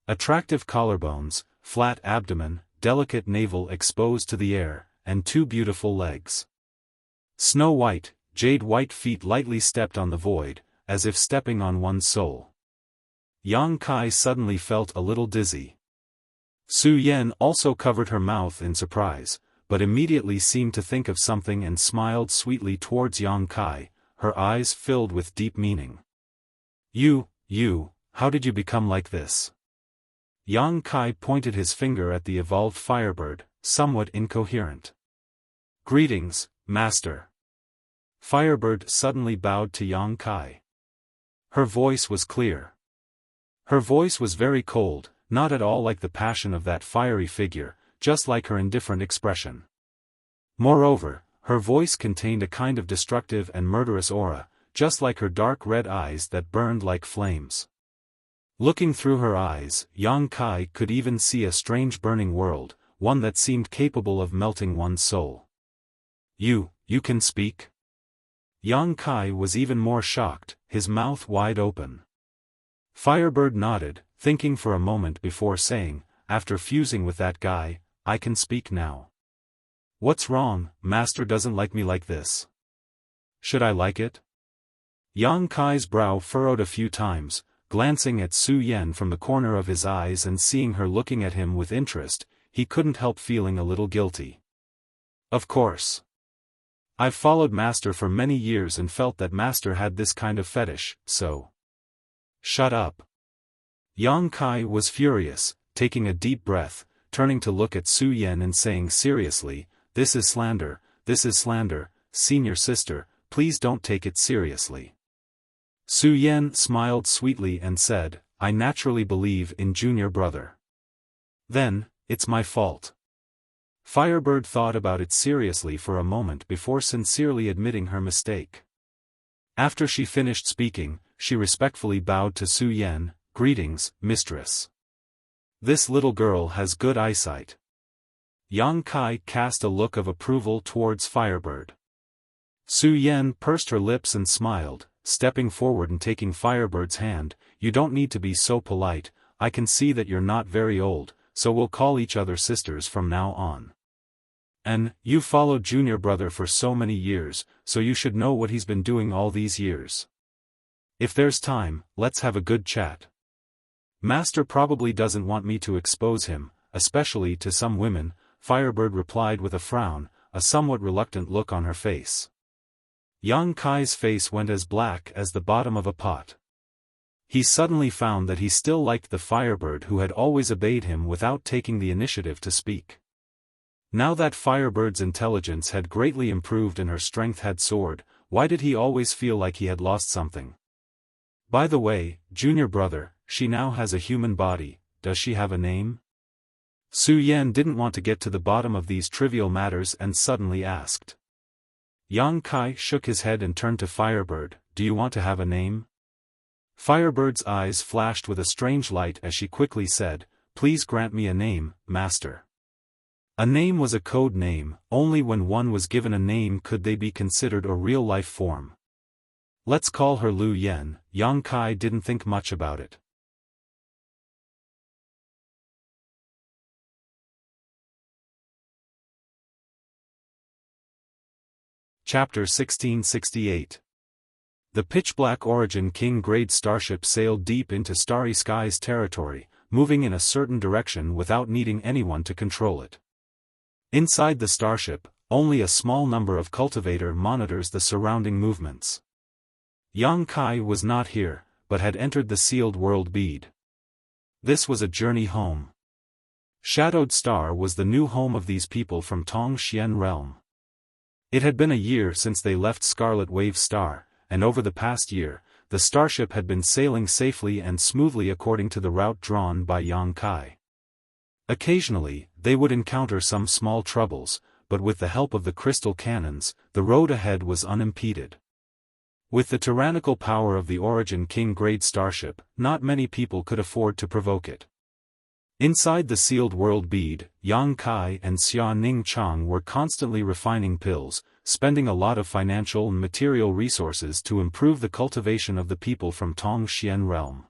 Attractive collarbones, flat abdomen, delicate navel exposed to the air, and two beautiful legs. Snow-white, jade-white feet lightly stepped on the void, as if stepping on one's soul. Yang Kai suddenly felt a little dizzy. Su Yan also covered her mouth in surprise, but immediately seemed to think of something and smiled sweetly towards Yang Kai, her eyes filled with deep meaning. You, how did you become like this? Yang Kai pointed his finger at the evolved Firebird, somewhat incoherent. Greetings, Master. Firebird suddenly bowed to Yang Kai. Her voice was clear. Her voice was very cold, not at all like the passion of that fiery figure, just like her indifferent expression. Moreover, her voice contained a kind of destructive and murderous aura, just like her dark red eyes that burned like flames. Looking through her eyes, Yang Kai could even see a strange burning world, one that seemed capable of melting one's soul. You can speak? Yang Kai was even more shocked, his mouth wide open. Firebird nodded, thinking for a moment before saying, after fusing with that guy, I can speak now. What's wrong? Master doesn't like me like this. Should I like it? Yang Kai's brow furrowed a few times, glancing at Su Yan from the corner of his eyes and seeing her looking at him with interest, he couldn't help feeling a little guilty. Of course. I've followed Master for many years and felt that Master had this kind of fetish, so. Shut up. Yang Kai was furious, taking a deep breath, turning to look at Su Yan and saying seriously, this is slander, senior sister, please don't take it seriously. Su Yan smiled sweetly and said, I naturally believe in junior brother. Then, it's my fault. Firebird thought about it seriously for a moment before sincerely admitting her mistake. After she finished speaking, she respectfully bowed to Su Yan, greetings, mistress. This little girl has good eyesight. Yang Kai cast a look of approval towards Firebird. Su Yan pursed her lips and smiled, stepping forward and taking Firebird's hand, you don't need to be so polite, I can see that you're not very old, so we'll call each other sisters from now on. And, you followed junior brother for so many years, so you should know what he's been doing all these years. If there's time, let's have a good chat. Master probably doesn't want me to expose him, especially to some women, Firebird replied with a frown, a somewhat reluctant look on her face. Yang Kai's face went as black as the bottom of a pot. He suddenly found that he still liked the Firebird who had always obeyed him without taking the initiative to speak. Now that Firebird's intelligence had greatly improved and her strength had soared, why did he always feel like he had lost something? By the way, junior brother, she now has a human body, does she have a name? Su Yan didn't want to get to the bottom of these trivial matters and suddenly asked. Yang Kai shook his head and turned to Firebird, do you want to have a name? Firebird's eyes flashed with a strange light as she quickly said, please grant me a name, master. A name was a code name, only when one was given a name could they be considered a real-life form. Let's call her Lu Yan. Yang Kai didn't think much about it. Chapter 1668. The pitch-black Origin King-grade starship sailed deep into Starry Sky's territory, moving in a certain direction without needing anyone to control it. Inside the starship, only a small number of cultivator monitors the surrounding movements. Yang Kai was not here, but had entered the sealed world bead. This was a journey home. Shadowed Star was the new home of these people from Tongxian realm. It had been a year since they left Scarlet Wave Star, and over the past year, the starship had been sailing safely and smoothly according to the route drawn by Yang Kai. Occasionally, they would encounter some small troubles, but with the help of the crystal cannons, the road ahead was unimpeded. With the tyrannical power of the Origin King-grade starship, not many people could afford to provoke it. Inside the sealed world bead, Yang Kai and Xia Ning Chang were constantly refining pills, spending a lot of financial and material resources to improve the cultivation of the people from Tongxian realm.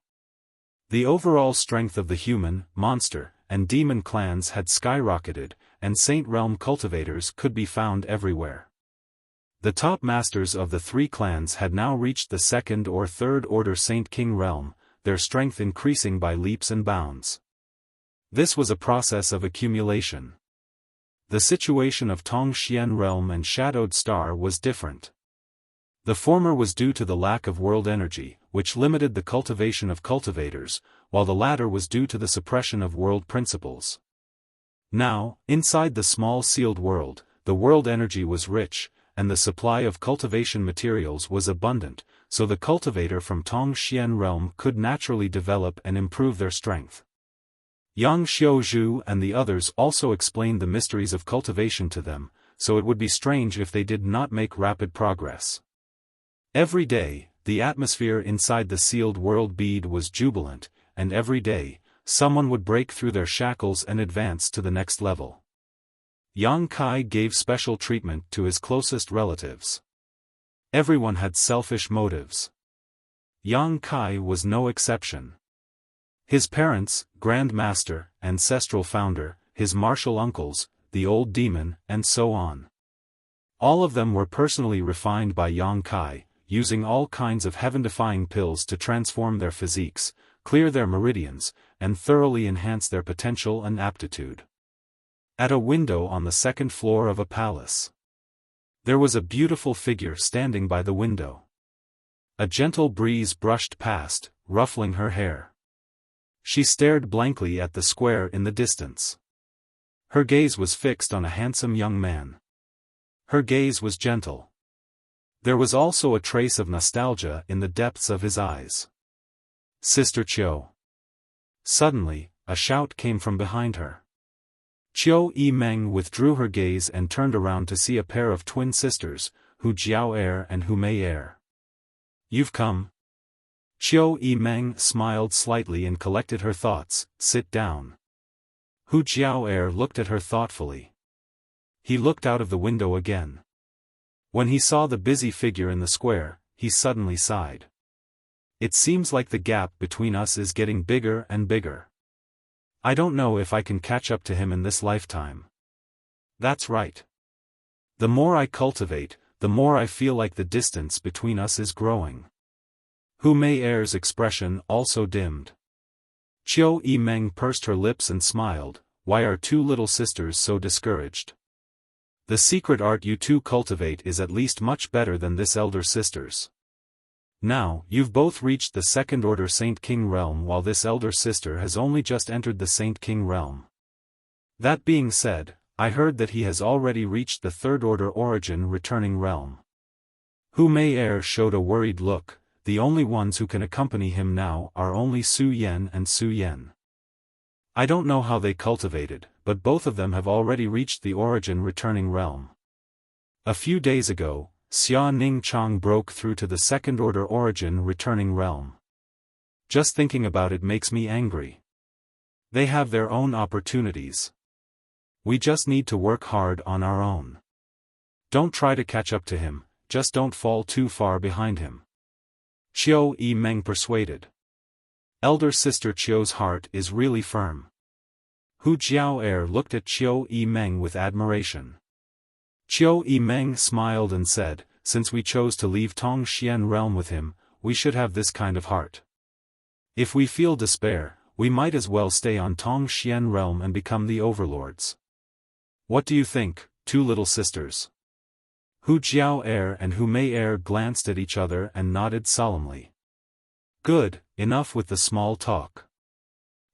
The overall strength of the human, monster, and demon clans had skyrocketed, and Saint Realm cultivators could be found everywhere. The top masters of the three clans had now reached the second or third order Saint King realm, their strength increasing by leaps and bounds. This was a process of accumulation. The situation of Tongxian realm and Shadowed Star was different. The former was due to the lack of world energy, which limited the cultivation of cultivators, while the latter was due to the suppression of world principles. Now, inside the small sealed world, the world energy was rich, and the supply of cultivation materials was abundant, so the cultivator from Tongxian realm could naturally develop and improve their strength. Yang Xiaozhu and the others also explained the mysteries of cultivation to them, so it would be strange if they did not make rapid progress. Every day, the atmosphere inside the sealed world bead was jubilant, and every day, someone would break through their shackles and advance to the next level. Yang Kai gave special treatment to his closest relatives. Everyone had selfish motives. Yang Kai was no exception. His parents, Grand Master, ancestral founder, his martial uncles, the old demon, and so on. All of them were personally refined by Yang Kai, using all kinds of heaven-defying pills to transform their physiques, clear their meridians, and thoroughly enhance their potential and aptitude. At a window on the second floor of a palace, there was a beautiful figure standing by the window. A gentle breeze brushed past, ruffling her hair. She stared blankly at the square in the distance. Her gaze was fixed on a handsome young man. Her gaze was gentle. There was also a trace of nostalgia in the depths of his eyes. Sister Qiu. Suddenly, a shout came from behind her. Qiu Yimeng withdrew her gaze and turned around to see a pair of twin sisters, Hu Jiao and Hu Mei. You've come? Qiu Yimeng smiled slightly and collected her thoughts. Sit down. Hu Jiao looked at her thoughtfully. He looked out of the window again. When he saw the busy figure in the square, he suddenly sighed. It seems like the gap between us is getting bigger and bigger. I don't know if I can catch up to him in this lifetime. That's right. The more I cultivate, the more I feel like the distance between us is growing. Hu Mei's expression also dimmed. Qiu Yimeng pursed her lips and smiled. Why are two little sisters so discouraged? The secret art you two cultivate is at least much better than this elder sister's. Now, you've both reached the second-order Saint King realm while this elder sister has only just entered the Saint King realm. That being said, I heard that he has already reached the third-order origin returning realm. Hu Mei showed a worried look. The only ones who can accompany him now are only Su Yan and Su Yan. I don't know how they cultivated, but both of them have already reached the origin returning realm. A few days ago, Xia Ning Chang broke through to the second-order origin returning realm. Just thinking about it makes me angry. They have their own opportunities. We just need to work hard on our own. Don't try to catch up to him, just don't fall too far behind him. Qiu Yimeng persuaded. Elder sister Qiu's heart is really firm. Hu Jiao looked at Qiu Yimeng with admiration. Qiu Yimeng smiled and said, since we chose to leave Tongxian realm with him, we should have this kind of heart. If we feel despair, we might as well stay on Tongxian realm and become the overlords. What do you think, two little sisters? Hu Jiao and Hu Mei glanced at each other and nodded solemnly. Good, enough with the small talk.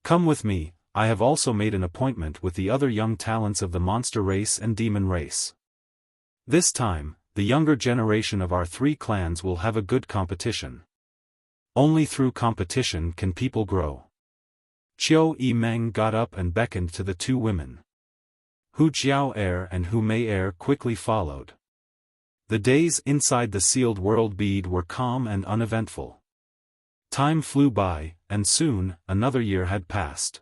Come with me, I have also made an appointment with the other young talents of the monster race and demon race. This time, the younger generation of our three clans will have a good competition. Only through competition can people grow. Qiu Yimeng got up and beckoned to the two women. Hu Jiao and Hu Mei quickly followed. The days inside the sealed world bead were calm and uneventful. Time flew by, and soon, another year had passed.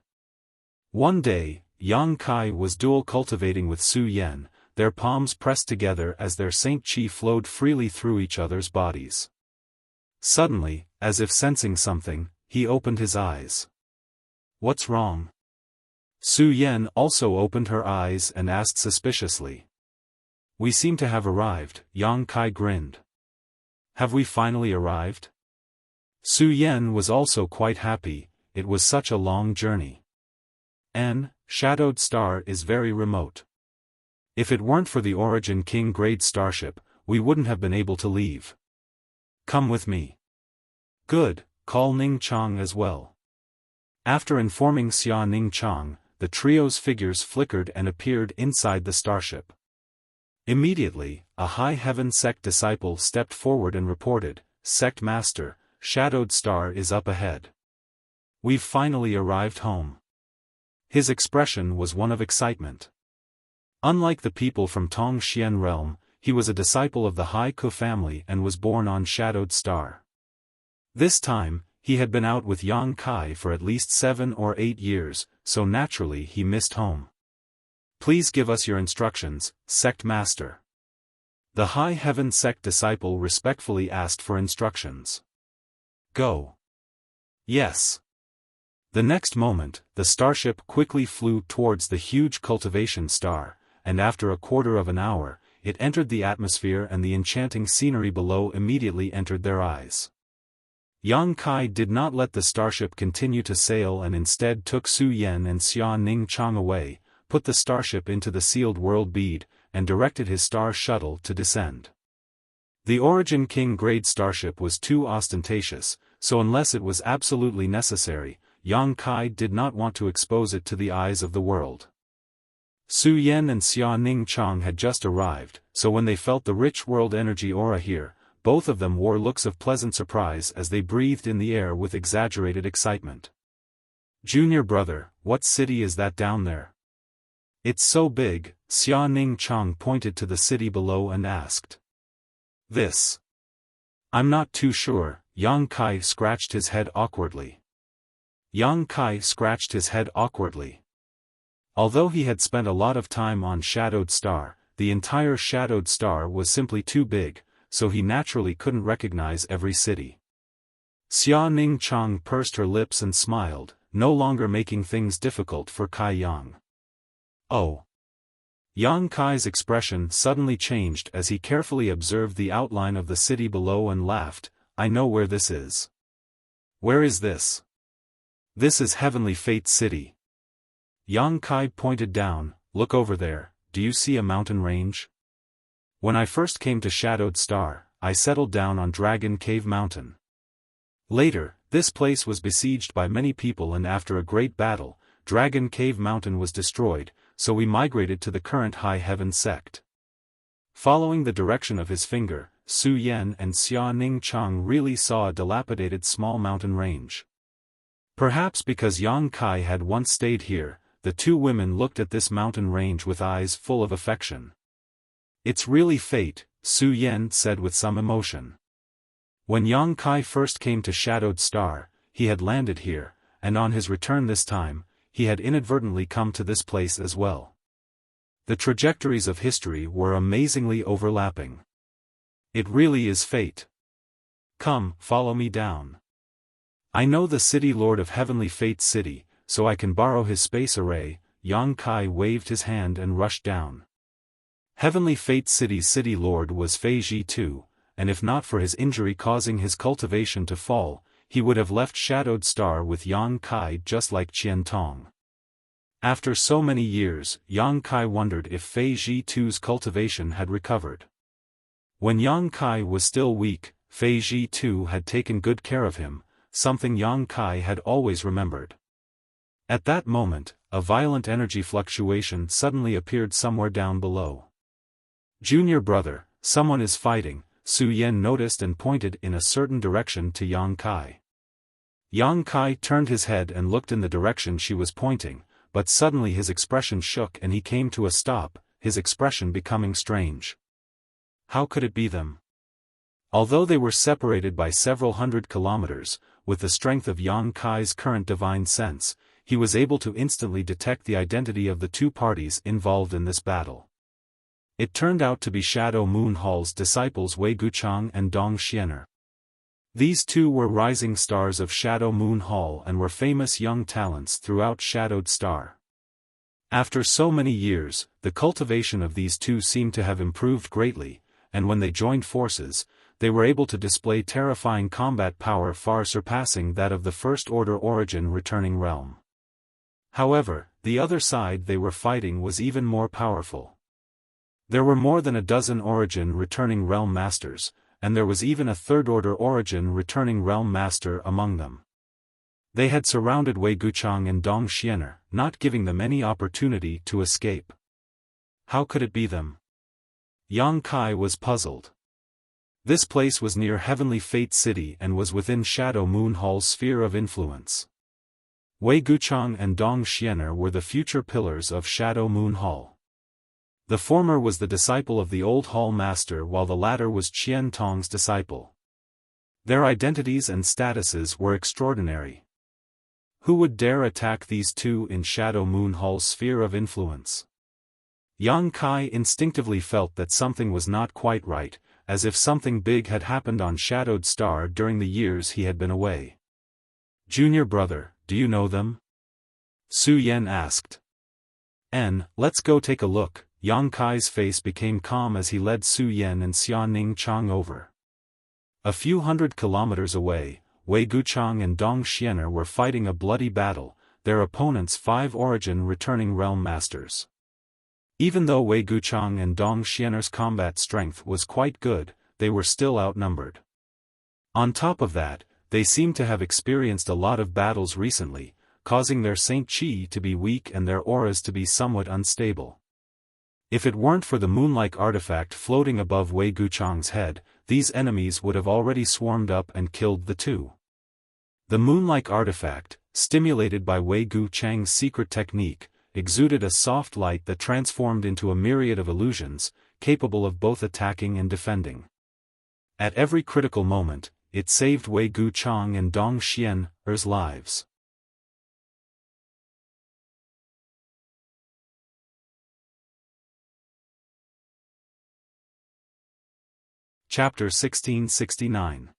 One day, Yang Kai was dual cultivating with Su Yan, their palms pressed together as their saint chi flowed freely through each other's bodies. Suddenly, as if sensing something, he opened his eyes. What's wrong? Su Yan also opened her eyes and asked suspiciously. We seem to have arrived, Yang Kai grinned. Have we finally arrived? Su Yan was also quite happy, it was such a long journey. Shadowed Star is very remote. If it weren't for the Origin King grade starship, we wouldn't have been able to leave. Come with me. Good, call Ning Chang as well. After informing Xia Ning Chang, the trio's figures flickered and appeared inside the starship. Immediately, a High Heaven Sect disciple stepped forward and reported, "Sect Master, Shadowed Star is up ahead. We've finally arrived home." His expression was one of excitement. Unlike the people from Tong Xian realm, he was a disciple of the Hai Ku family and was born on Shadowed Star. This time, he had been out with Yang Kai for at least 7 or 8 years, so naturally he missed home. "Please give us your instructions, Sect Master." The High Heaven Sect disciple respectfully asked for instructions. "Go." "Yes." The next moment, the starship quickly flew towards the huge cultivation star, and after a quarter of an hour, it entered the atmosphere and the enchanting scenery below immediately entered their eyes. Yang Kai did not let the starship continue to sail and instead took Su Yan and Xia Ning Chang away, put the starship into the sealed world bead, and directed his star shuttle to descend. The Origin King grade starship was too ostentatious, so unless it was absolutely necessary, Yang Kai did not want to expose it to the eyes of the world. Su Yan and Xia Ning Chang had just arrived, so when they felt the rich world energy aura here, both of them wore looks of pleasant surprise as they breathed in the air with exaggerated excitement. "Junior brother, what city is that down there?" "It's so big," Xia Ning Chang pointed to the city below and asked. "This?" "I'm not too sure," Yang Kai scratched his head awkwardly. Yang Kai scratched his head awkwardly. Although he had spent a lot of time on Shadowed Star, the entire Shadowed Star was simply too big, so he naturally couldn't recognize every city. Xia Ning Chang pursed her lips and smiled, no longer making things difficult for Kai Yang. "Oh." Yang Kai's expression suddenly changed as he carefully observed the outline of the city below and laughed, "I know where this is." "Where is this?" "This is Heavenly Fate City." Yang Kai pointed down, "Look over there, do you see a mountain range? When I first came to Shadowed Star, I settled down on Dragon Cave Mountain. Later, this place was besieged by many people and after a great battle, Dragon Cave Mountain was destroyed, so we migrated to the current High Heaven Sect." Following the direction of his finger, Su Yan and Xia Ning Chang really saw a dilapidated small mountain range. Perhaps because Yang Kai had once stayed here, the two women looked at this mountain range with eyes full of affection. "It's really fate," Su Yan said with some emotion. When Yang Kai first came to Shadowed Star, he had landed here, and on his return this time, he had inadvertently come to this place as well. The trajectories of history were amazingly overlapping. It really is fate. "Come, follow me down. I know the City Lord of Heavenly Fate City, so I can borrow his space array." Yang Kai waved his hand and rushed down. Heavenly Fate City's City Lord was Fei Ji too, and if not for his injury causing his cultivation to fall, he would have left Shadowed Star with Yang Kai just like Qian Tong. After so many years, Yang Kai wondered if Fei Ji too's cultivation had recovered. When Yang Kai was still weak, Fei Ji too had taken good care of him, something Yang Kai had always remembered. At that moment, a violent energy fluctuation suddenly appeared somewhere down below. "Junior brother, someone is fighting," Su Yan noticed and pointed in a certain direction to Yang Kai. Yang Kai turned his head and looked in the direction she was pointing, but suddenly his expression shook and he came to a stop, his expression becoming strange. How could it be them? Although they were separated by several hundred kilometers, with the strength of Yang Kai's current divine sense, he was able to instantly detect the identity of the two parties involved in this battle. It turned out to be Shadow Moon Hall's disciples Wei Guchang and Dong Xiener. These two were rising stars of Shadow Moon Hall and were famous young talents throughout Shadowed Star. After so many years, the cultivation of these two seemed to have improved greatly, and when they joined forces, they were able to display terrifying combat power far surpassing that of the First Order Origin returning realm. However, the other side they were fighting was even more powerful. There were more than a dozen Origin returning realm masters, and there was even a third-order origin returning realm master among them. They had surrounded Wei Guchang and Dong Xianer, not giving them any opportunity to escape. How could it be them? Yang Kai was puzzled. This place was near Heavenly Fate City and was within Shadow Moon Hall's sphere of influence. Wei Guchang and Dong Xianer were the future pillars of Shadow Moon Hall. The former was the disciple of the old hall master while the latter was Qian Tong's disciple. Their identities and statuses were extraordinary. Who would dare attack these two in Shadow Moon Hall's sphere of influence? Yang Kai instinctively felt that something was not quite right, as if something big had happened on Shadowed Star during the years he had been away. "Junior brother, do you know them?" Su Yan asked. Let's go take a look." Yang Kai's face became calm as he led Su Yan and Xia Ning Chang over. A few hundred kilometers away, Wei Guchang and Dong Xianer were fighting a bloody battle, their opponents 5 origin returning realm masters. Even though Wei Guchang and Dong Xianer's combat strength was quite good, they were still outnumbered. On top of that, they seemed to have experienced a lot of battles recently, causing their Saint Qi to be weak and their auras to be somewhat unstable. If it weren't for the moon-like artifact floating above Wei Guchang's head, these enemies would have already swarmed up and killed the two. The moon-like artifact, stimulated by Wei Guchang's secret technique, exuded a soft light that transformed into a myriad of illusions, capable of both attacking and defending. At every critical moment, it saved Wei Guchang and Dong Xianer's lives. Chapter 1669.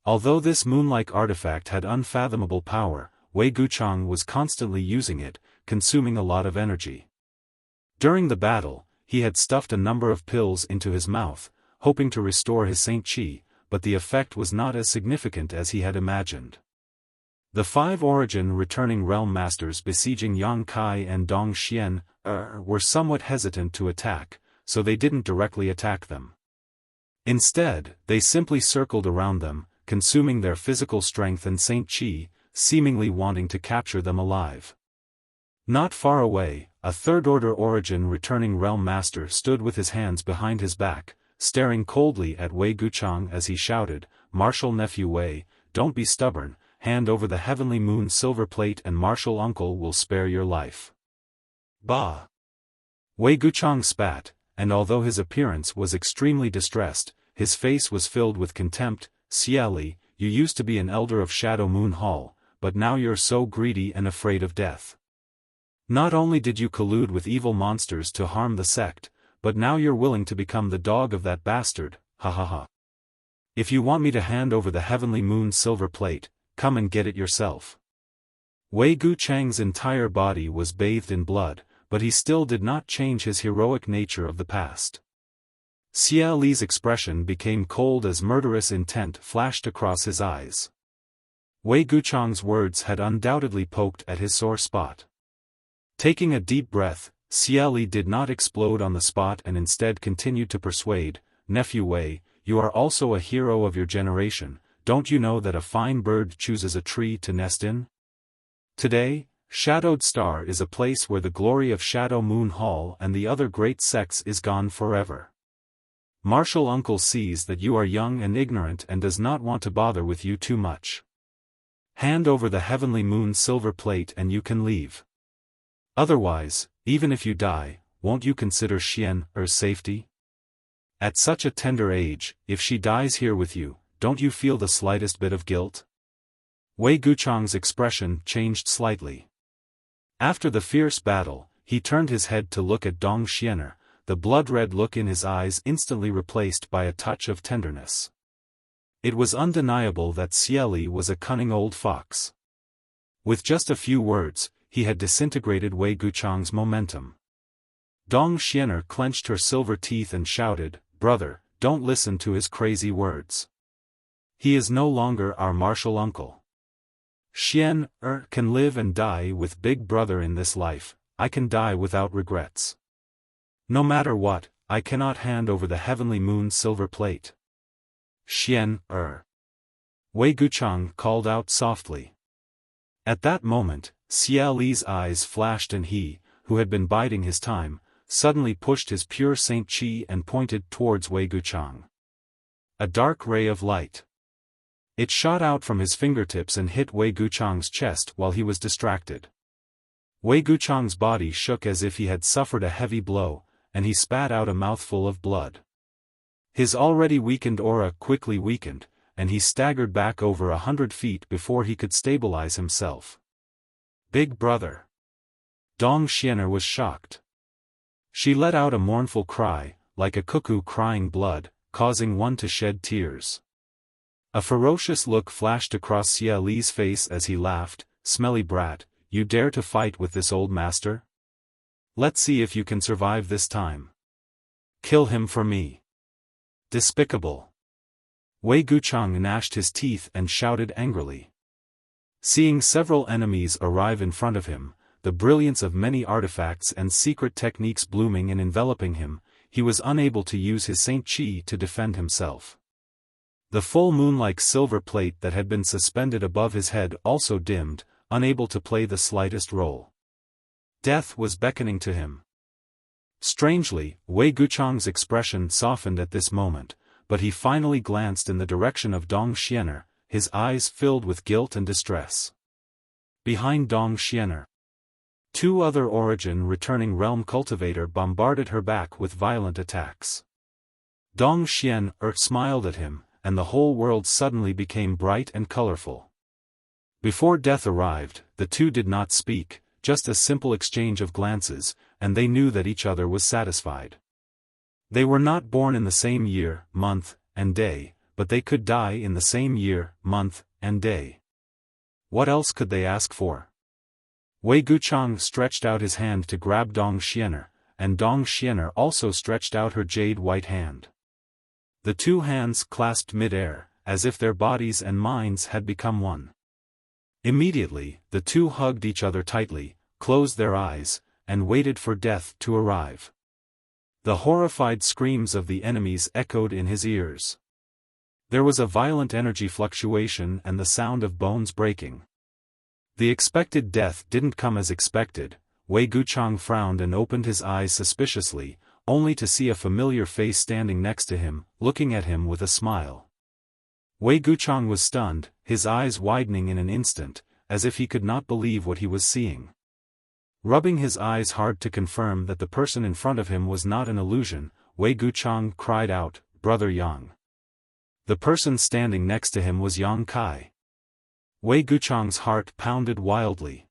Although this moon-like artifact had unfathomable power, Wei Guchang was constantly using it, consuming a lot of energy. During the battle, he had stuffed a number of pills into his mouth, hoping to restore his Saint Qi, but the effect was not as significant as he had imagined. The 5 origin returning realm masters besieging Yang Kai and Dong Xianer were somewhat hesitant to attack, so they didn't directly attack them. Instead, they simply circled around them, consuming their physical strength and Saint Qi, seemingly wanting to capture them alive. Not far away, a third-order origin returning realm master stood with his hands behind his back, staring coldly at Wei Guchang as he shouted, "Martial nephew Wei, don't be stubborn, hand over the heavenly moon silver plate and martial uncle will spare your life." Bah! Wei Guchang spat, and although his appearance was extremely distressed, his face was filled with contempt. "Xia Li, you used to be an elder of Shadow Moon Hall, but now you're so greedy and afraid of death. Not only did you collude with evil monsters to harm the sect, but now you're willing to become the dog of that bastard, ha ha ha. If you want me to hand over the heavenly moon silver plate, come and get it yourself." Wei Guchang's entire body was bathed in blood, but he still did not change his heroic nature of the past. Xia Li's expression became cold as murderous intent flashed across his eyes. Wei Guchang's words had undoubtedly poked at his sore spot. Taking a deep breath, Xia Li did not explode on the spot and instead continued to persuade, "Nephew Wei, you are also a hero of your generation, don't you know that a fine bird chooses a tree to nest in? Today, Shadowed Star is a place where the glory of Shadow Moon Hall and the other great sects is gone forever. Martial uncle sees that you are young and ignorant and does not want to bother with you too much. Hand over the heavenly moon silver plate and you can leave. Otherwise, even if you die, won't you consider Xianer's safety? At such a tender age, if she dies here with you, don't you feel the slightest bit of guilt?" Wei Guchang's expression changed slightly. After the fierce battle, he turned his head to look at Dong Xianer, the blood-red look in his eyes instantly replaced by a touch of tenderness. It was undeniable that Xia Li was a cunning old fox. With just a few words, he had disintegrated Wei Guchang's momentum. Dong Xianer clenched her silver teeth and shouted, "Brother, don't listen to his crazy words. He is no longer our martial uncle. Xianer can live and die with Big Brother in this life, I can die without regrets. No matter what, I cannot hand over the heavenly moon silver plate." Xian, Wei Guchang called out softly. At that moment, Xia Li's eyes flashed and he, who had been biding his time, suddenly pushed his pure Saint Qi and pointed towards Wei Guchang. A dark ray of light. It shot out from his fingertips and hit Wei Guchang's chest while he was distracted. Wei Guchang's body shook as if he had suffered a heavy blow, and he spat out a mouthful of blood. His already weakened aura quickly weakened, and he staggered back over 100 feet before he could stabilize himself. Big brother. Dong Xianer was shocked. She let out a mournful cry, like a cuckoo crying blood, causing one to shed tears. A ferocious look flashed across Xia Li's face as he laughed. Smelly brat, you dare to fight with this old master? Let's see if you can survive this time. Kill him for me. Despicable. Wei Guchang gnashed his teeth and shouted angrily. Seeing several enemies arrive in front of him, the brilliance of many artifacts and secret techniques blooming and enveloping him, he was unable to use his Saint Qi to defend himself. The full moon-like silver plate that had been suspended above his head also dimmed, unable to play the slightest role. Death was beckoning to him. Strangely, Wei Guchang's expression softened at this moment, but he finally glanced in the direction of Dong Xianer, his eyes filled with guilt and distress. Behind Dong Xianer, two other origin returning realm cultivator bombarded her back with violent attacks. Dong Xian smiled at him, and the whole world suddenly became bright and colorful. Before death arrived, the two did not speak, just a simple exchange of glances, and they knew that each other was satisfied. They were not born in the same year, month, and day, but they could die in the same year, month, and day. What else could they ask for? Wei Guchang stretched out his hand to grab Dong Xianer, and Dong Xianer also stretched out her jade white hand. The two hands clasped mid-air, as if their bodies and minds had become one. Immediately, the two hugged each other tightly, closed their eyes, and waited for death to arrive. The horrified screams of the enemies echoed in his ears. There was a violent energy fluctuation and the sound of bones breaking. The expected death didn't come as expected. Wei Guchang frowned and opened his eyes suspiciously, only to see a familiar face standing next to him, looking at him with a smile. Wei Guchang was stunned, his eyes widening in an instant, as if he could not believe what he was seeing. Rubbing his eyes hard to confirm that the person in front of him was not an illusion, Wei Guchang cried out, "Brother Yang." The person standing next to him was Yang Kai. Wei Guchang's heart pounded wildly.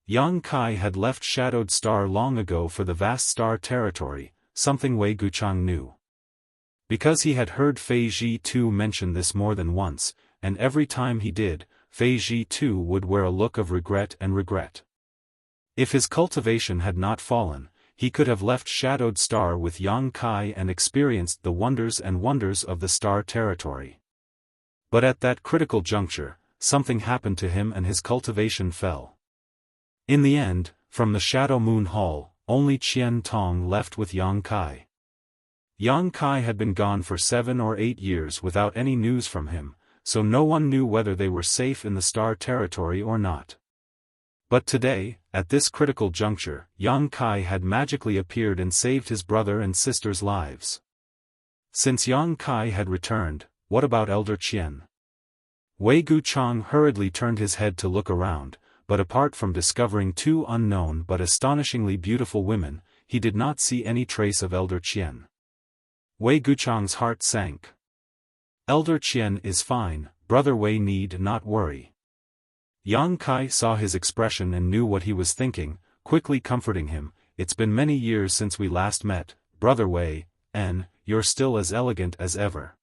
Yang Kai had left Shadowed Star long ago for the vast star territory, something Wei Guchang knew. Because he had heard Fei Ji too mention this more than once, and every time he did, Fei Ji too would wear a look of regret and regret. If his cultivation had not fallen, he could have left Shadowed Star with Yang Kai and experienced the wonders and wonders of the star territory. But at that critical juncture, something happened to him and his cultivation fell. In the end, from the Shadow Moon Hall, only Qian Tong left with Yang Kai. Yang Kai had been gone for 7 or 8 years without any news from him, so no one knew whether they were safe in the star territory or not. But today, at this critical juncture, Yang Kai had magically appeared and saved his brother and sister's lives. Since Yang Kai had returned, what about Elder Qian? Wei Guchang hurriedly turned his head to look around, but apart from discovering 2 unknown but astonishingly beautiful women, he did not see any trace of Elder Qian. Wei Guchang's heart sank. Elder Qian is fine, Brother Wei need not worry. Yang Kai saw his expression and knew what he was thinking, quickly comforting him. It's been many years since we last met, Brother Wei, and you're still as elegant as ever.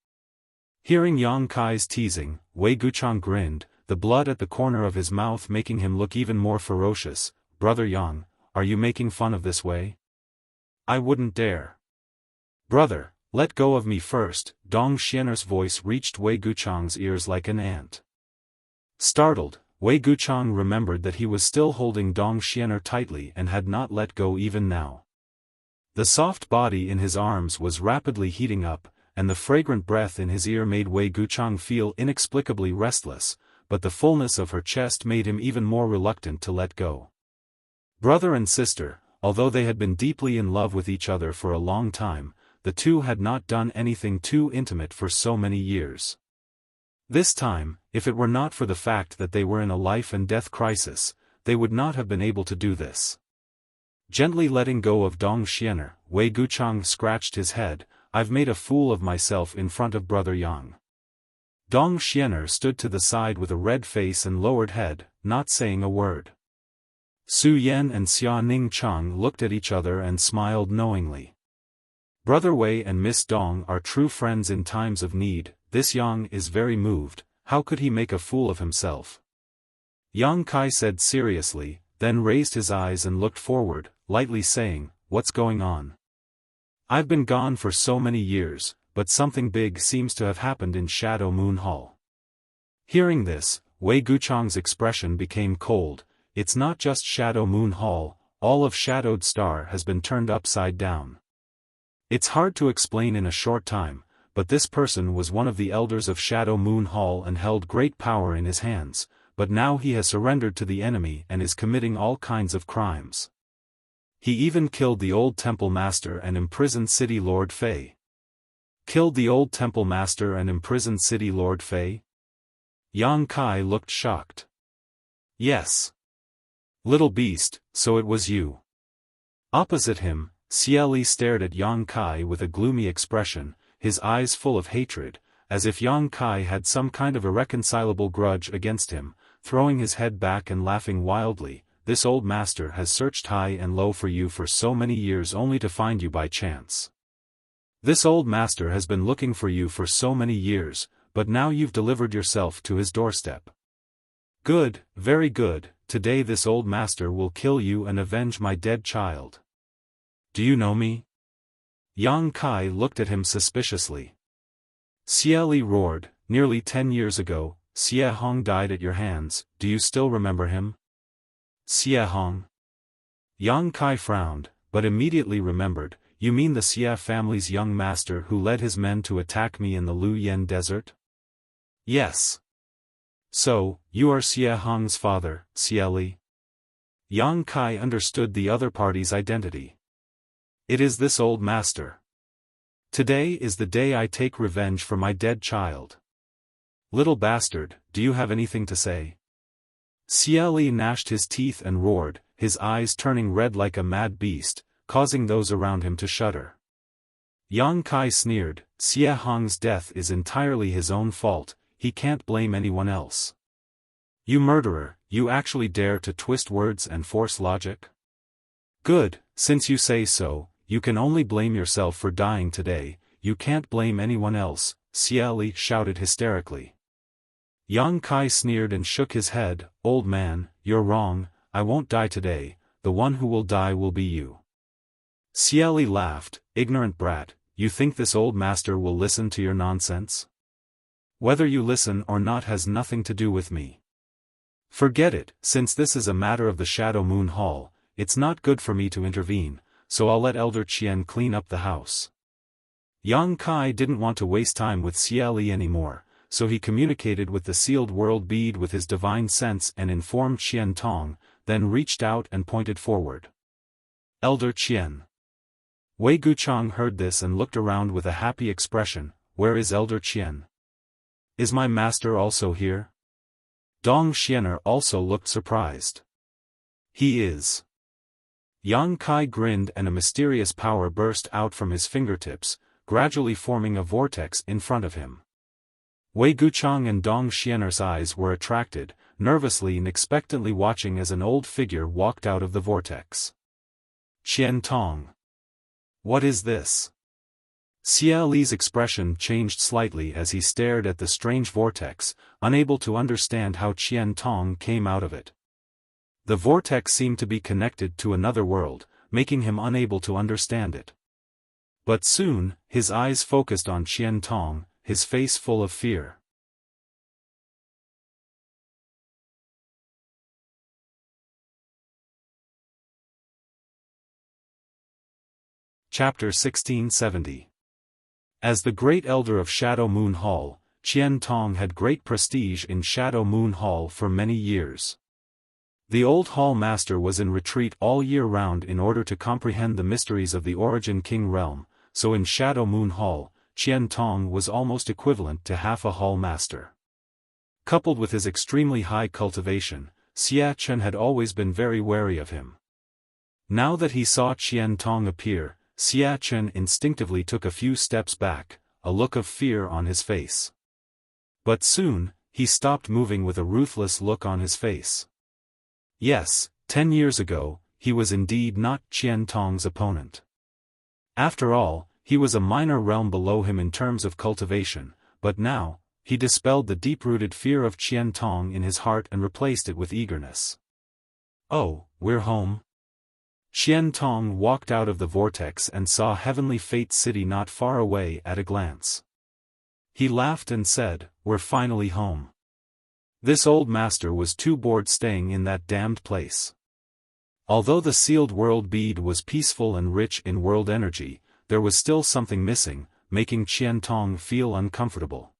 Hearing Yang Kai's teasing, Wei Guchang grinned, the blood at the corner of his mouth making him look even more ferocious. Brother Yang, are you making fun of this Wei? I wouldn't dare. Brother, let go of me first. Dong Xianer's voice reached Wei Guchang's ears like an ant. Startled, Wei Guchang remembered that he was still holding Dong Xianer tightly and had not let go even now. The soft body in his arms was rapidly heating up, and the fragrant breath in his ear made Wei Guchang feel inexplicably restless, but the fullness of her chest made him even more reluctant to let go. Brother and sister, although they had been deeply in love with each other for a long time, the two had not done anything too intimate for so many years. This time, if it were not for the fact that they were in a life-and-death crisis, they would not have been able to do this. Gently letting go of Dong Xianer, Wei Guchang scratched his head. I've made a fool of myself in front of Brother Yang. Dong Xianer stood to the side with a red face and lowered head, not saying a word. Su Yan and Xia Ning Chang looked at each other and smiled knowingly. Brother Wei and Miss Dong are true friends in times of need. This Yang is very moved. How could he make a fool of himself? Yang Kai said seriously, then raised his eyes and looked forward, lightly saying, "What's going on? I've been gone for so many years, but something big seems to have happened in Shadow Moon Hall." Hearing this, Wei Guchang's expression became cold. It's not just Shadow Moon Hall, all of Shadowed Star has been turned upside down. It's hard to explain in a short time, but this person was one of the elders of Shadow Moon Hall and held great power in his hands, but now he has surrendered to the enemy and is committing all kinds of crimes. He even killed the old temple master and imprisoned City Lord Fei. Killed the old temple master and imprisoned City Lord Fei? Yang Kai looked shocked. Yes. Little beast, so it was you. Opposite him, Xie Li stared at Yang Kai with a gloomy expression, his eyes full of hatred, as if Yang Kai had some kind of irreconcilable grudge against him. Throwing his head back and laughing wildly, "This old master has searched high and low for you for so many years only to find you by chance. This old master has been looking for you for so many years, but now you've delivered yourself to his doorstep. Good, very good, today this old master will kill you and avenge my dead child. Do you know me?" Yang Kai looked at him suspiciously. Xie Li roared, "Nearly 10 years ago, Xie Hong died at your hands, do you still remember him?" Xie Hong? Yang Kai frowned, but immediately remembered, "You mean the Xie family's young master who led his men to attack me in the Lu Yen desert?" "Yes." "So, you are Xie Hong's father, Xie Li?" Yang Kai understood the other party's identity. "It is this old master. Today is the day I take revenge for my dead child. Little bastard, do you have anything to say?" Xie Li gnashed his teeth and roared, his eyes turning red like a mad beast, causing those around him to shudder. Yang Kai sneered, "Xie Hong's death is entirely his own fault, he can't blame anyone else." "You murderer, you actually dare to twist words and force logic? Good, since you say so, you can only blame yourself for dying today, you can't blame anyone else," Xie Li shouted hysterically. Yang Kai sneered and shook his head, "Old man, you're wrong, I won't die today, the one who will die will be you." Xie Li laughed, "Ignorant brat, you think this old master will listen to your nonsense? Whether you listen or not has nothing to do with me. Forget it, since this is a matter of the Shadow Moon Hall, it's not good for me to intervene, so I'll let Elder Qian clean up the house." Yang Kai didn't want to waste time with Xie Li anymore, so he communicated with the sealed world bead with his divine sense and informed Qian Tong, then reached out and pointed forward. "Elder Qian." Wei Guchang heard this and looked around with a happy expression, "Where is Elder Qian? Is my master also here?" Dong Xianer also looked surprised. "He is." Yang Kai grinned and a mysterious power burst out from his fingertips, gradually forming a vortex in front of him. Wei Guchang and Dong Xianer's eyes were attracted, nervously and expectantly watching as an old figure walked out of the vortex. "Qian Tong. What is this?" Xie Li's expression changed slightly as he stared at the strange vortex, unable to understand how Qian Tong came out of it. The vortex seemed to be connected to another world, making him unable to understand it. But soon, his eyes focused on Qian Tong, his face full of fear. Chapter 1670. As the great elder of Shadow Moon Hall, Qian Tong had great prestige in Shadow Moon Hall for many years. The old hall master was in retreat all year round in order to comprehend the mysteries of the Origin King realm, so in Shadow Moon Hall, Qian Tong was almost equivalent to half a hall master. Coupled with his extremely high cultivation, Xia Chen had always been very wary of him. Now that he saw Qian Tong appear, Xia Chen instinctively took a few steps back, a look of fear on his face. But soon, he stopped moving with a ruthless look on his face. Yes, 10 years ago, he was indeed not Qian Tong's opponent. After all, he was a minor realm below him in terms of cultivation, but now, he dispelled the deep-rooted fear of Qian Tong in his heart and replaced it with eagerness. "Oh, we're home." Qian Tong walked out of the vortex and saw Heavenly Fate City not far away at a glance. He laughed and said, "We're finally home. This old master was too bored staying in that damned place." Although the sealed world bead was peaceful and rich in world energy, there was still something missing, making Qian Tong feel uncomfortable.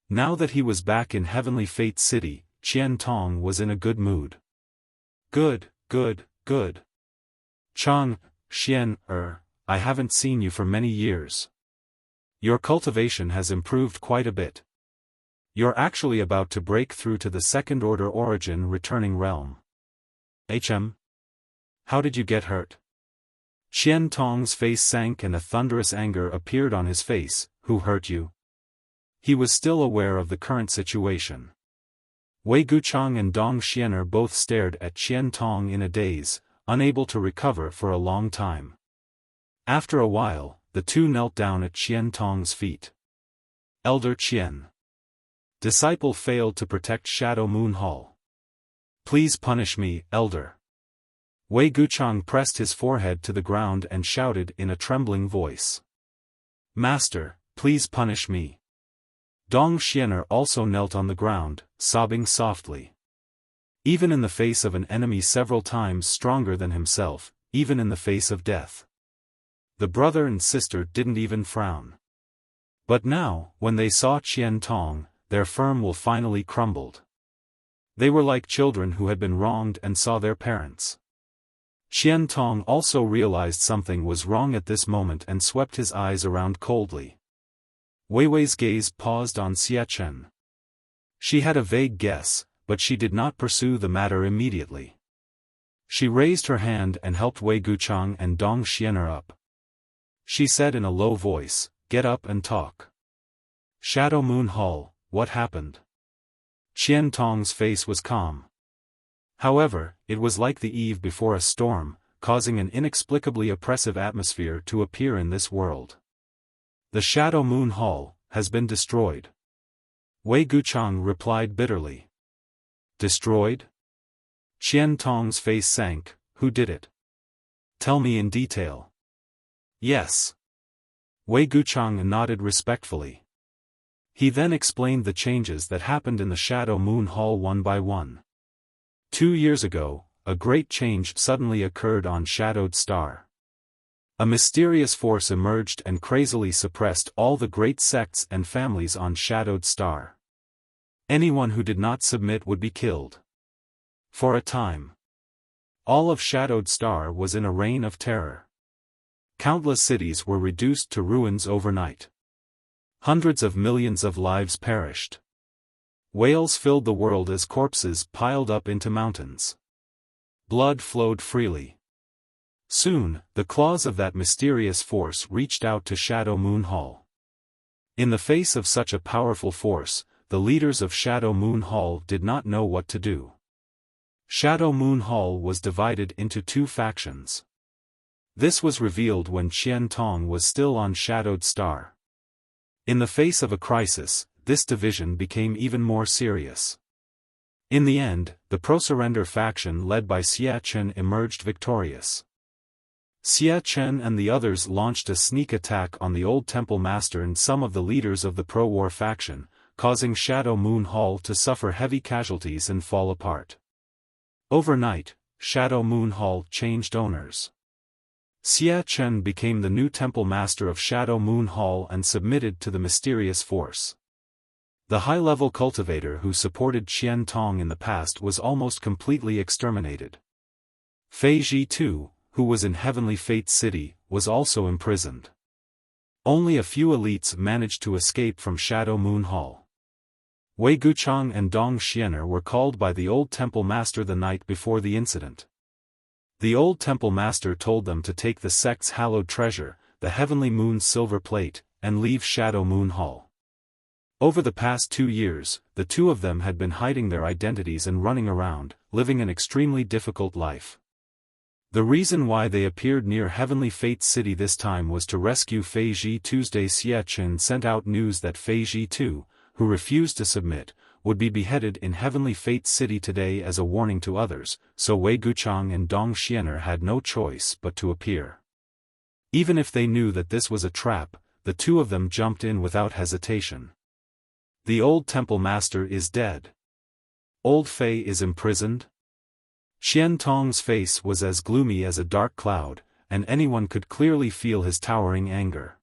Now that he was back in Heavenly Fate City, Qian Tong was in a good mood. Good. Chang, Xian, I haven't seen you for many years. Your cultivation has improved quite a bit. You're actually about to break through to the second-order origin returning realm. How did you get hurt? Qian Tong's face sank and a thunderous anger appeared on his face. Who hurt you? He was still aware of the current situation. Wei Guchang and Dong Xianer both stared at Qian Tong in a daze, unable to recover for a long time. After a while, the two knelt down at Qian Tong's feet. Elder Qian. Disciple failed to protect Shadow Moon Hall. Please punish me, Elder. Wei Guchang pressed his forehead to the ground and shouted in a trembling voice. Master, please punish me. Dong Xianer also knelt on the ground, sobbing softly. Even in the face of an enemy several times stronger than himself, even in the face of death. The brother and sister didn't even frown. But now, when they saw Qian Tong, their firm will finally crumbled. They were like children who had been wronged and saw their parents. Qian Tong also realized something was wrong at this moment and swept his eyes around coldly. Wei Wei's gaze paused on Xia Chen. She had a vague guess, but she did not pursue the matter immediately. She raised her hand and helped Wei Guchang and Dong Xianer up. She said in a low voice, "Get up and talk." Shadow Moon Hall, what happened? Qian Tong's face was calm. However, it was like the eve before a storm, causing an inexplicably oppressive atmosphere to appear in this world. The Shadow Moon Hall has been destroyed. Wei Guchang replied bitterly. Destroyed? Qian Tong's face sank. Who did it? Tell me in detail. Yes. Wei Guchang nodded respectfully. He then explained the changes that happened in the Shadow Moon Hall one by one. 2 years ago, a great change suddenly occurred on Shadowed Star. A mysterious force emerged and crazily suppressed all the great sects and families on Shadowed Star. Anyone who did not submit would be killed. For a time, all of Shadowed Star was in a reign of terror. Countless cities were reduced to ruins overnight. Hundreds of millions of lives perished. Whales filled the world as corpses piled up into mountains. Blood flowed freely. Soon, the claws of that mysterious force reached out to Shadow Moon Hall. In the face of such a powerful force, the leaders of Shadow Moon Hall did not know what to do. Shadow Moon Hall was divided into 2 factions. This was revealed when Qian Tong was still on Shadowed Star. In the face of a crisis, this division became even more serious. In the end, the pro-surrender faction led by Xia Chen emerged victorious. Xia Chen and the others launched a sneak attack on the old temple master and some of the leaders of the pro-war faction, causing Shadow Moon Hall to suffer heavy casualties and fall apart. Overnight, Shadow Moon Hall changed owners. Xia Chen became the new temple master of Shadow Moon Hall and submitted to the mysterious force. The high-level cultivator who supported Qian Tong in the past was almost completely exterminated. Fei Ji too, who was in Heavenly Fate City, was also imprisoned. Only a few elites managed to escape from Shadow Moon Hall. Wei Guchang and Dong Xianer were called by the old temple master the night before the incident. The old temple master told them to take the sect's hallowed treasure, the Heavenly Moon's silver plate, and leave Shadow Moon Hall. Over the past 2 years, the two of them had been hiding their identities and running around, living an extremely difficult life. The reason why they appeared near Heavenly Fate City this time was to rescue Fei Ji. Tuesday Xia Chen sent out news that Fei Ji too, who refused to submit, would be beheaded in Heavenly Fate City today as a warning to others, so Wei Guchang and Dong Xianer had no choice but to appear. Even if they knew that this was a trap, the two of them jumped in without hesitation. The old temple master is dead. Old Fei is imprisoned? Qian Tong's face was as gloomy as a dark cloud, and anyone could clearly feel his towering anger.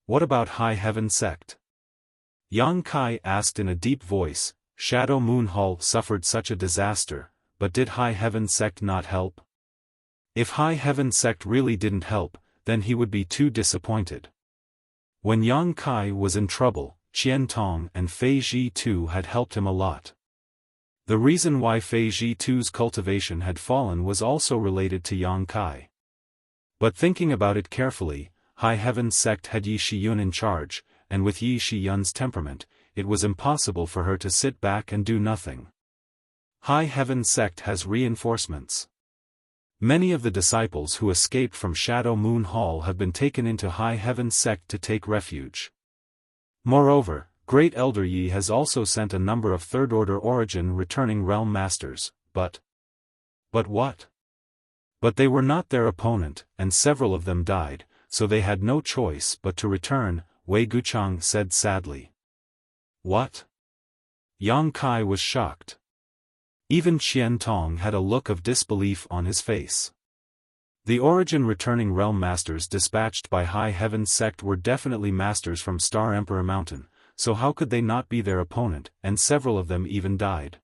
What about High Heaven Sect? Yang Kai asked in a deep voice. Shadow Moon Hall suffered such a disaster, but did High Heaven Sect not help? If High Heaven Sect really didn't help, then he would be too disappointed. When Yang Kai was in trouble, Qian Tong and Fei Ji too had helped him a lot. The reason why Fei Ji too's cultivation had fallen was also related to Yang Kai. But thinking about it carefully, High Heaven Sect had Yi Shiyun in charge, and with Yi Shiyun's temperament, it was impossible for her to sit back and do nothing. High Heaven Sect has reinforcements. Many of the disciples who escaped from Shadow Moon Hall have been taken into High Heaven Sect to take refuge. Moreover, Great Elder Yi has also sent a number of third-order origin returning realm masters, but what? But they were not their opponent, and several of them died, so they had no choice but to return, Wei Guchang said sadly. What? Yang Kai was shocked. Even Qian Tong had a look of disbelief on his face. The origin returning realm masters dispatched by High Heaven Sect were definitely masters from Star Emperor Mountain, so how could they not be their opponent, and several of them even died?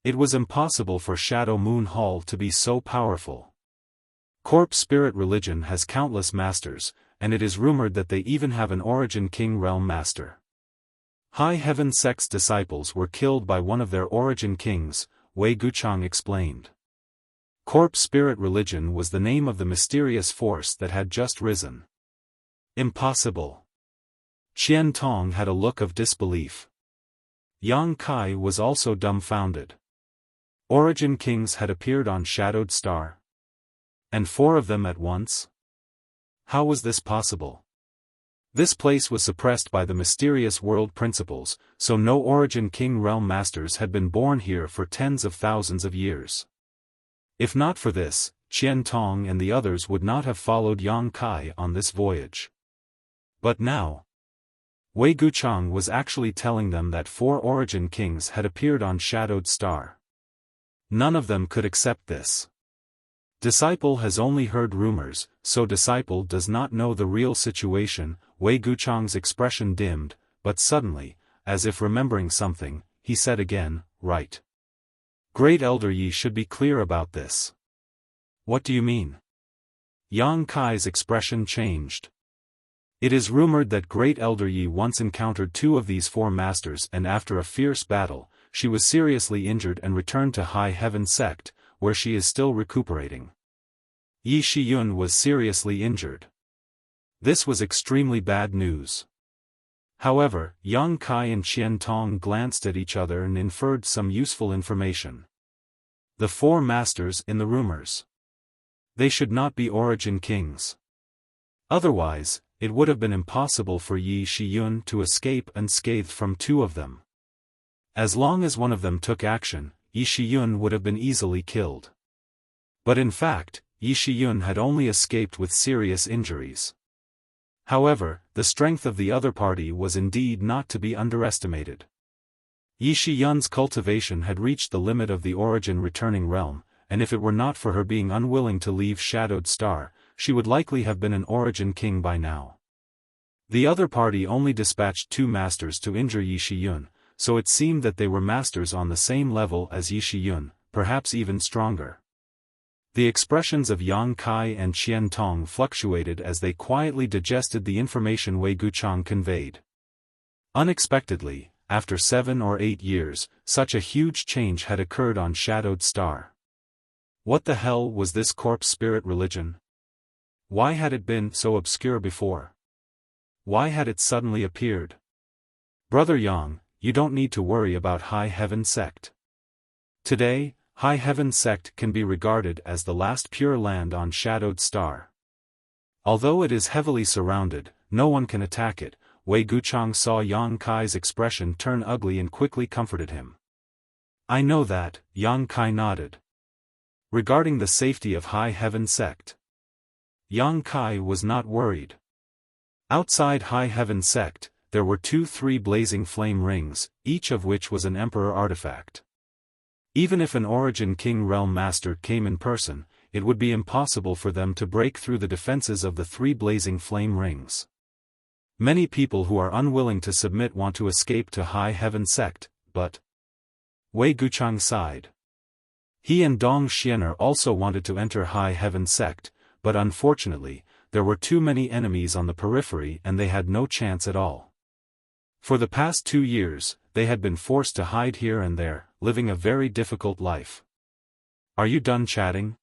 It was impossible for Shadow Moon Hall to be so powerful. Corp Spirit Religion has countless masters, and it is rumored that they even have an Origin King Realm Master. High Heaven Sect's disciples were killed by one of their Origin Kings, Wei Guchang explained. Corp Spirit Religion was the name of the mysterious force that had just risen. Impossible. Qian Tong had a look of disbelief. Yang Kai was also dumbfounded. Origin Kings had appeared on Shadowed Star. And 4 of them at once? How was this possible? This place was suppressed by the mysterious world principles, so no Origin King Realm Masters had been born here for tens of thousands of years. If not for this, Qian Tong and the others would not have followed Yang Kai on this voyage. But now, Wei Guchang was actually telling them that 4 Origin Kings had appeared on Shadowed Star. None of them could accept this. Disciple has only heard rumors, so Disciple does not know the real situation. Wei Guchang's expression dimmed, but suddenly, as if remembering something, he said again, right. Great Elder Yi should be clear about this. What do you mean? Yang Kai's expression changed. It is rumored that Great Elder Yi once encountered 2 of these 4 masters, and after a fierce battle, she was seriously injured and returned to High Heaven Sect, where she is still recuperating. Yi Shiyun was seriously injured. This was extremely bad news. However, Yang Kai and Qian Tong glanced at each other and inferred some useful information. The 4 masters in the rumors. They should not be Origin Kings. Otherwise, it would have been impossible for Yi Shiyun to escape unscathed from 2 of them. As long as one of them took action, Yi Shiyun would have been easily killed. But in fact, Yi Shiyun had only escaped with serious injuries. However, the strength of the other party was indeed not to be underestimated. Yi Shiyun's cultivation had reached the limit of the Origin Returning Realm, and if it were not for her being unwilling to leave Shadowed Star, she would likely have been an Origin King by now. The other party only dispatched 2 masters to injure Yi Shiyun, so it seemed that they were masters on the same level as Yi Shiyun, perhaps even stronger. The expressions of Yang Kai and Qian Tong fluctuated as they quietly digested the information Wei Guchang conveyed. Unexpectedly, after 7 or 8 years, such a huge change had occurred on Shadowed Star. What the hell was this corpse spirit religion? Why had it been so obscure before? Why had it suddenly appeared? Brother Yang, you don't need to worry about High Heaven Sect. Today, High Heaven Sect can be regarded as the last pure land on Shadowed Star. Although it is heavily surrounded, no one can attack it. Wei Guchang saw Yang Kai's expression turn ugly and quickly comforted him. I know that, Yang Kai nodded. Regarding the safety of High Heaven Sect, Yang Kai was not worried. Outside High Heaven Sect, there were 3 blazing flame rings, each of which was an Emperor artifact. Even if an Origin King Realm Master came in person, it would be impossible for them to break through the defenses of the 3 blazing flame rings. Many people who are unwilling to submit want to escape to High Heaven Sect, but Wei Guchang sighed. He and Dong Xianer also wanted to enter High Heaven Sect, but unfortunately, there were too many enemies on the periphery and they had no chance at all. For the past 2 years, they had been forced to hide here and there, living a very difficult life. Are you done chatting?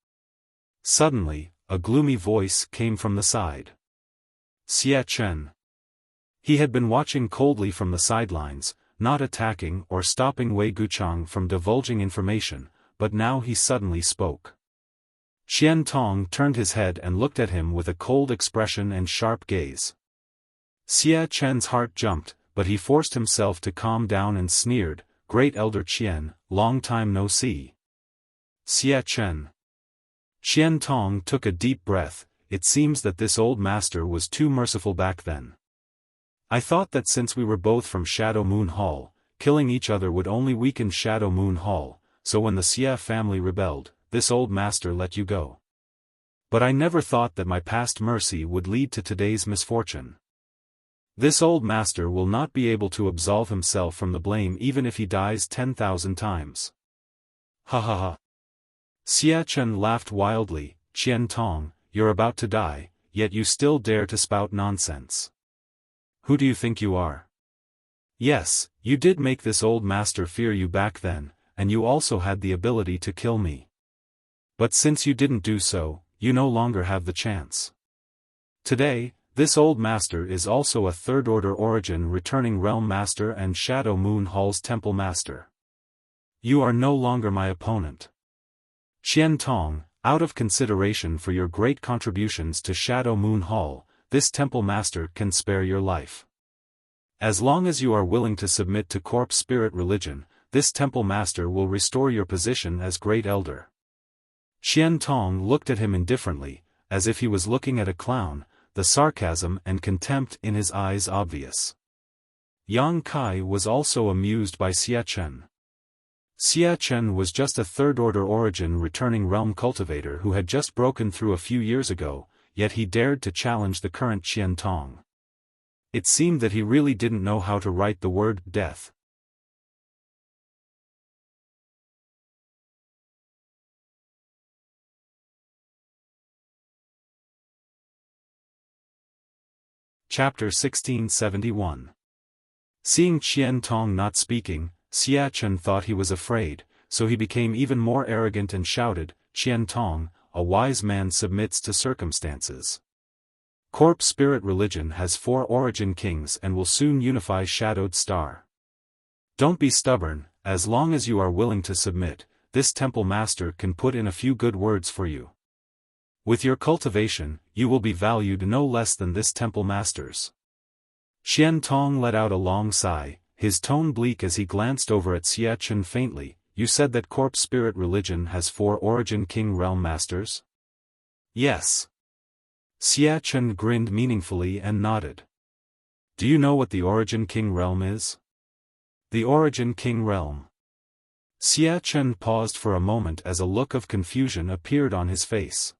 Suddenly, a gloomy voice came from the side. Xie Chen. He had been watching coldly from the sidelines, not attacking or stopping Wei Guchang from divulging information, but now he suddenly spoke. Qian Tong turned his head and looked at him with a cold expression and sharp gaze. Xie Chen's heart jumped, but he forced himself to calm down and sneered, Great Elder Qian, long time no see. Xie Chen. Qian Tong took a deep breath. It seems that this old master was too merciful back then. I thought that since we were both from Shadow Moon Hall, killing each other would only weaken Shadow Moon Hall, so when the Xie family rebelled, this old master let you go. But I never thought that my past mercy would lead to today's misfortune. This old master will not be able to absolve himself from the blame even if he dies 10,000 times. Ha ha ha. Xie Chen laughed wildly. Qian Tong, you're about to die, yet you still dare to spout nonsense. Who do you think you are? Yes, you did make this old master fear you back then, and you also had the ability to kill me. But since you didn't do so, you no longer have the chance. Today, this old master is also a third-order Origin returning Realm Master and Shadow Moon Hall's Temple Master. You are no longer my opponent. Qian Tong, out of consideration for your great contributions to Shadow Moon Hall, this Temple Master can spare your life. As long as you are willing to submit to Corpse Spirit Religion, this Temple Master will restore your position as Great Elder. Qian Tong looked at him indifferently, as if he was looking at a clown, the sarcasm and contempt in his eyes obvious. Yang Kai was also amused by Xie Chen. Xie Chen was just a third-order Origin returning realm cultivator who had just broken through a few years ago, yet he dared to challenge the current Qian Tong. It seemed that he really didn't know how to write the word death. Chapter 1671. Seeing Qian Tong not speaking, Xie Chen thought he was afraid, so he became even more arrogant and shouted, Qian Tong, a wise man submits to circumstances. Corpse Spirit Religion has 4 Origin Kings and will soon unify Shadowed Star. Don't be stubborn, as long as you are willing to submit, this Temple Master can put in a few good words for you. With your cultivation, you will be valued no less than this Temple Master's. Qian Tong let out a long sigh, his tone bleak as he glanced over at Xie Chen faintly. You said that Corpse Spirit Religion has 4 Origin King Realm Masters? Yes. Xie Chen grinned meaningfully and nodded. Do you know what the Origin King Realm is? The Origin King Realm. Xie Chen paused for a moment as a look of confusion appeared on his face.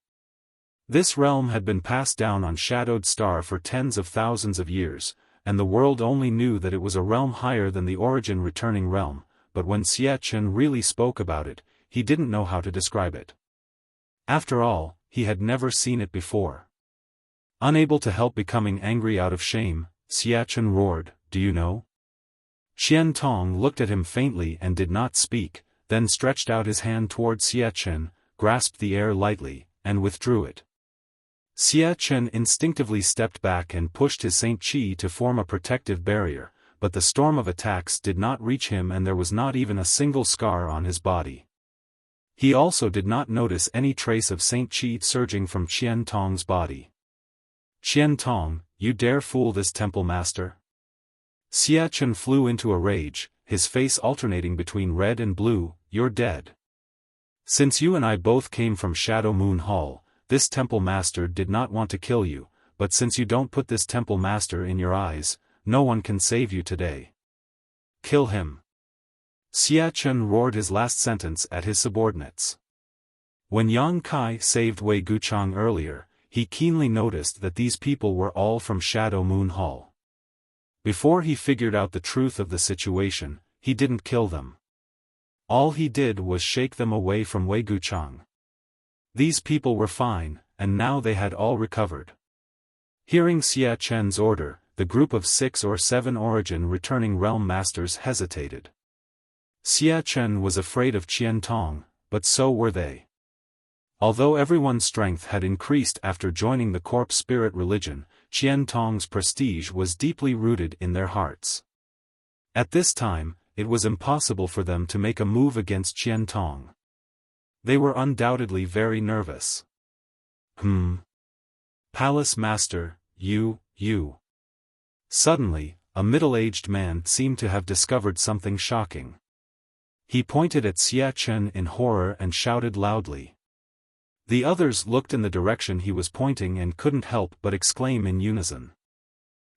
This realm had been passed down on Shadowed Star for tens of thousands of years, and the world only knew that it was a realm higher than the origin returning realm, but when Xie Chen really spoke about it, he didn't know how to describe it. After all, he had never seen it before. Unable to help becoming angry out of shame, Xie Chen roared, "Do you know?" Qian Tong looked at him faintly and did not speak, then stretched out his hand toward Xie Chen, grasped the air lightly, and withdrew it. Xie Chen instinctively stepped back and pushed his Saint Qi to form a protective barrier, but the storm of attacks did not reach him and there was not even a single scar on his body. He also did not notice any trace of Saint Qi surging from Qian Tong's body. "Qian Tong, you dare fool this temple master?" Xie Chen flew into a rage, his face alternating between red and blue. "You're dead. Since you and I both came from Shadow Moon Hall, this temple master did not want to kill you, but since you don't put this temple master in your eyes, no one can save you today. Kill him." Xie Chen roared his last sentence at his subordinates. When Yang Kai saved Wei Guchang earlier, he keenly noticed that these people were all from Shadow Moon Hall. Before he figured out the truth of the situation, he didn't kill them. All he did was shake them away from Wei Guchang. These people were fine, and now they had all recovered. Hearing Xie Chen's order, the group of 6 or 7 origin returning realm masters hesitated. Xie Chen was afraid of Qian Tong, but so were they. Although everyone's strength had increased after joining the corpse spirit religion, Qian Tong's prestige was deeply rooted in their hearts. At this time, it was impossible for them to make a move against Qian Tong. They were undoubtedly very nervous. Palace Master, you. Suddenly, a middle-aged man seemed to have discovered something shocking. He pointed at Xie Chen in horror and shouted loudly. The others looked in the direction he was pointing and couldn't help but exclaim in unison.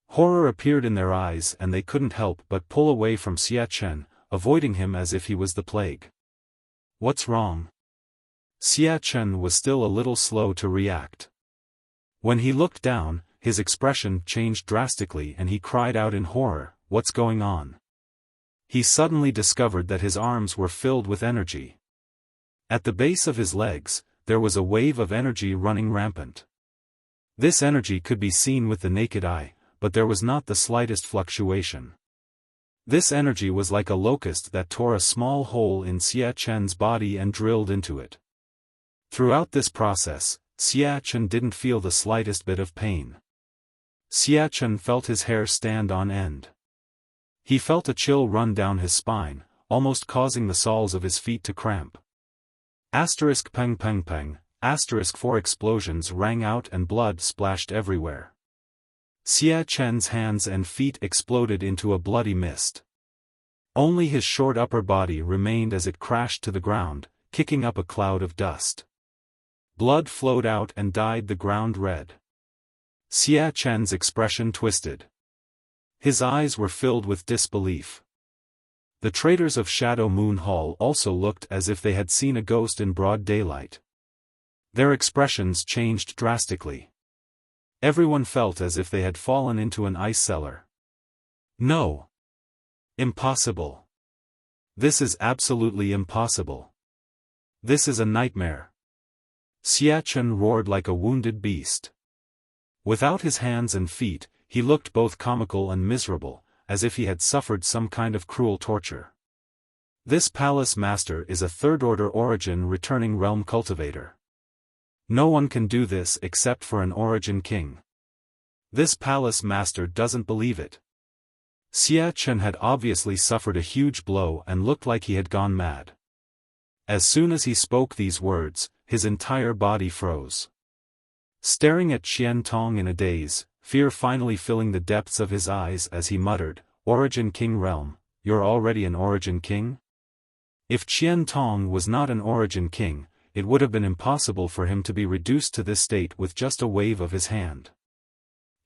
Horror appeared in their eyes and they couldn't help but pull away from Xie Chen, avoiding him as if he was the plague. "What's wrong?" Xie Chen was still a little slow to react. When he looked down, his expression changed drastically and he cried out in horror, "What's going on?" He suddenly discovered that his arms were filled with energy. At the base of his legs, there was a wave of energy running rampant. This energy could be seen with the naked eye, but there was not the slightest fluctuation. This energy was like a locust that tore a small hole in Xie Chen's body and drilled into it. Throughout this process, Xie Chen didn't feel the slightest bit of pain. Xie Chen felt his hair stand on end. He felt a chill run down his spine, almost causing the soles of his feet to cramp. Peng peng peng, 4 explosions rang out and blood splashed everywhere. Xie Chen's hands and feet exploded into a bloody mist. Only his short upper body remained as it crashed to the ground, kicking up a cloud of dust. Blood flowed out and dyed the ground red. Xie Chen's expression twisted. His eyes were filled with disbelief. The traders of Shadow Moon Hall also looked as if they had seen a ghost in broad daylight. Their expressions changed drastically. Everyone felt as if they had fallen into an ice cellar. "No. Impossible. This is absolutely impossible. This is a nightmare." Xie Chen roared like a wounded beast. Without his hands and feet, he looked both comical and miserable, as if he had suffered some kind of cruel torture. This palace master is a third-order origin returning realm cultivator. No one can do this except for an origin king. This palace master doesn't believe it. Xie Chen had obviously suffered a huge blow and looked like he had gone mad. As soon as he spoke these words, his entire body froze. Staring at Qian Tong in a daze, fear finally filling the depths of his eyes as he muttered, "Origin King Realm, you're already an Origin King?" If Qian Tong was not an Origin King, it would have been impossible for him to be reduced to this state with just a wave of his hand.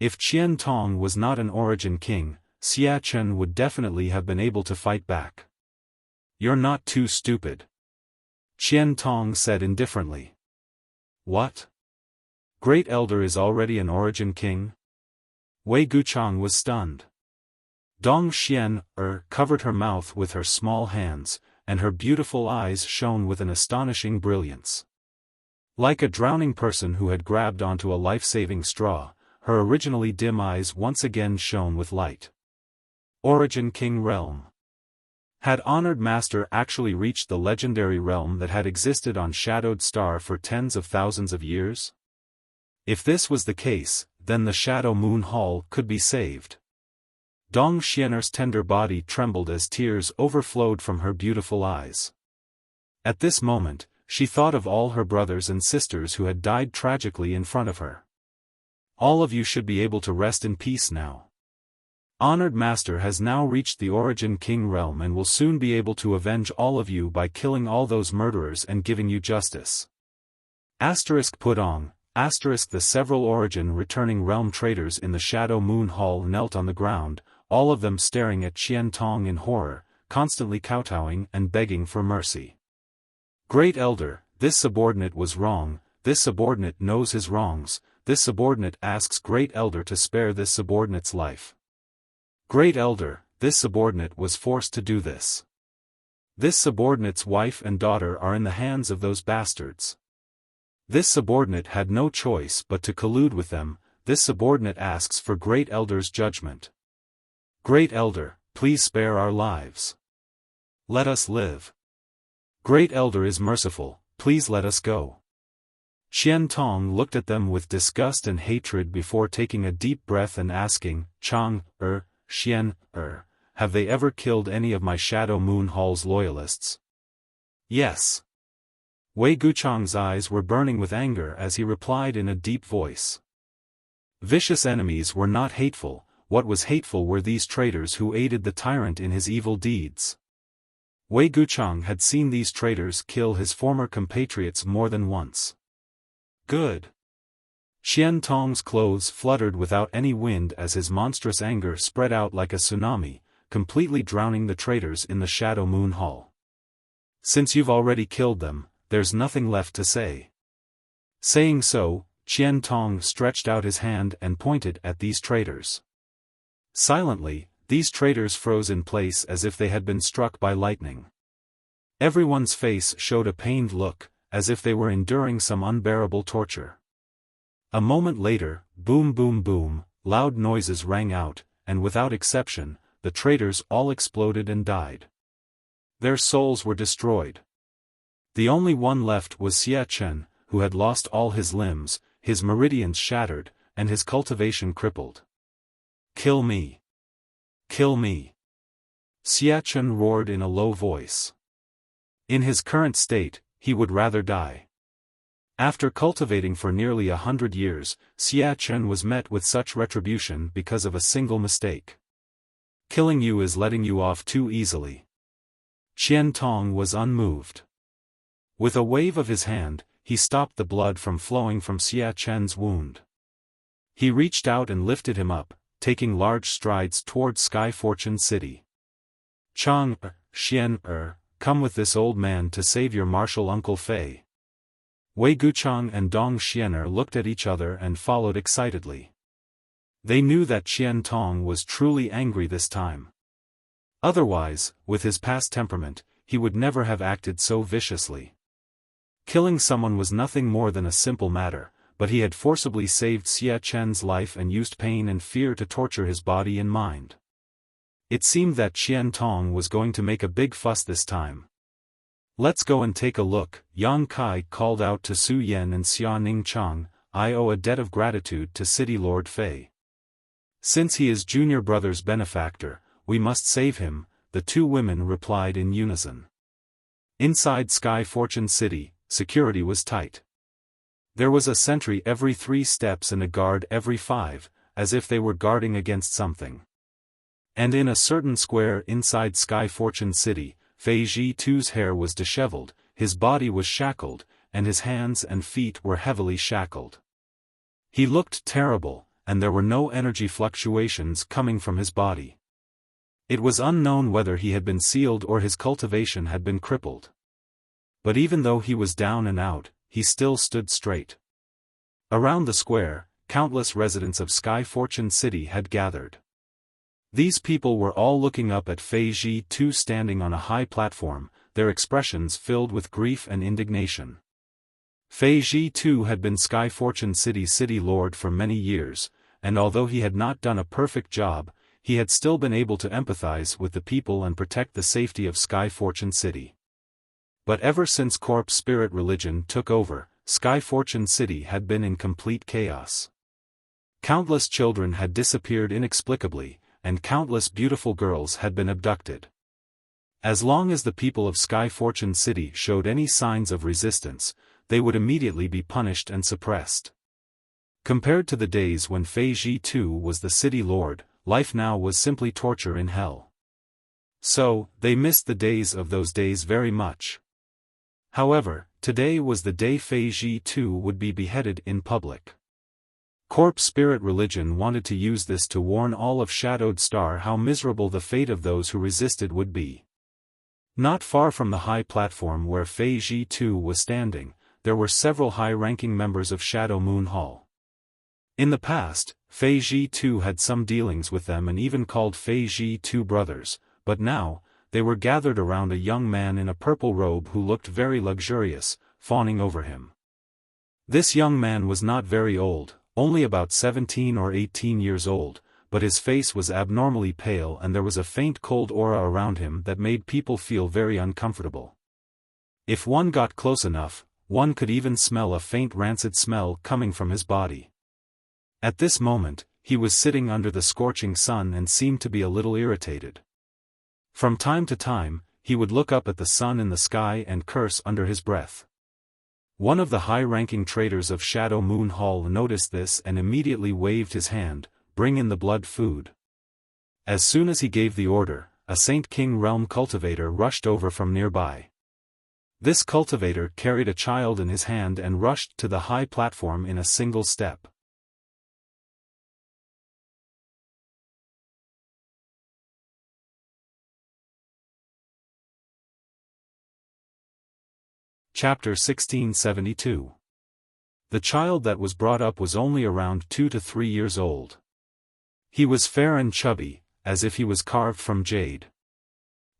If Qian Tong was not an Origin King, Xie Chen would definitely have been able to fight back. "You're not too stupid," Qian Tong said indifferently. "What?" Great Elder is already an Origin King? Wei Guchang was stunned. Dong Xian covered her mouth with her small hands, and her beautiful eyes shone with an astonishing brilliance. Like a drowning person who had grabbed onto a life-saving straw, her originally dim eyes once again shone with light. Origin King Realm. Had Honored Master actually reached the legendary realm that had existed on Shadowed Star for tens of thousands of years? If this was the case, then the Shadow Moon Hall could be saved. Dong Xianer's tender body trembled as tears overflowed from her beautiful eyes. At this moment, she thought of all her brothers and sisters who had died tragically in front of her. All of you should be able to rest in peace now. Honored Master has now reached the Origin King realm and will soon be able to avenge all of you by killing all those murderers and giving you justice. Putong, the several Origin returning realm traders in the Shadow Moon Hall knelt on the ground, all of them staring at Qian Tong in horror, constantly kowtowing and begging for mercy. Great Elder, this subordinate was wrong, this subordinate knows his wrongs, this subordinate asks Great Elder to spare this subordinate's life. Great Elder, this subordinate was forced to do this. This subordinate's wife and daughter are in the hands of those bastards. This subordinate had no choice but to collude with them. This subordinate asks for Great Elder's judgment. Great Elder, please spare our lives. Let us live. Great Elder is merciful, please let us go. Qian Tong looked at them with disgust and hatred before taking a deep breath and asking, Xian, have they ever killed any of my Shadow Moon Hall's loyalists? Yes. Wei Guchang's eyes were burning with anger as he replied in a deep voice. Vicious enemies were not hateful, what was hateful were these traitors who aided the tyrant in his evil deeds. Wei Guchang had seen these traitors kill his former compatriots more than once. Good. Qian Tong's clothes fluttered without any wind as his monstrous anger spread out like a tsunami, completely drowning the traitors in the Shadow Moon Hall. Since you've already killed them, there's nothing left to say. Saying so, Qian Tong stretched out his hand and pointed at these traitors. Silently, these traitors froze in place as if they had been struck by lightning. Everyone's face showed a pained look, as if they were enduring some unbearable torture. A moment later, boom boom boom, loud noises rang out, and without exception, the traitors all exploded and died. Their souls were destroyed. The only one left was Xia Chen, who had lost all his limbs, his meridians shattered, and his cultivation crippled. Kill me! Kill me! Xia Chen roared in a low voice. In his current state, he would rather die. After cultivating for nearly 100 years, Xia Chen was met with such retribution because of a single mistake. Killing you is letting you off too easily. Qian Tong was unmoved. With a wave of his hand, he stopped the blood from flowing from Xia Chen's wound. He reached out and lifted him up, taking large strides toward Sky Fortune City. Xian, come with this old man to save your martial uncle Fei. Wei Guchang and Dong Xianer looked at each other and followed excitedly. They knew that Qian Tong was truly angry this time. Otherwise, with his past temperament, he would never have acted so viciously. Killing someone was nothing more than a simple matter, but he had forcibly saved Xia Chen's life and used pain and fear to torture his body and mind. It seemed that Qian Tong was going to make a big fuss this time. Let's go and take a look, Yang Kai called out to Su Yan and Xia Ning Chang. I owe a debt of gratitude to City Lord Fei. Since he is Junior Brother's benefactor, we must save him, the two women replied in unison. Inside Sky Fortune City, security was tight. There was a sentry every 3 steps and a guard every 5, as if they were guarding against something. And in a certain square inside Sky Fortune City, Fei Zhi-Tu's hair was disheveled, his body was shackled, and his hands and feet were heavily shackled. He looked terrible, and there were no energy fluctuations coming from his body. It was unknown whether he had been sealed or his cultivation had been crippled. But even though he was down and out, he still stood straight. Around the square, countless residents of Sky Fortune City had gathered. These people were all looking up at Fei Ji 2 standing on a high platform, their expressions filled with grief and indignation. Fei Ji 2 had been Sky Fortune City's city lord for many years, and although he had not done a perfect job, he had still been able to empathize with the people and protect the safety of Sky Fortune City. But ever since corpse spirit religion took over, Sky Fortune City had been in complete chaos. Countless children had disappeared inexplicably, and countless beautiful girls had been abducted. As long as the people of Sky Fortune City showed any signs of resistance, they would immediately be punished and suppressed. Compared to the days when Fei Ji 2 was the city lord, life now was simply torture in hell. So, they missed the days of those days very much. However, today was the day Fei Ji 2 would be beheaded in public. Corpse Spirit Religion wanted to use this to warn all of Shadowed Star how miserable the fate of those who resisted would be. Not far from the high platform where Fei Ji 2 was standing, there were several high-ranking members of Shadow Moon Hall. In the past, Fei Ji 2 had some dealings with them and even called Fei Ji 2 brothers, but now, they were gathered around a young man in a purple robe who looked very luxurious, fawning over him. This young man was not very old, only about 17 or 18 years old, but his face was abnormally pale and there was a faint cold aura around him that made people feel very uncomfortable. If one got close enough, one could even smell a faint rancid smell coming from his body. At this moment, he was sitting under the scorching sun and seemed to be a little irritated. From time to time, he would look up at the sun in the sky and curse under his breath. One of the high-ranking traders of Shadow Moon Hall noticed this and immediately waved his hand, "Bring in the blood food." As soon as he gave the order, a Saint King Realm cultivator rushed over from nearby. This cultivator carried a child in his hand and rushed to the high platform in a single step. Chapter 1672. The child that was brought up was only around 2 to 3 years old. He was fair and chubby, as if he was carved from jade.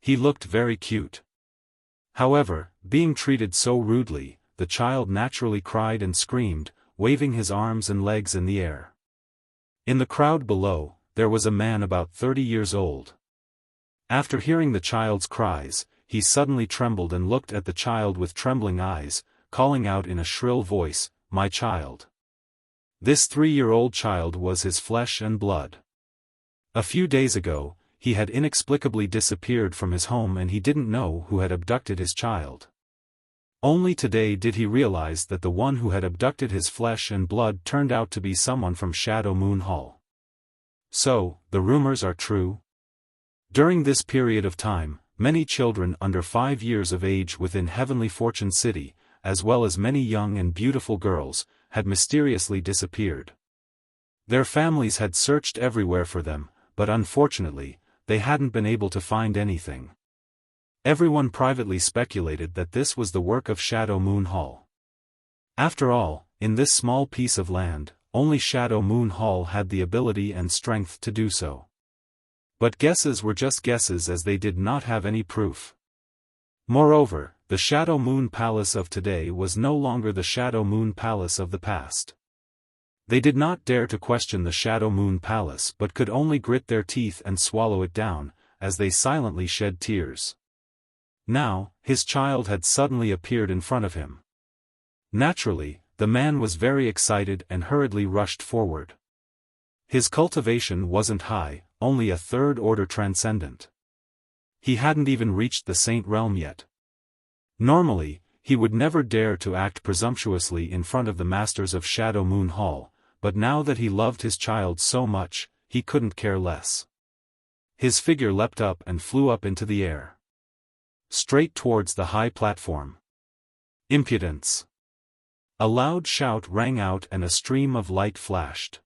He looked very cute. However, being treated so rudely, the child naturally cried and screamed, waving his arms and legs in the air. In the crowd below, there was a man about 30 years old. After hearing the child's cries, he suddenly trembled and looked at the child with trembling eyes, calling out in a shrill voice, "My child." This 3-year-old child was his flesh and blood. A few days ago, he had inexplicably disappeared from his home and he didn't know who had abducted his child. Only today did he realize that the one who had abducted his flesh and blood turned out to be someone from Shadow Moon Hall. So, the rumors are true? During this period of time, many children under 5 years of age within Heavenly Fortune City, as well as many young and beautiful girls, had mysteriously disappeared. Their families had searched everywhere for them, but unfortunately, they hadn't been able to find anything. Everyone privately speculated that this was the work of Shadow Moon Hall. After all, in this small piece of land, only Shadow Moon Hall had the ability and strength to do so. But guesses were just guesses as they did not have any proof. Moreover, the Shadow Moon Palace of today was no longer the Shadow Moon Palace of the past. They did not dare to question the Shadow Moon Palace but could only grit their teeth and swallow it down, as they silently shed tears. Now, his child had suddenly appeared in front of him. Naturally, the man was very excited and hurriedly rushed forward. His cultivation wasn't high, only a 3rd order transcendent. He hadn't even reached the Saint Realm yet. Normally, he would never dare to act presumptuously in front of the masters of Shadow Moon Hall, but now that he loved his child so much, he couldn't care less. His figure leapt up and flew up into the air. Straight towards the high platform. Impudence! A loud shout rang out and a stream of light flashed.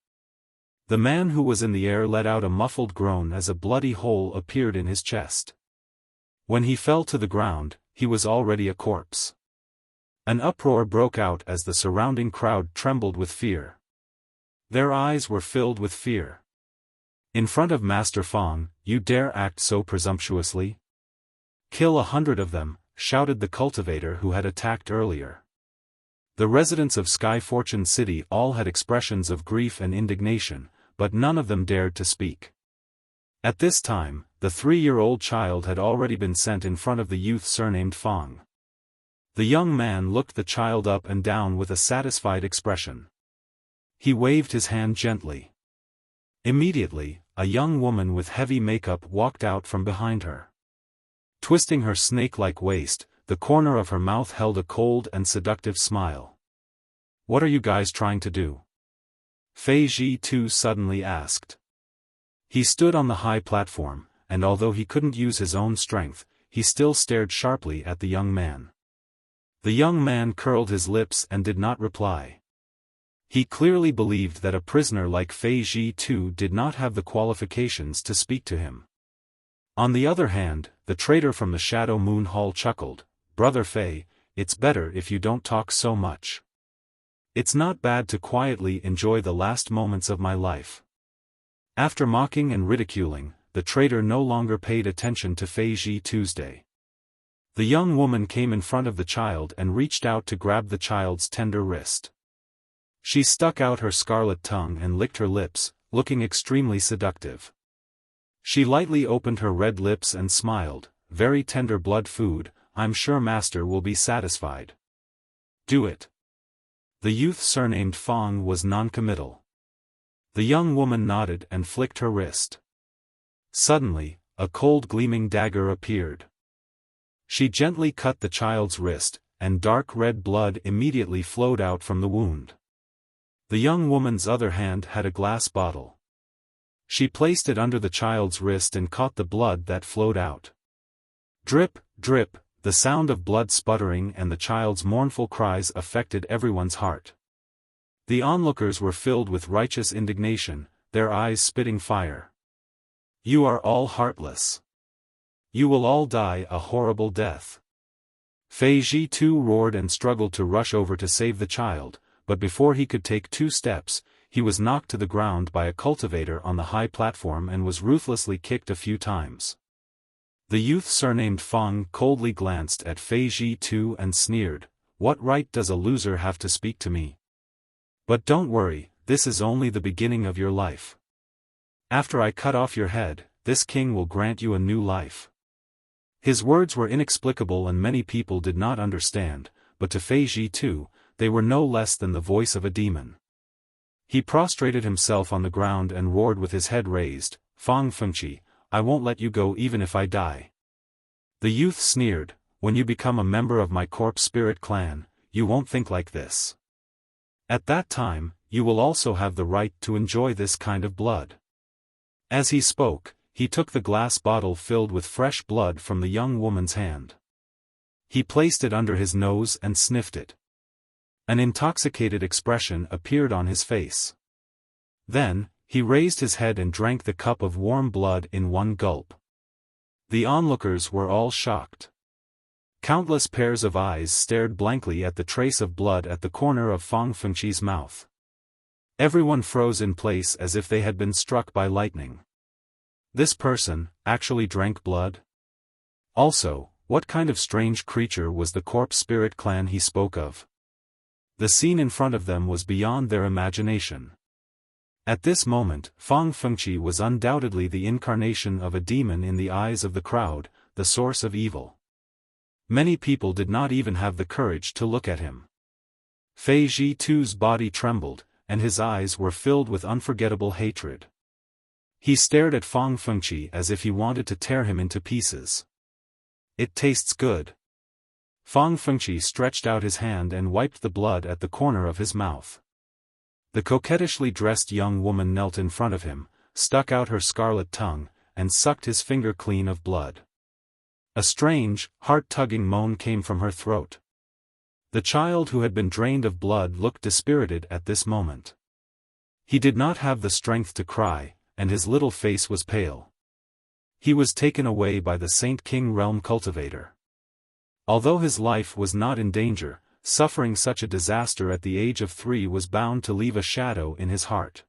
The man who was in the air let out a muffled groan as a bloody hole appeared in his chest. When he fell to the ground, he was already a corpse. An uproar broke out as the surrounding crowd trembled with fear. Their eyes were filled with fear. In front of Master Fang, you dare act so presumptuously? Kill 100 of them, shouted the cultivator who had attacked earlier. The residents of Sky Fortune City all had expressions of grief and indignation, but none of them dared to speak. At this time, the 3-year-old child had already been sent in front of the youth surnamed Fang. The young man looked the child up and down with a satisfied expression. He waved his hand gently. Immediately, a young woman with heavy makeup walked out from behind her. Twisting her snake-like waist, the corner of her mouth held a cold and seductive smile. "What are you guys trying to do?" Fei Ji too suddenly asked. He stood on the high platform, and although he couldn't use his own strength, he still stared sharply at the young man. The young man curled his lips and did not reply. He clearly believed that a prisoner like Fei Ji too did not have the qualifications to speak to him. On the other hand, the traitor from the Shadow Moon Hall chuckled, "Brother Fei, it's better if you don't talk so much. It's not bad to quietly enjoy the last moments of my life." After mocking and ridiculing, the traitor no longer paid attention to Fei Ji Tuesday. The young woman came in front of the child and reached out to grab the child's tender wrist. She stuck out her scarlet tongue and licked her lips, looking extremely seductive. She lightly opened her red lips and smiled, "Very tender blood food, I'm sure master will be satisfied." "Do it." The youth surnamed Fang was non-committal. The young woman nodded and flicked her wrist. Suddenly, a cold gleaming dagger appeared. She gently cut the child's wrist, and dark red blood immediately flowed out from the wound. The young woman's other hand had a glass bottle. She placed it under the child's wrist and caught the blood that flowed out. Drip, drip, the sound of blood sputtering and the child's mournful cries affected everyone's heart. The onlookers were filled with righteous indignation, their eyes spitting fire. "You are all heartless. You will all die a horrible death." Fei Ji too roared and struggled to rush over to save the child, but before he could take 2 steps, he was knocked to the ground by a cultivator on the high platform and was ruthlessly kicked a few times. The youth surnamed Fang coldly glanced at Fei Ji too and sneered, "What right does a loser have to speak to me? But don't worry, this is only the beginning of your life. After I cut off your head, this king will grant you a new life." His words were inexplicable and many people did not understand, but to Fei Ji too, they were no less than the voice of a demon. He prostrated himself on the ground and roared with his head raised, "Fang Fengqi, I won't let you go even if I die." The youth sneered, "When you become a member of my corpse spirit clan, you won't think like this. At that time, you will also have the right to enjoy this kind of blood." As he spoke, he took the glass bottle filled with fresh blood from the young woman's hand. He placed it under his nose and sniffed it. An intoxicated expression appeared on his face. Then, he raised his head and drank the cup of warm blood in one gulp. The onlookers were all shocked. Countless pairs of eyes stared blankly at the trace of blood at the corner of Fang Fengqi's mouth. Everyone froze in place as if they had been struck by lightning. This person actually drank blood? Also, what kind of strange creature was the corpse spirit clan he spoke of? The scene in front of them was beyond their imagination. At this moment, Fang Fengqi was undoubtedly the incarnation of a demon in the eyes of the crowd, the source of evil. Many people did not even have the courage to look at him. Fei Ji too's body trembled, and his eyes were filled with unforgettable hatred. He stared at Fang Fengqi as if he wanted to tear him into pieces. "It tastes good." Fang Fengqi stretched out his hand and wiped the blood at the corner of his mouth. The coquettishly dressed young woman knelt in front of him, stuck out her scarlet tongue, and sucked his finger clean of blood. A strange, heart-tugging moan came from her throat. The child who had been drained of blood looked dispirited at this moment. He did not have the strength to cry, and his little face was pale. He was taken away by the Saint King Realm cultivator. Although his life was not in danger, suffering such a disaster at the age of 3 was bound to leave a shadow in his heart.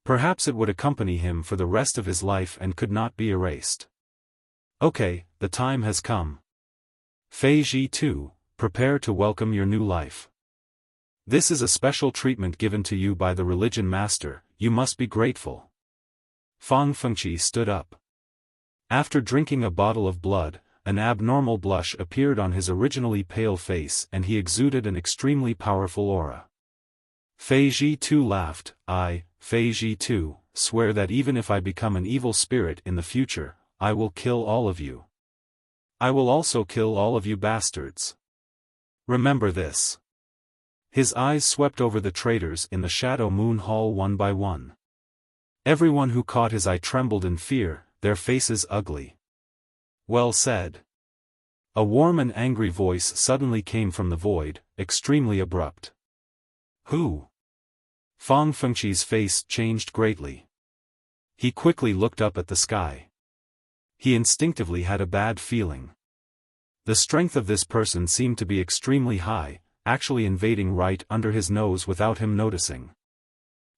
Perhaps it would accompany him for the rest of his life and could not be erased. Okay, the time has come. Fei Ji 2, prepare to welcome your new life. This is a special treatment given to you by the religion master, you must be grateful. Fang Fengqi stood up. After drinking a bottle of blood, an abnormal blush appeared on his originally pale face and he exuded an extremely powerful aura. Fei Ji 2 laughed, I, Fei Ji 2, swear that even if I become an evil spirit in the future, I will kill all of you. I will also kill all of you bastards. Remember this. His eyes swept over the traitors in the Shadow Moon Hall one by one. Everyone who caught his eye trembled in fear, their faces ugly. Well said. A warm and angry voice suddenly came from the void, extremely abrupt. Who? Fang Fengqi's face changed greatly. He quickly looked up at the sky. He instinctively had a bad feeling. The strength of this person seemed to be extremely high, actually invading right under his nose without him noticing.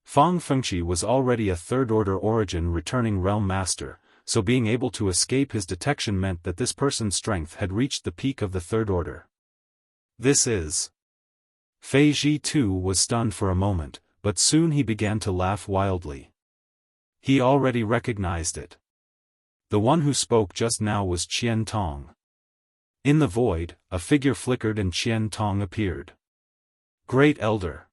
Fang Fengqi was already a third-order origin returning realm master, so being able to escape his detection meant that this person's strength had reached the peak of the third order. This is... Fei Ji 2 was stunned for a moment, but soon he began to laugh wildly. He already recognized it. The one who spoke just now was Qian Tong. In the void, a figure flickered and Qian Tong appeared. Great Elder.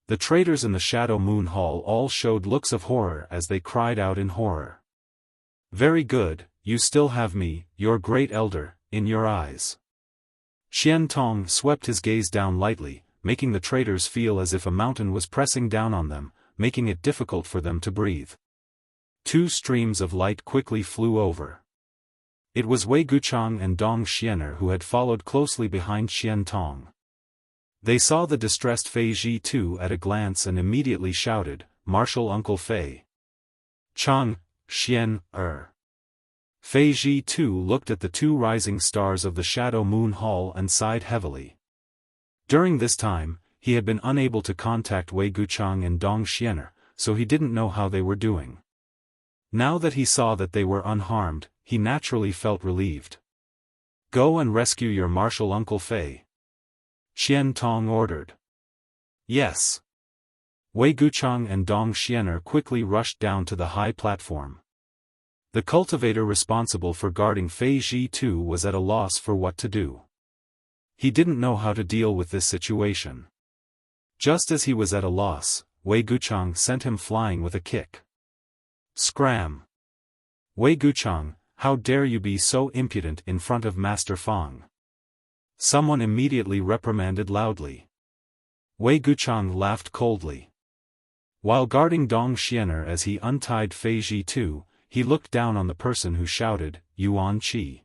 The traitors in the Shadow Moon Hall all showed looks of horror as they cried out in horror. Very good, you still have me, your Great Elder, in your eyes. Qian Tong swept his gaze down lightly, making the traitors feel as if a mountain was pressing down on them, making it difficult for them to breathe. 2 streams of light quickly flew over. It was Wei Guchang and Dong Xianer who had followed closely behind Qian Tong. They saw the distressed Fei Ji 2 at a glance and immediately shouted, Martial Uncle Fei. Chang, Xian, Fei Ji 2 looked at the 2 rising stars of the Shadow Moon Hall and sighed heavily. During this time, he had been unable to contact Wei Guchang and Dong Xianer, so he didn't know how they were doing. Now that he saw that they were unharmed, he naturally felt relieved. Go and rescue your martial Uncle Fei. Qian Tong ordered. Yes. Wei Guchang and Dong Xianer quickly rushed down to the high platform. The cultivator responsible for guarding Fei Ji 2 was at a loss for what to do. He didn't know how to deal with this situation. Just as he was at a loss, Wei Guchang sent him flying with a kick. Scram! Wei Guchang, how dare you be so impudent in front of Master Fang? Someone immediately reprimanded loudly. Wei Guchang laughed coldly. While guarding Dong Xianer as he untied Fei Ji 2, he looked down on the person who shouted, Yuan Qi.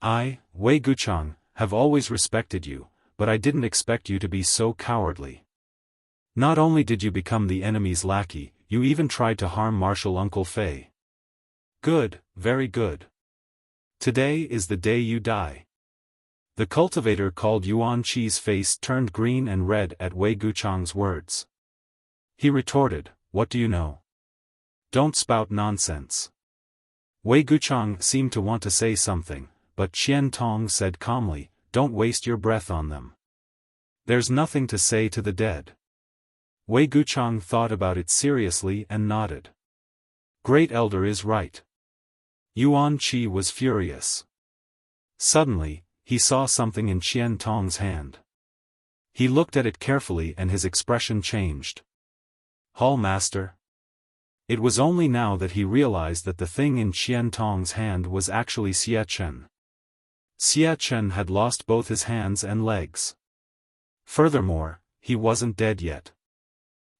I, Wei Guchang, have always respected you, but I didn't expect you to be so cowardly. Not only did you become the enemy's lackey, you even tried to harm Martial Uncle Fei. Good, very good. Today is the day you die. The cultivator called Yuan Qi's face turned green and red at Wei Guchang's words. He retorted, what do you know? Don't spout nonsense. Wei Guchang seemed to want to say something, but Qian Tong said calmly, don't waste your breath on them. There's nothing to say to the dead. Wei Guchang thought about it seriously and nodded. Great Elder is right. Yuan Qi was furious. Suddenly, he saw something in Qian Tong's hand. He looked at it carefully and his expression changed. Hall Master. It was only now that he realized that the thing in Qian Tong's hand was actually Xia Chen. Xia Chen had lost both his hands and legs. Furthermore, he wasn't dead yet.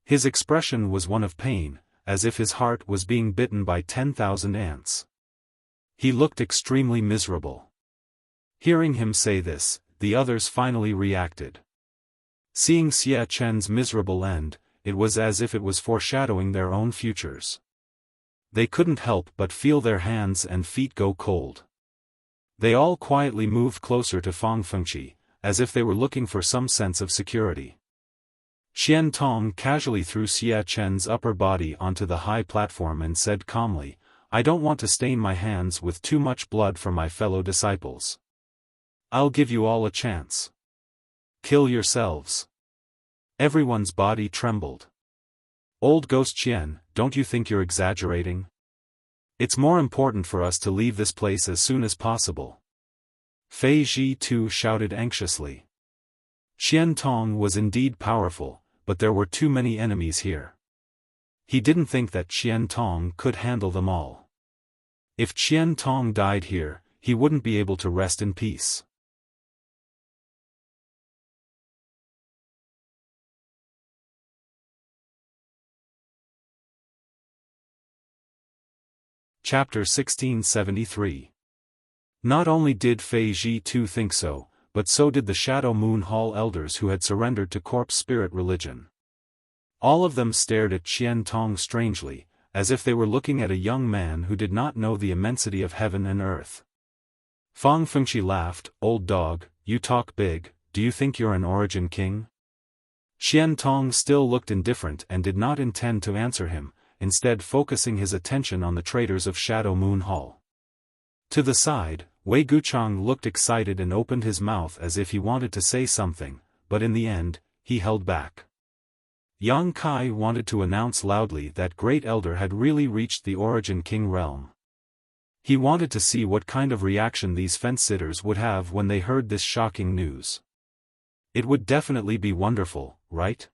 His expression was one of pain, as if his heart was being bitten by 10,000 ants. He looked extremely miserable. Hearing him say this, the others finally reacted. Seeing Xia Chen's miserable end, it was as if it was foreshadowing their own futures. They couldn't help but feel their hands and feet go cold. They all quietly moved closer to Fang Fengqi, as if they were looking for some sense of security. Qian Tong casually threw Xia Chen's upper body onto the high platform and said calmly, "I don't want to stain my hands with too much blood from my fellow disciples. I'll give you all a chance. Kill yourselves." Everyone's body trembled. "Old Ghost Qian, don't you think you're exaggerating? It's more important for us to leave this place as soon as possible." Fei Ji too shouted anxiously. Qian Tong was indeed powerful, but there were too many enemies here. He didn't think that Qian Tong could handle them all. If Qian Tong died here, he wouldn't be able to rest in peace. Chapter 1673. Not only did Fei Ji too think so, but so did the Shadow Moon Hall elders who had surrendered to corpse spirit religion. All of them stared at Qian Tong strangely, as if they were looking at a young man who did not know the immensity of heaven and earth. Fang Fengqi laughed, "Old dog, you talk big, do you think you're an origin king?" Qian Tong still looked indifferent and did not intend to answer him, instead focusing his attention on the traders of Shadow Moon Hall. To the side, Wei Guchang looked excited and opened his mouth as if he wanted to say something, but in the end, he held back. Yang Kai wanted to announce loudly that Great Elder had really reached the Origin King realm. He wanted to see what kind of reaction these fence-sitters would have when they heard this shocking news. It would definitely be wonderful, right?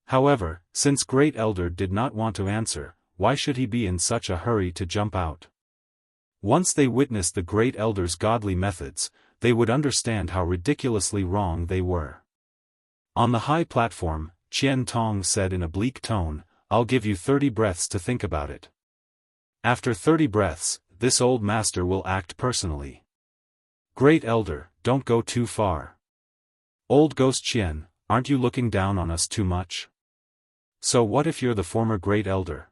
However, since Great Elder did not want to answer, why should he be in such a hurry to jump out? Once they witnessed the Great Elder's godly methods, they would understand how ridiculously wrong they were. On the high platform, Qian Tong said in a bleak tone, "I'll give you 30 breaths to think about it. After 30 breaths, this old master will act personally. Great Elder, don't go too far. Old Ghost Qian, aren't you looking down on us too much? So what if you're the former Great Elder?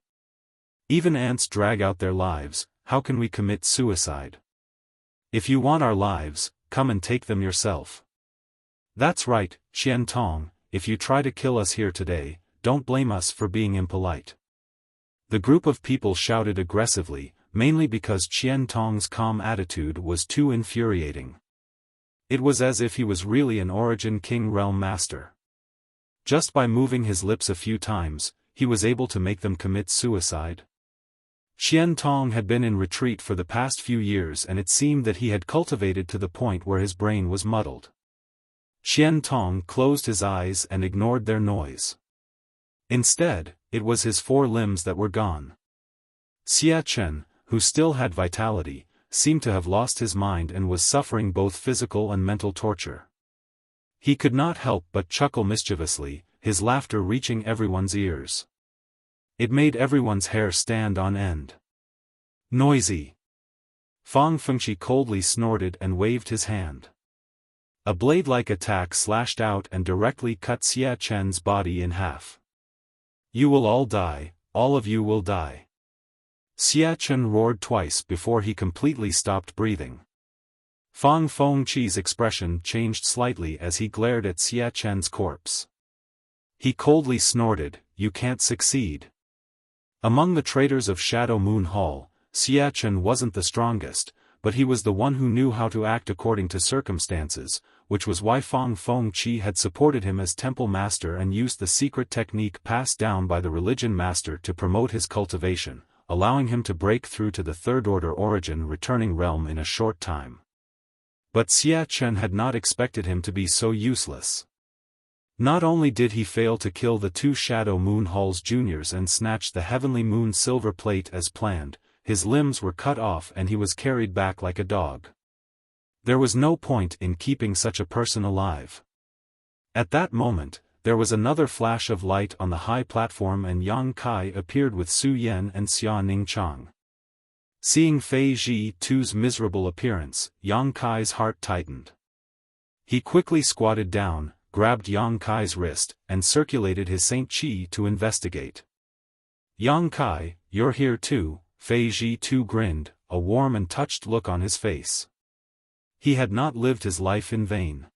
Even ants drag out their lives, how can we commit suicide? If you want our lives, come and take them yourself." "That's right, Qian Tong, if you try to kill us here today, don't blame us for being impolite." The group of people shouted aggressively, mainly because Qian Tong's calm attitude was too infuriating. It was as if he was really an Origin King realm master. Just by moving his lips a few times, he was able to make them commit suicide. Qian Tong had been in retreat for the past few years and it seemed that he had cultivated to the point where his brain was muddled. Qian Tong closed his eyes and ignored their noise. Instead, it was his 4 limbs that were gone. Xia Chen, who still had vitality, seemed to have lost his mind and was suffering both physical and mental torture. He could not help but chuckle mischievously, his laughter reaching everyone's ears. It made everyone's hair stand on end. "Noisy!" Fang Fengqi coldly snorted and waved his hand. A blade-like attack slashed out and directly cut Xia Chen's body in half. "You will all die, all of you will die." Xia Chen roared twice before he completely stopped breathing. Fang Fengqi's expression changed slightly as he glared at Xia Chen's corpse. He coldly snorted, "You can't succeed." Among the traders of Shadow Moon Hall, Xia Chen wasn't the strongest, but he was the one who knew how to act according to circumstances, which was why Fang Fengqi had supported him as temple master and used the secret technique passed down by the religion master to promote his cultivation, allowing him to break through to the third-order origin returning realm in a short time. But Xia Chen had not expected him to be so useless. Not only did he fail to kill the 2 Shadow Moon Hall's juniors and snatch the Heavenly Moon silver plate as planned, his limbs were cut off and he was carried back like a dog. There was no point in keeping such a person alive. At that moment, there was another flash of light on the high platform and Yang Kai appeared with Su Yan and Xia Ningchang. Seeing Fei Ji Tu's miserable appearance, Yang Kai's heart tightened. He quickly squatted down, grabbed Yang Kai's wrist, and circulated his Saint Qi to investigate. "Yang Kai, you're here too," Fei Ji Tu grinned, a warm and touched look on his face. He had not lived his life in vain.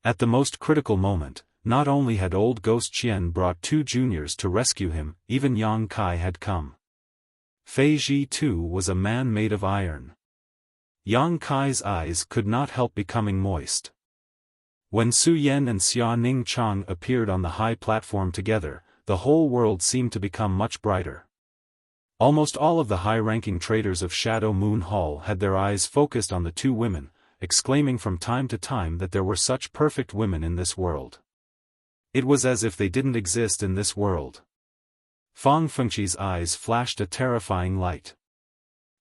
At the most critical moment, not only had old ghost Qian brought 2 juniors to rescue him, even Yang Kai had come. Fei Ji too was a man made of iron. Yang Kai's eyes could not help becoming moist. When Su Yan and Xia Ning Chang appeared on the high platform together, the whole world seemed to become much brighter. Almost all of the high-ranking traders of Shadow Moon Hall had their eyes focused on the 2 women, exclaiming from time to time that there were such perfect women in this world. It was as if they didn't exist in this world. Fang Fengqi's eyes flashed a terrifying light.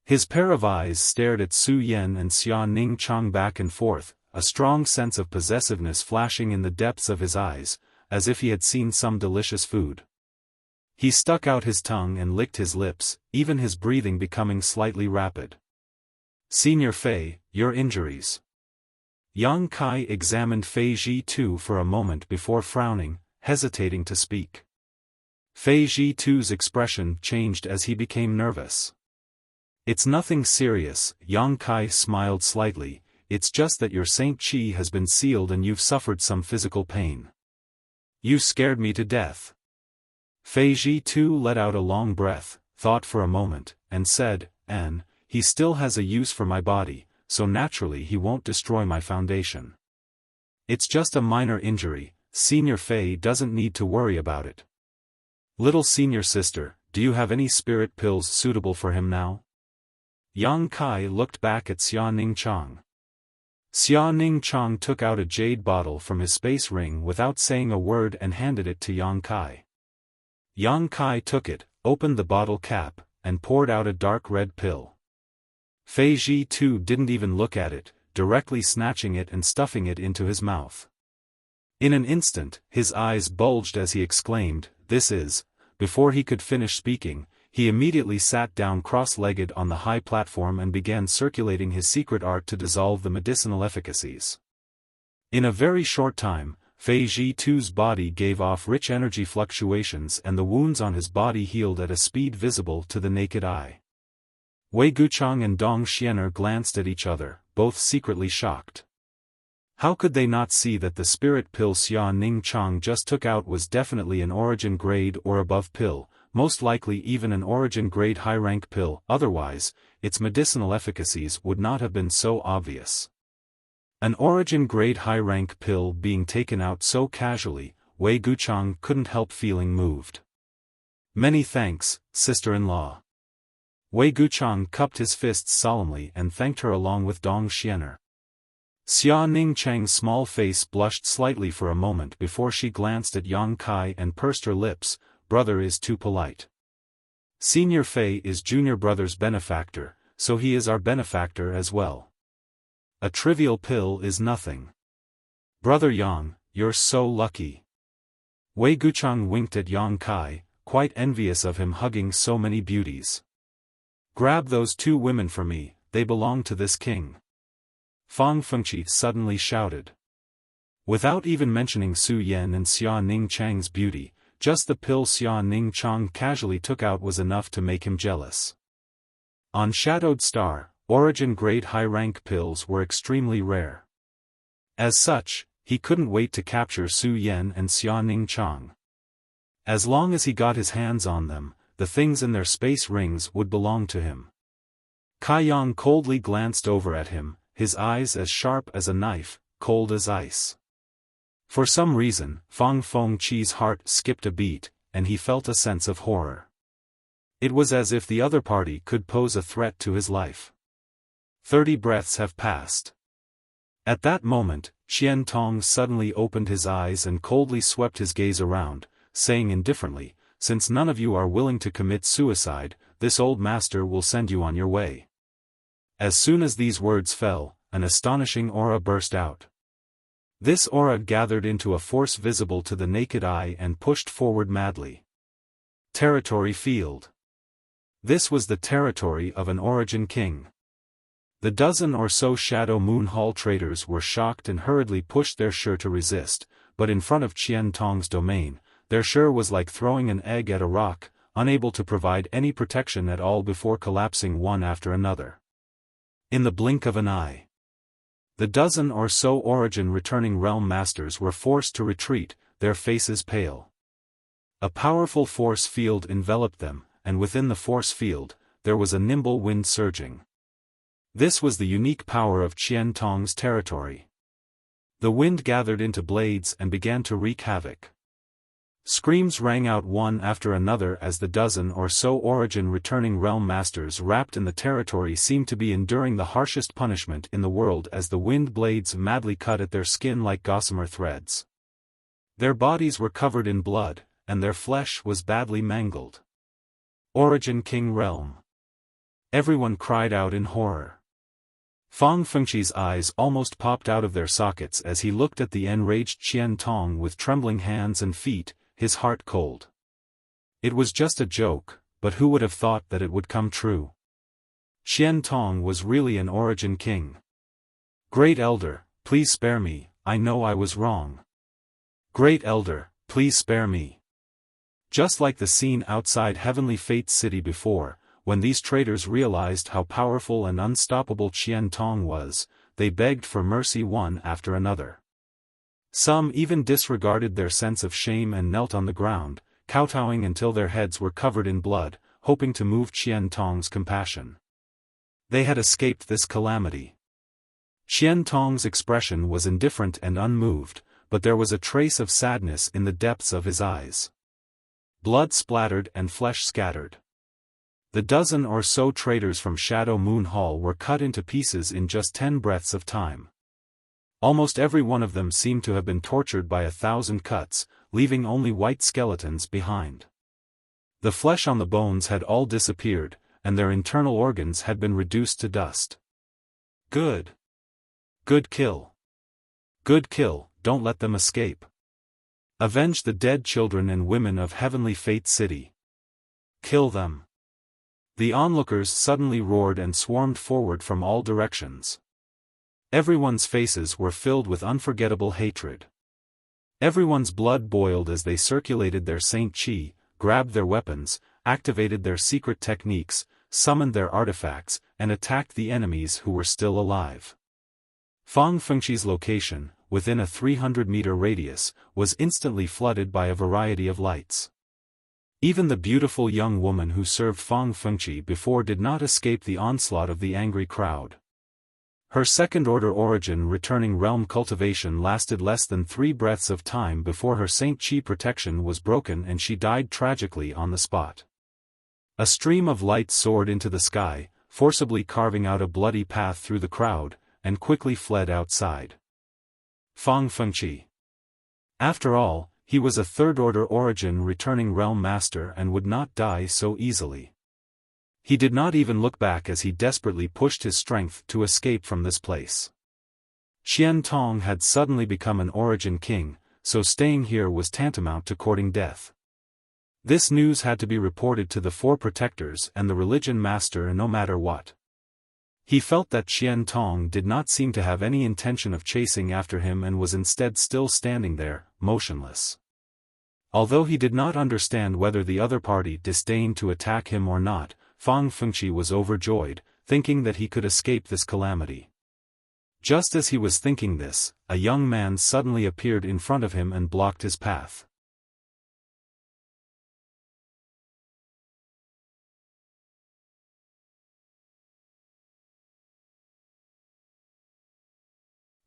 His pair of eyes stared at Su Yan and Xia Ning Chang back and forth, a strong sense of possessiveness flashing in the depths of his eyes, as if he had seen some delicious food. He stuck out his tongue and licked his lips, even his breathing becoming slightly rapid. "Senior Fei, your injuries." Yang Kai examined Fei Ji too for a moment before frowning, hesitating to speak. Fei Ji too's expression changed as he became nervous. "It's nothing serious," Yang Kai smiled slightly, "it's just that your Saint Qi has been sealed and you've suffered some physical pain." "You scared me to death." Fei Ji too let out a long breath, thought for a moment, and said, he still has a use for my body, so naturally he won't destroy my foundation. It's just a minor injury, Senior Fei doesn't need to worry about it. Little senior sister, do you have any spirit pills suitable for him now?" Yang Kai looked back at Xia Ning Chang. Xia Ning Chang took out a jade bottle from his space ring without saying a word and handed it to Yang Kai. Yang Kai took it, opened the bottle cap, and poured out a dark red pill. Fei Ji too didn't even look at it, directly snatching it and stuffing it into his mouth. In an instant, his eyes bulged as he exclaimed, "This is..." Before he could finish speaking, he immediately sat down cross-legged on the high platform and began circulating his secret art to dissolve the medicinal efficacies. In a very short time, Fei Ji too's body gave off rich energy fluctuations and the wounds on his body healed at a speed visible to the naked eye. Wei Guchang and Dong Xianer glanced at each other, both secretly shocked. How could they not see that the spirit pill Xia Ning Chang just took out was definitely an origin grade or above pill, most likely even an origin grade high-rank pill, otherwise, its medicinal efficacies would not have been so obvious. An origin grade high-rank pill being taken out so casually, Wei Guchang couldn't help feeling moved. "Many thanks, sister-in-law." Wei Guchang cupped his fists solemnly and thanked her along with Dong Xianer. Xia Ning Chang's small face blushed slightly for a moment before she glanced at Yang Kai and pursed her lips. "Brother is too polite. Senior Fei is junior brother's benefactor, so he is our benefactor as well. A trivial pill is nothing. Brother Yang, you're so lucky." Wei Guchang winked at Yang Kai, quite envious of him hugging so many beauties. "Grab those 2 women for me, they belong to this king." Fang Fengqi suddenly shouted. Without even mentioning Su Yan and Xia Ning Chang's beauty, just the pill Xia Ning Chang casually took out was enough to make him jealous. On Shadowed Star, origin grade high-rank pills were extremely rare. As such, he couldn't wait to capture Su Yan and Xia Ning Chang. As long as he got his hands on them, the things in their space rings would belong to him. Kai Yang coldly glanced over at him, his eyes as sharp as a knife, cold as ice. For some reason, Fang Fengqi's heart skipped a beat, and he felt a sense of horror. It was as if the other party could pose a threat to his life. 30 breaths have passed. At that moment, Qian Tong suddenly opened his eyes and coldly swept his gaze around, saying indifferently, "Since none of you are willing to commit suicide, this old master will send you on your way." As soon as these words fell, an astonishing aura burst out. This aura gathered into a force visible to the naked eye and pushed forward madly. Territory field. This was the territory of an origin king. The dozen or so Shadow Moon Hall traders were shocked and hurriedly pushed their Shi to resist, but in front of Qian Tong's domain, their Shi was like throwing an egg at a rock, unable to provide any protection at all before collapsing one after another. In the blink of an eye. The dozen or so origin-returning realm masters were forced to retreat, their faces pale. A powerful force field enveloped them, and within the force field, there was a nimble wind surging. This was the unique power of Qian Tong's territory. The wind gathered into blades and began to wreak havoc. Screams rang out one after another as the dozen or so origin-returning realm masters wrapped in the territory seemed to be enduring the harshest punishment in the world as the wind blades madly cut at their skin like gossamer threads. Their bodies were covered in blood, and their flesh was badly mangled. Origin King Realm. Everyone cried out in horror. Fang Fengqi's eyes almost popped out of their sockets as he looked at the enraged Qian Tong with trembling hands and feet, his heart cold. It was just a joke, but who would have thought that it would come true? Qian Tong was really an origin king. Great Elder, please spare me, I know I was wrong. Great Elder, please spare me. Just like the scene outside Heavenly Fate's city before, when these traitors realized how powerful and unstoppable Qian Tong was, they begged for mercy one after another. Some even disregarded their sense of shame and knelt on the ground, kowtowing until their heads were covered in blood, hoping to move Qian Tong's compassion. They had escaped this calamity. Qian Tong's expression was indifferent and unmoved, but there was a trace of sadness in the depths of his eyes. Blood splattered and flesh scattered. The dozen or so traitors from Shadow Moon Hall were cut into pieces in just 10 breaths of time. Almost every one of them seemed to have been tortured by 1,000 cuts, leaving only white skeletons behind. The flesh on the bones had all disappeared, and their internal organs had been reduced to dust. Good. Good kill. Good kill, don't let them escape. Avenge the dead children and women of Heavenly Fate's city. Kill them. The onlookers suddenly roared and swarmed forward from all directions. Everyone's faces were filled with unforgettable hatred. Everyone's blood boiled as they circulated their Saint Qi, grabbed their weapons, activated their secret techniques, summoned their artifacts, and attacked the enemies who were still alive. Fang Fengqi's location, within a 300-meter radius, was instantly flooded by a variety of lights. Even the beautiful young woman who served Fang Fengqi before did not escape the onslaught of the angry crowd. Her second-order origin returning realm cultivation lasted less than 3 breaths of time before her Saint Qi protection was broken and she died tragically on the spot. A stream of light soared into the sky, forcibly carving out a bloody path through the crowd, and quickly fled outside. Fang Fengqi. After all, he was a third-order origin returning realm master and would not die so easily. He did not even look back as he desperately pushed his strength to escape from this place. Qian Tong had suddenly become an origin king, so staying here was tantamount to courting death. This news had to be reported to the 4 protectors and the religion master no matter what. He felt that Qian Tong did not seem to have any intention of chasing after him and was instead still standing there, motionless. Although he did not understand whether the other party disdained to attack him or not, Fang Fengqi was overjoyed, thinking that he could escape this calamity. Just as he was thinking this, a young man suddenly appeared in front of him and blocked his path.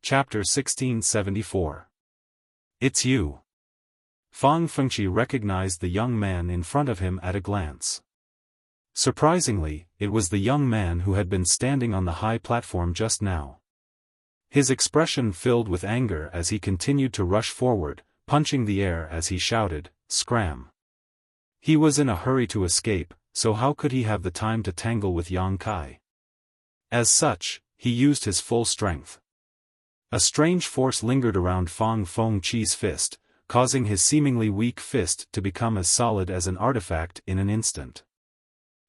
Chapter 1674. It's you. Fang Fengqi recognized the young man in front of him at a glance. Surprisingly, it was the young man who had been standing on the high platform just now. His expression filled with anger as he continued to rush forward, punching the air as he shouted, "Scram!" He was in a hurry to escape, so how could he have the time to tangle with Yang Kai? As such, he used his full strength. A strange force lingered around Fang Fengqi's fist, causing his seemingly weak fist to become as solid as an artifact in an instant.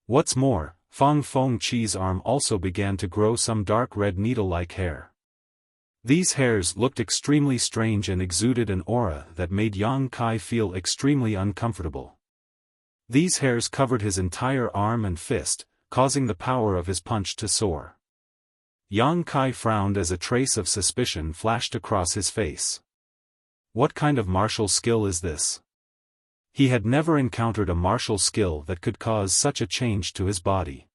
What's more, Fang Fengqi's arm also began to grow some dark red needle-like hair. These hairs looked extremely strange and exuded an aura that made Yang Kai feel extremely uncomfortable. These hairs covered his entire arm and fist, causing the power of his punch to soar. Yang Kai frowned as a trace of suspicion flashed across his face. What kind of martial skill is this? He had never encountered a martial skill that could cause such a change to his body.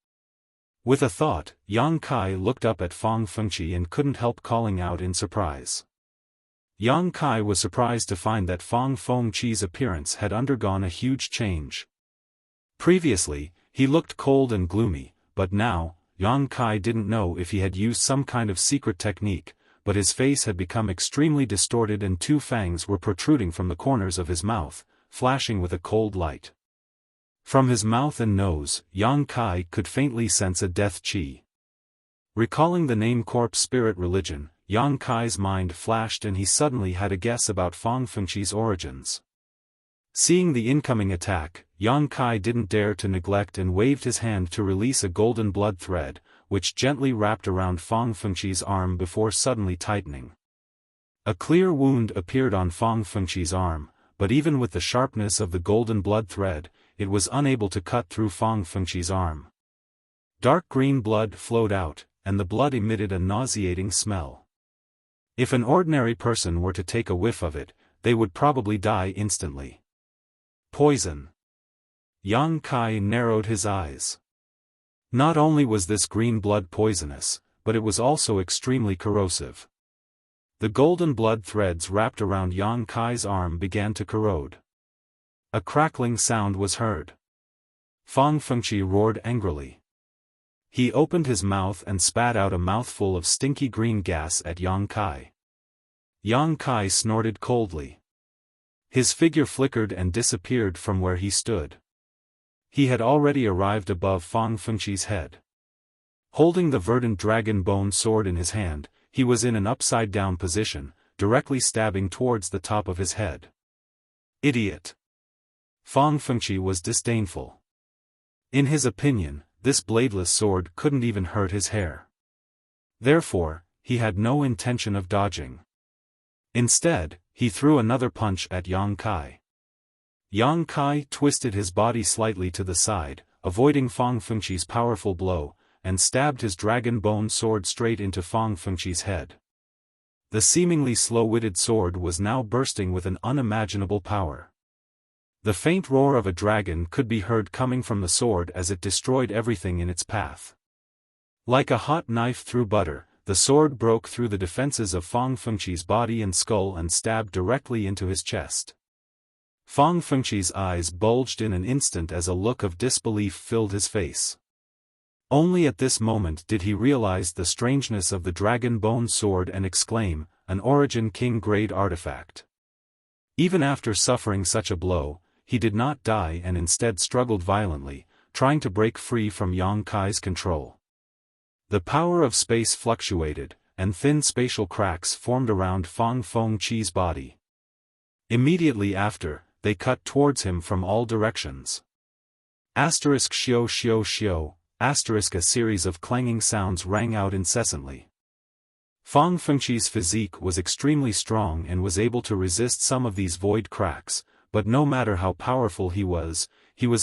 With a thought, Yang Kai looked up at Fang Fengqi and couldn't help calling out in surprise. Yang Kai was surprised to find that Fang Fengqi's appearance had undergone a huge change. Previously, he looked cold and gloomy, but now, Yang Kai didn't know if he had used some kind of secret technique, but his face had become extremely distorted and two fangs were protruding from the corners of his mouth, flashing with a cold light. From his mouth and nose, Yang Kai could faintly sense a death qi. Recalling the name corpse spirit religion, Yang Kai's mind flashed and he suddenly had a guess about Fang Fengqi's origins. Seeing the incoming attack, Yang Kai didn't dare to neglect and waved his hand to release a golden blood thread, which gently wrapped around Fang Fengqi's arm before suddenly tightening. A clear wound appeared on Fang Fengqi's arm, but even with the sharpness of the golden blood thread, it was unable to cut through Fang Fengqi's arm. Dark green blood flowed out, and the blood emitted a nauseating smell. If an ordinary person were to take a whiff of it, they would probably die instantly. Poison. Yang Kai narrowed his eyes. Not only was this green blood poisonous, but it was also extremely corrosive. The golden blood threads wrapped around Yang Kai's arm began to corrode. A crackling sound was heard. Fang Fengqi roared angrily. He opened his mouth and spat out a mouthful of stinky green gas at Yang Kai. Yang Kai snorted coldly. His figure flickered and disappeared from where he stood. He had already arrived above Fang Fengqi's head. Holding the verdant dragon bone sword in his hand, he was in an upside-down position, directly stabbing towards the top of his head. Idiot! Fang Fengqi was disdainful. In his opinion, this bladeless sword couldn't even hurt his hair. Therefore, he had no intention of dodging. Instead, he threw another punch at Yang Kai. Yang Kai twisted his body slightly to the side, avoiding Fang Fengqi's powerful blow, and stabbed his dragon bone sword straight into Fang Fengqi's head. The seemingly slow-witted sword was now bursting with an unimaginable power. The faint roar of a dragon could be heard coming from the sword as it destroyed everything in its path. Like a hot knife through butter, the sword broke through the defenses of Fang Fengqi's body and skull and stabbed directly into his chest. Fang Fengqi's eyes bulged in an instant as a look of disbelief filled his face. Only at this moment did he realize the strangeness of the dragon bone sword and exclaim, an Origin King grade artifact. Even after suffering such a blow, he did not die and instead struggled violently, trying to break free from Yang Kai's control. The power of space fluctuated, and thin spatial cracks formed around Fang Fengqi's body. Immediately after, they cut towards him from all directions. Asterisk shio shio shio, asterisk a series of clanging sounds rang out incessantly. Fang Fengqi's physique was extremely strong and was able to resist some of these void cracks, but no matter how powerful he was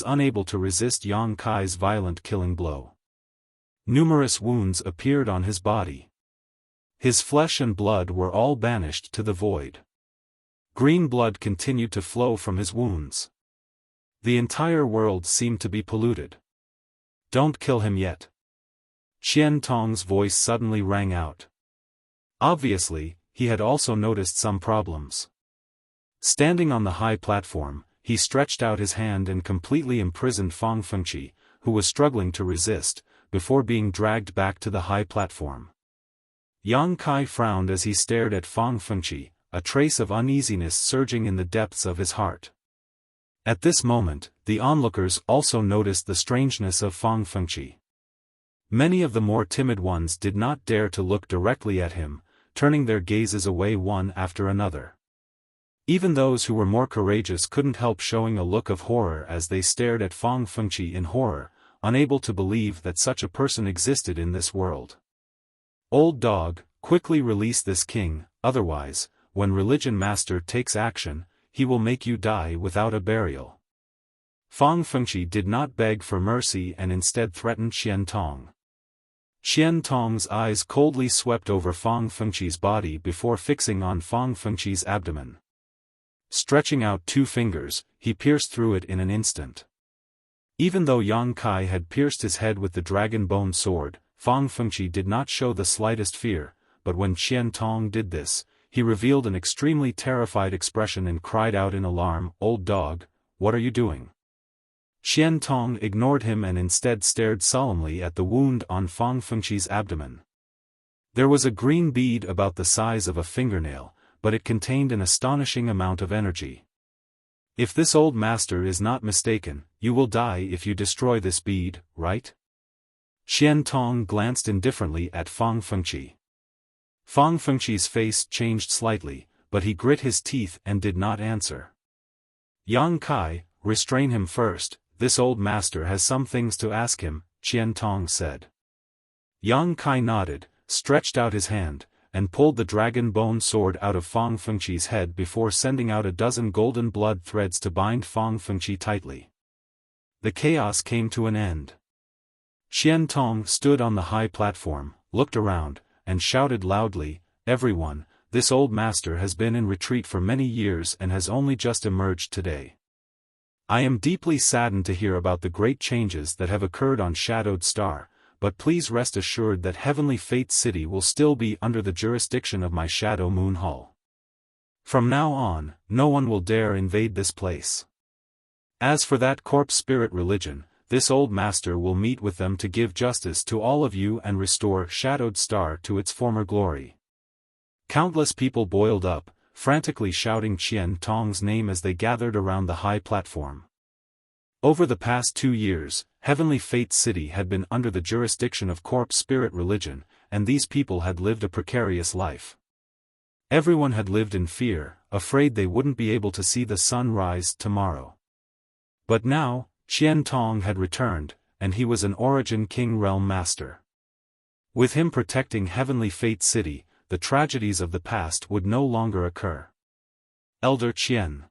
unable to resist Yang Kai's violent killing blow. Numerous wounds appeared on his body. His flesh and blood were all banished to the void. Green blood continued to flow from his wounds. The entire world seemed to be polluted. Don't kill him yet. Qian Tong's voice suddenly rang out. Obviously, he had also noticed some problems. Standing on the high platform, he stretched out his hand and completely imprisoned Fang Fengqi, who was struggling to resist, before being dragged back to the high platform. Yang Kai frowned as he stared at Fang Fengqi, a trace of uneasiness surging in the depths of his heart. At this moment, the onlookers also noticed the strangeness of Fang Fengqi. Many of the more timid ones did not dare to look directly at him, turning their gazes away one after another. Even those who were more courageous couldn't help showing a look of horror as they stared at Fang Fengqi in horror, unable to believe that such a person existed in this world. Old dog, quickly release this king, otherwise, when Religion Master takes action, he will make you die without a burial. Fang Fengqi did not beg for mercy and instead threatened Qian Tong. Qian Tong's eyes coldly swept over Fang Fengqi's body before fixing on Fang Fengqi's abdomen. Stretching out 2 fingers, he pierced through it in an instant. Even though Yang Kai had pierced his head with the dragon bone sword, Fang Fengqi did not show the slightest fear, but when Qian Tong did this, he revealed an extremely terrified expression and cried out in alarm, "Old dog, what are you doing?" Qian Tong ignored him and instead stared solemnly at the wound on Fang Fengqi's abdomen. There was a green bead about the size of a fingernail, but it contained an astonishing amount of energy. "If this old master is not mistaken, you will die if you destroy this bead, right?" Qian Tong glanced indifferently at Fang Fengqi. Fang Fengqi's face changed slightly, but he grit his teeth and did not answer. "Yang Kai, restrain him first, this old master has some things to ask him," Qian Tong said. Yang Kai nodded, stretched out his hand, and pulled the dragon bone sword out of Fang Fengqi's head before sending out a dozen golden blood threads to bind Fang Fengqi tightly. The chaos came to an end. Qian Tong stood on the high platform, looked around, and shouted loudly, "Everyone, this old master has been in retreat for many years and has only just emerged today. I am deeply saddened to hear about the great changes that have occurred on Shadowed Star, but please rest assured that Heavenly Fate City will still be under the jurisdiction of my Shadow Moon Hall. From now on, no one will dare invade this place. As for that corpse spirit religion, this old master will meet with them to give justice to all of you and restore Shadowed Star to its former glory." Countless people boiled up, frantically shouting Qian Tong's name as they gathered around the high platform. Over the past 2 years, Heavenly Fate City had been under the jurisdiction of corpse spirit religion, and these people had lived a precarious life. Everyone had lived in fear, afraid they wouldn't be able to see the sun rise tomorrow. But now, Qian Tong had returned, and he was an Origin King Realm Master. With him protecting Heavenly Fate City, the tragedies of the past would no longer occur. Elder Qian.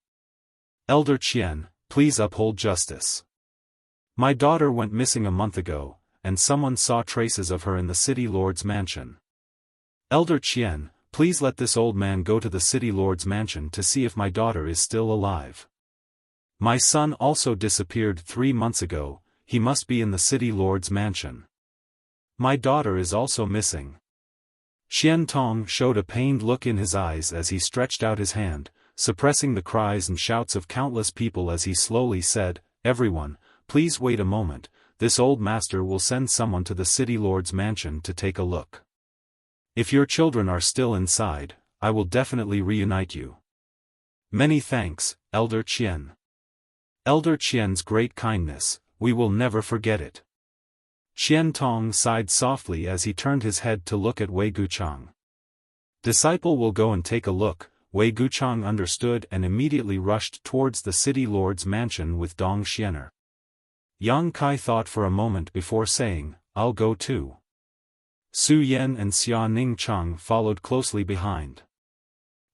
Elder Qian, please uphold justice. My daughter went missing a month ago, and someone saw traces of her in the City Lord's mansion. Elder Qian, please let this old man go to the City Lord's mansion to see if my daughter is still alive. My son also disappeared 3 months ago, he must be in the City Lord's mansion. My daughter is also missing. Qian Tong showed a pained look in his eyes as he stretched out his hand, suppressing the cries and shouts of countless people as he slowly said, "Everyone, please wait a moment, this old master will send someone to the City Lord's mansion to take a look. If your children are still inside, I will definitely reunite you. Many thanks, Elder Qian. Elder Qian's great kindness, we will never forget it." Qian Tong sighed softly as he turned his head to look at Wei Guchang. "Disciple will go and take a look," Wei Guchang understood and immediately rushed towards the City Lord's mansion with Dong Xianer. Yang Kai thought for a moment before saying, "I'll go too." Su Yan and Xia Ning Chang followed closely behind.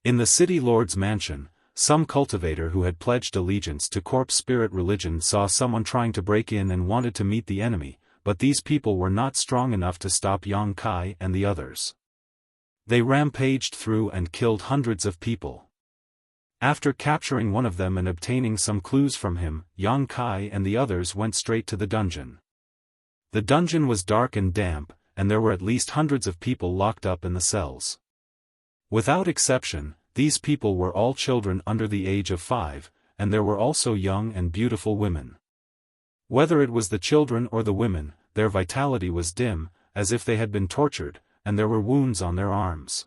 In the City Lord's mansion, some cultivator who had pledged allegiance to corpse spirit religion saw someone trying to break in and wanted to meet the enemy, but these people were not strong enough to stop Yang Kai and the others. They rampaged through and killed hundreds of people. After capturing one of them and obtaining some clues from him, Yang Kai and the others went straight to the dungeon. The dungeon was dark and damp, and there were at least hundreds of people locked up in the cells. Without exception, these people were all children under the age of 5, and there were also young and beautiful women. Whether it was the children or the women, their vitality was dim, as if they had been tortured, and there were wounds on their arms.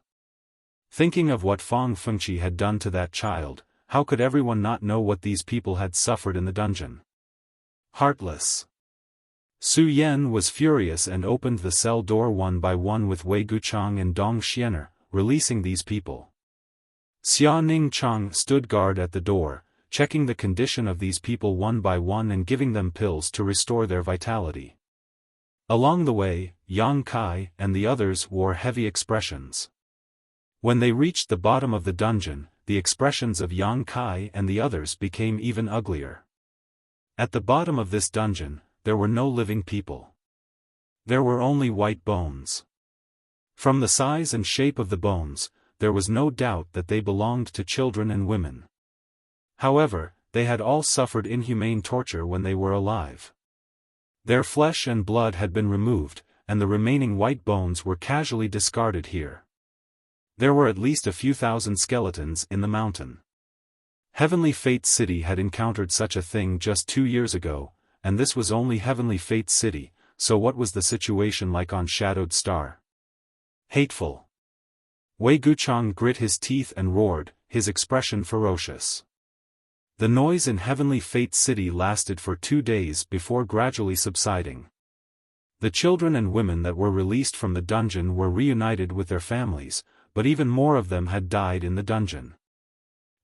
Thinking of what Fang Fengqi had done to that child, how could everyone not know what these people had suffered in the dungeon? Heartless. Su Yan was furious and opened the cell door one by one with Wei Guchang and Dong Xianer, releasing these people. Xia Ning Chang stood guard at the door, checking the condition of these people one by one and giving them pills to restore their vitality. Along the way, Yang Kai and the others wore heavy expressions. When they reached the bottom of the dungeon, the expressions of Yang Kai and the others became even uglier. At the bottom of this dungeon, there were no living people. There were only white bones. From the size and shape of the bones, there was no doubt that they belonged to children and women. However, they had all suffered inhumane torture when they were alive. Their flesh and blood had been removed, and the remaining white bones were casually discarded here. There were at least a few thousand skeletons in the mountain. Heavenly Fate City had encountered such a thing just 2 years ago, and this was only Heavenly Fate City, so what was the situation like on Shadowed Star? Hateful. Wei Guchang grit his teeth and roared, his expression ferocious. The noise in Heavenly Fate City lasted for 2 days before gradually subsiding. The children and women that were released from the dungeon were reunited with their families, but even more of them had died in the dungeon.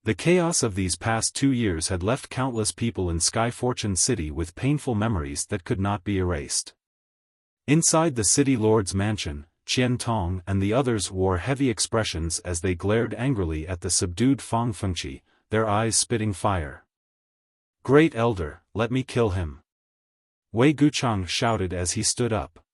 The chaos of these past 2 years had left countless people in Sky Fortune City with painful memories that could not be erased. Inside the city lord's mansion, Qian Tong and the others wore heavy expressions as they glared angrily at the subdued Fang Fengqi, their eyes spitting fire. "Great Elder, let me kill him!" Wei Guchang shouted as he stood up.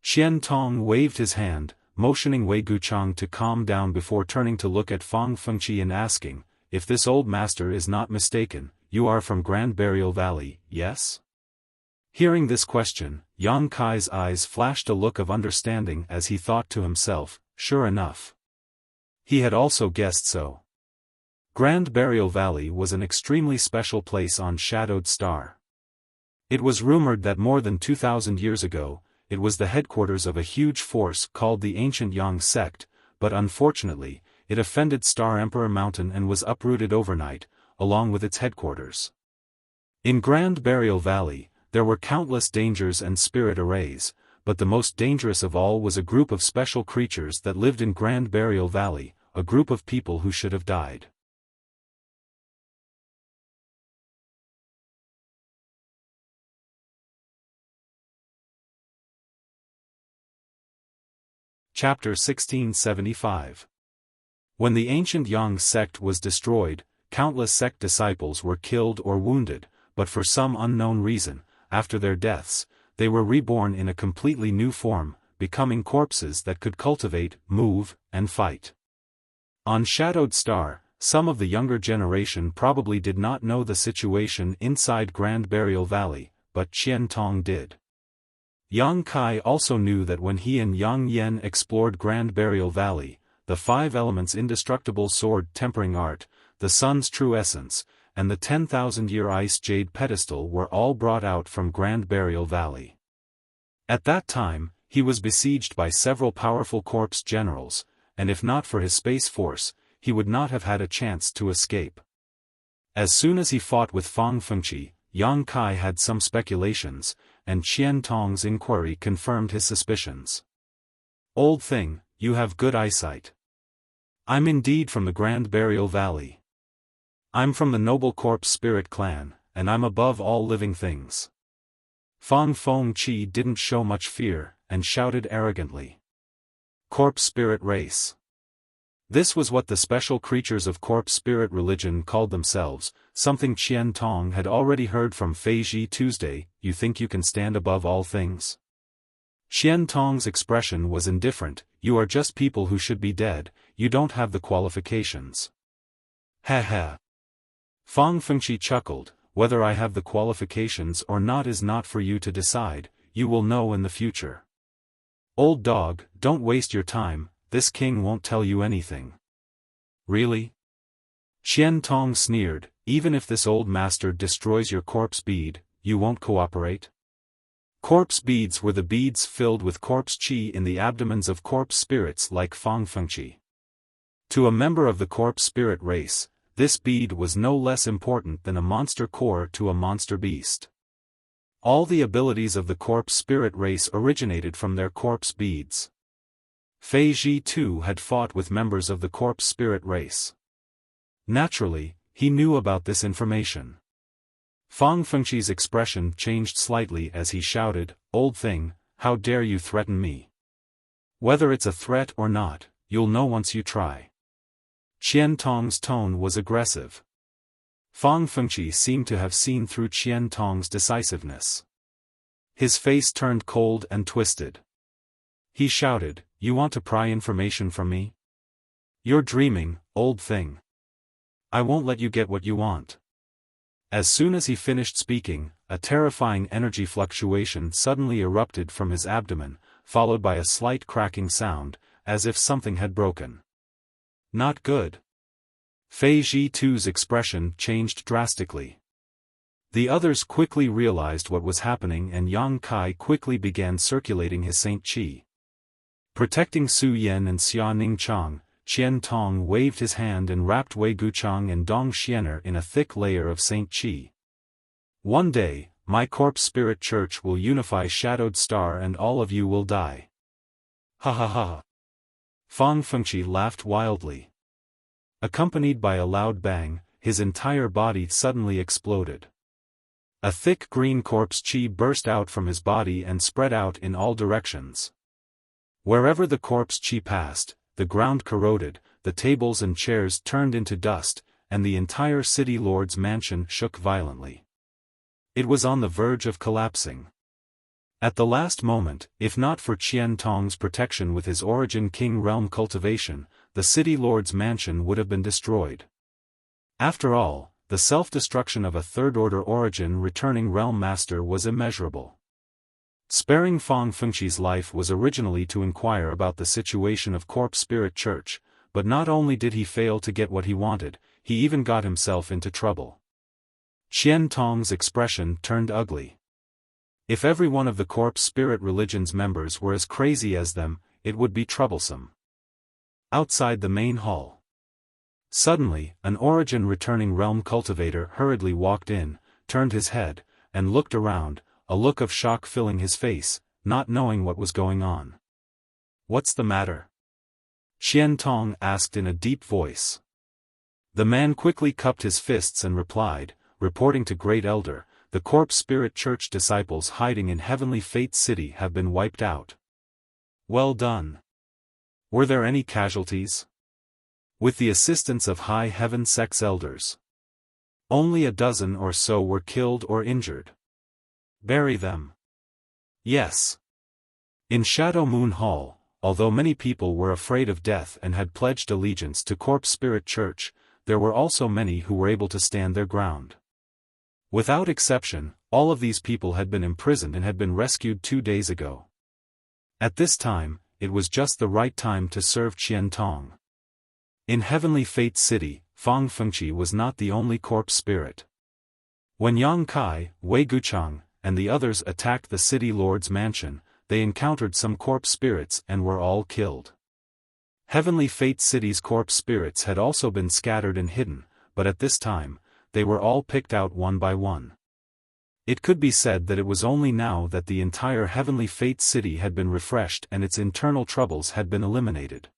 Qian Tong waved his hand, motioning Wei Guchang to calm down before turning to look at Fang Fengqi and asking, "If this old master is not mistaken, you are from Grand Burial Valley, yes?" Hearing this question, Yang Kai's eyes flashed a look of understanding as he thought to himself, sure enough. He had also guessed so. Grand Burial Valley was an extremely special place on Shadowed Star. It was rumored that more than 2,000 years ago, it was the headquarters of a huge force called the Ancient Yang Sect, but unfortunately, it offended Star Emperor Mountain and was uprooted overnight, along with its headquarters. In Grand Burial Valley, there were countless dangers and spirit arrays, but the most dangerous of all was a group of special creatures that lived in Grand Burial Valley, a group of people who should have died. Chapter 1675. When the ancient Yang sect was destroyed, countless sect disciples were killed or wounded, but for some unknown reason, after their deaths, they were reborn in a completely new form, becoming corpses that could cultivate, move, and fight. On Shadowed Star, some of the younger generation probably did not know the situation inside Grand Burial Valley, but Qian Tong did. Yang Kai also knew that when he and Yang Yen explored Grand Burial Valley, the 5 elements indestructible sword tempering art, the sun's true essence, and the 10,000-year ice jade pedestal were all brought out from Grand Burial Valley. At that time, he was besieged by several powerful corpse generals, and if not for his space force, he would not have had a chance to escape. As soon as he fought with Fang Fengqi, Yang Kai had some speculations, and Qian Tong's inquiry confirmed his suspicions. "Old thing, you have good eyesight." "I'm indeed from the Grand Burial Valley. I'm from the Noble Corpse Spirit Clan, and I'm above all living things." Fang Fengqi didn't show much fear, and shouted arrogantly. "Corpse Spirit Race." This was what the special creatures of Corpse Spirit religion called themselves, something Qian Tong had already heard from Feiji Tuesday. "You think you can stand above all things?" Qian Tong's expression was indifferent. "You are just people who should be dead, you don't have the qualifications." "Ha ha." Fang Fengqi chuckled, "Whether I have the qualifications or not is not for you to decide, you will know in the future. Old dog, don't waste your time, this king won't tell you anything." "Really?" Qian Tong sneered, "Even if this old master destroys your corpse bead, you won't cooperate?" Corpse beads were the beads filled with corpse qi in the abdomens of corpse spirits like Fang Fengqi. To a member of the corpse spirit race, this bead was no less important than a monster core to a monster beast. All the abilities of the corpse spirit race originated from their corpse beads. Feiji too had fought with members of the corpse spirit race. Naturally, he knew about this information. Fang Fengqi's expression changed slightly as he shouted, "Old thing, how dare you threaten me? Whether it's a threat or not, you'll know once you try." Qian Tong's tone was aggressive. Fang Fengqi seemed to have seen through Qian Tong's decisiveness. His face turned cold and twisted. He shouted, "You want to pry information from me? You're dreaming, old thing. I won't let you get what you want." As soon as he finished speaking, a terrifying energy fluctuation suddenly erupted from his abdomen, followed by a slight cracking sound, as if something had broken. Not good. Fei Zhi-Tu's expression changed drastically. The others quickly realized what was happening, and Yang Kai quickly began circulating his Saint Qi. Protecting Su Yan and Xia Ningchang, Qian Tong waved his hand and wrapped Wei Guchang and Dong Xianer in a thick layer of Saint Qi. "One day, my corpse spirit church will unify Shadowed Star and all of you will die." Ha ha ha. Fang Fengqi laughed wildly. Accompanied by a loud bang, his entire body suddenly exploded. A thick green corpse qi burst out from his body and spread out in all directions. Wherever the corpse qi passed, the ground corroded, the tables and chairs turned into dust, and the entire city lord's mansion shook violently. It was on the verge of collapsing. At the last moment, if not for Qian Tong's protection with his Origin King realm cultivation, the city lord's mansion would have been destroyed. After all, the self-destruction of a third-order Origin returning realm master was immeasurable. Sparing Fang Fengqi's life was originally to inquire about the situation of Corpse Spirit Church, but not only did he fail to get what he wanted, he even got himself into trouble. Qian Tong's expression turned ugly. If every one of the Corpse Spirit Religion's members were as crazy as them, it would be troublesome. Outside the main hall. Suddenly, an Origin returning realm cultivator hurriedly walked in, turned his head, and looked around, a look of shock filling his face, not knowing what was going on. "What's the matter?" Qian Tong asked in a deep voice. The man quickly cupped his fists and replied, reporting to Great Elder, "The Corpse Spirit Church disciples hiding in Heavenly Fate City have been wiped out." "Well done. Were there any casualties?" "With the assistance of High Heaven Sect's elders. Only a dozen or so were killed or injured." "Bury them." "Yes." In Shadow Moon Hall, although many people were afraid of death and had pledged allegiance to Corpse Spirit Church, there were also many who were able to stand their ground. Without exception, all of these people had been imprisoned and had been rescued 2 days ago. At this time, it was just the right time to serve Qian Tong. In Heavenly Fate City, Fang Fengqi was not the only corpse spirit. When Yang Kai, Wei Guchang, and the others attacked the city lord's mansion, they encountered some corpse spirits and were all killed. Heavenly Fate City's corpse spirits had also been scattered and hidden, but at this time, they were all picked out one by one. It could be said that it was only now that the entire Heavenly Fate City had been refreshed and its internal troubles had been eliminated.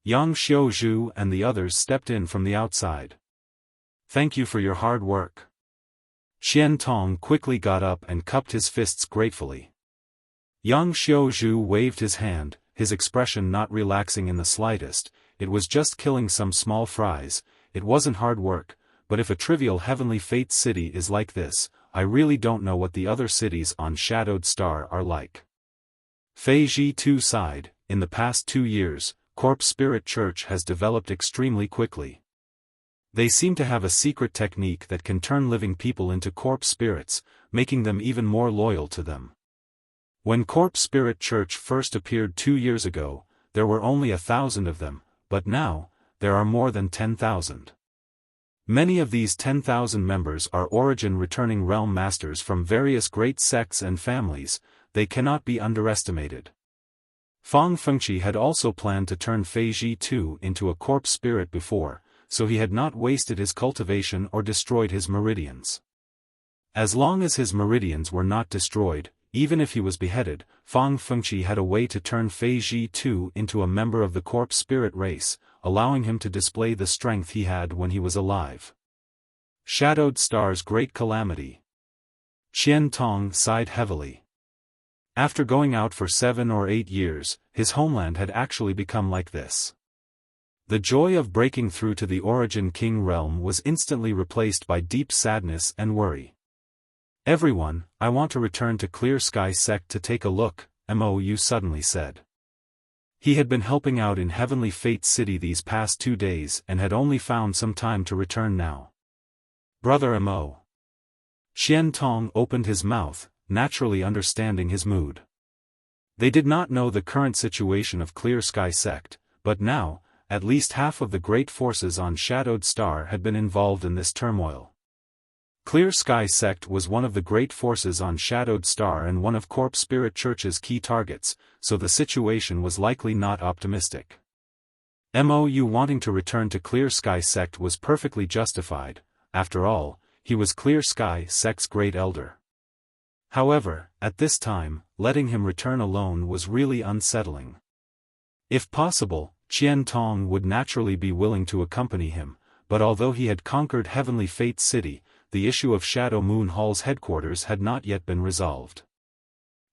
Yang Xiaozhu and the others stepped in from the outside. "Thank you for your hard work." Qian Tong quickly got up and cupped his fists gratefully. Yang Xiaozhu waved his hand, his expression not relaxing in the slightest. "It was just killing some small fries, it wasn't hard work, but if a trivial Heavenly Fate City is like this, I really don't know what the other cities on Shadowed Star are like." Fei Zhi-Tu sighed. In the past 2 years, Corpse Spirit Church has developed extremely quickly. They seem to have a secret technique that can turn living people into corpse spirits, making them even more loyal to them. When Corpse Spirit Church first appeared 2 years ago, there were only 1,000 of them, but now, there are more than 10,000. Many of these 10,000 members are Origin returning realm masters from various great sects and families. They cannot be underestimated. Fang Fengqi had also planned to turn Fei Zhi-Tu into a corpse spirit before, so he had not wasted his cultivation or destroyed his meridians. As long as his meridians were not destroyed, even if he was beheaded, Fang Fengqi had a way to turn Fei Zhi-Tu into a member of the corpse spirit race, allowing him to display the strength he had when he was alive. Shadowed Star's great calamity. Qian Tong sighed heavily. After going out for 7 or 8 years, his homeland had actually become like this. The joy of breaking through to the Origin King realm was instantly replaced by deep sadness and worry. Everyone, I want to return to Clear Sky Sect to take a look, Mou suddenly said. He had been helping out in Heavenly Fate City these past 2 days and had only found some time to return now. Brother Mo. Xian Tong opened his mouth, naturally understanding his mood. They did not know the current situation of Clear Sky Sect, but now, at least half of the great forces on Shadowed Star had been involved in this turmoil. Clear Sky Sect was one of the great forces on Shadowed Star and one of Corp Spirit Church's key targets, so the situation was likely not optimistic. Mou wanting to return to Clear Sky Sect was perfectly justified. After all, he was Clear Sky Sect's great elder. However, at this time, letting him return alone was really unsettling. If possible, Qian Tong would naturally be willing to accompany him, but although he had conquered Heavenly Fate City, the issue of Shadow Moon Hall's headquarters had not yet been resolved.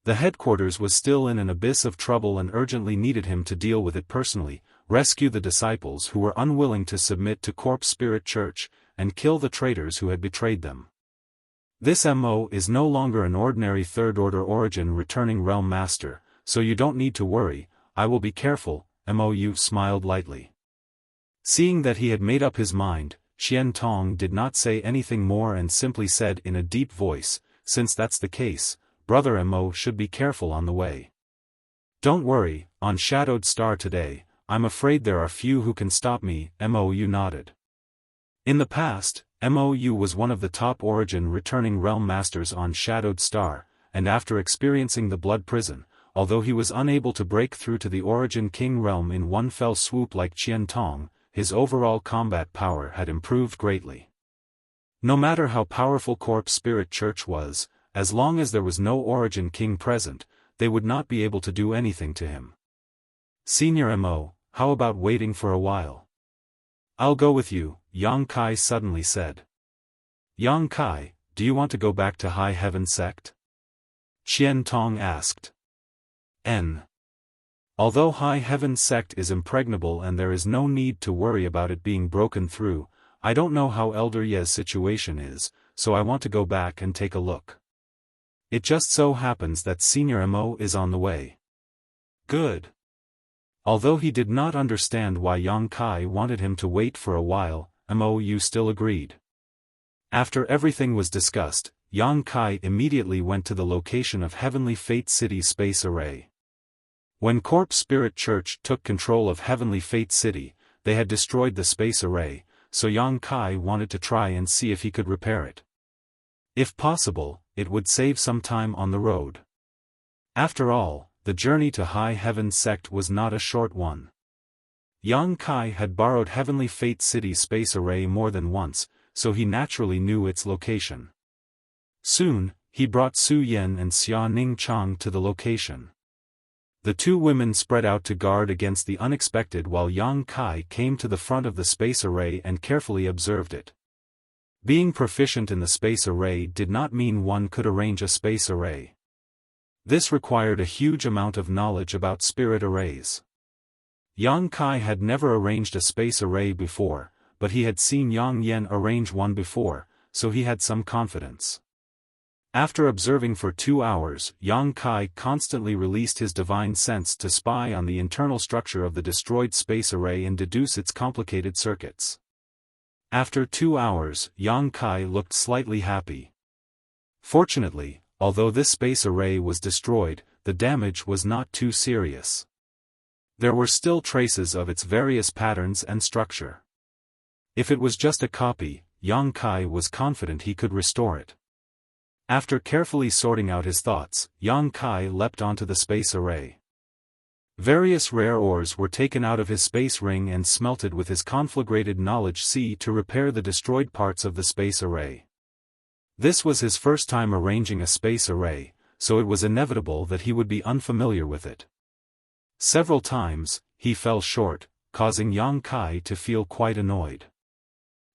The headquarters was still in an abyss of trouble and urgently needed him to deal with it personally, rescue the disciples who were unwilling to submit to Corp Spirit Church, and kill the traitors who had betrayed them. This Mo is no longer an ordinary third-order origin returning realm master, so you don't need to worry, I will be careful, Mou smiled lightly. Seeing that he had made up his mind, Qian Tong did not say anything more and simply said in a deep voice, since that's the case, Brother Mo should be careful on the way. Don't worry, on Shadowed Star today, I'm afraid there are few who can stop me, Mou nodded. In the past, Mou was one of the top origin returning realm masters on Shadowed Star, and after experiencing the Blood Prison, although he was unable to break through to the Origin King realm in one fell swoop like Qian Tong, his overall combat power had improved greatly. No matter how powerful Corp Spirit Church was, as long as there was no Origin King present, they would not be able to do anything to him. Senior Mo, how about waiting for a while? I'll go with you, Yang Kai suddenly said. Yang Kai, do you want to go back to High Heaven Sect? Qian Tong asked. Although High Heaven Sect is impregnable and there is no need to worry about it being broken through, I don't know how Elder Ye's situation is, so I want to go back and take a look. It just so happens that Senior Mo is on the way. Good. Although he did not understand why Yang Kai wanted him to wait for a while, Mou still agreed. After everything was discussed, Yang Kai immediately went to the location of Heavenly Fate City Space Array. When Corp Spirit Church took control of Heavenly Fate City, they had destroyed the space array, so Yang Kai wanted to try and see if he could repair it. If possible, it would save some time on the road. After all, the journey to High Heaven Sect was not a short one. Yang Kai had borrowed Heavenly Fate City Space Array more than once, so he naturally knew its location. Soon, he brought Su Yen and Xia Ning Chang to the location. The two women spread out to guard against the unexpected while Yang Kai came to the front of the space array and carefully observed it. Being proficient in the space array did not mean one could arrange a space array. This required a huge amount of knowledge about spirit arrays. Yang Kai had never arranged a space array before, but he had seen Yang Yen arrange one before, so he had some confidence. After observing for 2 hours, Yang Kai constantly released his divine sense to spy on the internal structure of the destroyed space array and deduce its complicated circuits. After 2 hours, Yang Kai looked slightly happy. Fortunately, although this space array was destroyed, the damage was not too serious. There were still traces of its various patterns and structure. If it was just a copy, Yang Kai was confident he could restore it. After carefully sorting out his thoughts, Yang Kai leapt onto the space array. Various rare ores were taken out of his space ring and smelted with his conflagrated knowledge C to repair the destroyed parts of the space array. This was his first time arranging a space array, so it was inevitable that he would be unfamiliar with it. Several times, he fell short, causing Yang Kai to feel quite annoyed.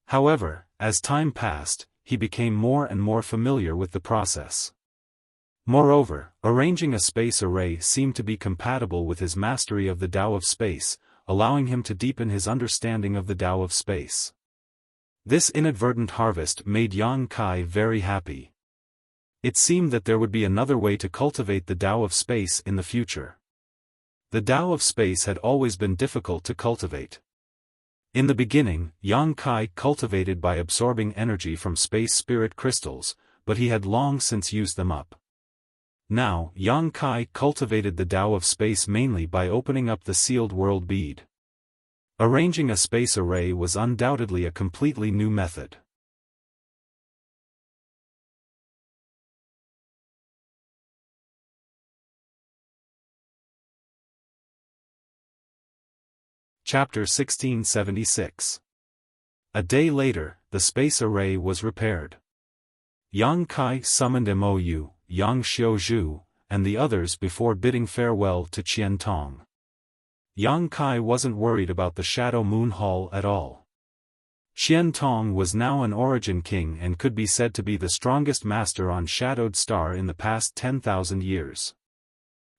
However, as time passed, he became more and more familiar with the process. Moreover, arranging a space array seemed to be compatible with his mastery of the Tao of space, allowing him to deepen his understanding of the Tao of space. This inadvertent harvest made Yang Kai very happy. It seemed that there would be another way to cultivate the Tao of space in the future. The Tao of space had always been difficult to cultivate. In the beginning, Yang Kai cultivated by absorbing energy from space spirit crystals, but he had long since used them up. Now, Yang Kai cultivated the Tao of space mainly by opening up the sealed world bead. Arranging a space array was undoubtedly a completely new method. Chapter 1676. A day later, the space array was repaired. Yang Kai summoned Mou, Yang Xiaozhu, and the others before bidding farewell to Qian Tong. Yang Kai wasn't worried about the Shadow Moon Hall at all. Qian Tong was now an Origin King and could be said to be the strongest master on Shadowed Star in the past 10,000 years.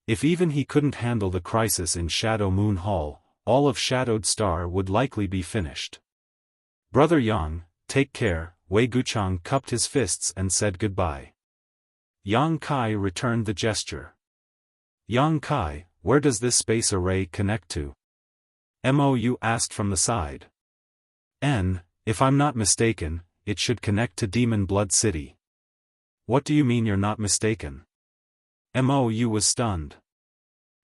If even he couldn't handle the crisis in Shadow Moon Hall, all of Shadowed Star would likely be finished. Brother Yang, take care, Wei Guchang cupped his fists and said goodbye. Yang Kai returned the gesture. Yang Kai, where does this space array connect to? Mou asked from the side. If I'm not mistaken, it should connect to Demon Blood City. What do you mean you're not mistaken? Mou was stunned.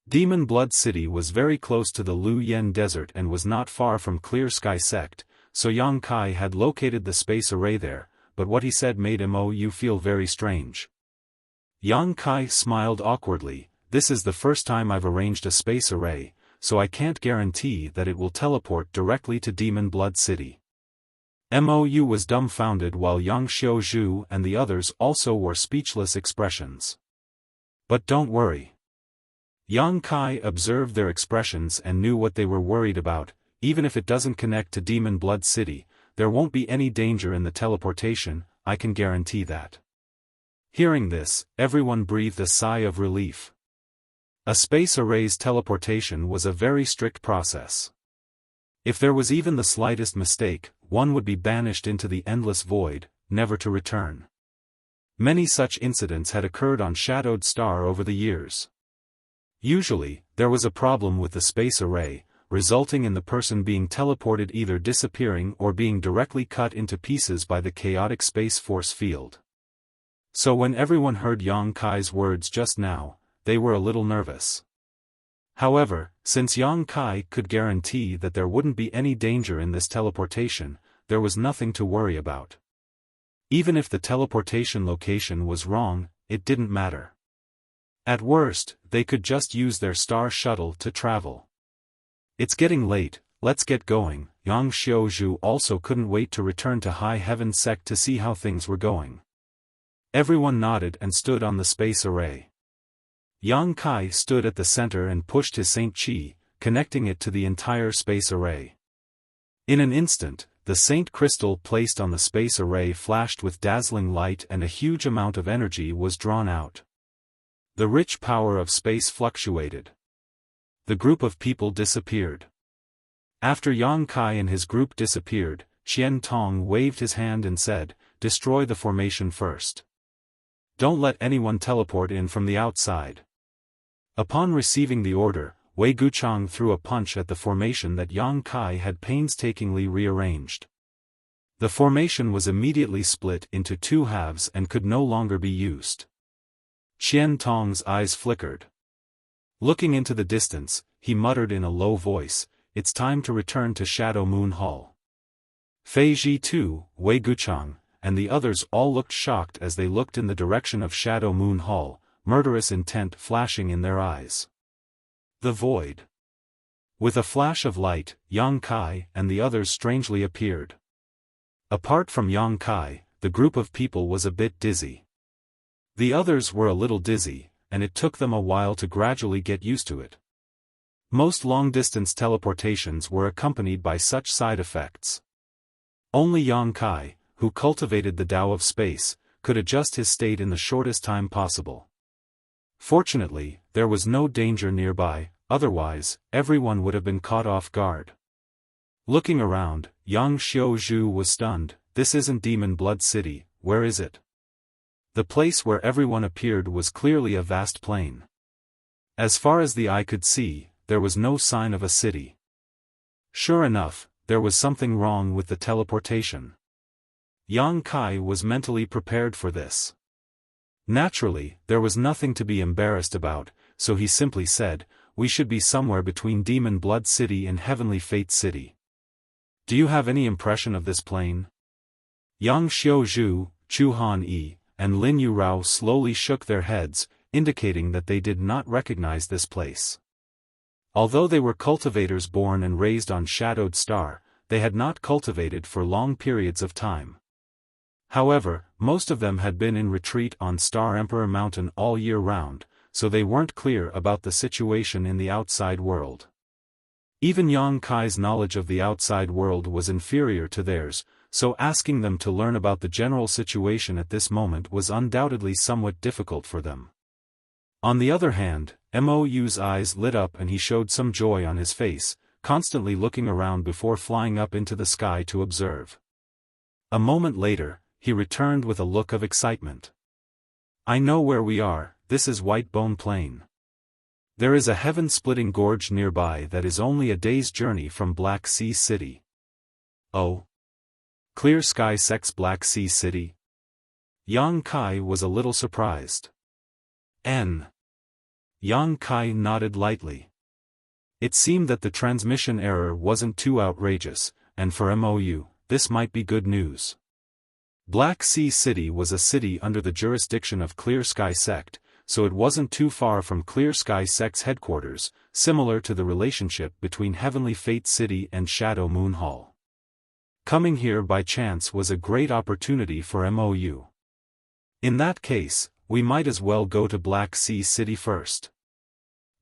Demon Blood City was very close to the Lu Yen Desert and was not far from Clear Sky Sect, so Yang Kai had located the space array there, but what he said made Mou feel very strange. Yang Kai smiled awkwardly. This is the first time I've arranged a space array, so I can't guarantee that it will teleport directly to Demon Blood City. Mou was dumbfounded while Yang Xiaozhu and the others also wore speechless expressions. But don't worry. Yang Kai observed their expressions and knew what they were worried about. Even if it doesn't connect to Demon Blood City, there won't be any danger in the teleportation, I can guarantee that. Hearing this, everyone breathed a sigh of relief. A space array's teleportation was a very strict process. If there was even the slightest mistake, one would be banished into the endless void, never to return. Many such incidents had occurred on Shadowed Star over the years. Usually, there was a problem with the space array, resulting in the person being teleported either disappearing or being directly cut into pieces by the chaotic space force field. So when everyone heard Yang Kai's words just now, they were a little nervous. However, since Yang Kai could guarantee that there wouldn't be any danger in this teleportation, there was nothing to worry about. Even if the teleportation location was wrong, it didn't matter. At worst, they could just use their star shuttle to travel. It's getting late, let's get going. Yang Xiaozhu also couldn't wait to return to High Heaven Sect to see how things were going. Everyone nodded and stood on the space array. Yang Kai stood at the center and pushed his Saint Chi, connecting it to the entire space array. In an instant, the Saint Crystal placed on the space array flashed with dazzling light and a huge amount of energy was drawn out. The rich power of space fluctuated. The group of people disappeared. After Yang Kai and his group disappeared, Qian Tong waved his hand and said, "Destroy the formation first. Don't let anyone teleport in from the outside." Upon receiving the order, Wei Guchang threw a punch at the formation that Yang Kai had painstakingly rearranged. The formation was immediately split into two halves and could no longer be used. Qian Tong's eyes flickered. Looking into the distance, he muttered in a low voice, "It's time to return to Shadow Moon Hall." Fei Ji too, Wei Guchang, and the others all looked shocked as they looked in the direction of Shadow Moon Hall, murderous intent flashing in their eyes. The void. With a flash of light, Yang Kai and the others strangely appeared. Apart from Yang Kai, the group of people was a bit dizzy. The others were a little dizzy, and it took them a while to gradually get used to it. Most long-distance teleportations were accompanied by such side effects. Only Yang Kai, who cultivated the Tao of space, could adjust his state in the shortest time possible. Fortunately, there was no danger nearby, otherwise, everyone would have been caught off guard. Looking around, Yang Xiaozhu was stunned. "This isn't Demon Blood City, where is it?" The place where everyone appeared was clearly a vast plain. As far as the eye could see, there was no sign of a city. Sure enough, there was something wrong with the teleportation. Yang Kai was mentally prepared for this. Naturally, there was nothing to be embarrassed about, so he simply said, "We should be somewhere between Demon Blood City and Heavenly Fate City. Do you have any impression of this plane?" Yang Xiaozhu, Chu Han Yi, and Lin Yurao slowly shook their heads, indicating that they did not recognize this place. Although they were cultivators born and raised on Shadowed Star, they had not cultivated for long periods of time. However, most of them had been in retreat on Star Emperor Mountain all year round, so they weren't clear about the situation in the outside world. Even Yang Kai's knowledge of the outside world was inferior to theirs, so asking them to learn about the general situation at this moment was undoubtedly somewhat difficult for them. On the other hand, Mou's eyes lit up and he showed some joy on his face, constantly looking around before flying up into the sky to observe. A moment later, he returned with a look of excitement. "I know where we are, this is White Bone Plain. There is a heaven-splitting gorge nearby that is only a day's journey from Black Sea City." "Oh? Clear Sky Sect's Black Sea City?" Yang Kai was a little surprised. Yang Kai nodded lightly. It seemed that the transmission error wasn't too outrageous, and for Mou, this might be good news. Black Sea City was a city under the jurisdiction of Clear Sky Sect, so it wasn't too far from Clear Sky Sect's headquarters, similar to the relationship between Heavenly Fate City and Shadow Moon Hall. Coming here by chance was a great opportunity for Mou. In that case, we might as well go to Black Sea City first.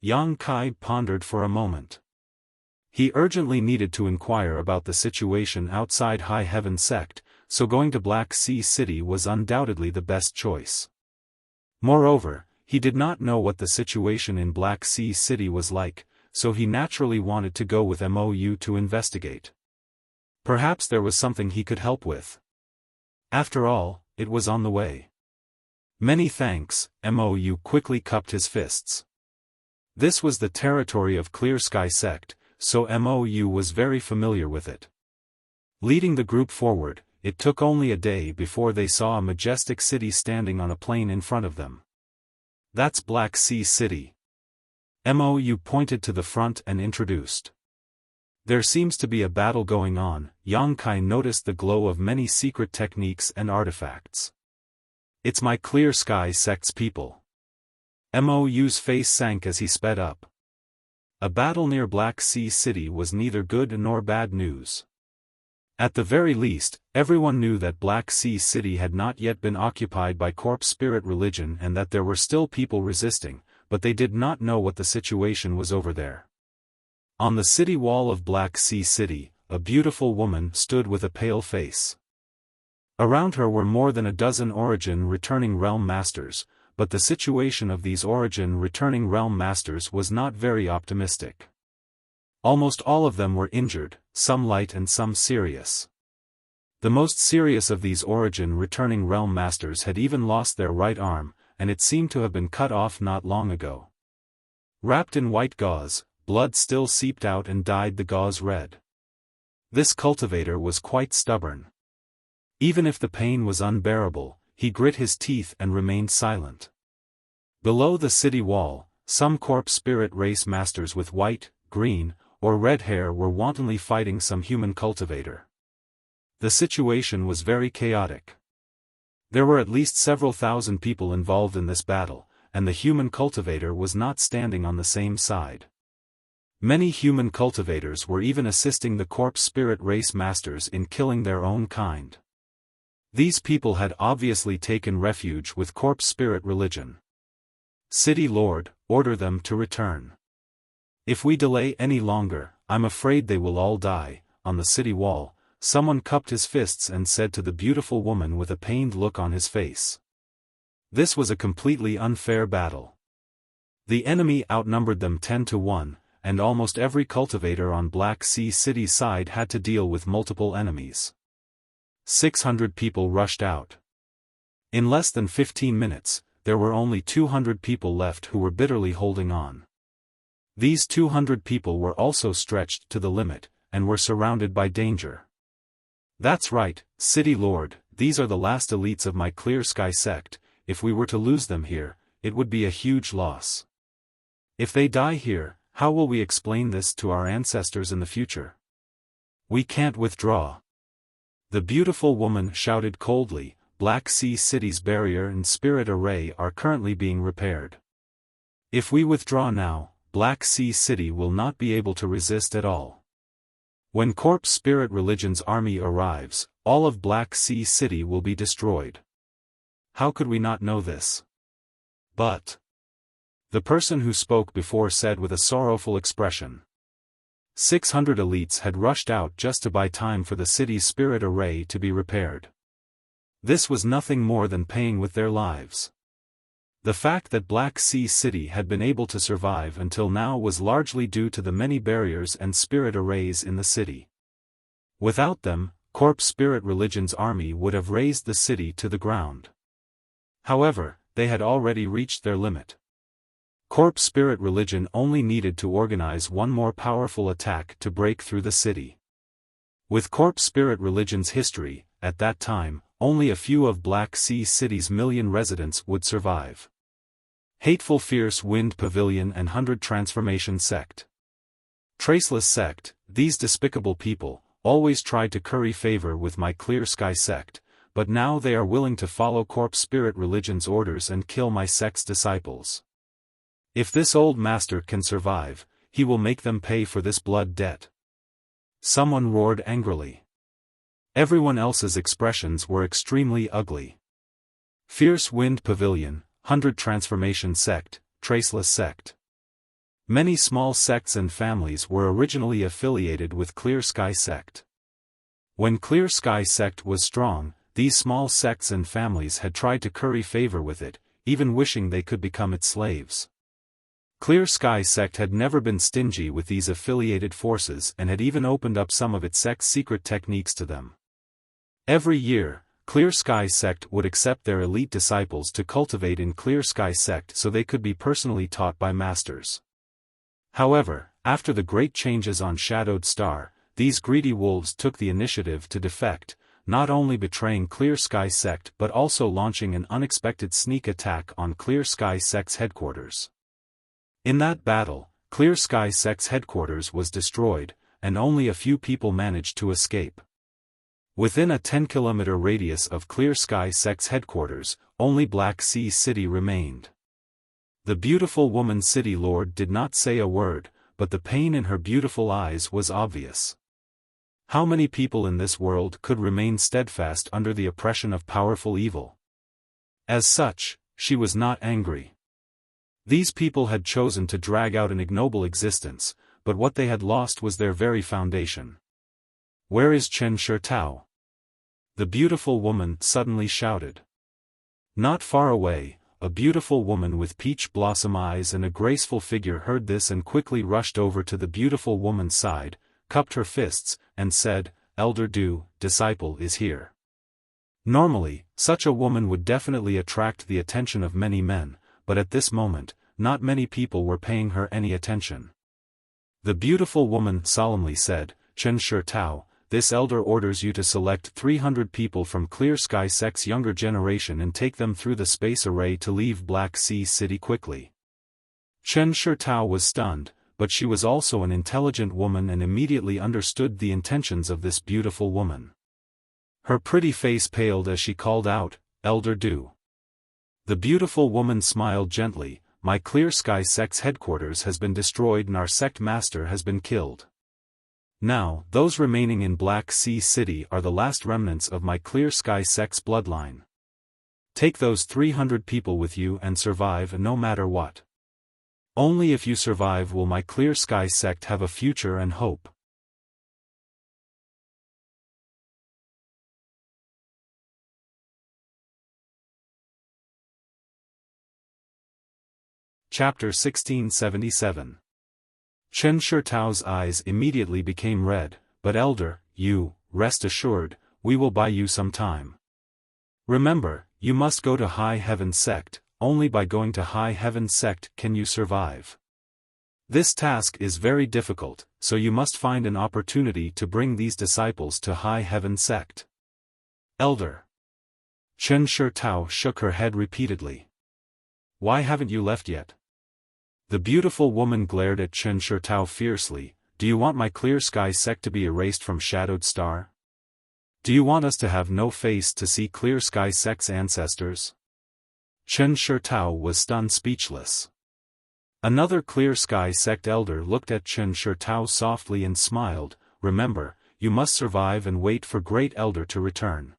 Yang Kai pondered for a moment. He urgently needed to inquire about the situation outside High Heaven Sect, so going to Black Sea City was undoubtedly the best choice. Moreover, he did not know what the situation in Black Sea City was like, so he naturally wanted to go with Mou to investigate. Perhaps there was something he could help with. After all, it was on the way. "Many thanks," Mou quickly cupped his fists. This was the territory of Clear Sky Sect, so Mou was very familiar with it. Leading the group forward, it took only a day before they saw a majestic city standing on a plain in front of them. "That's Black Sea City." Mou pointed to the front and introduced. "There seems to be a battle going on." Yang Kai noticed the glow of many secret techniques and artifacts. "It's my Clear Sky Sect's people." Mou's face sank as he sped up. A battle near Black Sea City was neither good nor bad news. At the very least, everyone knew that Black Sea City had not yet been occupied by Corpse Spirit religion and that there were still people resisting, but they did not know what the situation was over there. On the city wall of Black Sea City, a beautiful woman stood with a pale face. Around her were more than a dozen Origin returning Realm Masters, but the situation of these Origin returning Realm Masters was not very optimistic. Almost all of them were injured, some light and some serious. The most serious of these Origin returning Realm Masters had even lost their right arm, and it seemed to have been cut off not long ago. Wrapped in white gauze, blood still seeped out and dyed the gauze red. This cultivator was quite stubborn. Even if the pain was unbearable, he grit his teeth and remained silent. Below the city wall, some Corpse Spirit race masters with white, green, or red hair were wantonly fighting some human cultivator. The situation was very chaotic. There were at least several thousand people involved in this battle, and the human cultivator was not standing on the same side. Many human cultivators were even assisting the Corpse Spirit race masters in killing their own kind. These people had obviously taken refuge with Corpse Spirit religion. "City Lord, order them to return. If we delay any longer, I'm afraid they will all die." On the city wall, someone cupped his fists and said to the beautiful woman with a pained look on his face. This was a completely unfair battle. The enemy outnumbered them 10-1, and almost every cultivator on Black Sea City's side had to deal with multiple enemies. 600 people rushed out. In less than 15 minutes, there were only 200 people left who were bitterly holding on. These 200 people were also stretched to the limit, and were surrounded by danger. That's right, City Lord, these are the last elites of my Clear Sky sect. If we were to lose them here, it would be a huge loss. If they die here, how will we explain this to our ancestors in the future? We can't withdraw. The beautiful woman shouted coldly, Black Sea City's barrier and spirit array are currently being repaired. If we withdraw now, Black Sea City will not be able to resist at all. When Corpse Spirit Religion's army arrives, all of Black Sea City will be destroyed. How could we not know this? But the person who spoke before said with a sorrowful expression. 600 elites had rushed out just to buy time for the city's spirit array to be repaired. This was nothing more than paying with their lives. The fact that Black Sea City had been able to survive until now was largely due to the many barriers and spirit arrays in the city. Without them, Corpse Spirit Religion's army would have razed the city to the ground. However, they had already reached their limit. Corpse Spirit Religion only needed to organize one more powerful attack to break through the city. With Corpse Spirit Religion's history, at that time, only a few of Black Sea City's million residents would survive. Hateful Fierce Wind Pavilion and 100 Transformation Sect. Traceless Sect, these despicable people, always tried to curry favor with my Clear Sky sect, but now they are willing to follow Corpse Spirit Religion's orders and kill my sect's disciples. If this old master can survive, he will make them pay for this blood debt. Someone roared angrily. Everyone else's expressions were extremely ugly. Fierce Wind Pavilion, 100 Transformation Sect, Traceless Sect. Many small sects and families were originally affiliated with Clear Sky Sect. When Clear Sky Sect was strong, these small sects and families had tried to curry favor with it, even wishing they could become its slaves. Clear Sky Sect had never been stingy with these affiliated forces and had even opened up some of its sect's secret techniques to them. Every year, Clear Sky Sect would accept their elite disciples to cultivate in Clear Sky Sect so they could be personally taught by masters. However, after the great changes on Shadowed Star, these greedy wolves took the initiative to defect, not only betraying Clear Sky Sect but also launching an unexpected sneak attack on Clear Sky Sect's headquarters. In that battle, Clear Sky Sect's headquarters was destroyed, and only a few people managed to escape. Within a 10-kilometer radius of Clear Sky Sect's headquarters, only Black Sea City remained. The beautiful woman City Lord did not say a word, but the pain in her beautiful eyes was obvious. How many people in this world could remain steadfast under the oppression of powerful evil? As such, she was not angry. These people had chosen to drag out an ignoble existence, but what they had lost was their very foundation. Where is Chen Shirtao? The beautiful woman suddenly shouted. Not far away, a beautiful woman with peach blossom eyes and a graceful figure heard this and quickly rushed over to the beautiful woman's side, cupped her fists, and said, Elder Du, disciple is here. Normally, such a woman would definitely attract the attention of many men, but at this moment, not many people were paying her any attention. The beautiful woman solemnly said, Chen Shirtao, this elder orders you to select 300 people from Clear Sky Sect's younger generation and take them through the space array to leave Black Sea City quickly. Chen Shirtao was stunned, but she was also an intelligent woman and immediately understood the intentions of this beautiful woman. Her pretty face paled as she called out, Elder Du. The beautiful woman smiled gently, my Clear Sky Sect's headquarters has been destroyed and our sect master has been killed. Now, those remaining in Black Sea City are the last remnants of my Clear Sky Sect's bloodline. Take those 300 people with you and survive no matter what. Only if you survive will my Clear Sky Sect have a future and hope. Chapter 1677. Chen Shirtao's eyes immediately became red, but Elder, you, rest assured, we will buy you some time. Remember, you must go to High Heaven Sect. Only by going to High Heaven Sect can you survive. This task is very difficult, so you must find an opportunity to bring these disciples to High Heaven Sect. Elder. Chen Shitao shook her head repeatedly. Why haven't you left yet? The beautiful woman glared at Chen Shitao fiercely. Do you want my Clear Sky Sect to be erased from Shadowed Star? Do you want us to have no face to see Clear Sky Sect's ancestors? Chen Shitao was stunned speechless. Another Clear Sky Sect elder looked at Chen Shitao softly and smiled. Remember, you must survive and wait for Great Elder to return.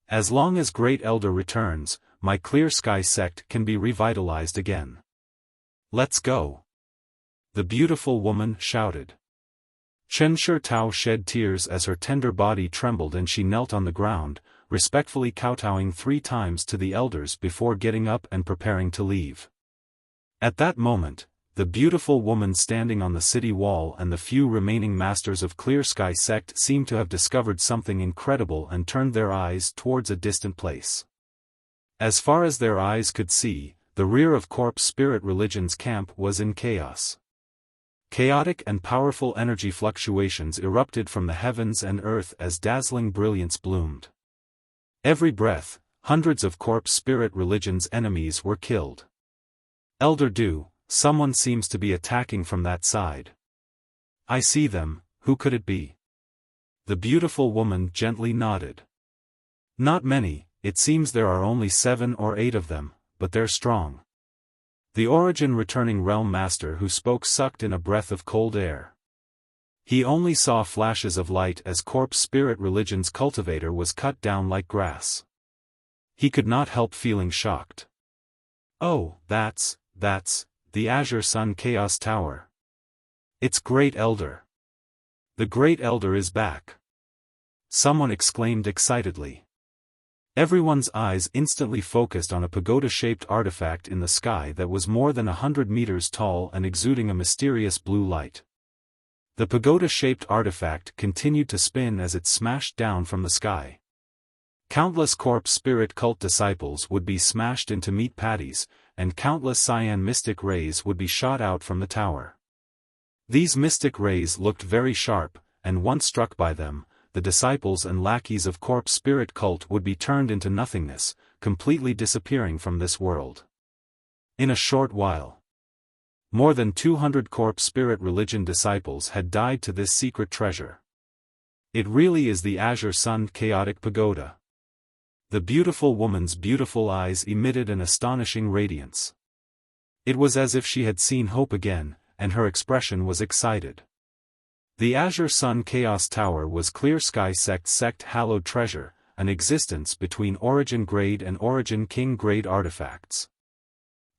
As long as Great Elder returns, my Clear Sky Sect can be revitalized again. Let's go. The beautiful woman shouted. Chen Shitao shed tears as her tender body trembled and she knelt on the ground, respectfully kowtowing 3 times to the elders before getting up and preparing to leave. At that moment, the beautiful woman standing on the city wall and the few remaining masters of Clear Sky Sect seemed to have discovered something incredible and turned their eyes towards a distant place. As far as their eyes could see, the rear of Corpse Spirit Religion's camp was in chaos. Chaotic and powerful energy fluctuations erupted from the heavens and earth as dazzling brilliance bloomed. Every breath, hundreds of Corpse Spirit Religion's enemies were killed. Elder Du, someone seems to be attacking from that side. I see them, who could it be? The beautiful woman gently nodded. Not many, it seems there are only 7 or 8 of them, but they're strong. The Origin returning Realm Master who spoke sucked in a breath of cold air. He only saw flashes of light as Corpse Spirit Religion's cultivator was cut down like grass. He could not help feeling shocked. Oh, that's the Azure Sun Chaos Tower. It's Great Elder. The Great Elder is back. Someone exclaimed excitedly. Everyone's eyes instantly focused on a pagoda-shaped artifact in the sky that was more than 100 meters tall and exuding a mysterious blue light. The pagoda-shaped artifact continued to spin as it smashed down from the sky. Countless Corpse Spirit Cult disciples would be smashed into meat patties, and countless cyan mystic rays would be shot out from the tower. These mystic rays looked very sharp, and once struck by them, the disciples and lackeys of Corpse Spirit Cult would be turned into nothingness, completely disappearing from this world. In a short while, more than 200 Corpse Spirit Religion disciples had died to this secret treasure. It really is the Azure Sun Chaotic Pagoda. The beautiful woman's beautiful eyes emitted an astonishing radiance. It was as if she had seen hope again, and her expression was excited. The Azure Sun Chaos Tower was Clear Sky Sect's hallowed treasure, an existence between Origin Grade and Origin King Grade artifacts.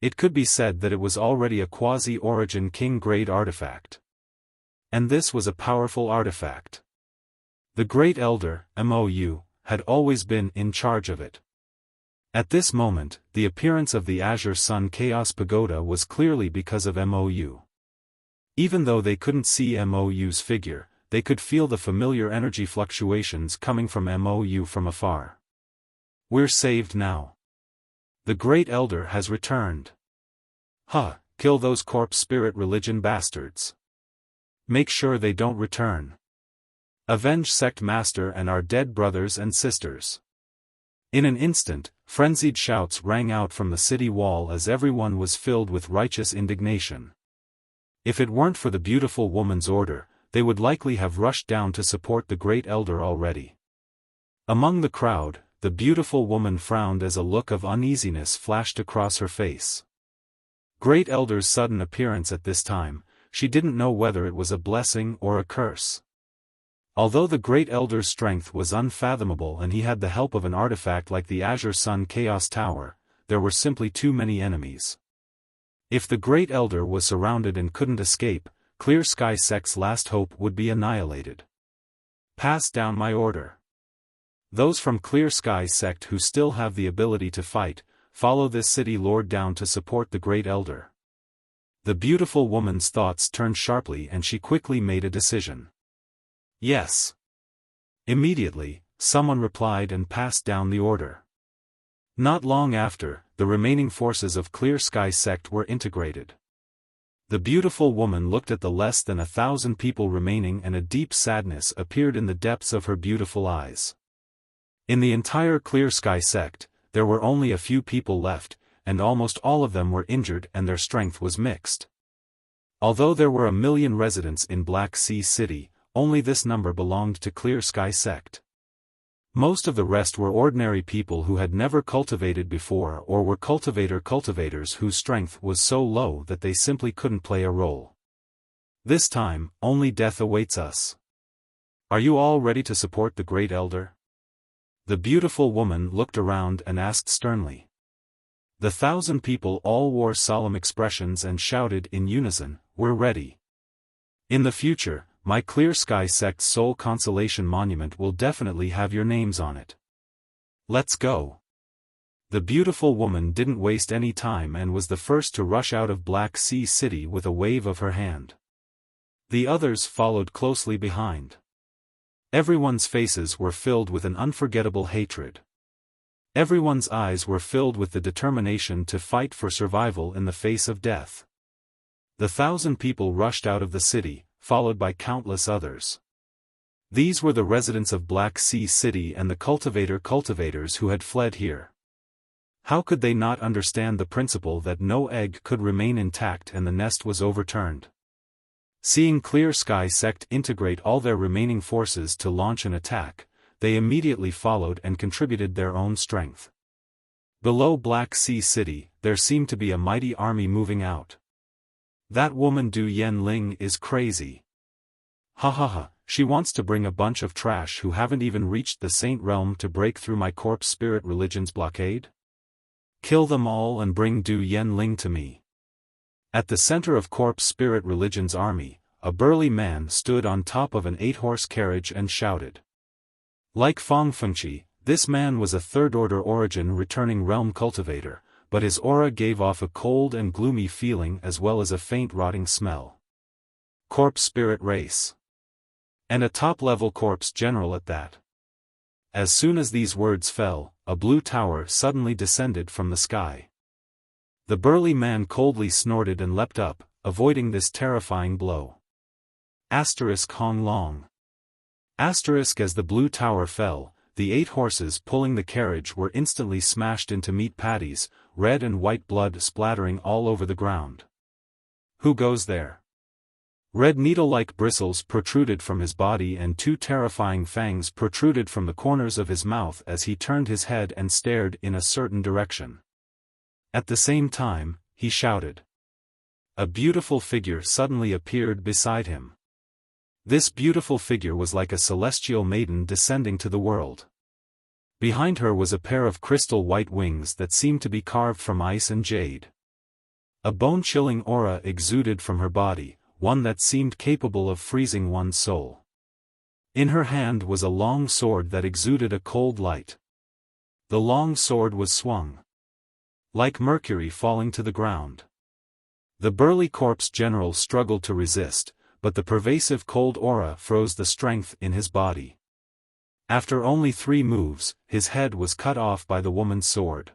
It could be said that it was already a quasi-Origin King Grade artifact. And this was a powerful artifact. The Great Elder, MOU, had always been in charge of it. At this moment, the appearance of the Azure Sun Chaos Pagoda was clearly because of MOU. Even though they couldn't see MOU's figure, they could feel the familiar energy fluctuations coming from MOU from afar. We're saved now. The Great Elder has returned. Kill those Corpse Spirit Religion bastards. Make sure they don't return. Avenge Sect Master and our dead brothers and sisters. In an instant, frenzied shouts rang out from the city wall as everyone was filled with righteous indignation. If it weren't for the beautiful woman's order, they would likely have rushed down to support the Great Elder already. Among the crowd, the beautiful woman frowned as a look of uneasiness flashed across her face. Great Elder's sudden appearance at this time, she didn't know whether it was a blessing or a curse. Although the Great Elder's strength was unfathomable and he had the help of an artifact like the Azure Sun Chaos Tower, there were simply too many enemies. If the Great Elder was surrounded and couldn't escape, Clear Sky Sect's last hope would be annihilated. Pass down my order. Those from Clear Sky Sect who still have the ability to fight, follow this city lord down to support the Great Elder. The beautiful woman's thoughts turned sharply and she quickly made a decision. Yes. Immediately, someone replied and passed down the order. Not long after, the remaining forces of Clear Sky sect were integrated. The beautiful woman looked at the less than 1,000 people remaining, and a deep sadness appeared in the depths of her beautiful eyes. In the entire Clear Sky sect, there were only a few people left, and almost all of them were injured and their strength was mixed. Although there were 1 million residents in Black Sea City, only this number belonged to Clear Sky sect. Most of the rest were ordinary people who had never cultivated before or were cultivators whose strength was so low that they simply couldn't play a role. This time, only death awaits us. Are you all ready to support the Great Elder? The beautiful woman looked around and asked sternly. The 1,000 people all wore solemn expressions and shouted in unison, "We're ready. In the future, my Clear Sky sect's Soul Consolation Monument will definitely have your names on it. Let's go." The beautiful woman didn't waste any time and was the first to rush out of Black Sea City with a wave of her hand. The others followed closely behind. Everyone's faces were filled with an unforgettable hatred. Everyone's eyes were filled with the determination to fight for survival in the face of death. The 1,000 people rushed out of the city, followed by countless others. These were the residents of Black Sea City and the cultivators who had fled here. How could they not understand the principle that no egg could remain intact and the nest was overturned? Seeing Clear Sky sect integrate all their remaining forces to launch an attack, they immediately followed and contributed their own strength. Below Black Sea City, there seemed to be a mighty army moving out. That woman Du Yenling is crazy. Ha ha ha, she wants to bring a bunch of trash who haven't even reached the Saint Realm to break through my corpse spirit religion's blockade? Kill them all and bring Du Yenling to me. At the center of corpse spirit religion's army, a burly man stood on top of an 8-horse carriage and shouted. Like Fong Fengqi, this man was a third-order origin returning realm cultivator, but his aura gave off a cold and gloomy feeling as well as a faint rotting smell. Corpse spirit race. And a top-level corpse general at that. As soon as these words fell, a blue tower suddenly descended from the sky. The burly man coldly snorted and leapt up, avoiding this terrifying blow. Hong Long. As the blue tower fell, the 8 horses pulling the carriage were instantly smashed into meat patties, red and white blood splattering all over the ground. Who goes there? Red needle-like bristles protruded from his body and 2 terrifying fangs protruded from the corners of his mouth as he turned his head and stared in a certain direction. At the same time, he shouted. A beautiful figure suddenly appeared beside him. This beautiful figure was like a celestial maiden descending to the world. Behind her was a pair of crystal white wings that seemed to be carved from ice and jade. A bone-chilling aura exuded from her body, one that seemed capable of freezing one's soul. In her hand was a long sword that exuded a cold light. The long sword was swung like mercury falling to the ground. The burly corpse general struggled to resist, but the pervasive cold aura froze the strength in his body. After only 3 moves, his head was cut off by the woman's sword.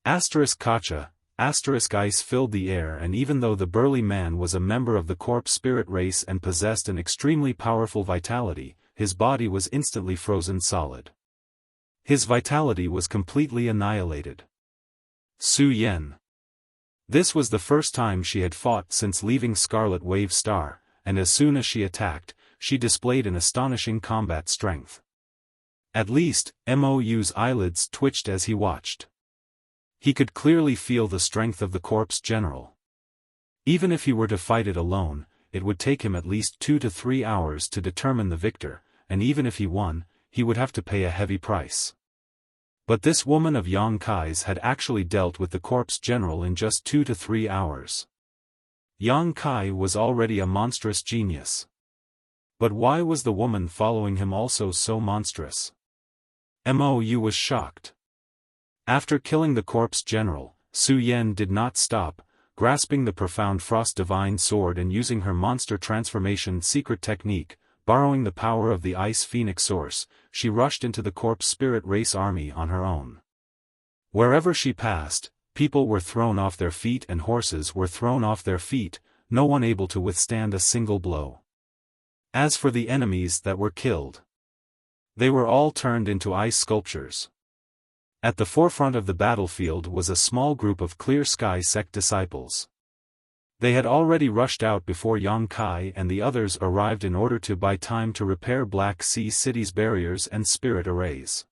Kacha, ice filled the air, and even though the burly man was a member of the corpse spirit race and possessed an extremely powerful vitality, his body was instantly frozen solid. His vitality was completely annihilated. Su Yen. This was the first time she had fought since leaving Scarlet Wave Star, and as soon as she attacked, she displayed an astonishing combat strength. At least, Mou's eyelids twitched as he watched. He could clearly feel the strength of the corpse general. Even if he were to fight it alone, it would take him at least 2 to 3 hours to determine the victor, and even if he won, he would have to pay a heavy price. But this woman of Yang Kai's had actually dealt with the corpse general in just 2 to 3 hours. Yang Kai was already a monstrous genius. But why was the woman following him also so monstrous? Mou was shocked. After killing the corpse general, Su Yen did not stop, grasping the profound frost divine sword and using her monster transformation secret technique, borrowing the power of the ice phoenix source, she rushed into the corpse spirit race army on her own. Wherever she passed, people were thrown off their feet and horses were thrown off their feet, no one able to withstand a single blow. As for the enemies that were killed, they were all turned into ice sculptures. At the forefront of the battlefield was a small group of Clear Sky sect disciples. They had already rushed out before Yang Kai and the others arrived in order to buy time to repair Black Sea City's barriers and spirit arrays.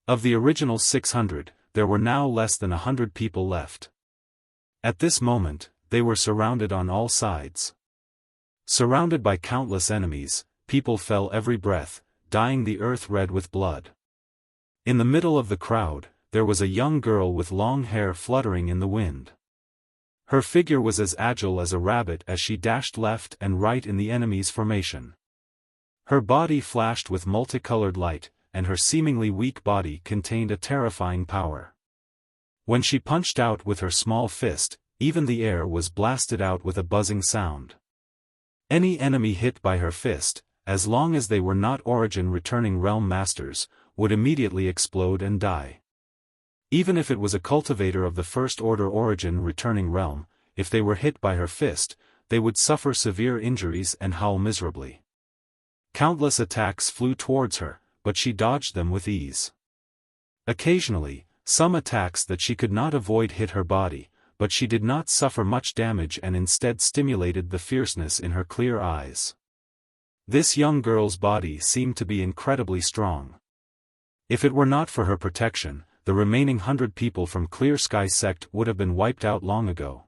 Of the original 600, there were now less than 100 people left. At this moment, they were surrounded on all sides. Surrounded by countless enemies, people fell every breath, dyeing the earth red with blood. In the middle of the crowd, there was a young girl with long hair fluttering in the wind. Her figure was as agile as a rabbit as she dashed left and right in the enemy's formation. Her body flashed with multicolored light, and her seemingly weak body contained a terrifying power. When she punched out with her small fist, even the air was blasted out with a buzzing sound. Any enemy hit by her fist, as long as they were not origin returning realm masters, would immediately explode and die. Even if it was a cultivator of the first order origin returning realm, if they were hit by her fist, they would suffer severe injuries and howl miserably. Countless attacks flew towards her, but she dodged them with ease. Occasionally, some attacks that she could not avoid hit her body, but she did not suffer much damage and instead stimulated the fierceness in her clear eyes. This young girl's body seemed to be incredibly strong. If it were not for her protection, the remaining 100 people from Clear Sky sect would have been wiped out long ago.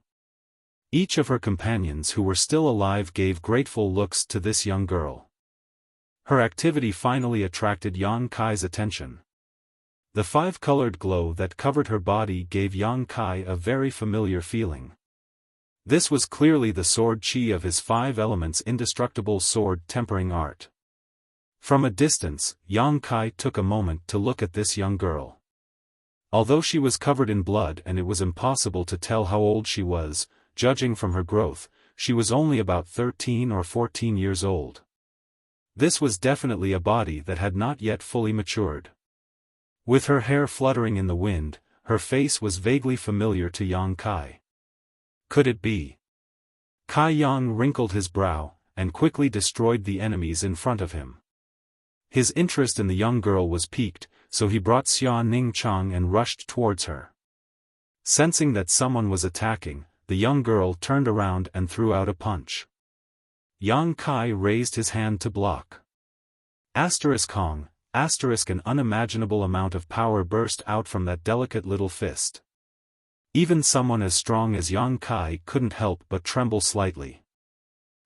Each of her companions who were still alive gave grateful looks to this young girl. Her activity finally attracted Yang Kai's attention. The five-colored glow that covered her body gave Yang Kai a very familiar feeling. This was clearly the sword chi of his five elements indestructible sword tempering art. From a distance, Yang Kai took a moment to look at this young girl. Although she was covered in blood and it was impossible to tell how old she was, judging from her growth, she was only about 13 or 14 years old. This was definitely a body that had not yet fully matured. With her hair fluttering in the wind, her face was vaguely familiar to Yang Kai. Could it be? Kai Yang wrinkled his brow, and quickly destroyed the enemies in front of him. His interest in the young girl was piqued, so he brought Xia Ning Chang and rushed towards her. Sensing that someone was attacking, the young girl turned around and threw out a punch. Yang Kai raised his hand to block. Kong. An unimaginable amount of power burst out from that delicate little fist. Even someone as strong as Yang Kai couldn't help but tremble slightly.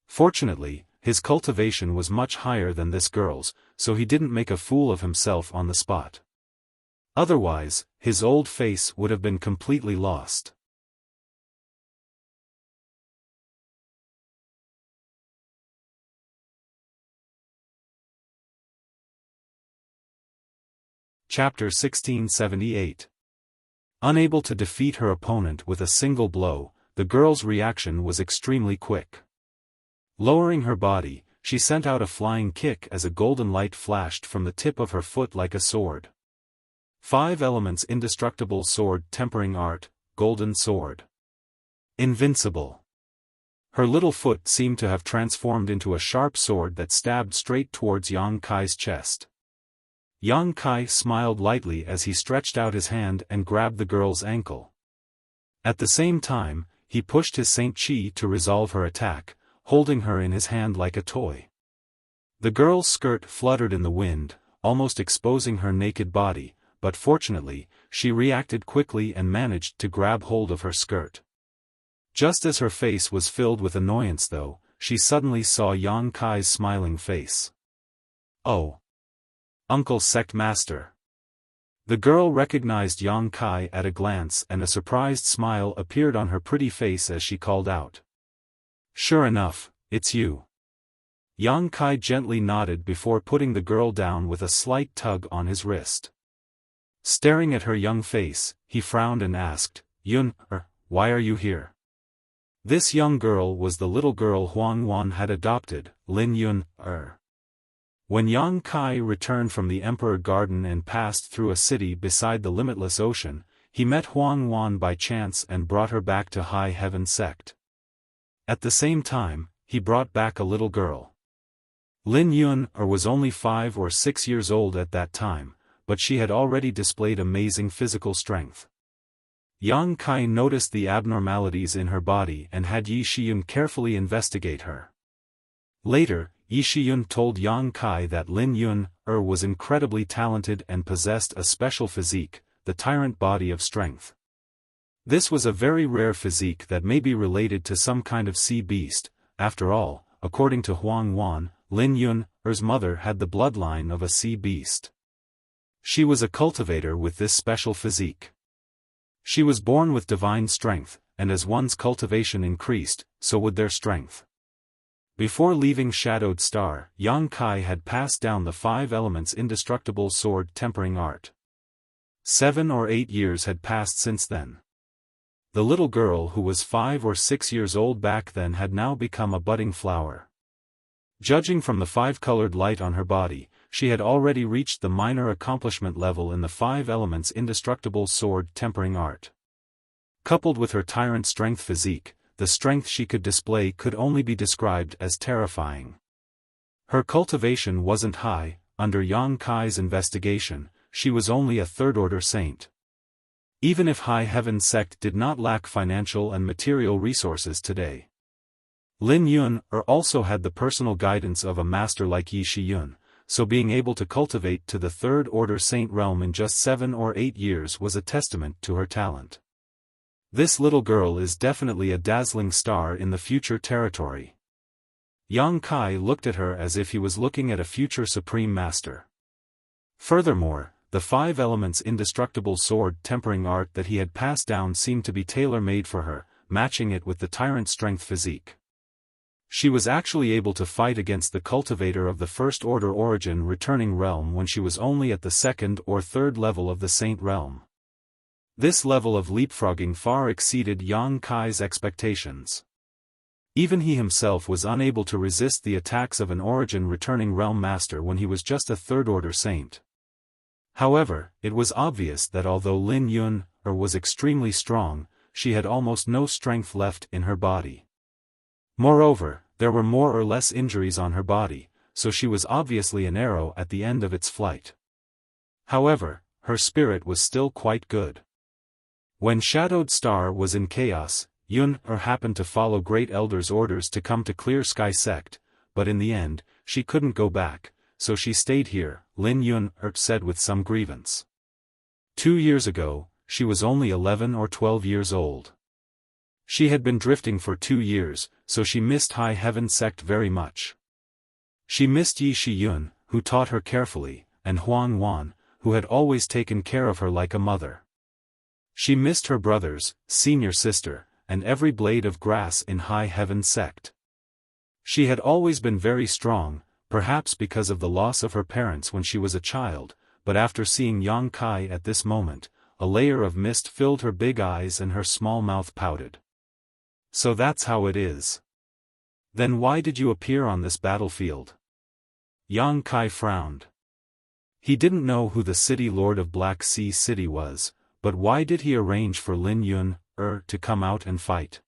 Fortunately, his cultivation was much higher than this girl's, so he didn't make a fool of himself on the spot. Otherwise, his old face would have been completely lost. Chapter 1678. Unable to defeat her opponent with a single blow, the girl's reaction was extremely quick. Lowering her body, she sent out a flying kick as a golden light flashed from the tip of her foot like a sword. Five elements indestructible sword tempering art, golden sword. Invincible. Her little foot seemed to have transformed into a sharp sword that stabbed straight towards Yang Kai's chest. Yang Kai smiled lightly as he stretched out his hand and grabbed the girl's ankle. At the same time, he pushed his Saint Chi to resolve her attack, holding her in his hand like a toy. The girl's skirt fluttered in the wind, almost exposing her naked body, but fortunately, she reacted quickly and managed to grab hold of her skirt. Just as her face was filled with annoyance though, she suddenly saw Yang Kai's smiling face. Oh! Uncle Sect Master. The girl recognized Yang Kai at a glance and a surprised smile appeared on her pretty face as she called out. Sure enough, it's you. Yang Kai gently nodded before putting the girl down with a slight tug on his wrist. Staring at her young face, he frowned and asked, Yun, why are you here? This young girl was the little girl Huang Wan had adopted, Lin Yun, When Yang Kai returned from the Emperor Garden and passed through a city beside the limitless ocean, he met Huang Wan by chance and brought her back to High Heaven Sect. At the same time, he brought back a little girl. Lin Yun was only 5 or 6 years old at that time, but she had already displayed amazing physical strength. Yang Kai noticed the abnormalities in her body and had Yi Shiyun carefully investigate her. Later, Yi Shiyun told Yang Kai that Lin Yun was incredibly talented and possessed a special physique, the tyrant body of strength. This was a very rare physique that may be related to some kind of sea beast. After all, according to Huang Wan, Lin Yun's mother had the bloodline of a sea beast. She was a cultivator with this special physique. She was born with divine strength, and as one's cultivation increased, so would their strength. Before leaving Shadowed Star, Yang Kai had passed down the 5 elements indestructible sword tempering art. 7 or 8 years had passed since then. The little girl who was 5 or 6 years old back then had now become a budding flower. Judging from the 5-colored light on her body, she had already reached the minor accomplishment level in the 5 elements indestructible sword tempering art. Coupled with her tyrant strength physique, the strength she could display could only be described as terrifying. Her cultivation wasn't high. Under Yang Kai's investigation, she was only a 3rd-order saint. Even if High Heaven Sect did not lack financial and material resources today. Lin Yun also had the personal guidance of a master like Yi Shiyun, so being able to cultivate to the 3rd-order saint realm in just 7 or 8 years was a testament to her talent. This little girl is definitely a dazzling star in the future territory. Yang Kai looked at her as if he was looking at a future supreme master. Furthermore, the 5 elements indestructible sword tempering art that he had passed down seemed to be tailor-made for her, matching it with the tyrant strength physique. She was actually able to fight against the cultivator of the 1st-order origin returning realm when she was only at the 2nd or 3rd level of the saint realm. This level of leapfrogging far exceeded Yang Kai's expectations. Even he himself was unable to resist the attacks of an origin returning realm master when he was just a 3rd-order saint. However, it was obvious that although Lin Yun was extremely strong, she had almost no strength left in her body. Moreover, there were more or less injuries on her body, so she was obviously an arrow at the end of its flight. However, her spirit was still quite good. When Shadowed Star was in chaos, Yun happened to follow Great Elder's orders to come to Clear Sky Sect, but in the end, she couldn't go back, so she stayed here, Lin Yun said with some grievance. 2 years ago, she was only 11 or 12 years old. She had been drifting for 2 years, so she missed High Heaven Sect very much. She missed Yi Shiyun, who taught her carefully, and Huang Wan, who had always taken care of her like a mother. She missed her brothers, senior sister, and every blade of grass in High Heaven Sect. She had always been very strong, perhaps because of the loss of her parents when she was a child, but after seeing Yang Kai at this moment, a layer of mist filled her big eyes and her small mouth pouted. So that's how it is. Then why did you appear on this battlefield? Yang Kai frowned. He didn't know who the city lord of Black Sea City was, but why did he arrange for Lin Yun to come out and fight?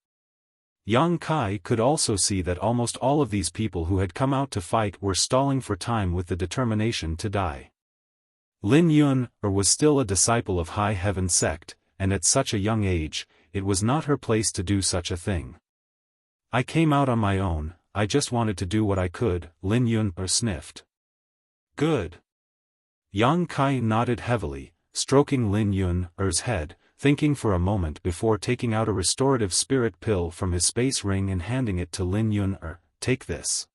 Yang Kai could also see that almost all of these people who had come out to fight were stalling for time with the determination to die. Lin Yun was still a disciple of High Heaven Sect, and at such a young age, it was not her place to do such a thing. I came out on my own, I just wanted to do what I could, Lin Yun sniffed. Good. Yang Kai nodded heavily, stroking Lin Yun's head, thinking for a moment before taking out a restorative spirit pill from his space ring and handing it to Lin Yun. Take this.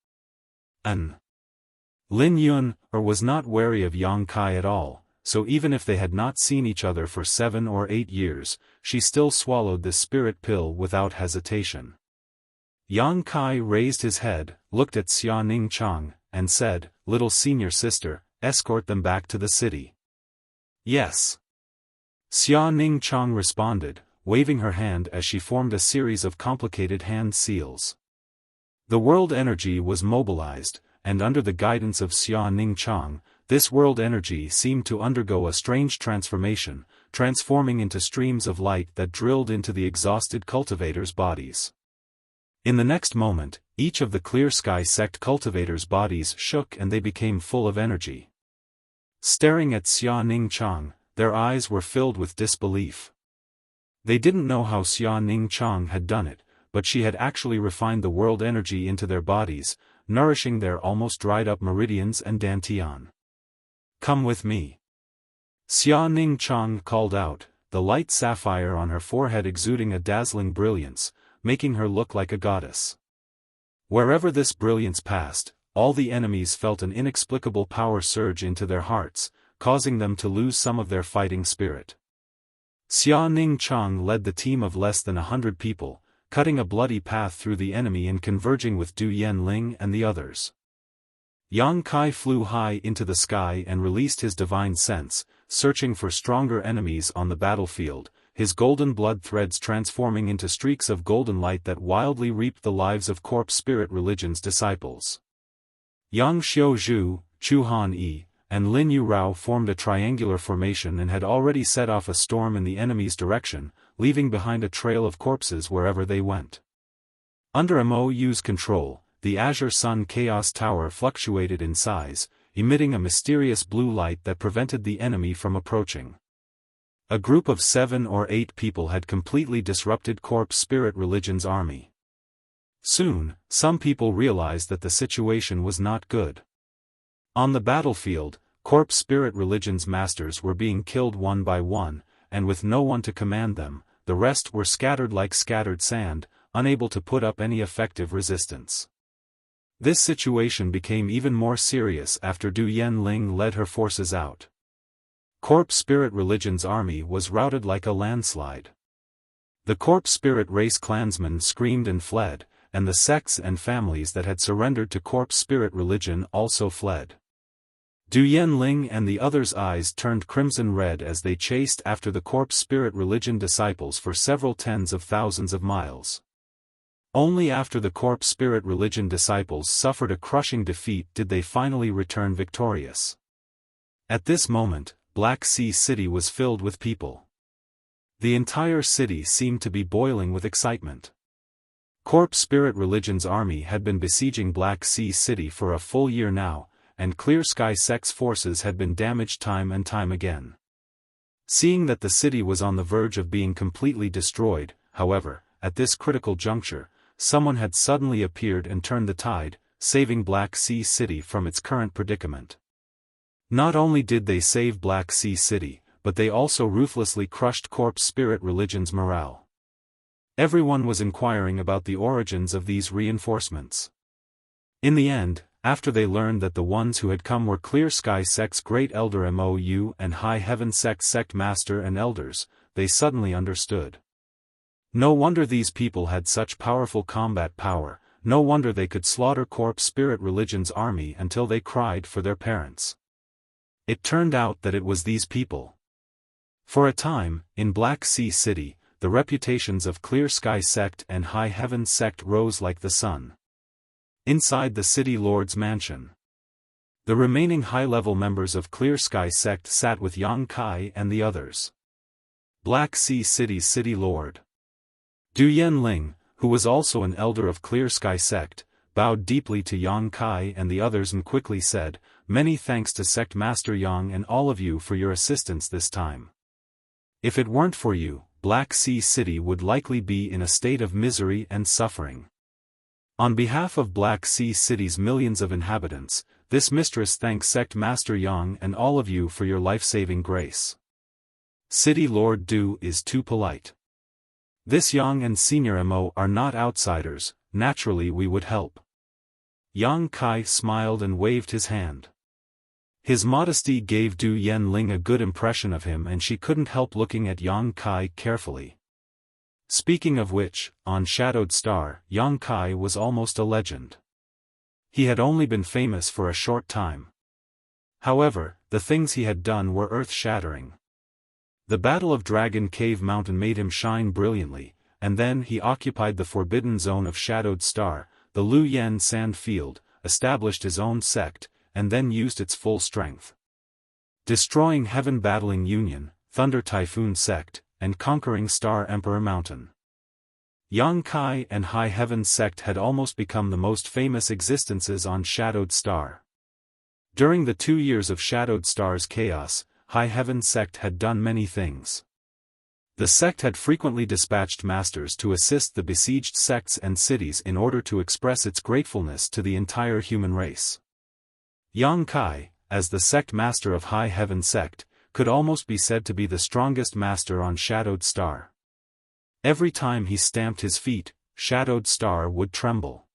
Lin Yun was not wary of Yang Kai at all, so even if they had not seen each other for 7 or 8 years, she still swallowed this spirit pill without hesitation. Yang Kai raised his head, looked at Xia Ning Chang, and said, "Little senior sister, escort them back to the city." Yes. Xia Ning Chang responded, waving her hand as she formed a series of complicated hand seals. The world energy was mobilized, and under the guidance of Xia Ning Chang, this world energy seemed to undergo a strange transformation, transforming into streams of light that drilled into the exhausted cultivators' bodies. In the next moment, each of the Clear Sky sect cultivators' bodies shook and they became full of energy. Staring at Xia Ningchang, their eyes were filled with disbelief. They didn't know how Xia Ningchang had done it, but she had actually refined the world energy into their bodies, nourishing their almost dried-up meridians and dantian. "Come with me." Xia Ningchang called out, the light sapphire on her forehead exuding a dazzling brilliance, making her look like a goddess. Wherever this brilliance passed, all the enemies felt an inexplicable power surge into their hearts, causing them to lose some of their fighting spirit. Xia Ningchang led the team of less than 100 people, cutting a bloody path through the enemy and converging with Du Yanling and the others. Yang Kai flew high into the sky and released his divine sense, searching for stronger enemies on the battlefield, his golden blood threads transforming into streaks of golden light that wildly reaped the lives of corpse spirit religion's disciples. Yang Xiaozhu, Chu Han Yi, and Lin Yurao formed a triangular formation and had already set off a storm in the enemy's direction, leaving behind a trail of corpses wherever they went. Under MOU's control, the Azure Sun Chaos Tower fluctuated in size, emitting a mysterious blue light that prevented the enemy from approaching. A group of 7 or 8 people had completely disrupted corpse spirit religion's army. Soon, some people realized that the situation was not good. On the battlefield, corpse spirit religion's masters were being killed one by one, and with no one to command them, the rest were scattered like scattered sand, unable to put up any effective resistance. This situation became even more serious after Du Yanling led her forces out. Corpse spirit religion's army was routed like a landslide. The corpse spirit race clansmen screamed and fled, and the sects and families that had surrendered to corpse spirit religion also fled. Du Yanling and the others' eyes turned crimson red as they chased after the corpse spirit religion disciples for several tens of thousands of miles. Only after the corpse spirit religion disciples suffered a crushing defeat did they finally return victorious. At this moment, Black Sea City was filled with people. The entire city seemed to be boiling with excitement. Corpse spirit religion's army had been besieging Black Sea City for a full year now, and Clear Sky sect's forces had been damaged time and time again. Seeing that the city was on the verge of being completely destroyed, however, at this critical juncture, someone had suddenly appeared and turned the tide, saving Black Sea City from its current predicament. Not only did they save Black Sea City, but they also ruthlessly crushed corpse spirit religion's morale. Everyone was inquiring about the origins of these reinforcements. In the end, after they learned that the ones who had come were Clear Sky sect's Great Elder MOU and High Heaven sect master and elders, they suddenly understood. No wonder these people had such powerful combat power, no wonder they could slaughter corpse spirit religion's army until they cried for their parents. It turned out that it was these people. For a time, in Black Sea City, the reputations of Clear Sky sect and High Heaven sect rose like the sun. Inside the city lord's mansion, the remaining high-level members of Clear Sky sect sat with Yang Kai and the others. Black Sea City's city lord, Du Yanling, who was also an elder of Clear Sky sect, bowed deeply to Yang Kai and the others and quickly said, "Many thanks to Sect Master Yang and all of you for your assistance this time. If it weren't for you, Black Sea City would likely be in a state of misery and suffering. On behalf of Black Sea City's millions of inhabitants, this mistress thanks Sect Master Yang and all of you for your life-saving grace. City Lord Du is too polite. This Yang and Senior Mo are not outsiders, naturally we would help." Yang Kai smiled and waved his hand. His modesty gave Du Yanling a good impression of him and she couldn't help looking at Yang Kai carefully. Speaking of which, on Shadowed Star, Yang Kai was almost a legend. He had only been famous for a short time. However, the things he had done were earth-shattering. The Battle of Dragon Cave Mountain made him shine brilliantly, and then he occupied the forbidden zone of Shadowed Star, the Lu Yan Sand Field, established his own sect, and then used its full strength. Destroying Heaven Battling Union, Thunder Typhoon Sect, and Conquering Star Emperor Mountain. Yang Kai and High Heaven Sect had almost become the most famous existences on Shadowed Star. During the 2 years of Shadowed Star's chaos, High Heaven Sect had done many things. The sect had frequently dispatched masters to assist the besieged sects and cities in order to express its gratefulness to the entire human race. Yang Kai, as the sect master of High Heaven Sect, could almost be said to be the strongest master on Shadowed Star. Every time he stamped his feet, Shadowed Star would tremble.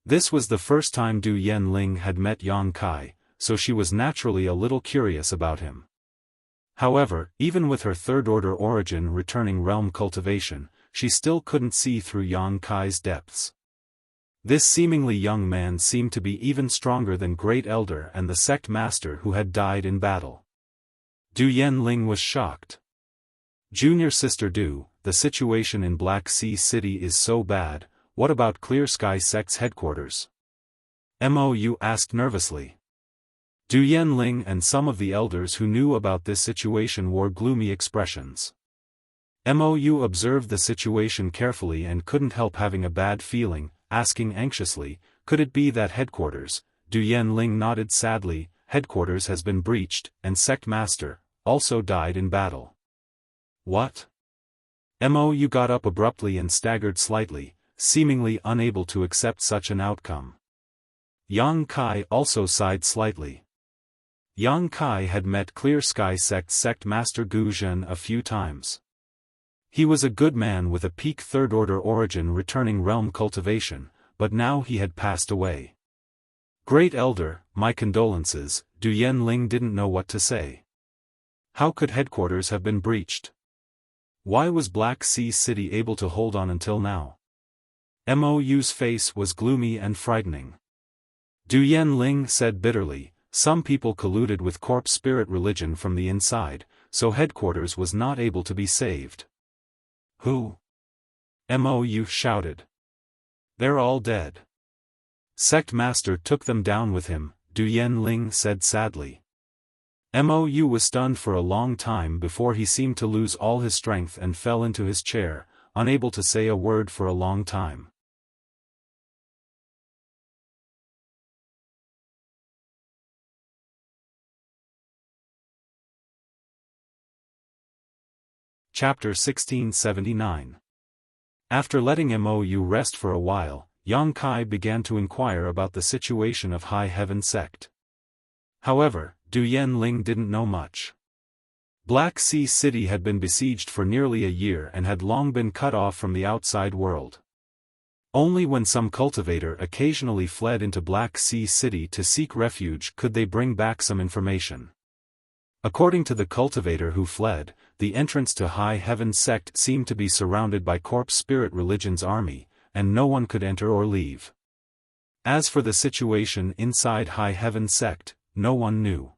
This was the first time Du Yanling had met Yang Kai, so she was naturally a little curious about him. However, even with her third-order origin returning realm cultivation, she still couldn't see through Yang Kai's depths. This seemingly young man seemed to be even stronger than Great Elder and the sect master who had died in battle. Du Yanling was shocked. Junior Sister Du, the situation in Black Sea City is so bad, what about Clear Sky Sect's headquarters? Mou asked nervously. Du Yanling and some of the elders who knew about this situation wore gloomy expressions. Mou observed the situation carefully and couldn't help having a bad feeling, asking anxiously, could it be that headquarters? Du Yanling nodded sadly, headquarters has been breached, and sect master, also died in battle. What? Mou got up abruptly and staggered slightly, seemingly unable to accept such an outcome. Yang Kai also sighed slightly. Yang Kai had met Clear Sky sect master Gu Zhen a few times. He was a good man with a peak third-order origin returning realm cultivation, but now he had passed away. Great Elder, my condolences, Du Yanling didn't know what to say. How could headquarters have been breached? Why was Black Sea City able to hold on until now? Mou's face was gloomy and frightening. Du Yanling said bitterly, some people colluded with corpse spirit religion from the inside, so headquarters was not able to be saved. Who? Mou shouted. They're all dead. Sect master took them down with him, Du Yanling said sadly. Mou was stunned for a long time before he seemed to lose all his strength and fell into his chair, unable to say a word for a long time. Chapter 1679. After letting Mou rest for a while, Yang Kai began to inquire about the situation of High Heaven Sect. However, Du Yanling didn't know much. Black Sea City had been besieged for nearly a year and had long been cut off from the outside world. Only when some cultivator occasionally fled into Black Sea City to seek refuge could they bring back some information. According to the cultivator who fled, the entrance to High Heaven Sect seemed to be surrounded by corpse spirit religion's army, and no one could enter or leave. As for the situation inside High Heaven Sect, no one knew.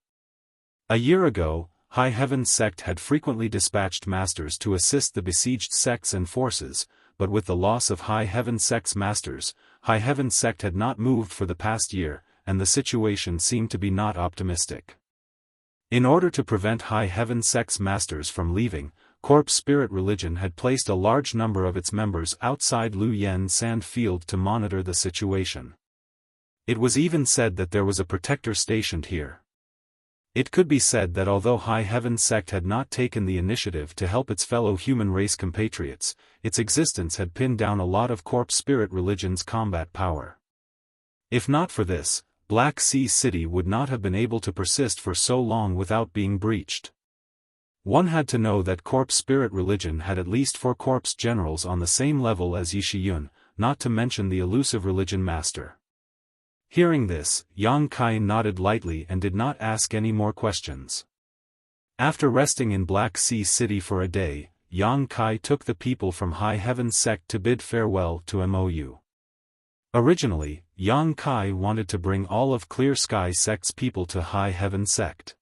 A year ago, High Heaven Sect had frequently dispatched masters to assist the besieged sects and forces, but with the loss of High Heaven Sect's masters, High Heaven Sect had not moved for the past year, and the situation seemed to be not optimistic. In order to prevent High Heaven Sect's masters from leaving, Corpse Spirit Religion had placed a large number of its members outside Luyen Sand Field to monitor the situation. It was even said that there was a protector stationed here. It could be said that although High Heaven Sect had not taken the initiative to help its fellow human race compatriots, its existence had pinned down a lot of Corpse Spirit Religion's combat power. If not for this, Black Sea City would not have been able to persist for so long without being breached. One had to know that Corpse Spirit Religion had at least 4 corpse generals on the same level as Yishiyun, not to mention the elusive religion master. Hearing this, Yang Kai nodded lightly and did not ask any more questions. After resting in Black Sea City for a day, Yang Kai took the people from High Heaven Sect to bid farewell to Mou. Originally, Yang Kai wanted to bring all of Clear Sky Sect's people to High Heaven Sect.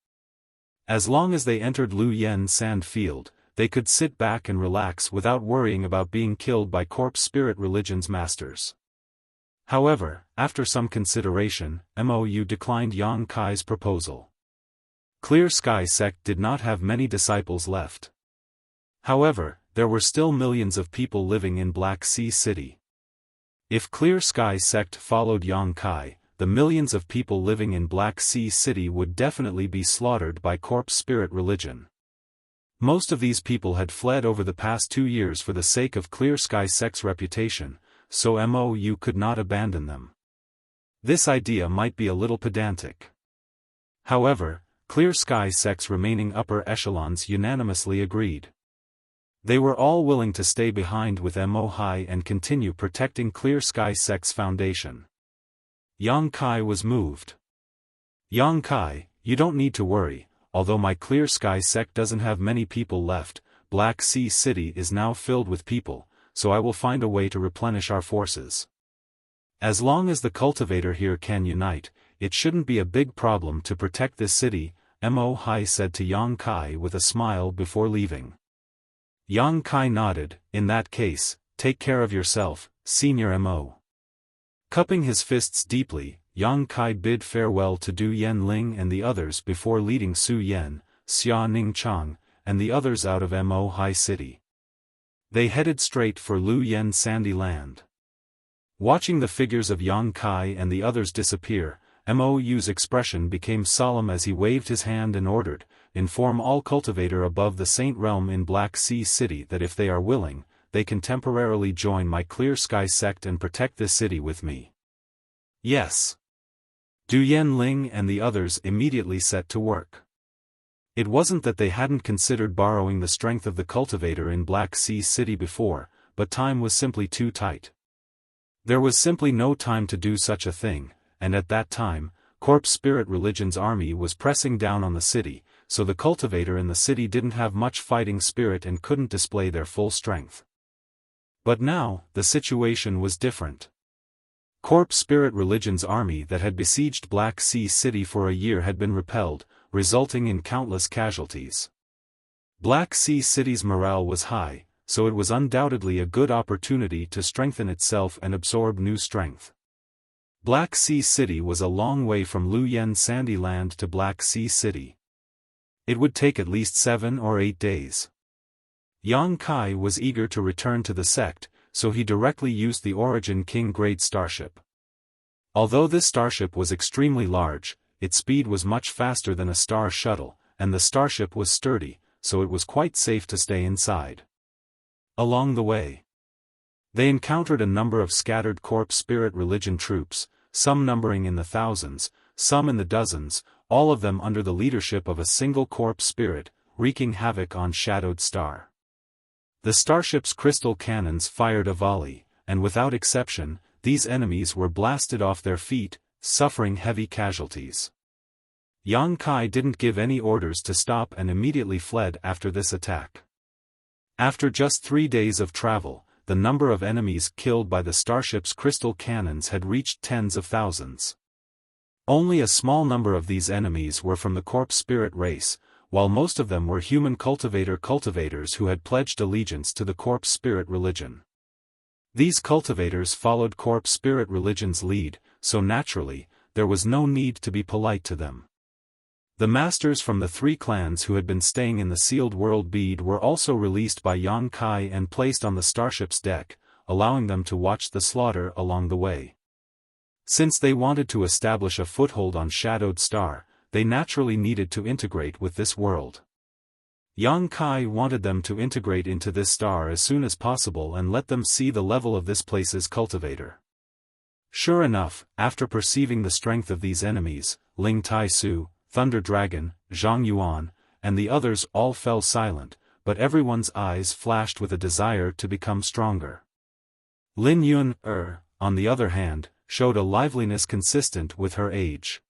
As long as they entered Luyen Sand Field, they could sit back and relax without worrying about being killed by Corpse Spirit Religion's masters. However, after some consideration, Mou declined Yang Kai's proposal. Clear Sky sect did not have many disciples left. However, there were still millions of people living in Black Sea City. If Clear Sky sect followed Yang Kai, the millions of people living in Black Sea City would definitely be slaughtered by corpse spirit religion. Most of these people had fled over the past 2 years for the sake of Clear Sky sect's reputation, so MOU could not abandon them. This idea might be a little pedantic. However, Clear Sky sect's remaining upper echelons unanimously agreed. They were all willing to stay behind with MOI and continue protecting Clear Sky sect's foundation. Yang Kai was moved. Yang Kai, you don't need to worry, although my Clear Sky sect doesn't have many people left, Black Sea City is now filled with people, so I will find a way to replenish our forces. As long as the cultivator here can unite, it shouldn't be a big problem to protect this city, MOI said to Yang Kai with a smile before leaving. Yang Kai nodded, in that case, take care of yourself, Senior MO. Cupping his fists deeply, Yang Kai bid farewell to Du Yanling and the others before leading Su Yan, Xia Ningchang, and the others out of MOI City. They headed straight for Lu Yen Sandy Land. Watching the figures of Yang Kai and the others disappear, MOU's expression became solemn as he waved his hand and ordered, inform all cultivator above the Saint Realm in Black Sea City that if they are willing, they can temporarily join my Clear Sky sect and protect this city with me. Yes. Du Yanling and the others immediately set to work. It wasn't that they hadn't considered borrowing the strength of the cultivator in Black Sea City before, but time was simply too tight. There was simply no time to do such a thing, and at that time, Corpse Spirit Religion's army was pressing down on the city, so the cultivator in the city didn't have much fighting spirit and couldn't display their full strength. But now, the situation was different. Corpse Spirit Religion's army that had besieged Black Sea City for a year had been repelled, resulting in countless casualties. Black Sea City's morale was high, so it was undoubtedly a good opportunity to strengthen itself and absorb new strength. Black Sea City was a long way from Lu Yen Sandy Land to Black Sea City. It would take at least 7 or 8 days. Yang Kai was eager to return to the sect, so he directly used the Origin King grade starship. Although this starship was extremely large, its speed was much faster than a star shuttle, and the starship was sturdy, so it was quite safe to stay inside. Along the way, they encountered a number of scattered Corpse Spirit Religion troops, some numbering in the thousands, some in the dozens, all of them under the leadership of a single corpse spirit, wreaking havoc on Shadowed Star. The starship's crystal cannons fired a volley, and without exception, these enemies were blasted off their feet, suffering heavy casualties. Yang Kai didn't give any orders to stop and immediately fled after this attack. After just 3 days of travel, the number of enemies killed by the starship's crystal cannons had reached tens of thousands. Only a small number of these enemies were from the corpse spirit race, while most of them were human cultivators who had pledged allegiance to the corpse spirit religion. These cultivators followed corpse spirit religion's lead, so naturally, there was no need to be polite to them. The masters from the 3 clans who had been staying in the sealed world bead were also released by Yang Kai and placed on the starship's deck, allowing them to watch the slaughter along the way. Since they wanted to establish a foothold on Shadowed Star, they naturally needed to integrate with this world. Yang Kai wanted them to integrate into this star as soon as possible and let them see the level of this place's cultivator. Sure enough, after perceiving the strength of these enemies, Ling Tai Su, Thunder Dragon, Zhang Yuan, and the others all fell silent, but everyone's eyes flashed with a desire to become stronger. Lin Yun, on the other hand, showed a liveliness consistent with her age.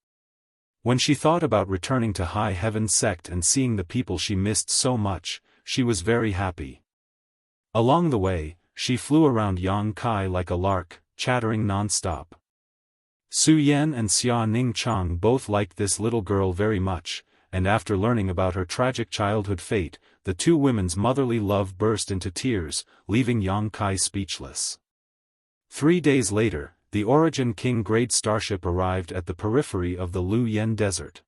When she thought about returning to High Heaven sect and seeing the people she missed so much, she was very happy. Along the way, she flew around Yang Kai like a lark, chattering non-stop. Su Yan and Xia Ningchang both liked this little girl very much, and after learning about her tragic childhood fate, the 2 women's motherly love burst into tears, leaving Yang Kai speechless. 3 days later, the Origin King grade starship arrived at the periphery of the Lu Yen Desert.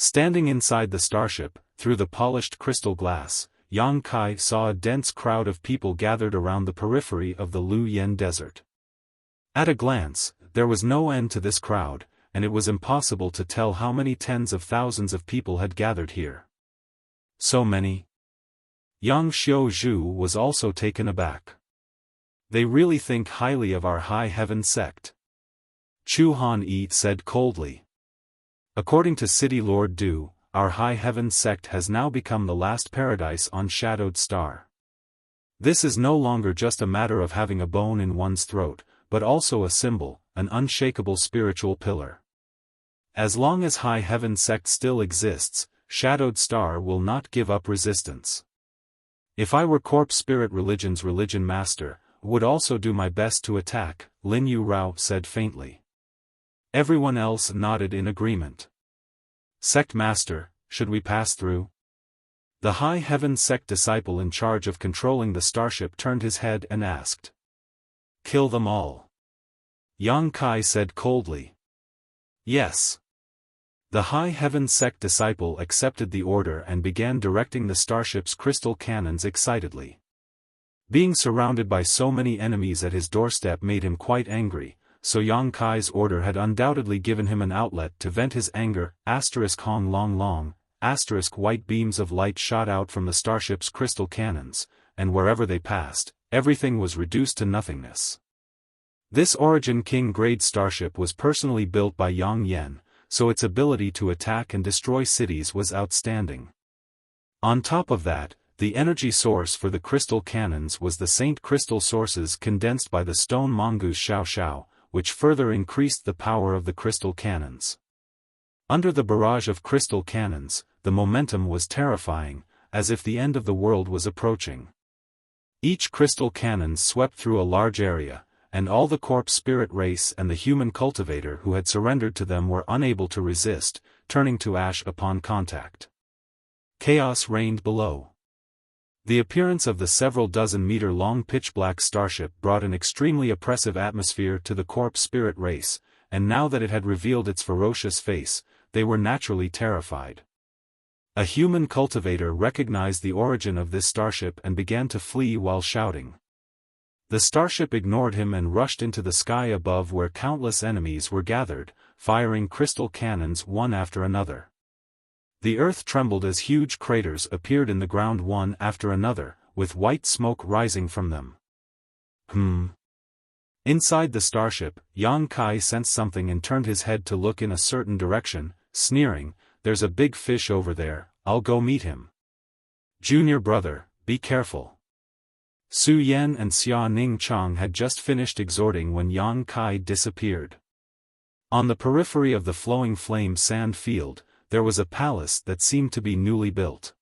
Standing inside the starship, through the polished crystal glass, Yang Kai saw a dense crowd of people gathered around the periphery of the Lu Yen Desert. At a glance, there was no end to this crowd, and it was impossible to tell how many tens of thousands of people had gathered here. So many? Yang Xiaozhu was also taken aback. They really think highly of our High Heaven sect. Chu Han-yi said coldly. According to City Lord Du, our High Heaven sect has now become the last paradise on Shadowed Star. This is no longer just a matter of having a bone in one's throat, but also a symbol, an unshakable spiritual pillar. As long as High Heaven sect still exists, Shadowed Star will not give up resistance. If I were Corpse Spirit Religion's religion master, would also do my best to attack, Lin Yu Rao said faintly. Everyone else nodded in agreement. Sect Master, should we pass through? The High Heaven sect disciple in charge of controlling the starship turned his head and asked. Kill them all. Yang Kai said coldly. Yes. The High Heaven sect disciple accepted the order and began directing the starship's crystal cannons excitedly. Being surrounded by so many enemies at his doorstep made him quite angry, so Yang Kai's order had undoubtedly given him an outlet to vent his anger. Hong long long, white beams of light shot out from the starship's crystal cannons, and wherever they passed, everything was reduced to nothingness. This Origin King grade starship was personally built by Yang Yen, so its ability to attack and destroy cities was outstanding. On top of that, the energy source for the crystal cannons was the Saint Crystal sources condensed by the stone mongoose Xiao, which further increased the power of the crystal cannons. Under the barrage of crystal cannons, the momentum was terrifying, as if the end of the world was approaching. Each crystal cannon swept through a large area, and all the corpse spirit race and the human cultivator who had surrendered to them were unable to resist, turning to ash upon contact. Chaos reigned below. The appearance of the several dozen-meter-long pitch-black starship brought an extremely oppressive atmosphere to the corpse spirit race, and now that it had revealed its ferocious face, they were naturally terrified. A human cultivator recognized the origin of this starship and began to flee while shouting. The starship ignored him and rushed into the sky above where countless enemies were gathered, firing crystal cannons one after another. The earth trembled as huge craters appeared in the ground one after another, with white smoke rising from them. Inside the starship, Yang Kai sensed something and turned his head to look in a certain direction, sneering, "There's a big fish over there, I'll go meet him. Junior brother, be careful." Su Yan and Xia Ning Chang had just finished exhorting when Yang Kai disappeared. On the periphery of the flowing flame sand field, there was a palace that seemed to be newly built.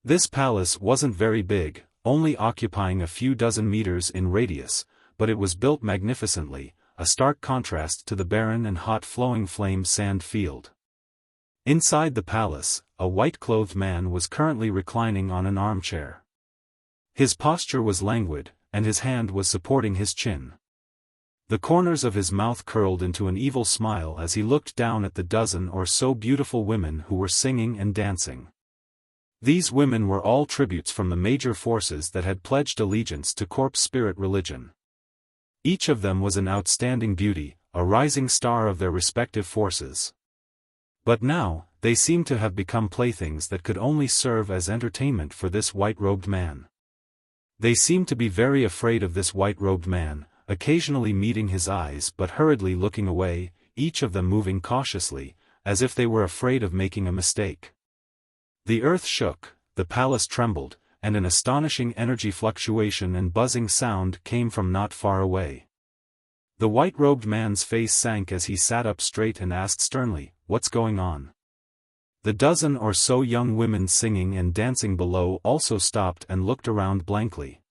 This palace wasn't very big, only occupying a few dozen meters in radius, but it was built magnificently, a stark contrast to the barren and hot flowing flame sand field. Inside the palace, a white-clothed man was currently reclining on an armchair. His posture was languid, and his hand was supporting his chin. The corners of his mouth curled into an evil smile as he looked down at the dozen or so beautiful women who were singing and dancing. These women were all tributes from the major forces that had pledged allegiance to corpse spirit religion. Each of them was an outstanding beauty, a rising star of their respective forces. But now, they seemed to have become playthings that could only serve as entertainment for this white-robed man. They seemed to be very afraid of this white-robed man, occasionally meeting his eyes but hurriedly looking away, each of them moving cautiously, as if they were afraid of making a mistake. The earth shook, the palace trembled, and an astonishing energy fluctuation and buzzing sound came from not far away. The white-robed man's face sank as he sat up straight and asked sternly, "What's going on?" The dozen or so young women singing and dancing below also stopped and looked around blankly.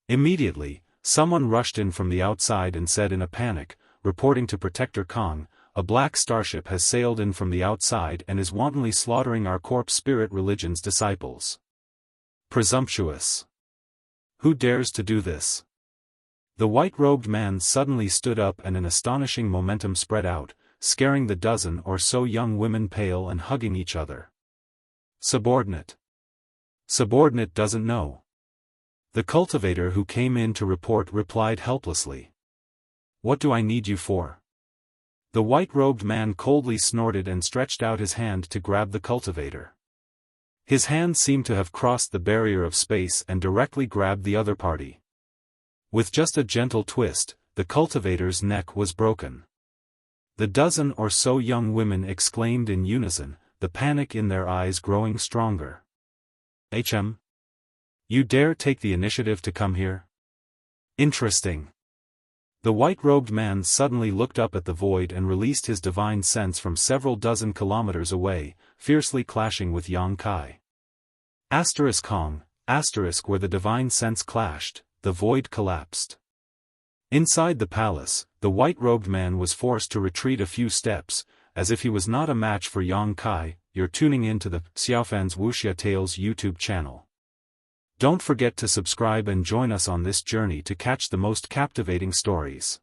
Immediately, someone rushed in from the outside and said in a panic, reporting to Protector Kong, "A black starship has sailed in from the outside and is wantonly slaughtering our corpse spirit religion's disciples." Presumptuous. Who dares to do this? The white-robed man suddenly stood up and an astonishing momentum spread out, scaring the dozen or so young women pale and hugging each other. Subordinate. Subordinate doesn't know. The cultivator who came in to report replied helplessly. What do I need you for? The white-robed man coldly snorted and stretched out his hand to grab the cultivator. His hand seemed to have crossed the barrier of space and directly grabbed the other party. With just a gentle twist, the cultivator's neck was broken. The dozen or so young women exclaimed in unison, the panic in their eyes growing stronger. You dare take the initiative to come here? Interesting. The white-robed man suddenly looked up at the void and released his divine sense from several dozen kilometers away, fiercely clashing with Yang Kai. Kong, where the divine sense clashed, the void collapsed. Inside the palace, the white-robed man was forced to retreat a few steps, as if he was not a match for Yang Kai. You're tuning in to the Xiaofan's Wuxia Tales YouTube channel. Don't forget to subscribe and join us on this journey to catch the most captivating stories.